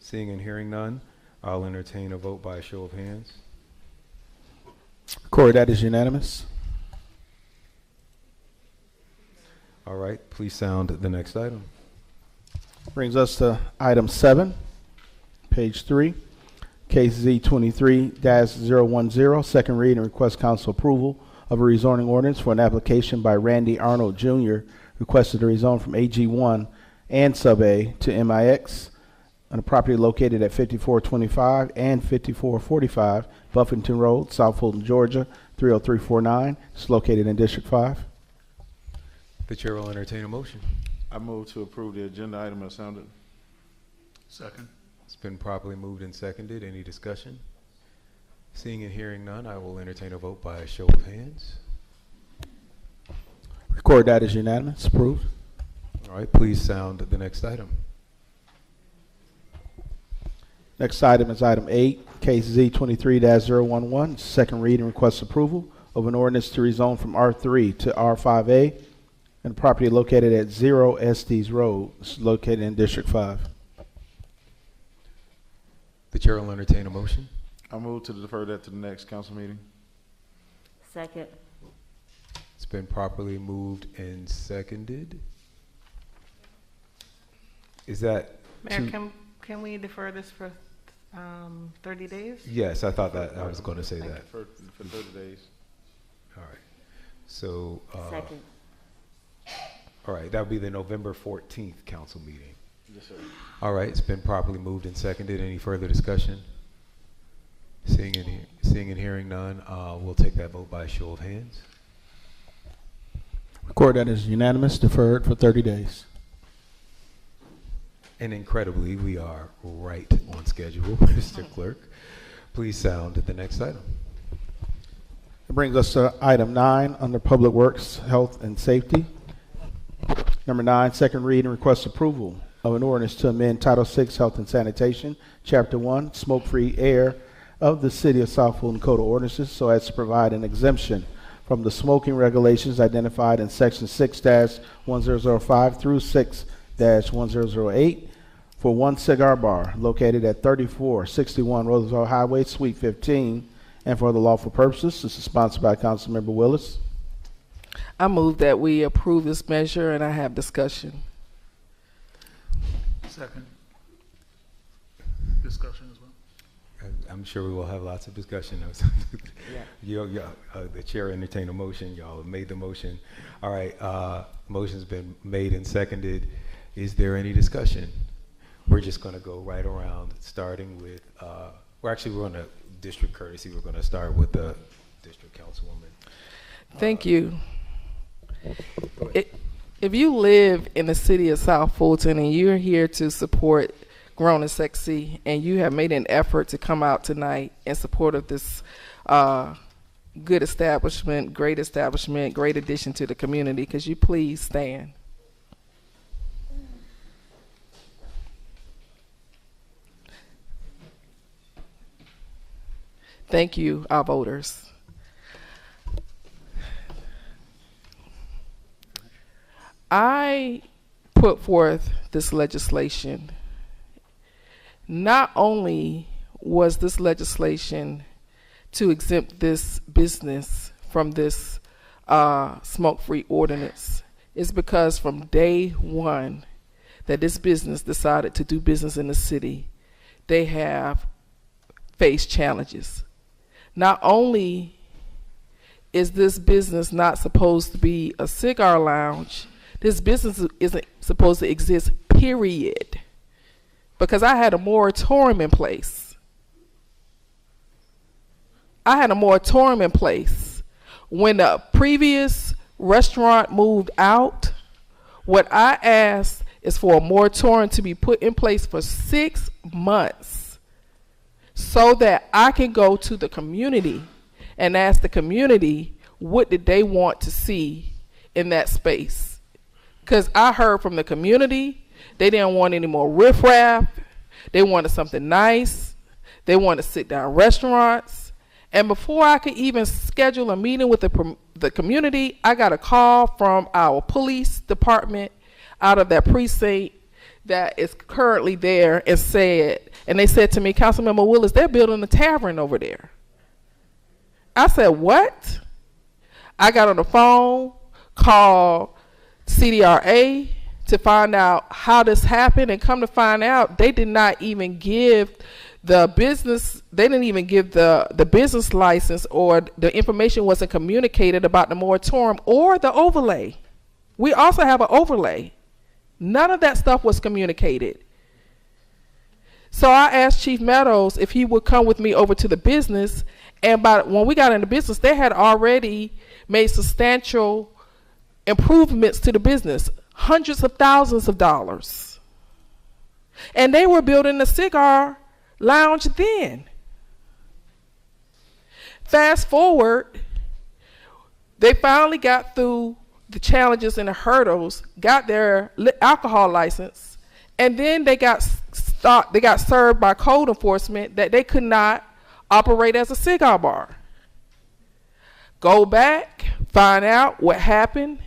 Seeing and hearing none, I'll entertain a vote by a show of hands. Record that is unanimous. All right, please sound the next item. Brings us to item 7, page 3, case Z23-010, second reading, request council approval of a rezoning ordinance for an application by Randy Arnold Jr. requested to rezone from AG1 and Sub A to MIX on a property located at 5425 and 5445 Buffington Road, South Fulton, Georgia, 30349. It's located in District 5. The chair will entertain a motion. I move to approve the agenda item as sounded. Second. It's been properly moved and seconded. Any discussion? Seeing and hearing none, I will entertain a vote by a show of hands. Record that as unanimous. Approved. All right, please sound the next item. Next item is item 8, case Z23-011, second reading, request approval of an ordinance to rezone from R3 to R5A and property located at 0 Estes Road. It's located in District 5. The chair will entertain a motion. I move to defer that to the next council meeting. Second. It's been properly moved and seconded. Is that Mayor, can we defer this for 30 days? Yes, I thought that I was going to say that. For 30 days. All right. So, Second. all right, that would be the November 14th council meeting. Yes, sir. All right, it's been properly moved and seconded. Any further discussion? Seeing and hearing none, we'll take that vote by a show of hands. Record that as unanimous, deferred for 30 days. And incredibly, we are right on schedule, Mr. Clerk. Please sound the next item. It brings us to item 9 under Public Works, Health and Safety. Number 9, second reading, request approval of an ordinance to amend Title VI Health and Sanitation, Chapter 1, Smoke-Free Air of the City of South Fulton Code of Ordinances so as to provide an exemption from the smoking regulations identified in Section 6-1005 through 6-1008 for one cigar bar located at 3461 Roosevelt Highway, Suite 15, and for the lawful purposes. This is sponsored by Councilmember Willis. I move that we approve this measure, and I have discussion. Second. Discussion as well. I'm sure we will have lots of discussion. The chair entertained a motion. Y'all have made the motion. All right, motion's been made and seconded. Is there any discussion? We're just going to go right around, starting with, we're going to district courtesy. We're going to start with the district councilwoman. Thank you. If you live in the city of South Fulton and you're here to support Grown and Sexy, and you have made an effort to come out tonight in support of this good establishment, great addition to the community, could you please stand? Thank you, our voters. I put forth this legislation. Not only was this legislation to exempt this business from this smoke-free ordinance, it's because from day one that this business decided to do business in the city, they have faced challenges. Not only is this business not supposed to be a cigar lounge? This business isn't supposed to exist, period. Because I had a moratorium in place. I had a moratorium in place. When the previous restaurant moved out, what I asked is for a moratorium to be put in place for 6 months so that I can go to the community and ask the community what did they want to see in that space. Because I heard from the community, they didn't want any more riffraff. They wanted something nice. They wanted sit-down restaurants. And before I could even schedule a meeting with the community, I got a call from our police department out of that precinct that is currently there and they said to me, Councilmember Willis, they're building a tavern over there. I said, what? I got on the phone, called CDRA to find out how this happened, and come to find out they did not even give the business, they didn't even give the business license, or the information wasn't communicated about the moratorium or the overlay. We also have an overlay. None of that stuff was communicated. So I asked Chief Meadows if he would come with me over to the business, and when we got into business, they had already made substantial improvements to the business, hundreds of thousands of dollars. And they were building a cigar lounge then. Fast forward, they finally got through the challenges and the hurdles, got their alcohol license, and then they got served by code enforcement that they could not operate as a cigar bar. Go back, find out what happened.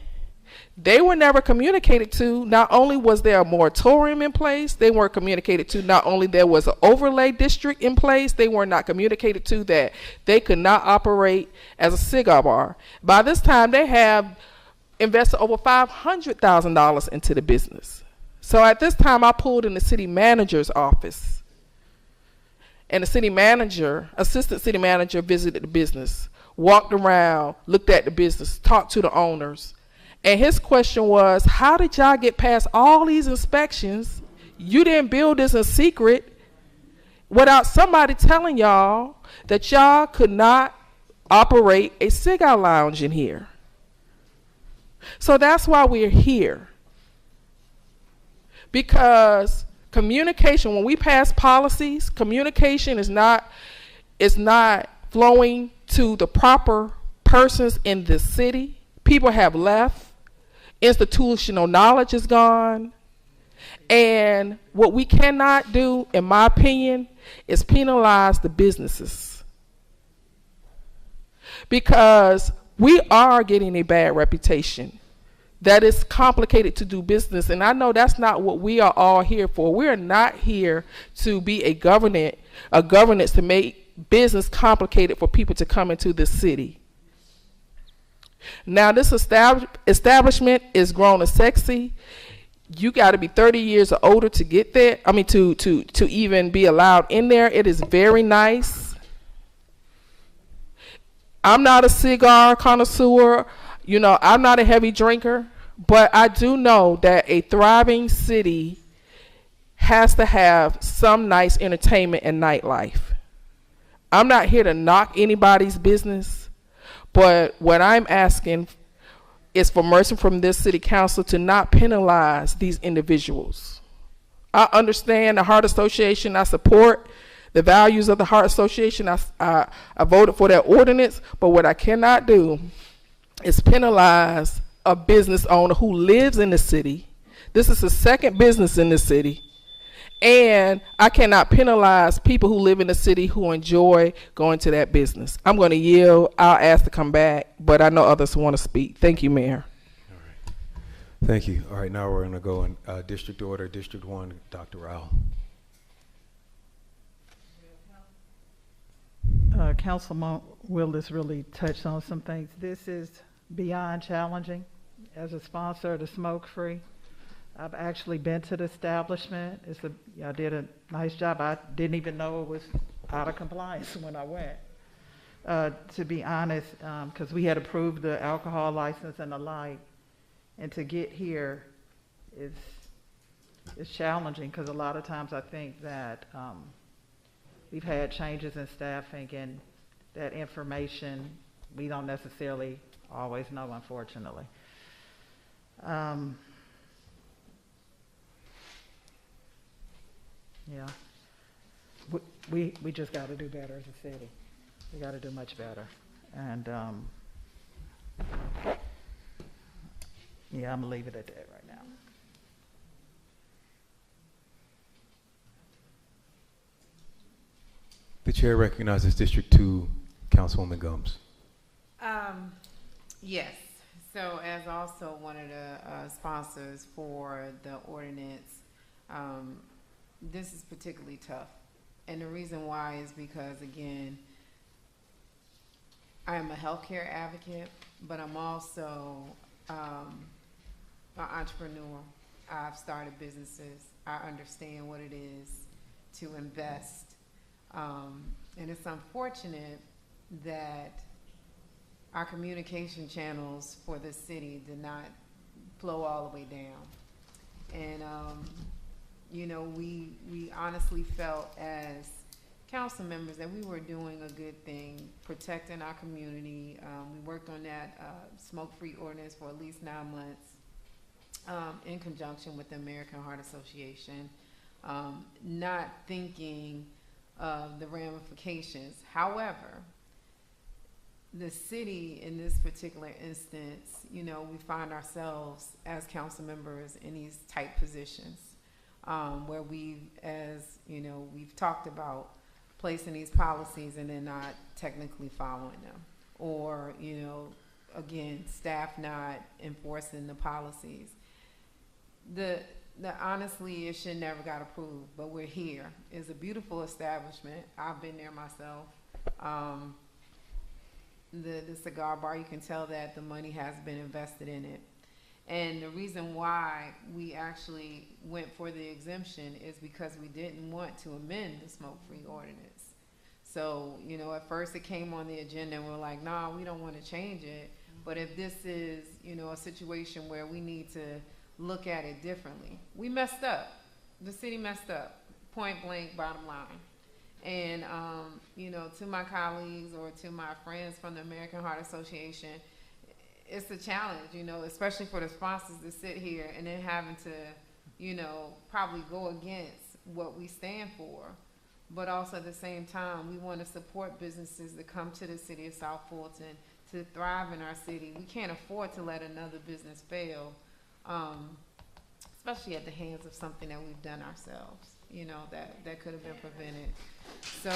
They were never communicated to. Not only was there a moratorium in place, they weren't communicated to. Not only there was an overlay district in place, they were not communicated to that they could not operate as a cigar bar. By this time, they have invested over $500,000 into the business. So at this time, I pulled in the city manager's office, and the city manager, assistant city manager, visited the business, walked around, looked at the business, talked to the owners. And his question was, how did y'all get past all these inspections? You didn't build this in secret without somebody telling y'all that y'all could not operate a cigar lounge in here. So that's why we're here. Because communication, when we pass policies, communication is not flowing to the proper persons in this city. People have left. Institutional knowledge is gone. And what we cannot do, in my opinion, is penalize the businesses. Because we are getting a bad reputation. That it's complicated to do business. And I know that's not what we are all here for. We are not here to be a governance to make business complicated for people to come into this city. Now, this establishment is grown and sexy. You got to be 30 years or older to get there. I mean, to even be allowed in there. It is very nice. I'm not a cigar connoisseur. You know, I'm not a heavy drinker, but I do know that a thriving city has to have some nice entertainment and nightlife. I'm not here to knock anybody's business. But what I'm asking is for mercy from this city council to not penalize these individuals. I understand the Heart Association. I support the values of the Heart Association. I voted for that ordinance. But what I cannot do is penalize a business owner who lives in the city. This is the second business in the city. And I cannot penalize people who live in the city who enjoy going to that business. I'm going to yield. I'll ask to come back, but I know others want to speak. Thank you, Mayor. All right. Thank you. All right, now we're going to go in District Order, District 1, Dr. Rao. Councilman Willis really touched on some things. This is beyond challenging. As a sponsor of the Smoke Free, I've actually been to the establishment. I did a nice job. I didn't even know it was out of compliance when I went. to be honest, because we had approved the alcohol license and the like, and to get here is challenging, because a lot of times I think that we've had changes in staffing, and that information we don't necessarily always know, unfortunately. Yeah, we just got to do better as a city. We got to do much better, and yeah, I'm gonna leave it at that right now. The chair recognizes District 2 Councilwoman Gumbs. Yes. So as also one of the sponsors for the ordinance, this is particularly tough. And the reason why is because, again, I am a healthcare advocate, but I'm also an entrepreneur. I've started businesses. I understand what it is to invest. And it's unfortunate that our communication channels for the city did not flow all the way down. And, you know, we honestly felt as council members that we were doing a good thing, protecting our community. We worked on that smoke-free ordinance for at least 9 months in conjunction with the American Heart Association, not thinking of the ramifications. However, the city in this particular instance, you know, we find ourselves as council members in these tight positions where we, as you know, we've talked about placing these policies and then not technically following them, or, you know, again, staff not enforcing the policies. The honestly, it should never got approved, but we're here. It's a beautiful establishment. I've been there myself. The cigar bar, you can tell that the money has been invested in it. And the reason why we actually went for the exemption is because we didn't want to amend the smoke-free ordinance. So, you know, at first it came on the agenda and we're like, nah, we don't want to change it. But if this is, you know, a situation where we need to look at it differently. We messed up. The city messed up, point blank, bottom line. And, you know, to my colleagues or to my friends from the American Heart Association, it's a challenge, you know, especially for the sponsors to sit here and then having to, you know, probably go against what we stand for. But also at the same time, we want to support businesses that come to the city of South Fulton to thrive in our city. We can't afford to let another business fail. Especially at the hands of something that we've done ourselves, you know, that could have been prevented. So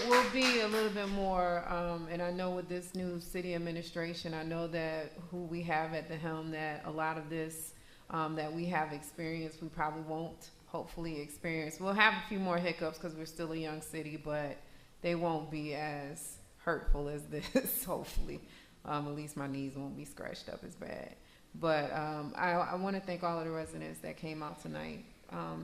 we'll be a little bit more, and I know with this new city administration, I know that who we have at the helm, that a lot of this that we have experienced, we probably won't hopefully experience. We'll have a few more hiccups because we're still a young city, but they won't be as hurtful as this, hopefully. At least my knees won't be scratched up as bad. But I want to thank all of the residents that came out tonight.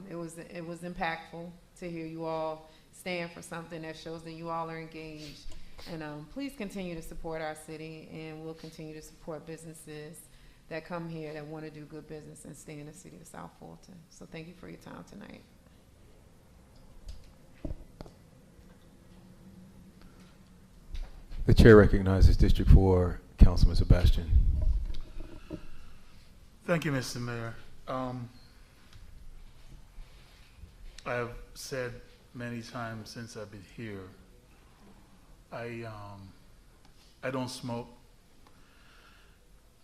It was impactful to hear you all stand for something that shows that you all are engaged. And please continue to support our city, and we'll continue to support businesses that come here that want to do good business and stay in the city of South Fulton. So thank you for your time tonight. The chair recognizes District 4 Councilman Sebastian. Thank you, Mr. Mayor. I have said many times since I've been here, I don't smoke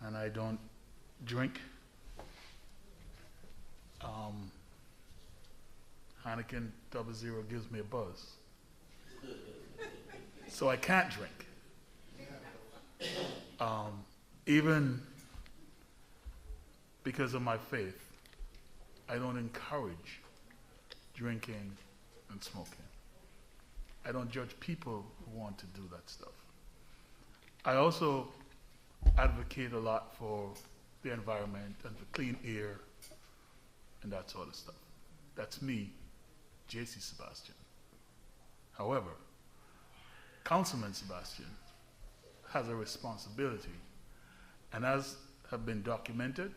and I don't drink. Heineken 00 gives me a buzz, so I can't drink. Even because of my faith, I don't encourage drinking and smoking. I don't judge people who want to do that stuff. I also advocate a lot for the environment and for clean air and that sort of stuff. That's me, J.C. Sebastian. However, Councilman Sebastian has a responsibility, and as have been documented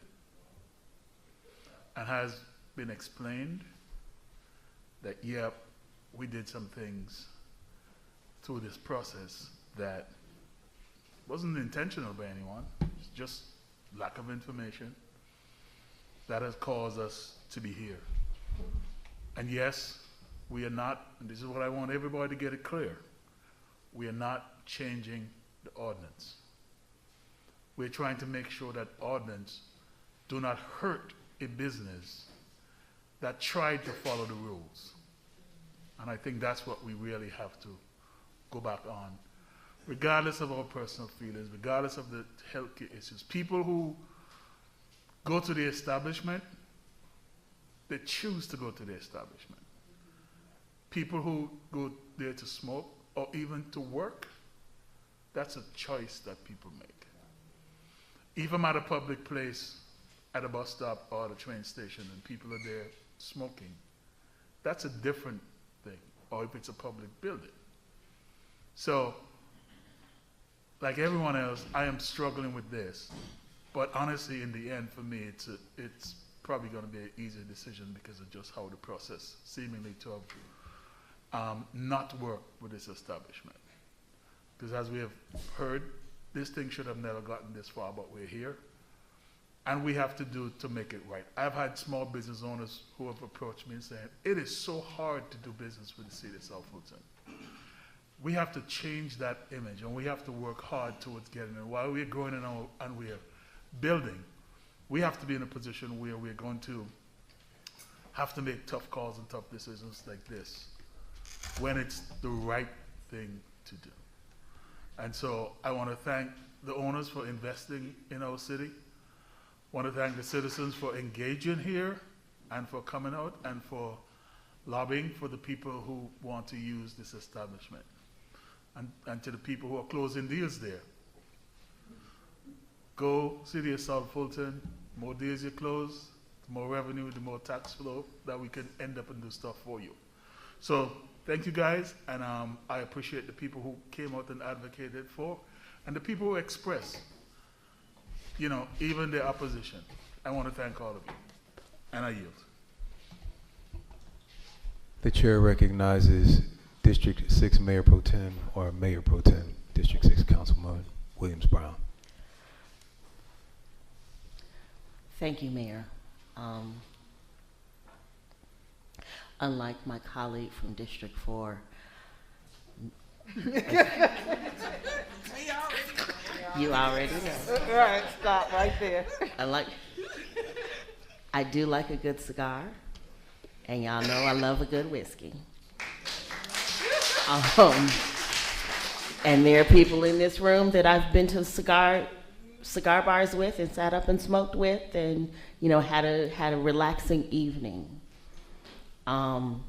and has been explained, that yep, we did some things through this process that wasn't intentional by anyone, it's just lack of information that has caused us to be here. And yes, we are not, and this is what I want everybody to get it clear, we are not changing the ordinance. We're trying to make sure that ordinance do not hurt a business that tried to follow the rules. And I think that's what we really have to go back on, regardless of our personal feelings, regardless of the healthcare issues. People who go to the establishment, they choose to go to the establishment. People who go there to smoke or even to work, that's a choice that people make. Even at a public place, at a bus stop or the train station, and people are there smoking, that's a different thing, or if it's a public building. So, like everyone else, I am struggling with this, but honestly, in the end, for me, it's probably going to be an easier decision because of just how the process seemingly to have not worked with this establishment. Because as we have heard, this thing should have never gotten this far, but we're here. And we have to do to make it right. I've had small business owners who have approached me and saying, it is so hard to do business with the city of South Fulton. We have to change that image, and we have to work hard towards getting it. While we're growing and we're building, we have to be in a position where we're going to have to make tough calls and tough decisions like this when it's the right thing to do. And so I want to thank the owners for investing in our city. I want to thank the citizens for engaging here and for coming out and for lobbying for the people who want to use this establishment. And to the people who are closing deals there. Go City of South Fulton, more deals you close, the more revenue, the more tax flow that we can end up and do stuff for you. So thank you guys, and I appreciate the people who came out and advocated for, and the people who expressed, you know, even their opposition. I want to thank all of you, and I yield. The chair recognizes District 6 Mayor Pro Tem, or Mayor Pro Tem, District 6 Councilman Williams Brown. Thank you, Mayor. Unlike my colleague from District 4, you already know. All right, stop right there. I do like a good cigar, and y'all know I love a good whiskey. And there are people in this room that I've been to cigar bars with and sat up and smoked with, and you know had a relaxing evening. And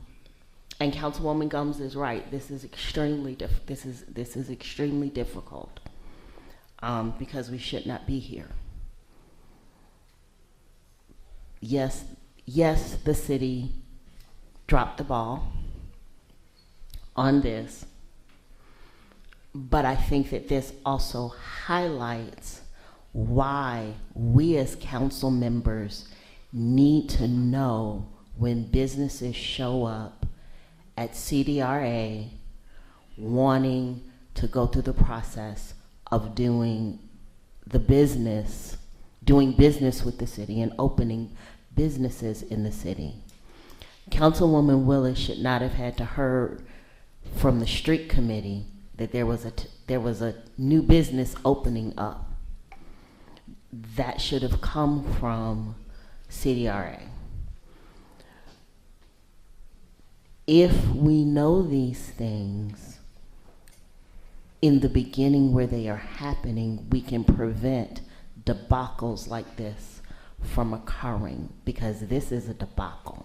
Councilwoman Gumbs is right. This is extremely extremely difficult because we should not be here. Yes, the city dropped the ball on this, but I think that this also highlights why we as council members need to know when businesses show up at CDRA wanting to go through the process of doing business with the city and opening businesses in the city. Councilwoman Willis should not have had to hear from the street committee that there was a new business opening up. That should have come from CDRA. If we know these things in the beginning where they are happening, we can prevent debacles like this from occurring, because this is a debacle.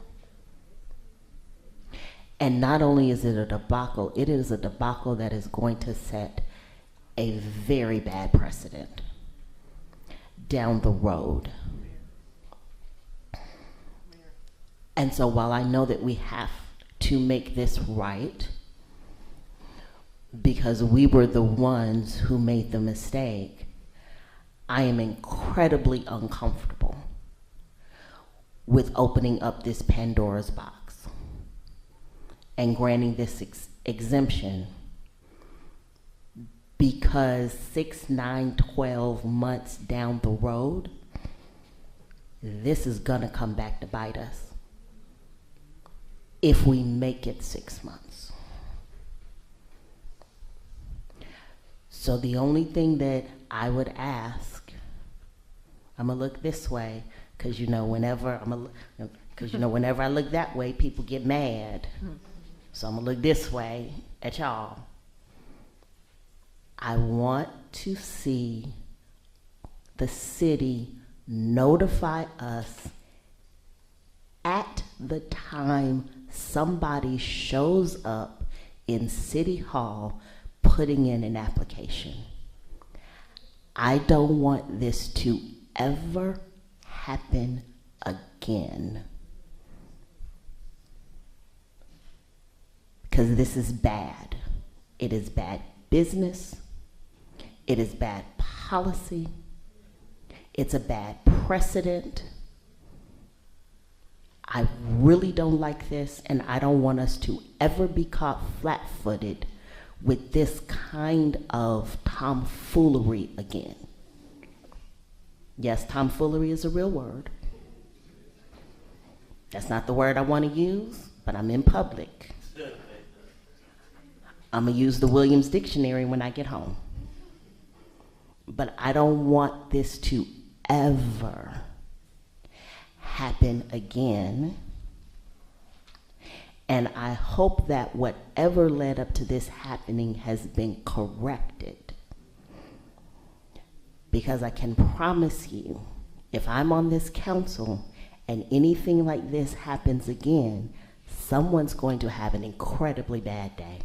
And not only is it a debacle, it is a debacle that is going to set a very bad precedent down the road. And so while I know that we have to make this right, because we were the ones who made the mistake, I am incredibly uncomfortable with opening up this Pandora's box and granting this exemption, because 6, 9, 12 months down the road, this is gonna come back to bite us if we make it 6 months. So the only thing that I would ask, I'm gonna look this way, because whenever I look that way, people get mad. So I'm gonna look this way at y'all. I want to see the city notify us at the time somebody shows up in City Hall putting in an application. I don't want this to ever happen again. Because this is bad. It is bad business. It is bad policy. It's a bad precedent. I really don't like this, and I don't want us to ever be caught flat-footed with this kind of tomfoolery again. Yes, tomfoolery is a real word. That's not the word I want to use, but I'm in public. I'm gonna use the Williams Dictionary when I get home. But I don't want this to ever happen again. And I hope that whatever led up to this happening has been corrected. Because I can promise you, if I'm on this council and anything like this happens again, someone's going to have an incredibly bad day.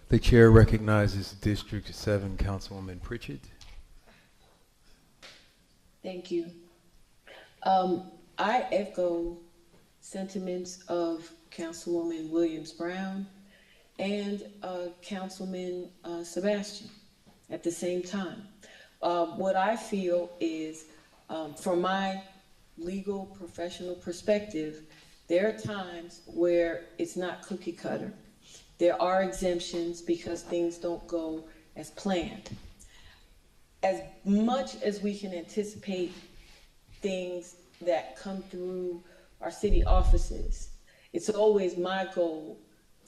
The chair recognizes District 7 Councilwoman Pritchett. Thank you. I echo sentiments of Councilwoman Williams-Brown and Councilman Sebastian at the same time. What I feel is, from my legal professional perspective, there are times where it's not cookie cutter. There are exemptions because things don't go as planned. As much as we can anticipate things that come through our city offices, it's always my goal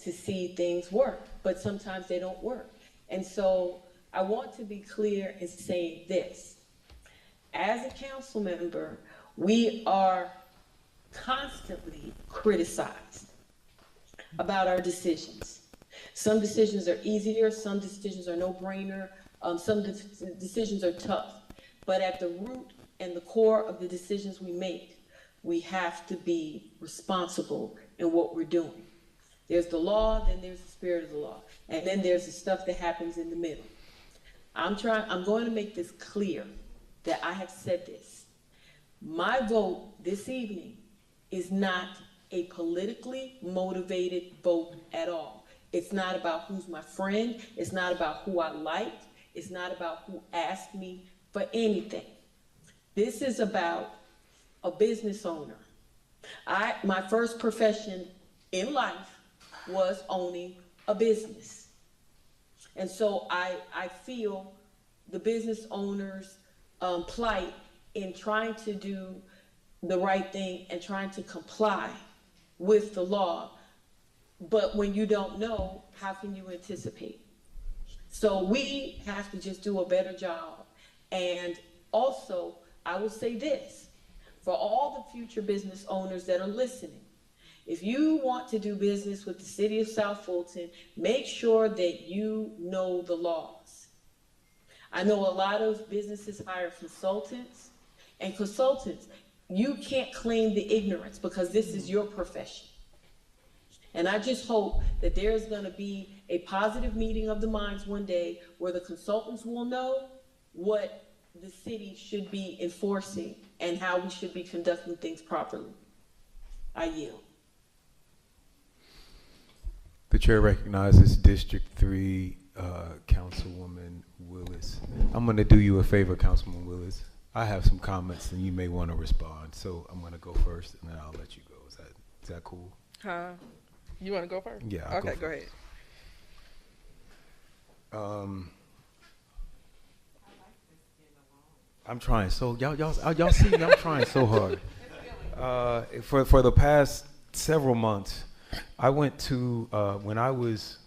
to see things work, but sometimes they don't work. And so I want to be clear in saying this. As a council member, we are constantly criticized about our decisions. Some decisions are easier, some decisions are no-brainer, some decisions are tough. But at the root and the core of the decisions we make, we have to be responsible in what we're doing. There's the law, then there's the spirit of the law, and then there's the stuff that happens in the middle. I'm going to make this clear that I have said this. My vote this evening is not a politically motivated vote at all. It's not about who's my friend. It's not about who I like. It's not about who asked me for anything. This is about a business owner. My first profession in life was owning a business. And so I feel the business owner's plight in trying to do the right thing and trying to comply with the law. But when you don't know, how can you anticipate? So we have to just do a better job. And also, I will say this, for all the future business owners that are listening, if you want to do business with the city of South Fulton, make sure that you know the laws. I know a lot of businesses hire consultants, and consultants, you can't claim the ignorance because this is your profession. And I just hope that there's going to be a positive meeting of the minds one day where the consultants will know what the city should be enforcing and how we should be conducting things properly. I yield. The chair recognizes District 3 Councilwoman Willis. I'm going to do you a favor, Councilwoman Willis. I have some comments and you may want to respond, so I'm going to go first and then I'll let you go. Is that cool? You want to go first? Yeah. I'll okay, go ahead. I'm trying so y'all see I'm trying so hard. For the past several months, I went to when I was,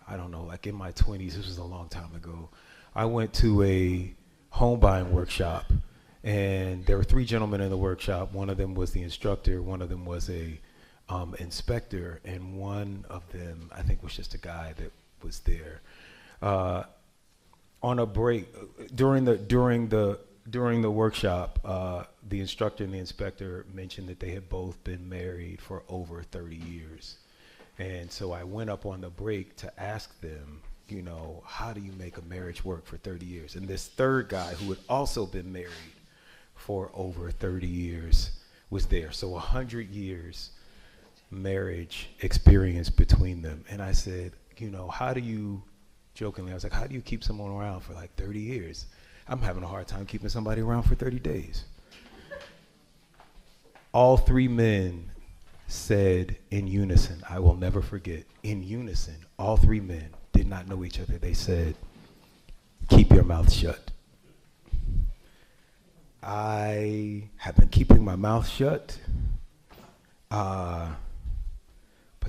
I don't know, like in my 20s. This was a long time ago. I went to a home buying workshop, and there were 3 gentlemen in the workshop. One of them was the instructor, one of them was a inspector, and one of them I think was just a guy that was there. On a break during the workshop, the instructor and the inspector mentioned that they had both been married for over 30 years. And so I went up on the break to ask them, you know, how do you make a marriage work for 30 years? And this third guy, who had also been married for over 30 years, was there. So 100 years marriage experience between them. And I said, you know, how do you, jokingly, I was like, how do you keep someone around for like 30 years? I'm having a hard time keeping somebody around for 30 days. All 3 men said in unison, I will never forget, in unison, all 3 men did not know each other. They said, keep your mouth shut. I have been keeping my mouth shut, but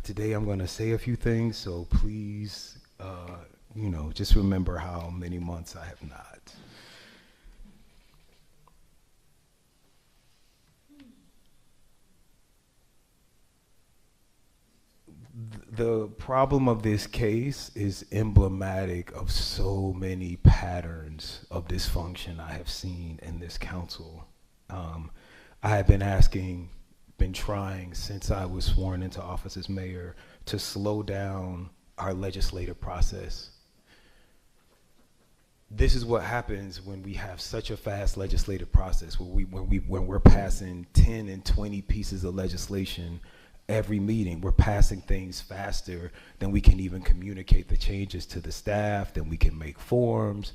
today I'm going to say a few things, so please, you know, just remember how many months I have not. The problem of this case is emblematic of so many patterns of dysfunction I have seen in this council. I have been trying since I was sworn into office as mayor to slow down our legislative process. This is what happens when we have such a fast legislative process, when we're passing 10 and 20 pieces of legislation every meeting. We're passing things faster than we can even communicate the changes to the staff, than we can make forms,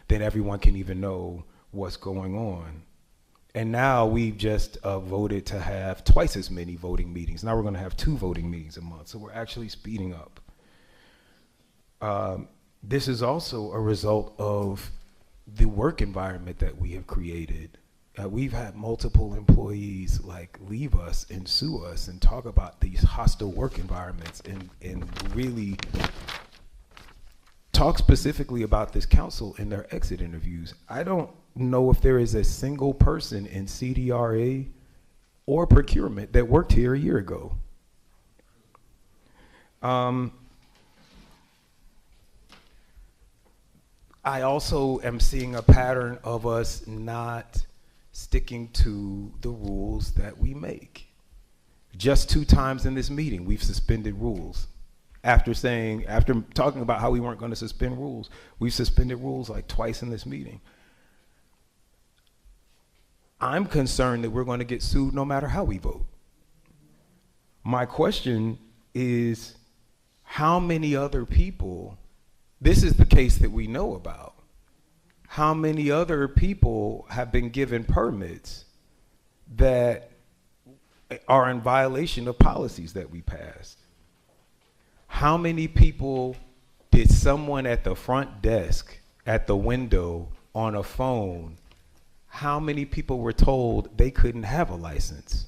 than everyone can even know what's going on. And now we've just voted to have twice as many voting meetings. Now we're going to have 2 voting meetings a month, so we're actually speeding up. This is also a result of the work environment that we have created. We've had multiple employees like leave us and sue us and talk about these hostile work environments and really talk specifically about this council in their exit interviews. I don't know if there is a single person in CDRA or procurement that worked here a year ago. I also am seeing a pattern of us not sticking to the rules that we make. Just 2 times in this meeting, we've suspended rules. After talking about how we weren't going to suspend rules, we've suspended rules like twice in this meeting. I'm concerned that we're going to get sued no matter how we vote. My question is, how many other people, this is the case that we know about, how many other people have been given permits that are in violation of policies that we passed? How many people did someone at the front desk, at the window, on a phone, how many people were told they couldn't have a license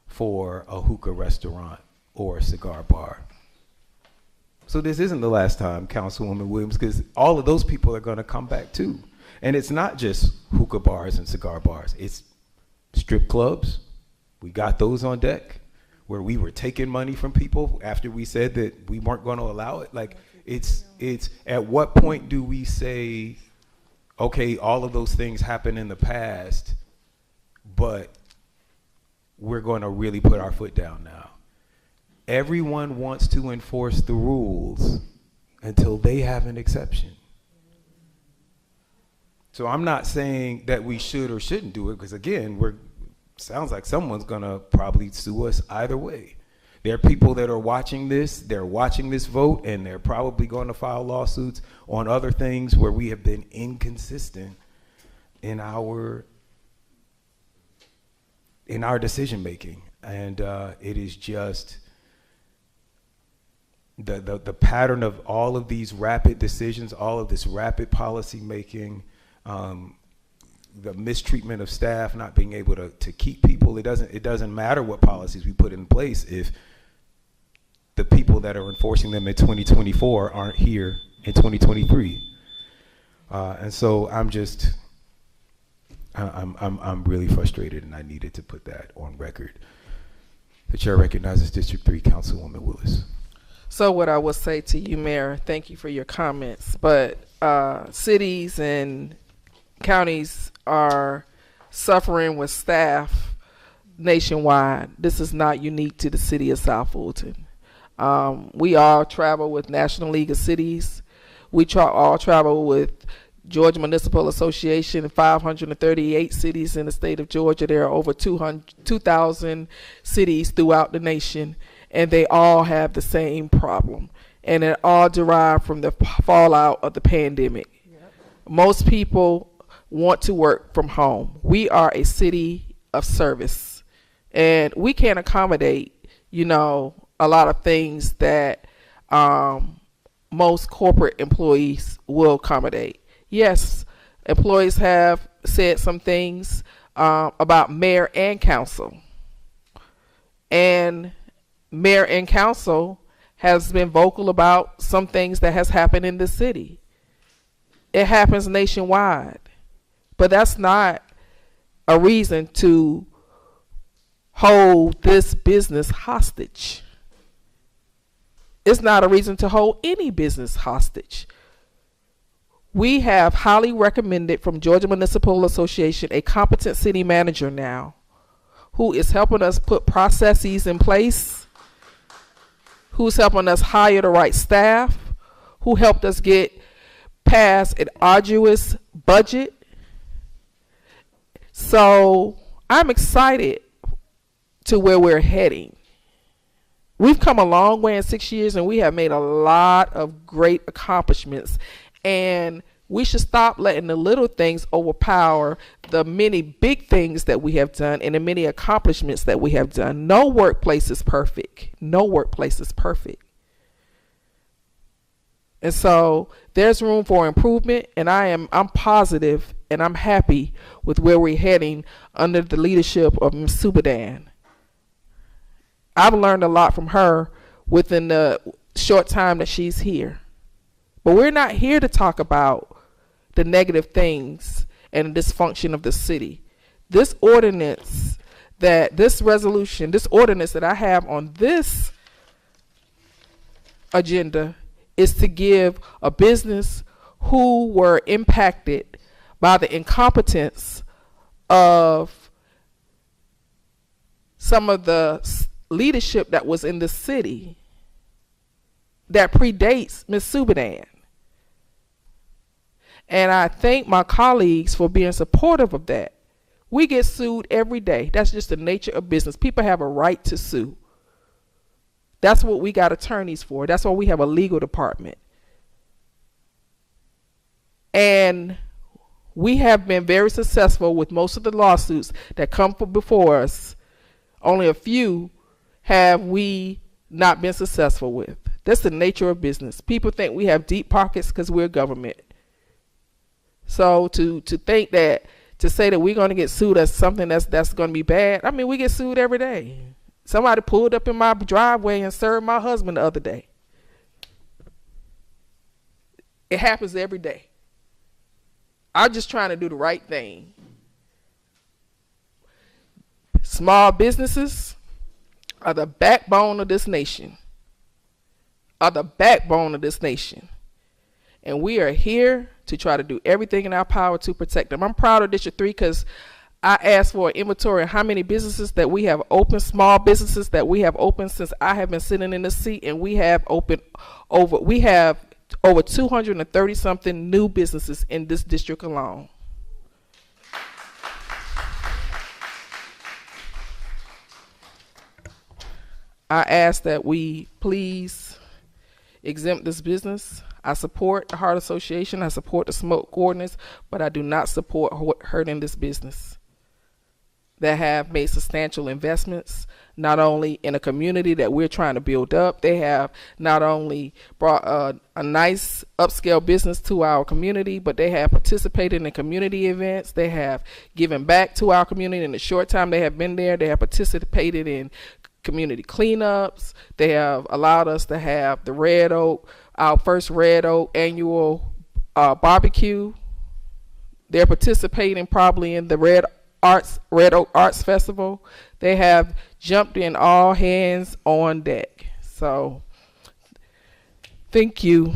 for a hookah restaurant or a cigar bar? So this isn't the last time, Councilwoman Williams, because all of those people are going to come back too. And it's not just hookah bars and cigar bars. It's strip clubs. We got those on deck, where we were taking money from people after we said that we weren't going to allow it. Like, it's at what point do we say, okay, all of those things happened in the past, but we're going to really put our foot down now? Everyone wants to enforce the rules until they have an exception. So I'm not saying that we should or shouldn't do it, because again, sounds like someone's gonna probably sue us either way. There are people that are watching this, they're watching this vote, and they're probably going to file lawsuits on other things where we have been inconsistent in our decision making. And it is just the pattern of all of these rapid decisions, all of this rapid policy making, the mistreatment of staff, not being able to keep people. It doesn't matter what policies we put in place if the people that are enforcing them in 2024 aren't here in 2023. And so I'm really frustrated, and I needed to put that on record. The chair recognizes District 3 Councilwoman Willis. So what I would say to you, Mayor, thank you for your comments, but cities and counties are suffering with staff nationwide. This is not unique to the city of South Fulton. We all travel with National League of Cities. We all travel with Georgia Municipal Association, 538 cities in the state of Georgia. There are over 2,000 cities throughout the nation, and they all have the same problem. And it all derived from the fallout of the pandemic. Yep. Most people want to work from home. We are a city of service, and we can't accommodate, a lot of things that most corporate employees will accommodate. Yes, employees have said some things about mayor and council. And mayor and council has been vocal about some things that has happened in the city. It happens nationwide. But that's not a reason to hold this business hostage. It's not a reason to hold any business hostage. We have highly recommended from Georgia Municipal Association a competent city manager now who is helping us put processes in place, who's helping us hire the right staff, who helped us get past an arduous budget. So I'm excited to where we're heading. We've come a long way in 6 years, and we have made a lot of great accomplishments. And we should stop letting the little things overpower the many big things that we have done and the many accomplishments that we have done. No workplace is perfect. No workplace is perfect. And so there's room for improvement, and I'm positive and I'm happy with where we're heading under the leadership of Ms. Subadan. I've learned a lot from her within the short time that she's here. But we're not here to talk about the negative things and the dysfunction of the city. This ordinance, this ordinance that I have on this agenda is to give a business who were impacted by the incompetence of some of the leadership that was in the city that predates Ms. Subadan. And I thank my colleagues for being supportive of that. We get sued every day. That's just the nature of business. People have a right to sue. That's what we got attorneys for. That's why we have a legal department. And we have been very successful with most of the lawsuits that come before us. Only a few have we not been successful with. That's the nature of business. People think we have deep pockets because we're government. So to think that, to say that we're going to get sued as something that's going to be bad, I mean, we get sued every day. Somebody pulled up in my driveway and served my husband the other day. It happens every day. I'm just trying to do the right thing. Small businesses are the backbone of this nation. Are the backbone of this nation. And we are here to try to do everything in our power to protect them. I'm proud of District 3 because I asked for an inventory of how many businesses that we have open, small businesses that we have opened since I have been sitting in the seat, and we have over 230 something new businesses in this district alone. I ask that we please exempt this business. I support the Heart Association. I support the smoke ordinance, but I do not support hurting this business that have made substantial investments, not only in a community that we're trying to build up. They have not only brought a nice upscale business to our community, but they have participated in community events. They have given back to our community in the short time they have been there. They have participated in community cleanups. They have allowed us to have the Red Oak, our first Red Oak annual barbecue. They're participating probably in the Red Oak Arts Festival. They have jumped in all hands on deck. So, thank you.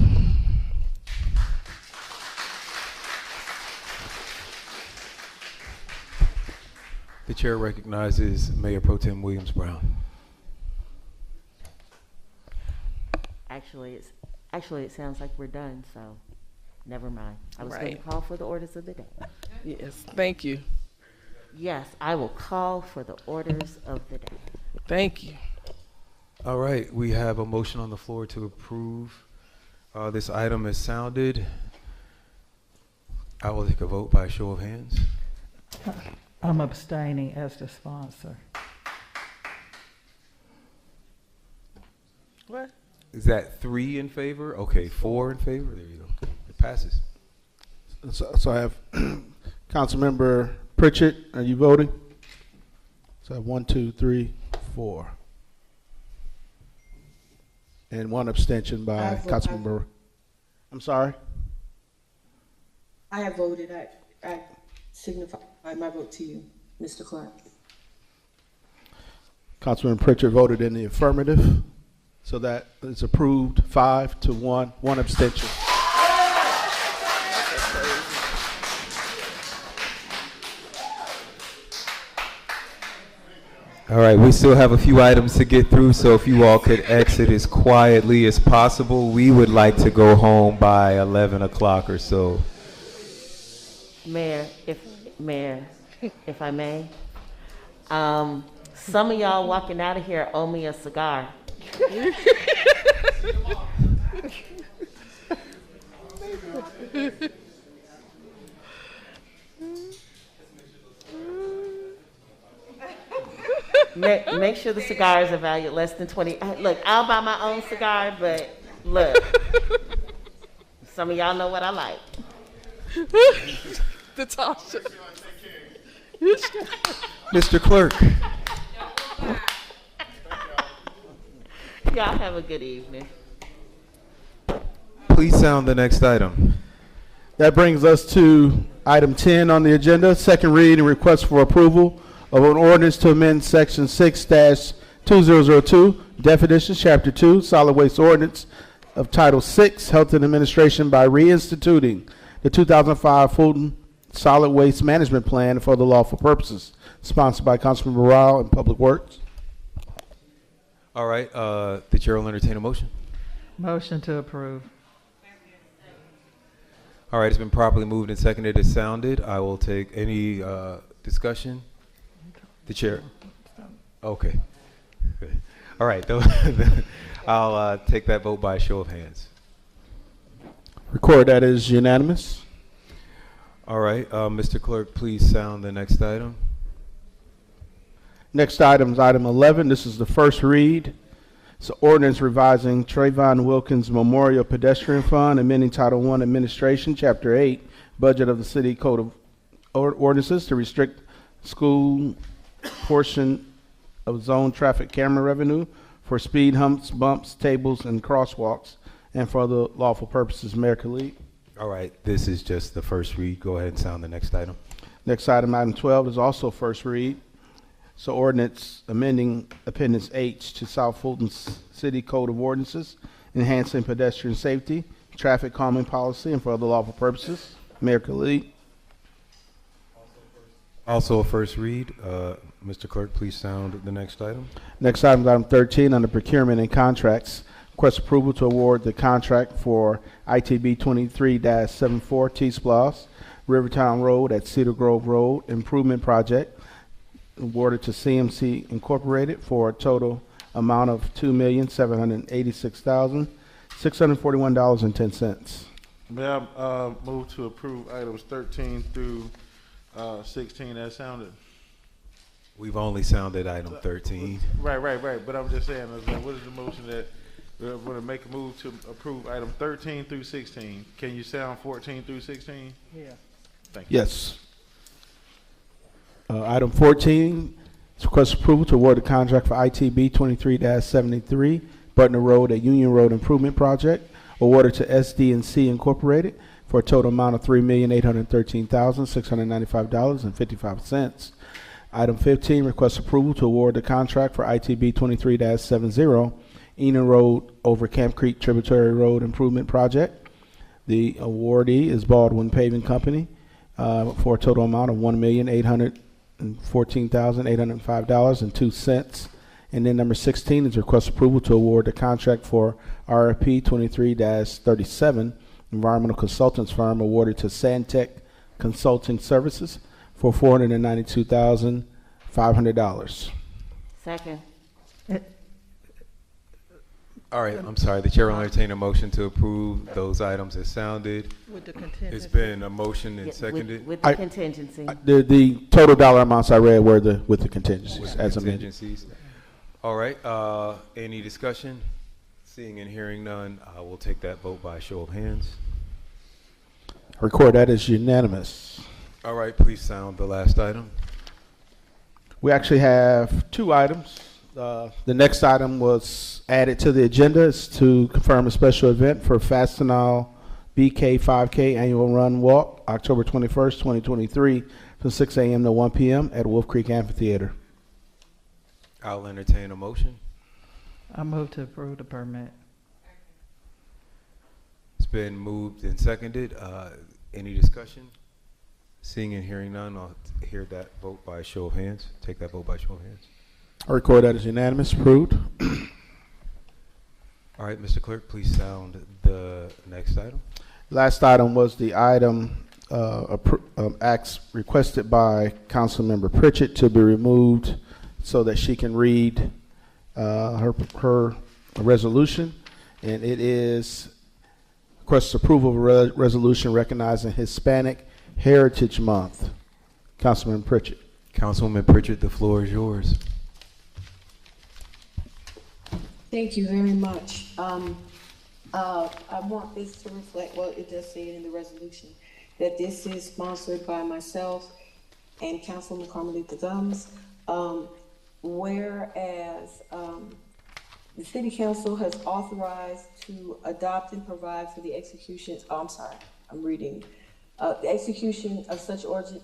The chair recognizes Mayor Pro Tem Williams Brown. Actually, it sounds like we're done, so never mind. I was going Right. to call for the orders of the day. Yes, thank you. Yes, I will call for the orders of the day. Thank you. All right, we have a motion on the floor to approve this item as sounded. I will take a vote by show of hands. I'm abstaining as the sponsor. What? Is that 3 in favor? Okay, 4 in favor. There you go. It passes. So I have Councilmember Pritchett, are you voting? So I have 1, 2, 3, 4. And 1 abstention by Councilmember. I'm sorry? I have voted. I signify my vote to you, Mr. Clerk. Councilman Pritchett voted in the affirmative. So that is approved 5 to 1, 1 abstention. All right, we still have a few items to get through, so if you all could exit as quietly as possible. We would like to go home by 11 o'clock or so. Mayor, if I may, some of y'all walking out of here owe me a cigar. Make sure the cigars are valued less than 20. Look, I'll buy my own cigar, but look, some of y'all know what I like. Natasha. Mr. Clerk. Y'all have a good evening. Please sound the next item. That brings us to item 10 on the agenda, second read and request for approval of an ordinance to amend section 6-2002, definitions, chapter 2, solid waste ordinance of title 6, health and administration by reinstituting the 2005 Fulton solid waste management plan for the lawful purposes, sponsored by Councilmember Rao and Public Works. All right, the chair will entertain a motion. Motion to approve. All right, it's been properly moved and seconded as sounded. I will take any discussion. The chair. Okay. Good. All right, I'll take that vote by a show of hands. Record that is unanimous. All right, Mr. Clerk, please sound the next item. Next item is item 11. This is the first read. It's an ordinance revising Travon Wilkens Memorial Pedestrian Fund, amending Title I Administration, Chapter 8, Budget of the City Code of Ordinances to restrict school portion of zone traffic camera revenue for speed humps, bumps, tables, and crosswalks, and for other lawful purposes. Mayor Khalid. All right, this is just the first read. Go ahead and sound the next item. Next item, item 12, is also first read. So ordinance amending Appendix H to South Fulton's City Code of Ordinances, enhancing pedestrian safety, traffic calming policy, and for other lawful purposes. Mayor Khalid. Also a first read. Mr. Clerk, please sound the next item. Next item is item 13 under procurement and contracts. Request approval to award the contract for ITB 23-74 T-Splosh, Rivertown Road at Cedar Grove Road Improvement Project, awarded to CMC Incorporated for a total amount of $2,786,641.10. May I move to approve items 13 through 16 as sounded? We've only sounded item 13. Right. But I'm just saying, what is the motion that we're going to make a move to approve item 13 through 16? Can you sound 14 through 16? Yeah. Thank you. Yes. Item 14 is request approval to award the contract for ITB 23-73 Butner Road, a Union Road Improvement Project, awarded to SD&C Incorporated for a total amount of $3,813,695.55. Item 15 requests approval to award the contract for ITB 23-70 Enon Road over Camp Creek Tributary Road Improvement Project. The awardee is Baldwin Paving Company for a total amount of $1,814,805.02. And then number 16 is request approval to award the contract for RFP 23-37 Environmental Consultants Firm awarded to Santec Consulting Services for $492,500. Second. All right, I'm sorry. The chair will entertain a motion to approve those items as sounded. With the contingency. It's been a motion and seconded. With the contingency. The total dollar amounts I read were with the contingencies With as contingencies. All right, any discussion? Seeing and hearing none, I will take that vote by show of hands. Record that as unanimous. All right, please sound the last item. We actually have two items. The next item was added to the agenda is to confirm a special event for Fastenal BK 5K Annual Run Walk, October 21st, 2023, from 6 a.m. to 1 p.m. at Wolf Creek Amphitheater. I'll entertain a motion. I move to approve the permit. It's been moved and seconded. Any discussion? Seeing and hearing none, I'll hear that vote by show of hands. Take that vote by show of hands. I record that as unanimous. Approved. All right, Mr. Clerk, please sound the next item. Last item was the item acts requested by Councilmember Pritchett to be removed so that she can read her resolution, and it is requests approval of a resolution recognizing Hispanic Heritage Month. Councilman Pritchett. Councilwoman Pritchett, the floor is yours. Thank you very much. I want this to reflect, well, it does say it in the resolution, that this is sponsored by myself and Councilman Carmelita Gumbs. Whereas the City Council has authorized to adopt and provide for the execution, the execution of such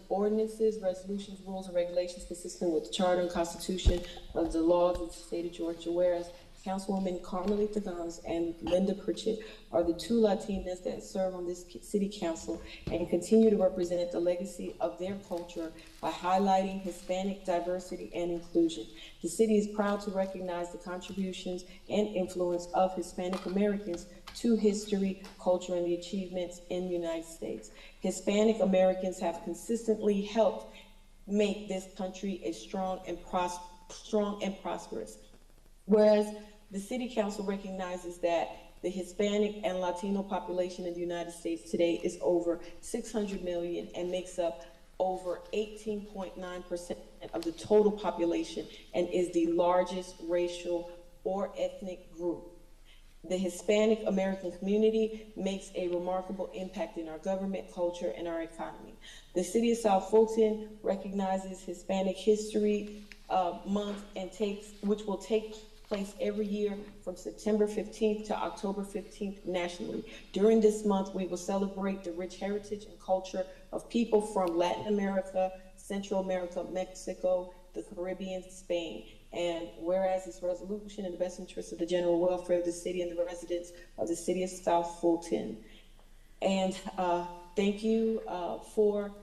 ordinances, resolutions, rules, and regulations consistent with the Charter and Constitution of the laws of the state of Georgia. Whereas Councilwoman Carmelita Gumbs and Linda Pritchett are the two Latinas that serve on this city council and continue to represent the legacy of their culture by highlighting Hispanic diversity and inclusion. The city is proud to recognize the contributions and influence of Hispanic Americans to history, culture, and the achievements in the United States. Hispanic Americans have consistently helped make this country a strong and prosperous. Whereas the City Council recognizes that the Hispanic and Latino population in the United States today is over 600 million and makes up over 18.9% of the total population and is the largest racial or ethnic group. The Hispanic American community makes a remarkable impact in our government, culture, and our economy. The City of South Fulton recognizes Hispanic History Month which will take place every year from September 15th to October 15th nationally. During this month, we will celebrate the rich heritage and culture of people from Latin America, Central America, Mexico, the Caribbean, Spain. And whereas this resolution in the best interest of the general welfare of the city and the residents of the City of South Fulton. And thank you for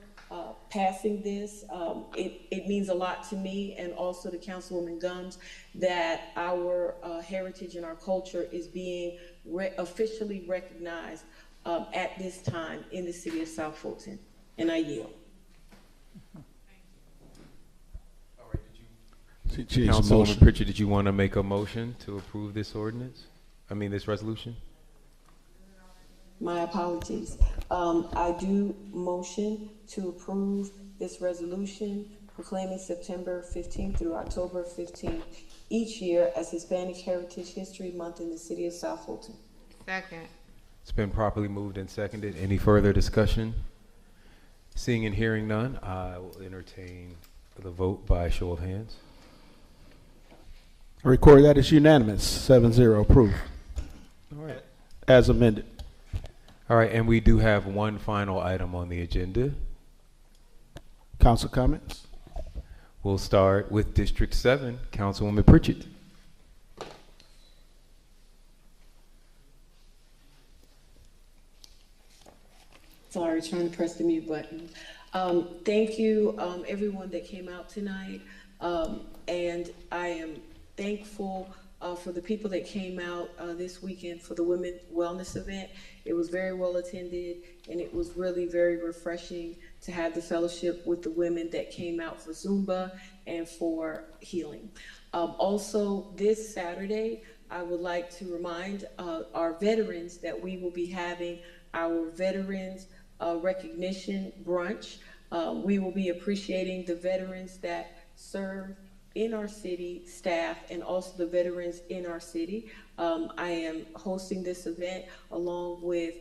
passing this. It means a lot to me and also to Councilwoman Gumbs that our heritage and our culture is being officially recognized at this time in the City of South Fulton. And I yield. Councilwoman Pritchard, did you want to make a motion to approve this ordinance? This resolution? My apologies. I do motion to approve this resolution proclaiming September 15th through October 15th each year as Hispanic Heritage History Month in the city of South Fulton. Second. It's been properly moved and seconded. Any further discussion? Seeing and hearing none, I will entertain the vote by show of hands. I record that it's unanimous, 7-0 approved. All right. As amended. All right, and we do have one final item on the agenda. Council comments? We'll start with District 7, Councilwoman Pritchard. Sorry, trying to press the mute button. Thank you, everyone that came out tonight. And I am thankful for the people that came out this weekend for the Women's Wellness event. It was very well attended, and it was really very refreshing to have the fellowship with the women that came out for Zumba and for healing. Also, this Saturday, I would like to remind our veterans that we will be having our Veterans Recognition Brunch. We will be appreciating the veterans that serve in our city, staff, and also the veterans in our city. I am hosting this event along with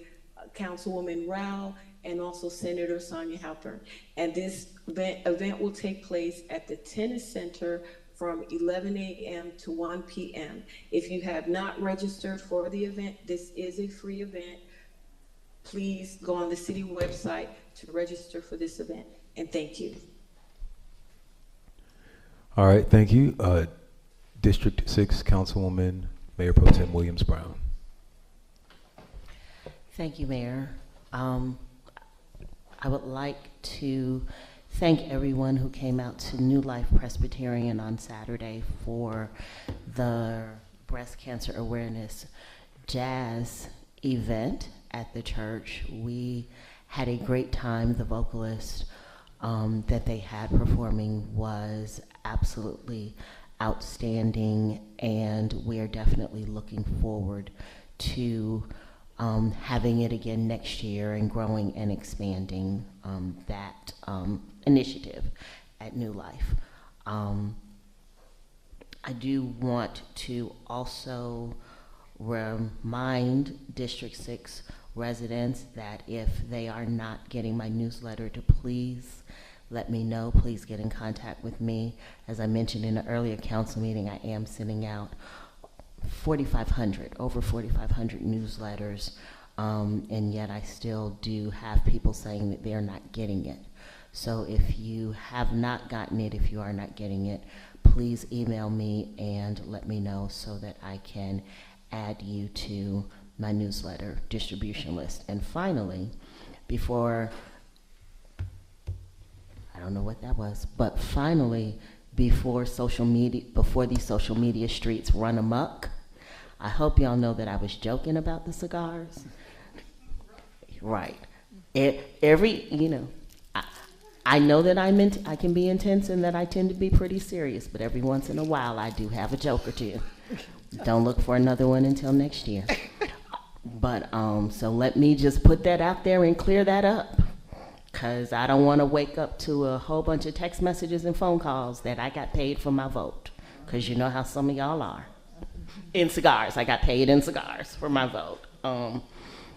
Councilwoman Rao and also Senator Sonia Halpern. And this event will take place at the Tennis Center from 11 a.m. to 1 p.m. If you have not registered for the event, this is a free event. Please go on the city website to register for this event. And thank you. All right, thank you. District 6, Councilwoman Mayor Pro Tem Williams Brown. Thank you, Mayor. I would like to thank everyone who came out to New Life Presbyterian on Saturday for the breast cancer awareness jazz event at the church. We had a great time. The vocalist that they had performing was absolutely outstanding, and we are definitely looking forward to having it again next year and growing and expanding that initiative at New Life. I do want to also remind District 6 residents that if they are not getting my newsletter, to please let me know. Please get in contact with me. As I mentioned in an earlier council meeting, I am sending out over 4,500 newsletters, and yet I still do have people saying that they're not getting it. So if you have not gotten it, if you are not getting it, please email me and let me know so that I can add you to my newsletter distribution list. And finally, before, I don't know what that was, but finally, before these social media streets run amok, I hope y'all know that I was joking about the cigars. Right. I know that I can be intense and that I tend to be pretty serious, but every once in a while I do have a joke or two. Don't look for another one until next year. But so let me just put that out there and clear that up, because I don't want to wake up to a whole bunch of text messages and phone calls that I got paid for my vote, because you know how some of y'all are. In cigars, I got paid in cigars for my vote.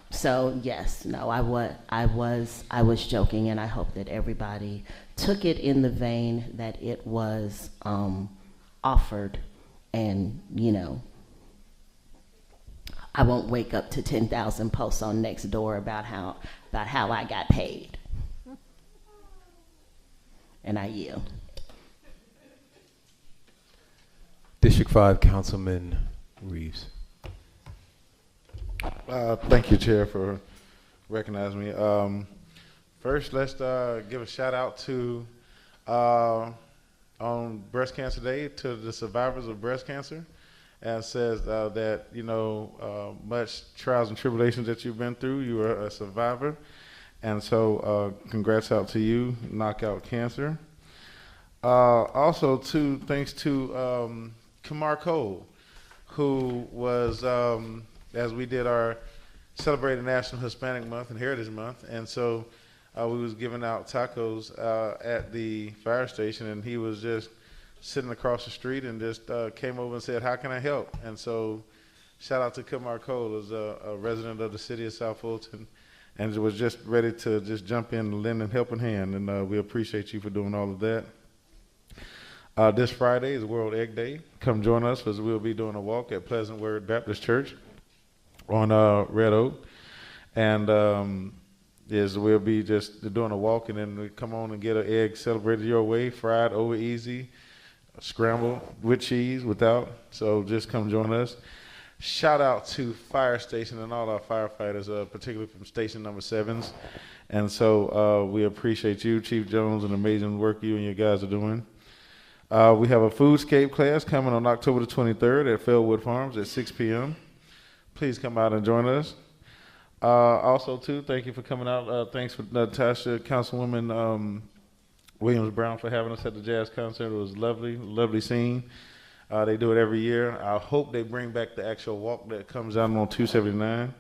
So yes, no, I was joking, and I hope that everybody took it in the vein that it was offered, and I won't wake up to 10,000 posts on Nextdoor about how I got paid. And I yield. District 5, Councilman Reeves. Thank you, Chair, for recognizing me. First, let's give a shout out to, on Breast Cancer Day, to the survivors of breast cancer. And says that, much trials and tribulations that you've been through, you are a survivor. And so congrats out to you, knock out cancer. Also, thanks to Kamar Cole, who was, as we did our celebrated National Hispanic Month and Heritage Month, and so we was giving out tacos at the fire station, and he was just sitting across the street and just came over and said, "How can I help?" And so, shout out to Kamar Cole, who's a resident of the city of South Fulton, and was just ready to just jump in and lend a helping hand, and we appreciate you for doing all of that. This Friday is World Egg Day. Come join us, as we'll be doing a walk at Pleasant Word Baptist Church on Red Oak, and we'll be just doing a walk, and then we come on and get an egg celebrated your way, fried over easy, scrambled with cheese, without. So just come join us. Shout out to Fire Station and all our firefighters, particularly from Station Number 7s. And so we appreciate you, Chief Jones, and the amazing work you and your guys are doing. We have a foodscape class coming on October the 23rd at Fellwood Farms at 6 p.m. Please come out and join us. Also, too, thank you for coming out. Thanks for Natasha, Councilwoman Williams Brown, for having us at the jazz concert. It was lovely, lovely scene. They do it every year. I hope they bring back the actual walk that comes out on 279.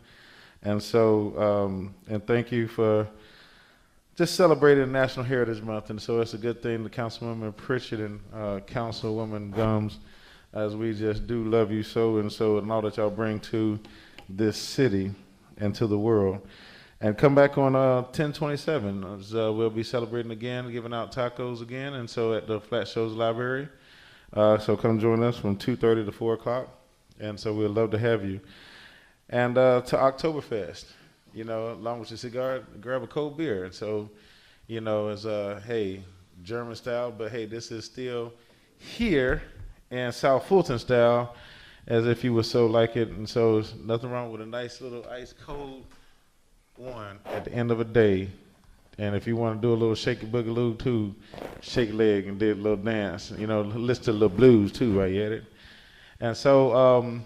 And so, and thank you for just celebrating National Heritage Month. And so it's a good thing, the Councilmember Pritchett and Councilwoman Gumbs, as we just do love you so, and all that y'all bring to this city and to the world. And come back on 10/27. We'll be celebrating again, giving out tacos again, and so at the Flat Shows Library. So come join us from 2:30 to 4 o'clock, and so we'd love to have you. And to Oktoberfest, you know, along with your cigar, grab a cold beer. And so, you know, it's hey, German style, but hey, this is still here in South Fulton style, as if you would so like it. And so there's nothing wrong with a nice little ice cold one at the end of a day. And if you want to do a little shaky boogaloo too, shake a leg and do a little dance, you know, listen to a little blues too while you're at it. And so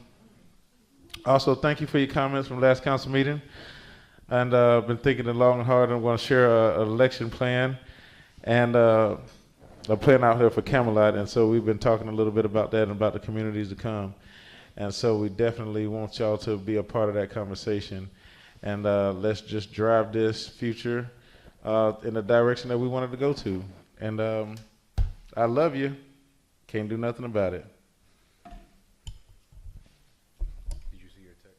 also thank you for your comments from last council meeting. And I've been thinking it long and hard, and I'm going to share an election plan and a plan out here for Camelot. And so we've been talking a little bit about that and about the communities to come. And so we definitely want y'all to be a part of that conversation. And let's just drive this future in the direction that we wanted to go to. And I love you. Can't do nothing about it. Did you see your text?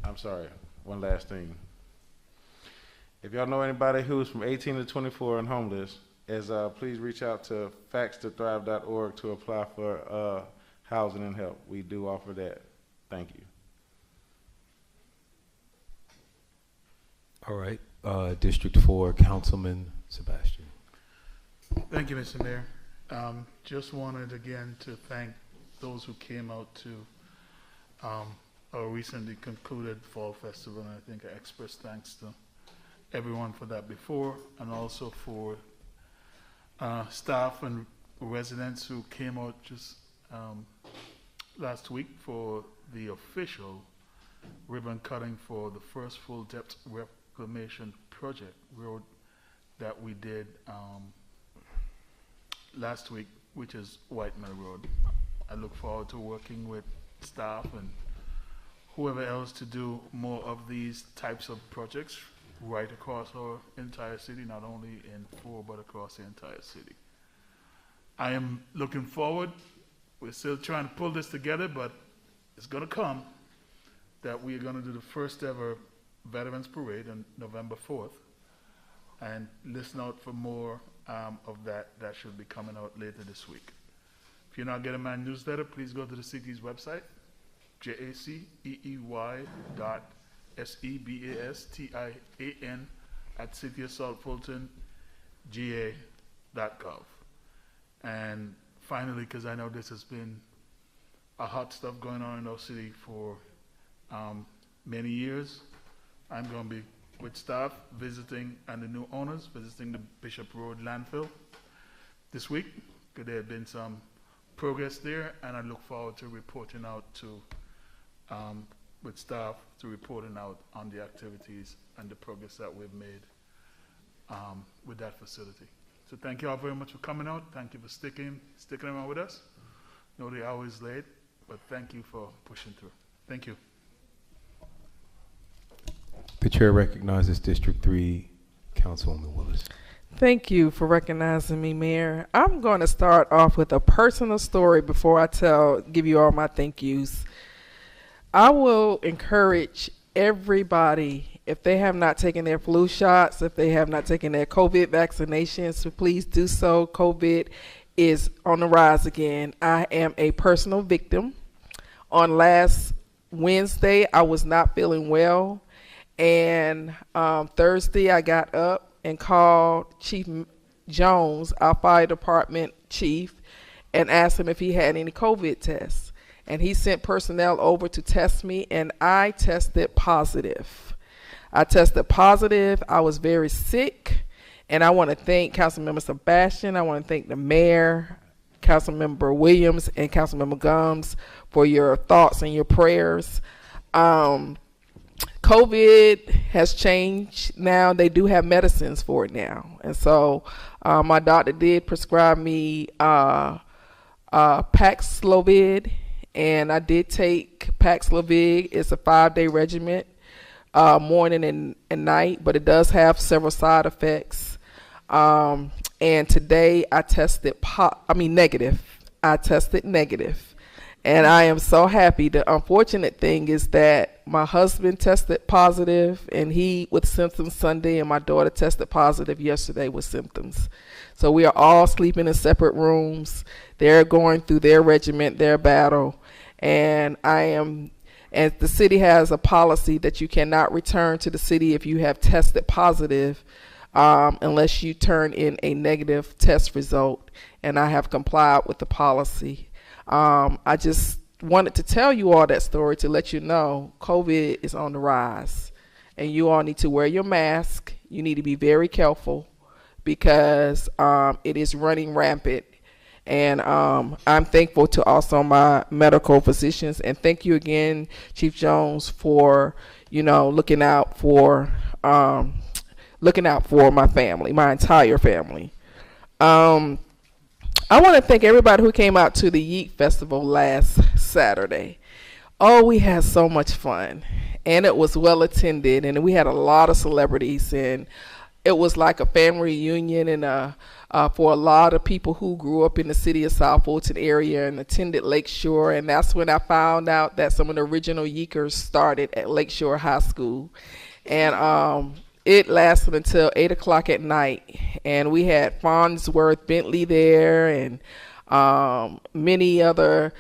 I'm sorry. One last thing. If y'all know anybody who's from 18 to 24 and homeless, please reach out to factstothrive.org to apply for housing and help. We do offer that. Thank you. All right. District 4, Councilman Sebastian. Thank you, Mr. Mayor. Just wanted again to thank those who came out to our recently concluded Fall Festival, and I think I express thanks to everyone for that before, and also for staff and residents who came out just last week for the official ribbon cutting for the first full depth reclamation project road that we did last week, which is White Mill Road. I look forward to working with staff and whoever else to do more of these types of projects right across our entire city, not only in 4, but across the entire city. I am looking forward. We're still trying to pull this together, but it's going to come, that we are going to do the first ever Veterans Parade on November 4th. And listen out for more of that. That should be coming out later this week. If you're not getting my newsletter, please go to the city's website, jaceey.sebastan at cityofsouthfultonga.gov. And finally, because I know this has been a hot stuff going on in our city for many years, I'm going to be with staff visiting, and the new owners visiting the Bishop Road landfill this week, because there had been some progress there, and I look forward to reporting out to with staff to reporting out on the activities and the progress that we've made with that facility. So thank you all very much for coming out. Thank you for sticking around with us. I know the hour is late, but thank you for pushing through. Thank you. The chair recognizes District 3 Councilwoman Willis. Thank you for recognizing me, Mayor. I'm going to start off with a personal story before I give you all my thank yous. I will encourage everybody, if they have not taken their flu shots, if they have not taken their COVID vaccinations, to please do so. COVID is on the rise again. I am a personal victim. On last Wednesday, I was not feeling well. And Thursday, I got up and called Chief Jones, our fire department chief, and asked him if he had any COVID tests. And he sent personnel over to test me, and I tested positive. I was very sick, and I want to thank Councilmember Sebastian. I want to thank the mayor, Councilmember Williams, and Councilmember Gumbs for your thoughts and your prayers. COVID has changed now. They do have medicines for it now. And so my doctor did prescribe me Paxlovid, and I did take Paxlovid. It's a 5-day regimen, morning and night, but it does have several side effects. And today I tested negative. I tested negative. And I am so happy. The unfortunate thing is that my husband tested positive, and he with symptoms Sunday, and my daughter tested positive yesterday with symptoms. So we are all sleeping in separate rooms. They're going through their regiment, their battle. And the city has a policy that you cannot return to the city if you have tested positive unless you turn in a negative test result. And I have complied with the policy. I just wanted to tell you all that story to let you know COVID is on the rise, and you all need to wear your mask. You need to be very careful because it is running rampant. And I'm thankful to also my medical physicians, and thank you again, Chief Jones, for looking out for my family, my entire family. I want to thank everybody who came out to the Yeet Festival last Saturday. Oh, we had so much fun, and it was well attended, and we had a lot of celebrities, and it was like a family reunion, and for a lot of people who grew up in the city of South Fulton area and attended Lakeshore, and that's when I found out that some of the original Yeekers started at Lakeshore High School, and it lasted until 8 o'clock at night, and we had Farnsworth Bentley there, and many other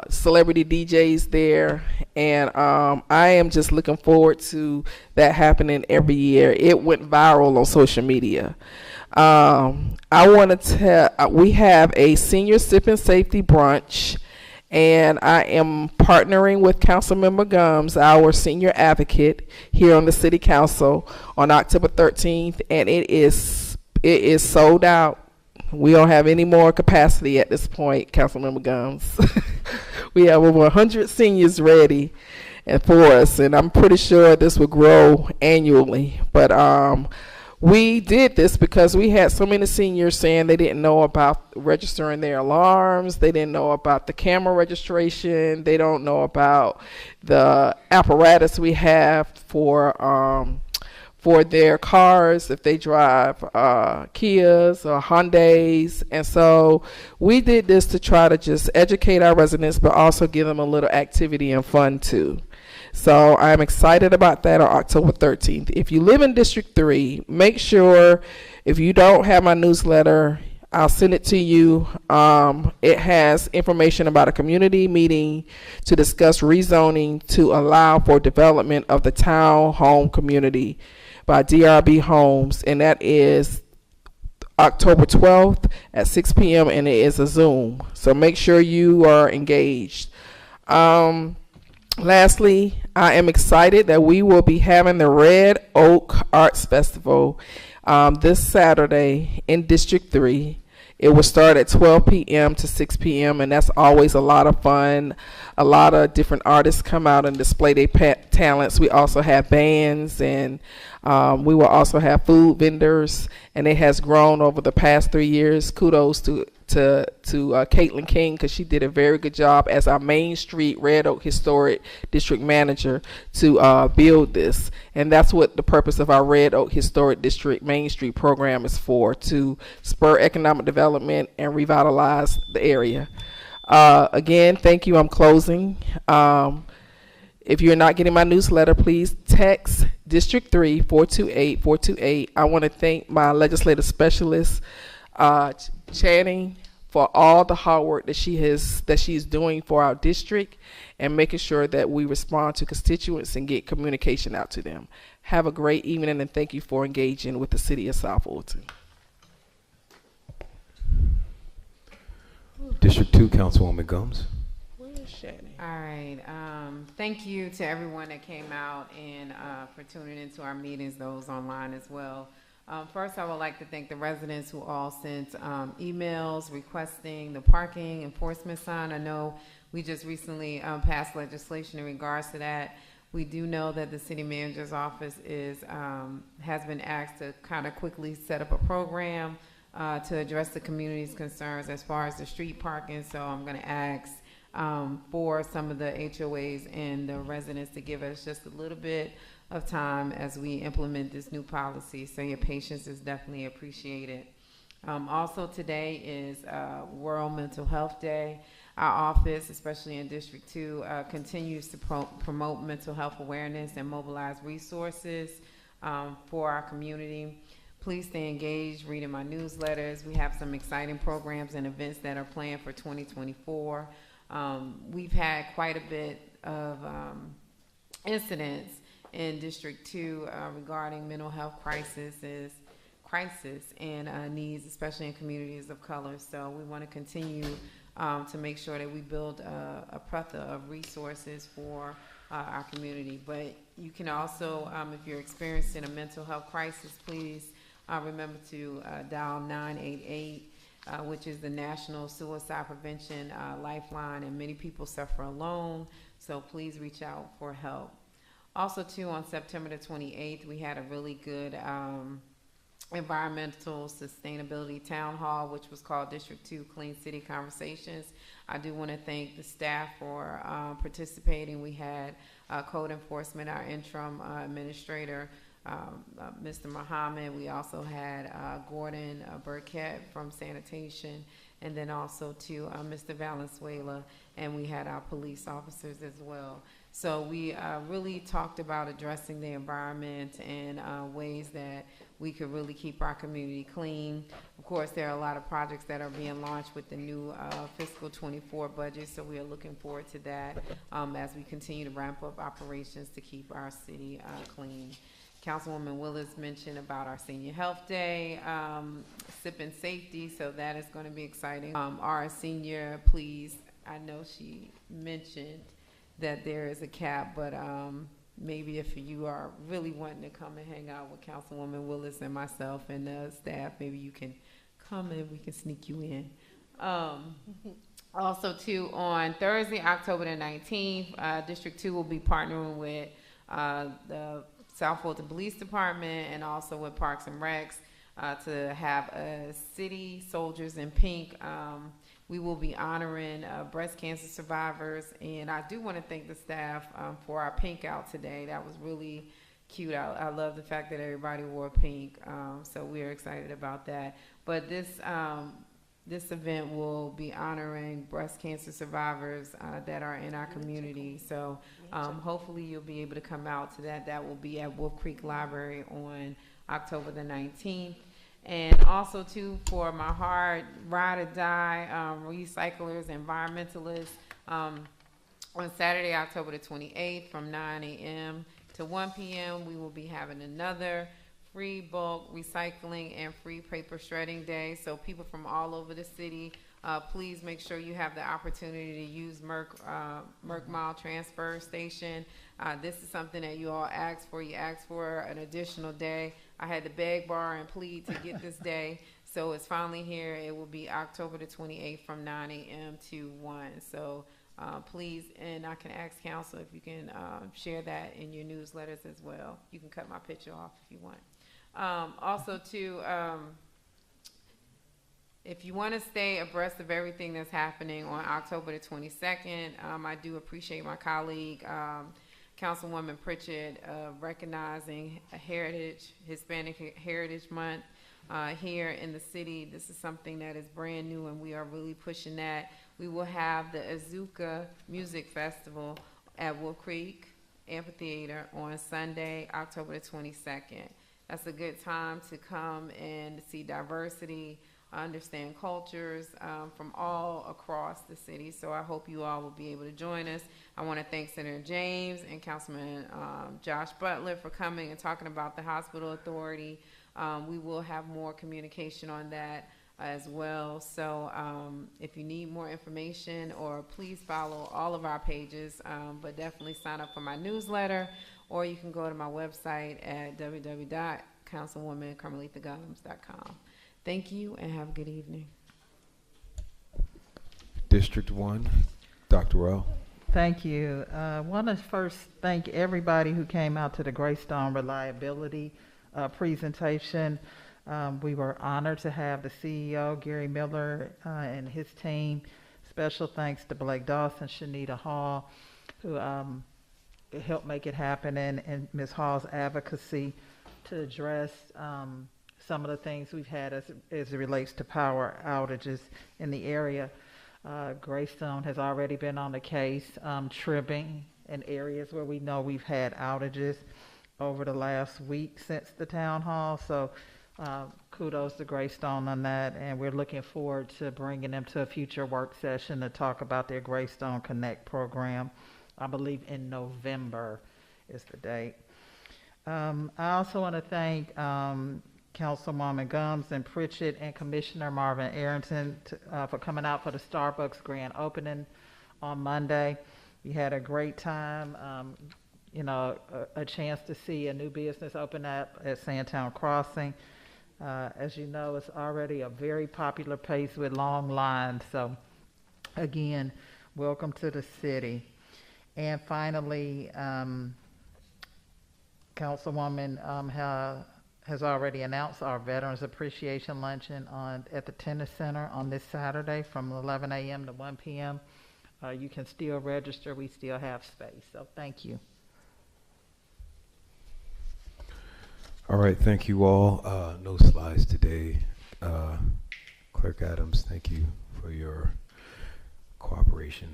celebrity DJs there, and I am just looking forward to that happening every year. It went viral on social media. I want to tell, we have a senior sip and safety brunch, and I am partnering with Councilmember Gumbs, our senior advocate here on the City Council, on October 13th, and it is sold out. We don't have any more capacity at this point, Councilmember Gumbs. We have over 100 seniors ready and for us, and I'm pretty sure this will grow annually. But we did this because we had so many seniors saying they didn't know about registering their alarms, they didn't know about the camera registration, they don't know about the apparatus we have for their cars if they drive Kias or Hyundais. And so we did this to try to just educate our residents, but also give them a little activity and fun too. So I'm excited about that on October 13th. If you live in District 3, make sure, if you don't have my newsletter, I'll send it to you. It has information about a community meeting to discuss rezoning to allow for development of the town home community by DRB Homes, and that is October 12th at 6 p.m. and it is a Zoom. So make sure you are engaged. Lastly, I am excited that we will be having the Red Oak Arts Festival this Saturday in District 3. It will start at 12 p.m. to 6 p.m. and that's always a lot of fun. A lot of different artists come out and display their talents. We also have bands, and we will also have food vendors, and it has grown over the past 3 years. Kudos to Caitlin King, because she did a very good job as our Main Street Red Oak Historic District Manager to build this. And that's what the purpose of our Red Oak Historic District Main Street program is for, to spur economic development and revitalize the area. Again, thank you. I'm closing. If you're not getting my newsletter, please text District 3 428-428. I want to thank my legislative specialist, Channing, for all the hard work that she's doing for our district and making sure that we respond to constituents and get communication out to them. Have a great evening, and thank you for engaging with the City of South Fulton. District 2, Councilwoman Gumbs. All right. Thank you to everyone that came out and for tuning into our meetings, those online as well. First, I would like to thank the residents who all sent emails requesting the parking enforcement sign. I know we just recently passed legislation in regards to that. We do know that the city manager's office has been asked to kind of quickly set up a program to address the community's concerns as far as the street parking. So I'm going to ask for some of the HOAs and the residents to give us just a little bit of time as we implement this new policy. So your patience is definitely appreciated. Also today is World Mental Health Day. Our office, especially in District 2, continues to promote mental health awareness and mobilize resources for our community. Please stay engaged, reading my newsletters. We have some exciting programs and events that are planned for 2024. We've had quite a bit of incidents in District 2 regarding mental health crisis and needs, especially in communities of color. So we want to continue to make sure that we build a plethora of resources for our community. But you can also, if you're experiencing a mental health crisis, please remember to dial 988. Which is the National Suicide Prevention Lifeline, and many people suffer alone, so please reach out for help. Also, too, on September the 28th, we had a really good environmental sustainability town hall, which was called District 2 Clean City Conversations. I do want to thank the staff for participating. We had code enforcement, our interim administrator, Mr. Muhammad. We also had Gordon Burkett from sanitation, and then also to Mr. Valenzuela, and we had our police officers as well. So we really talked about addressing the environment and ways that we could really keep our community clean. Of course, there are a lot of projects that are being launched with the new fiscal 24 budget, so we are looking forward to that as we continue to ramp up operations to keep our city clean. Councilwoman Willis mentioned about our Senior Health Day, SIP and safety, so that is going to be exciting. Our senior, please, I know she mentioned that there is a cap, but maybe if you are really wanting to come and hang out with Councilwoman Willis and myself and the staff, maybe you can come and we can sneak you in. Also, too, on Thursday, October the 19th, District 2 will be partnering with the South Fulton Police Department and also with Parks and Recs to have a City Soldiers in Pink. We will be honoring breast cancer survivors, and I do want to thank the staff for our pink out today. That was really cute. I love the fact that everybody wore pink, so we are excited about that. But this event will be honoring breast cancer survivors that are in our community. So hopefully you'll be able to come out to that. That will be at Wolf Creek Library on October the 19th. And also, too, for my hard ride or die recyclers, environmentalists, on Saturday, October the 28th from 9 a.m. to 1 p.m., we will be having another free bulk recycling and free paper shredding day. So people from all over the city, please make sure you have the opportunity to use Merck Mile Transfer Station. This is something that you all asked for. You asked for an additional day. I had to beg, borrow, and plead to get this day. So it's finally here. It will be October the 28th from 9 a.m. to 1. So please, and I can ask council if you can share that in your newsletters as well. You can cut my picture off if you want. Also, too, if you want to stay abreast of everything that's happening on October the 22nd, I do appreciate my colleague, Councilwoman Pritchett, recognizing Hispanic Heritage Month here in the city. This is something that is brand new, and we are really pushing that. We will have the Azuka Music Festival at Wolf Creek Amphitheater on Sunday, October the 22nd. That's a good time to come and see diversity, understand cultures from all across the city. So I hope you all will be able to join us. I want to thank Senator James and Councilman Josh Butler for coming and talking about the hospital authority. We will have more communication on that as well. So if you need more information, or please follow all of our pages, but definitely sign up for my newsletter, or you can go to my website at www.councilwomancarmelithagumbs.com. Thank you and have a good evening. District 1, Dr. Rowe. Thank you. I want to first thank everybody who came out to the Greystone Reliability presentation. We were honored to have the CEO, Gary Miller, and his team. Special thanks to Blake Dawson, Shanita Hall, who helped make it happen, and Ms. Hall's advocacy to address some of the things we've had as it relates to power outages in the area. Greystone has already been on the case, trimming in areas where we know we've had outages over the last week since the town hall. So kudos to Greystone on that, and we're looking forward to bringing them to a future work session to talk about their Greystone Connect program. I believe in November is the date. I also want to thank Councilwoman Gumbs and Pritchett and Commissioner Marvin Arrington for coming out for the Starbucks grand opening on Monday. We had a great time, a chance to see a new business open up at Sandtown Crossing. As you know, it's already a very popular place with long lines. So again, welcome to the city. And finally, Councilwoman has already announced our Veterans Appreciation Luncheon at the Tennis Center on this Saturday from 11 a.m. to 1 p.m. You can still register. We still have space. So thank you. All right, thank you all. No slides today. Clerk Adams, thank you for your cooperation.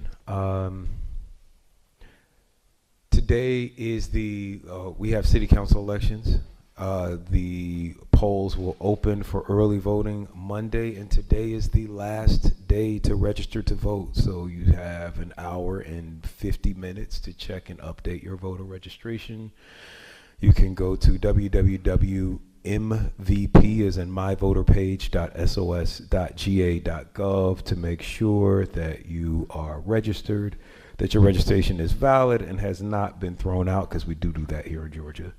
Today is we have city council elections. The polls will open for early voting Monday, and today is the last day to register to vote. So you have an hour and 50 minutes to check and update your voter registration. You can go to www.mvp, as in myvoterpage.sos.ga.gov, to make sure that you are registered, that your registration is valid and has not been thrown out, because we do that here in Georgia.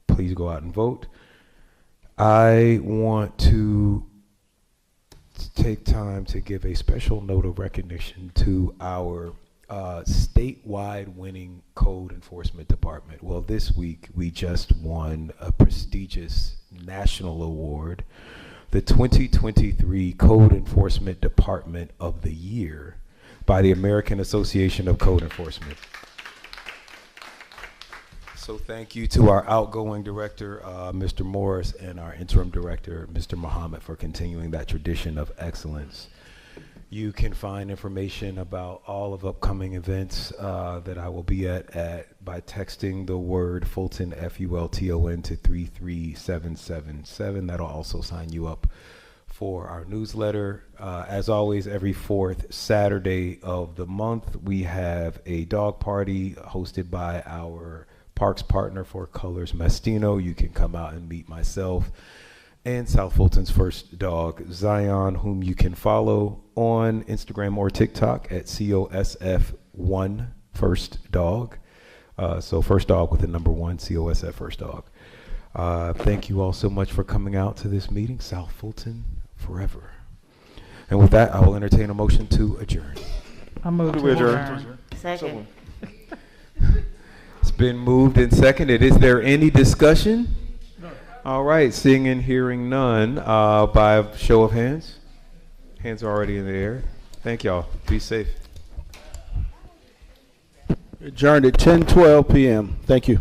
Please go out and vote. I want to take time to give a special note of recognition to our statewide winning code enforcement department. Well, this week we just won a prestigious national award, the 2023 Code Enforcement Department of the Year by the American Association of Code Enforcement. So thank you to our outgoing director, Mr. Morris, and our interim director, Mr. Muhammad, for continuing that tradition of excellence. You can find information about all of upcoming events that I will be at by texting the word Fulton, Fulton, to 33777. That'll also sign you up for our newsletter. As always, every fourth Saturday of the month, we have a dog party hosted by our Parks partner for Colors Mestino. You can come out and meet myself and South Fulton's first dog, Zion, whom you can follow on Instagram or TikTok at COSF1 First Dog. So First Dog with the number 1, COSF First Dog. Thank you all so much for coming out to this meeting. South Fulton forever. And with that, I will entertain a motion to adjourn. I move to adjourn. Second. It's been moved and seconded. Is there any discussion? No. All right, seeing and hearing none, by a show of hands. Hands are already in the air. Thank y'all. Be safe. Adjourned at 10:12 p.m. Thank you.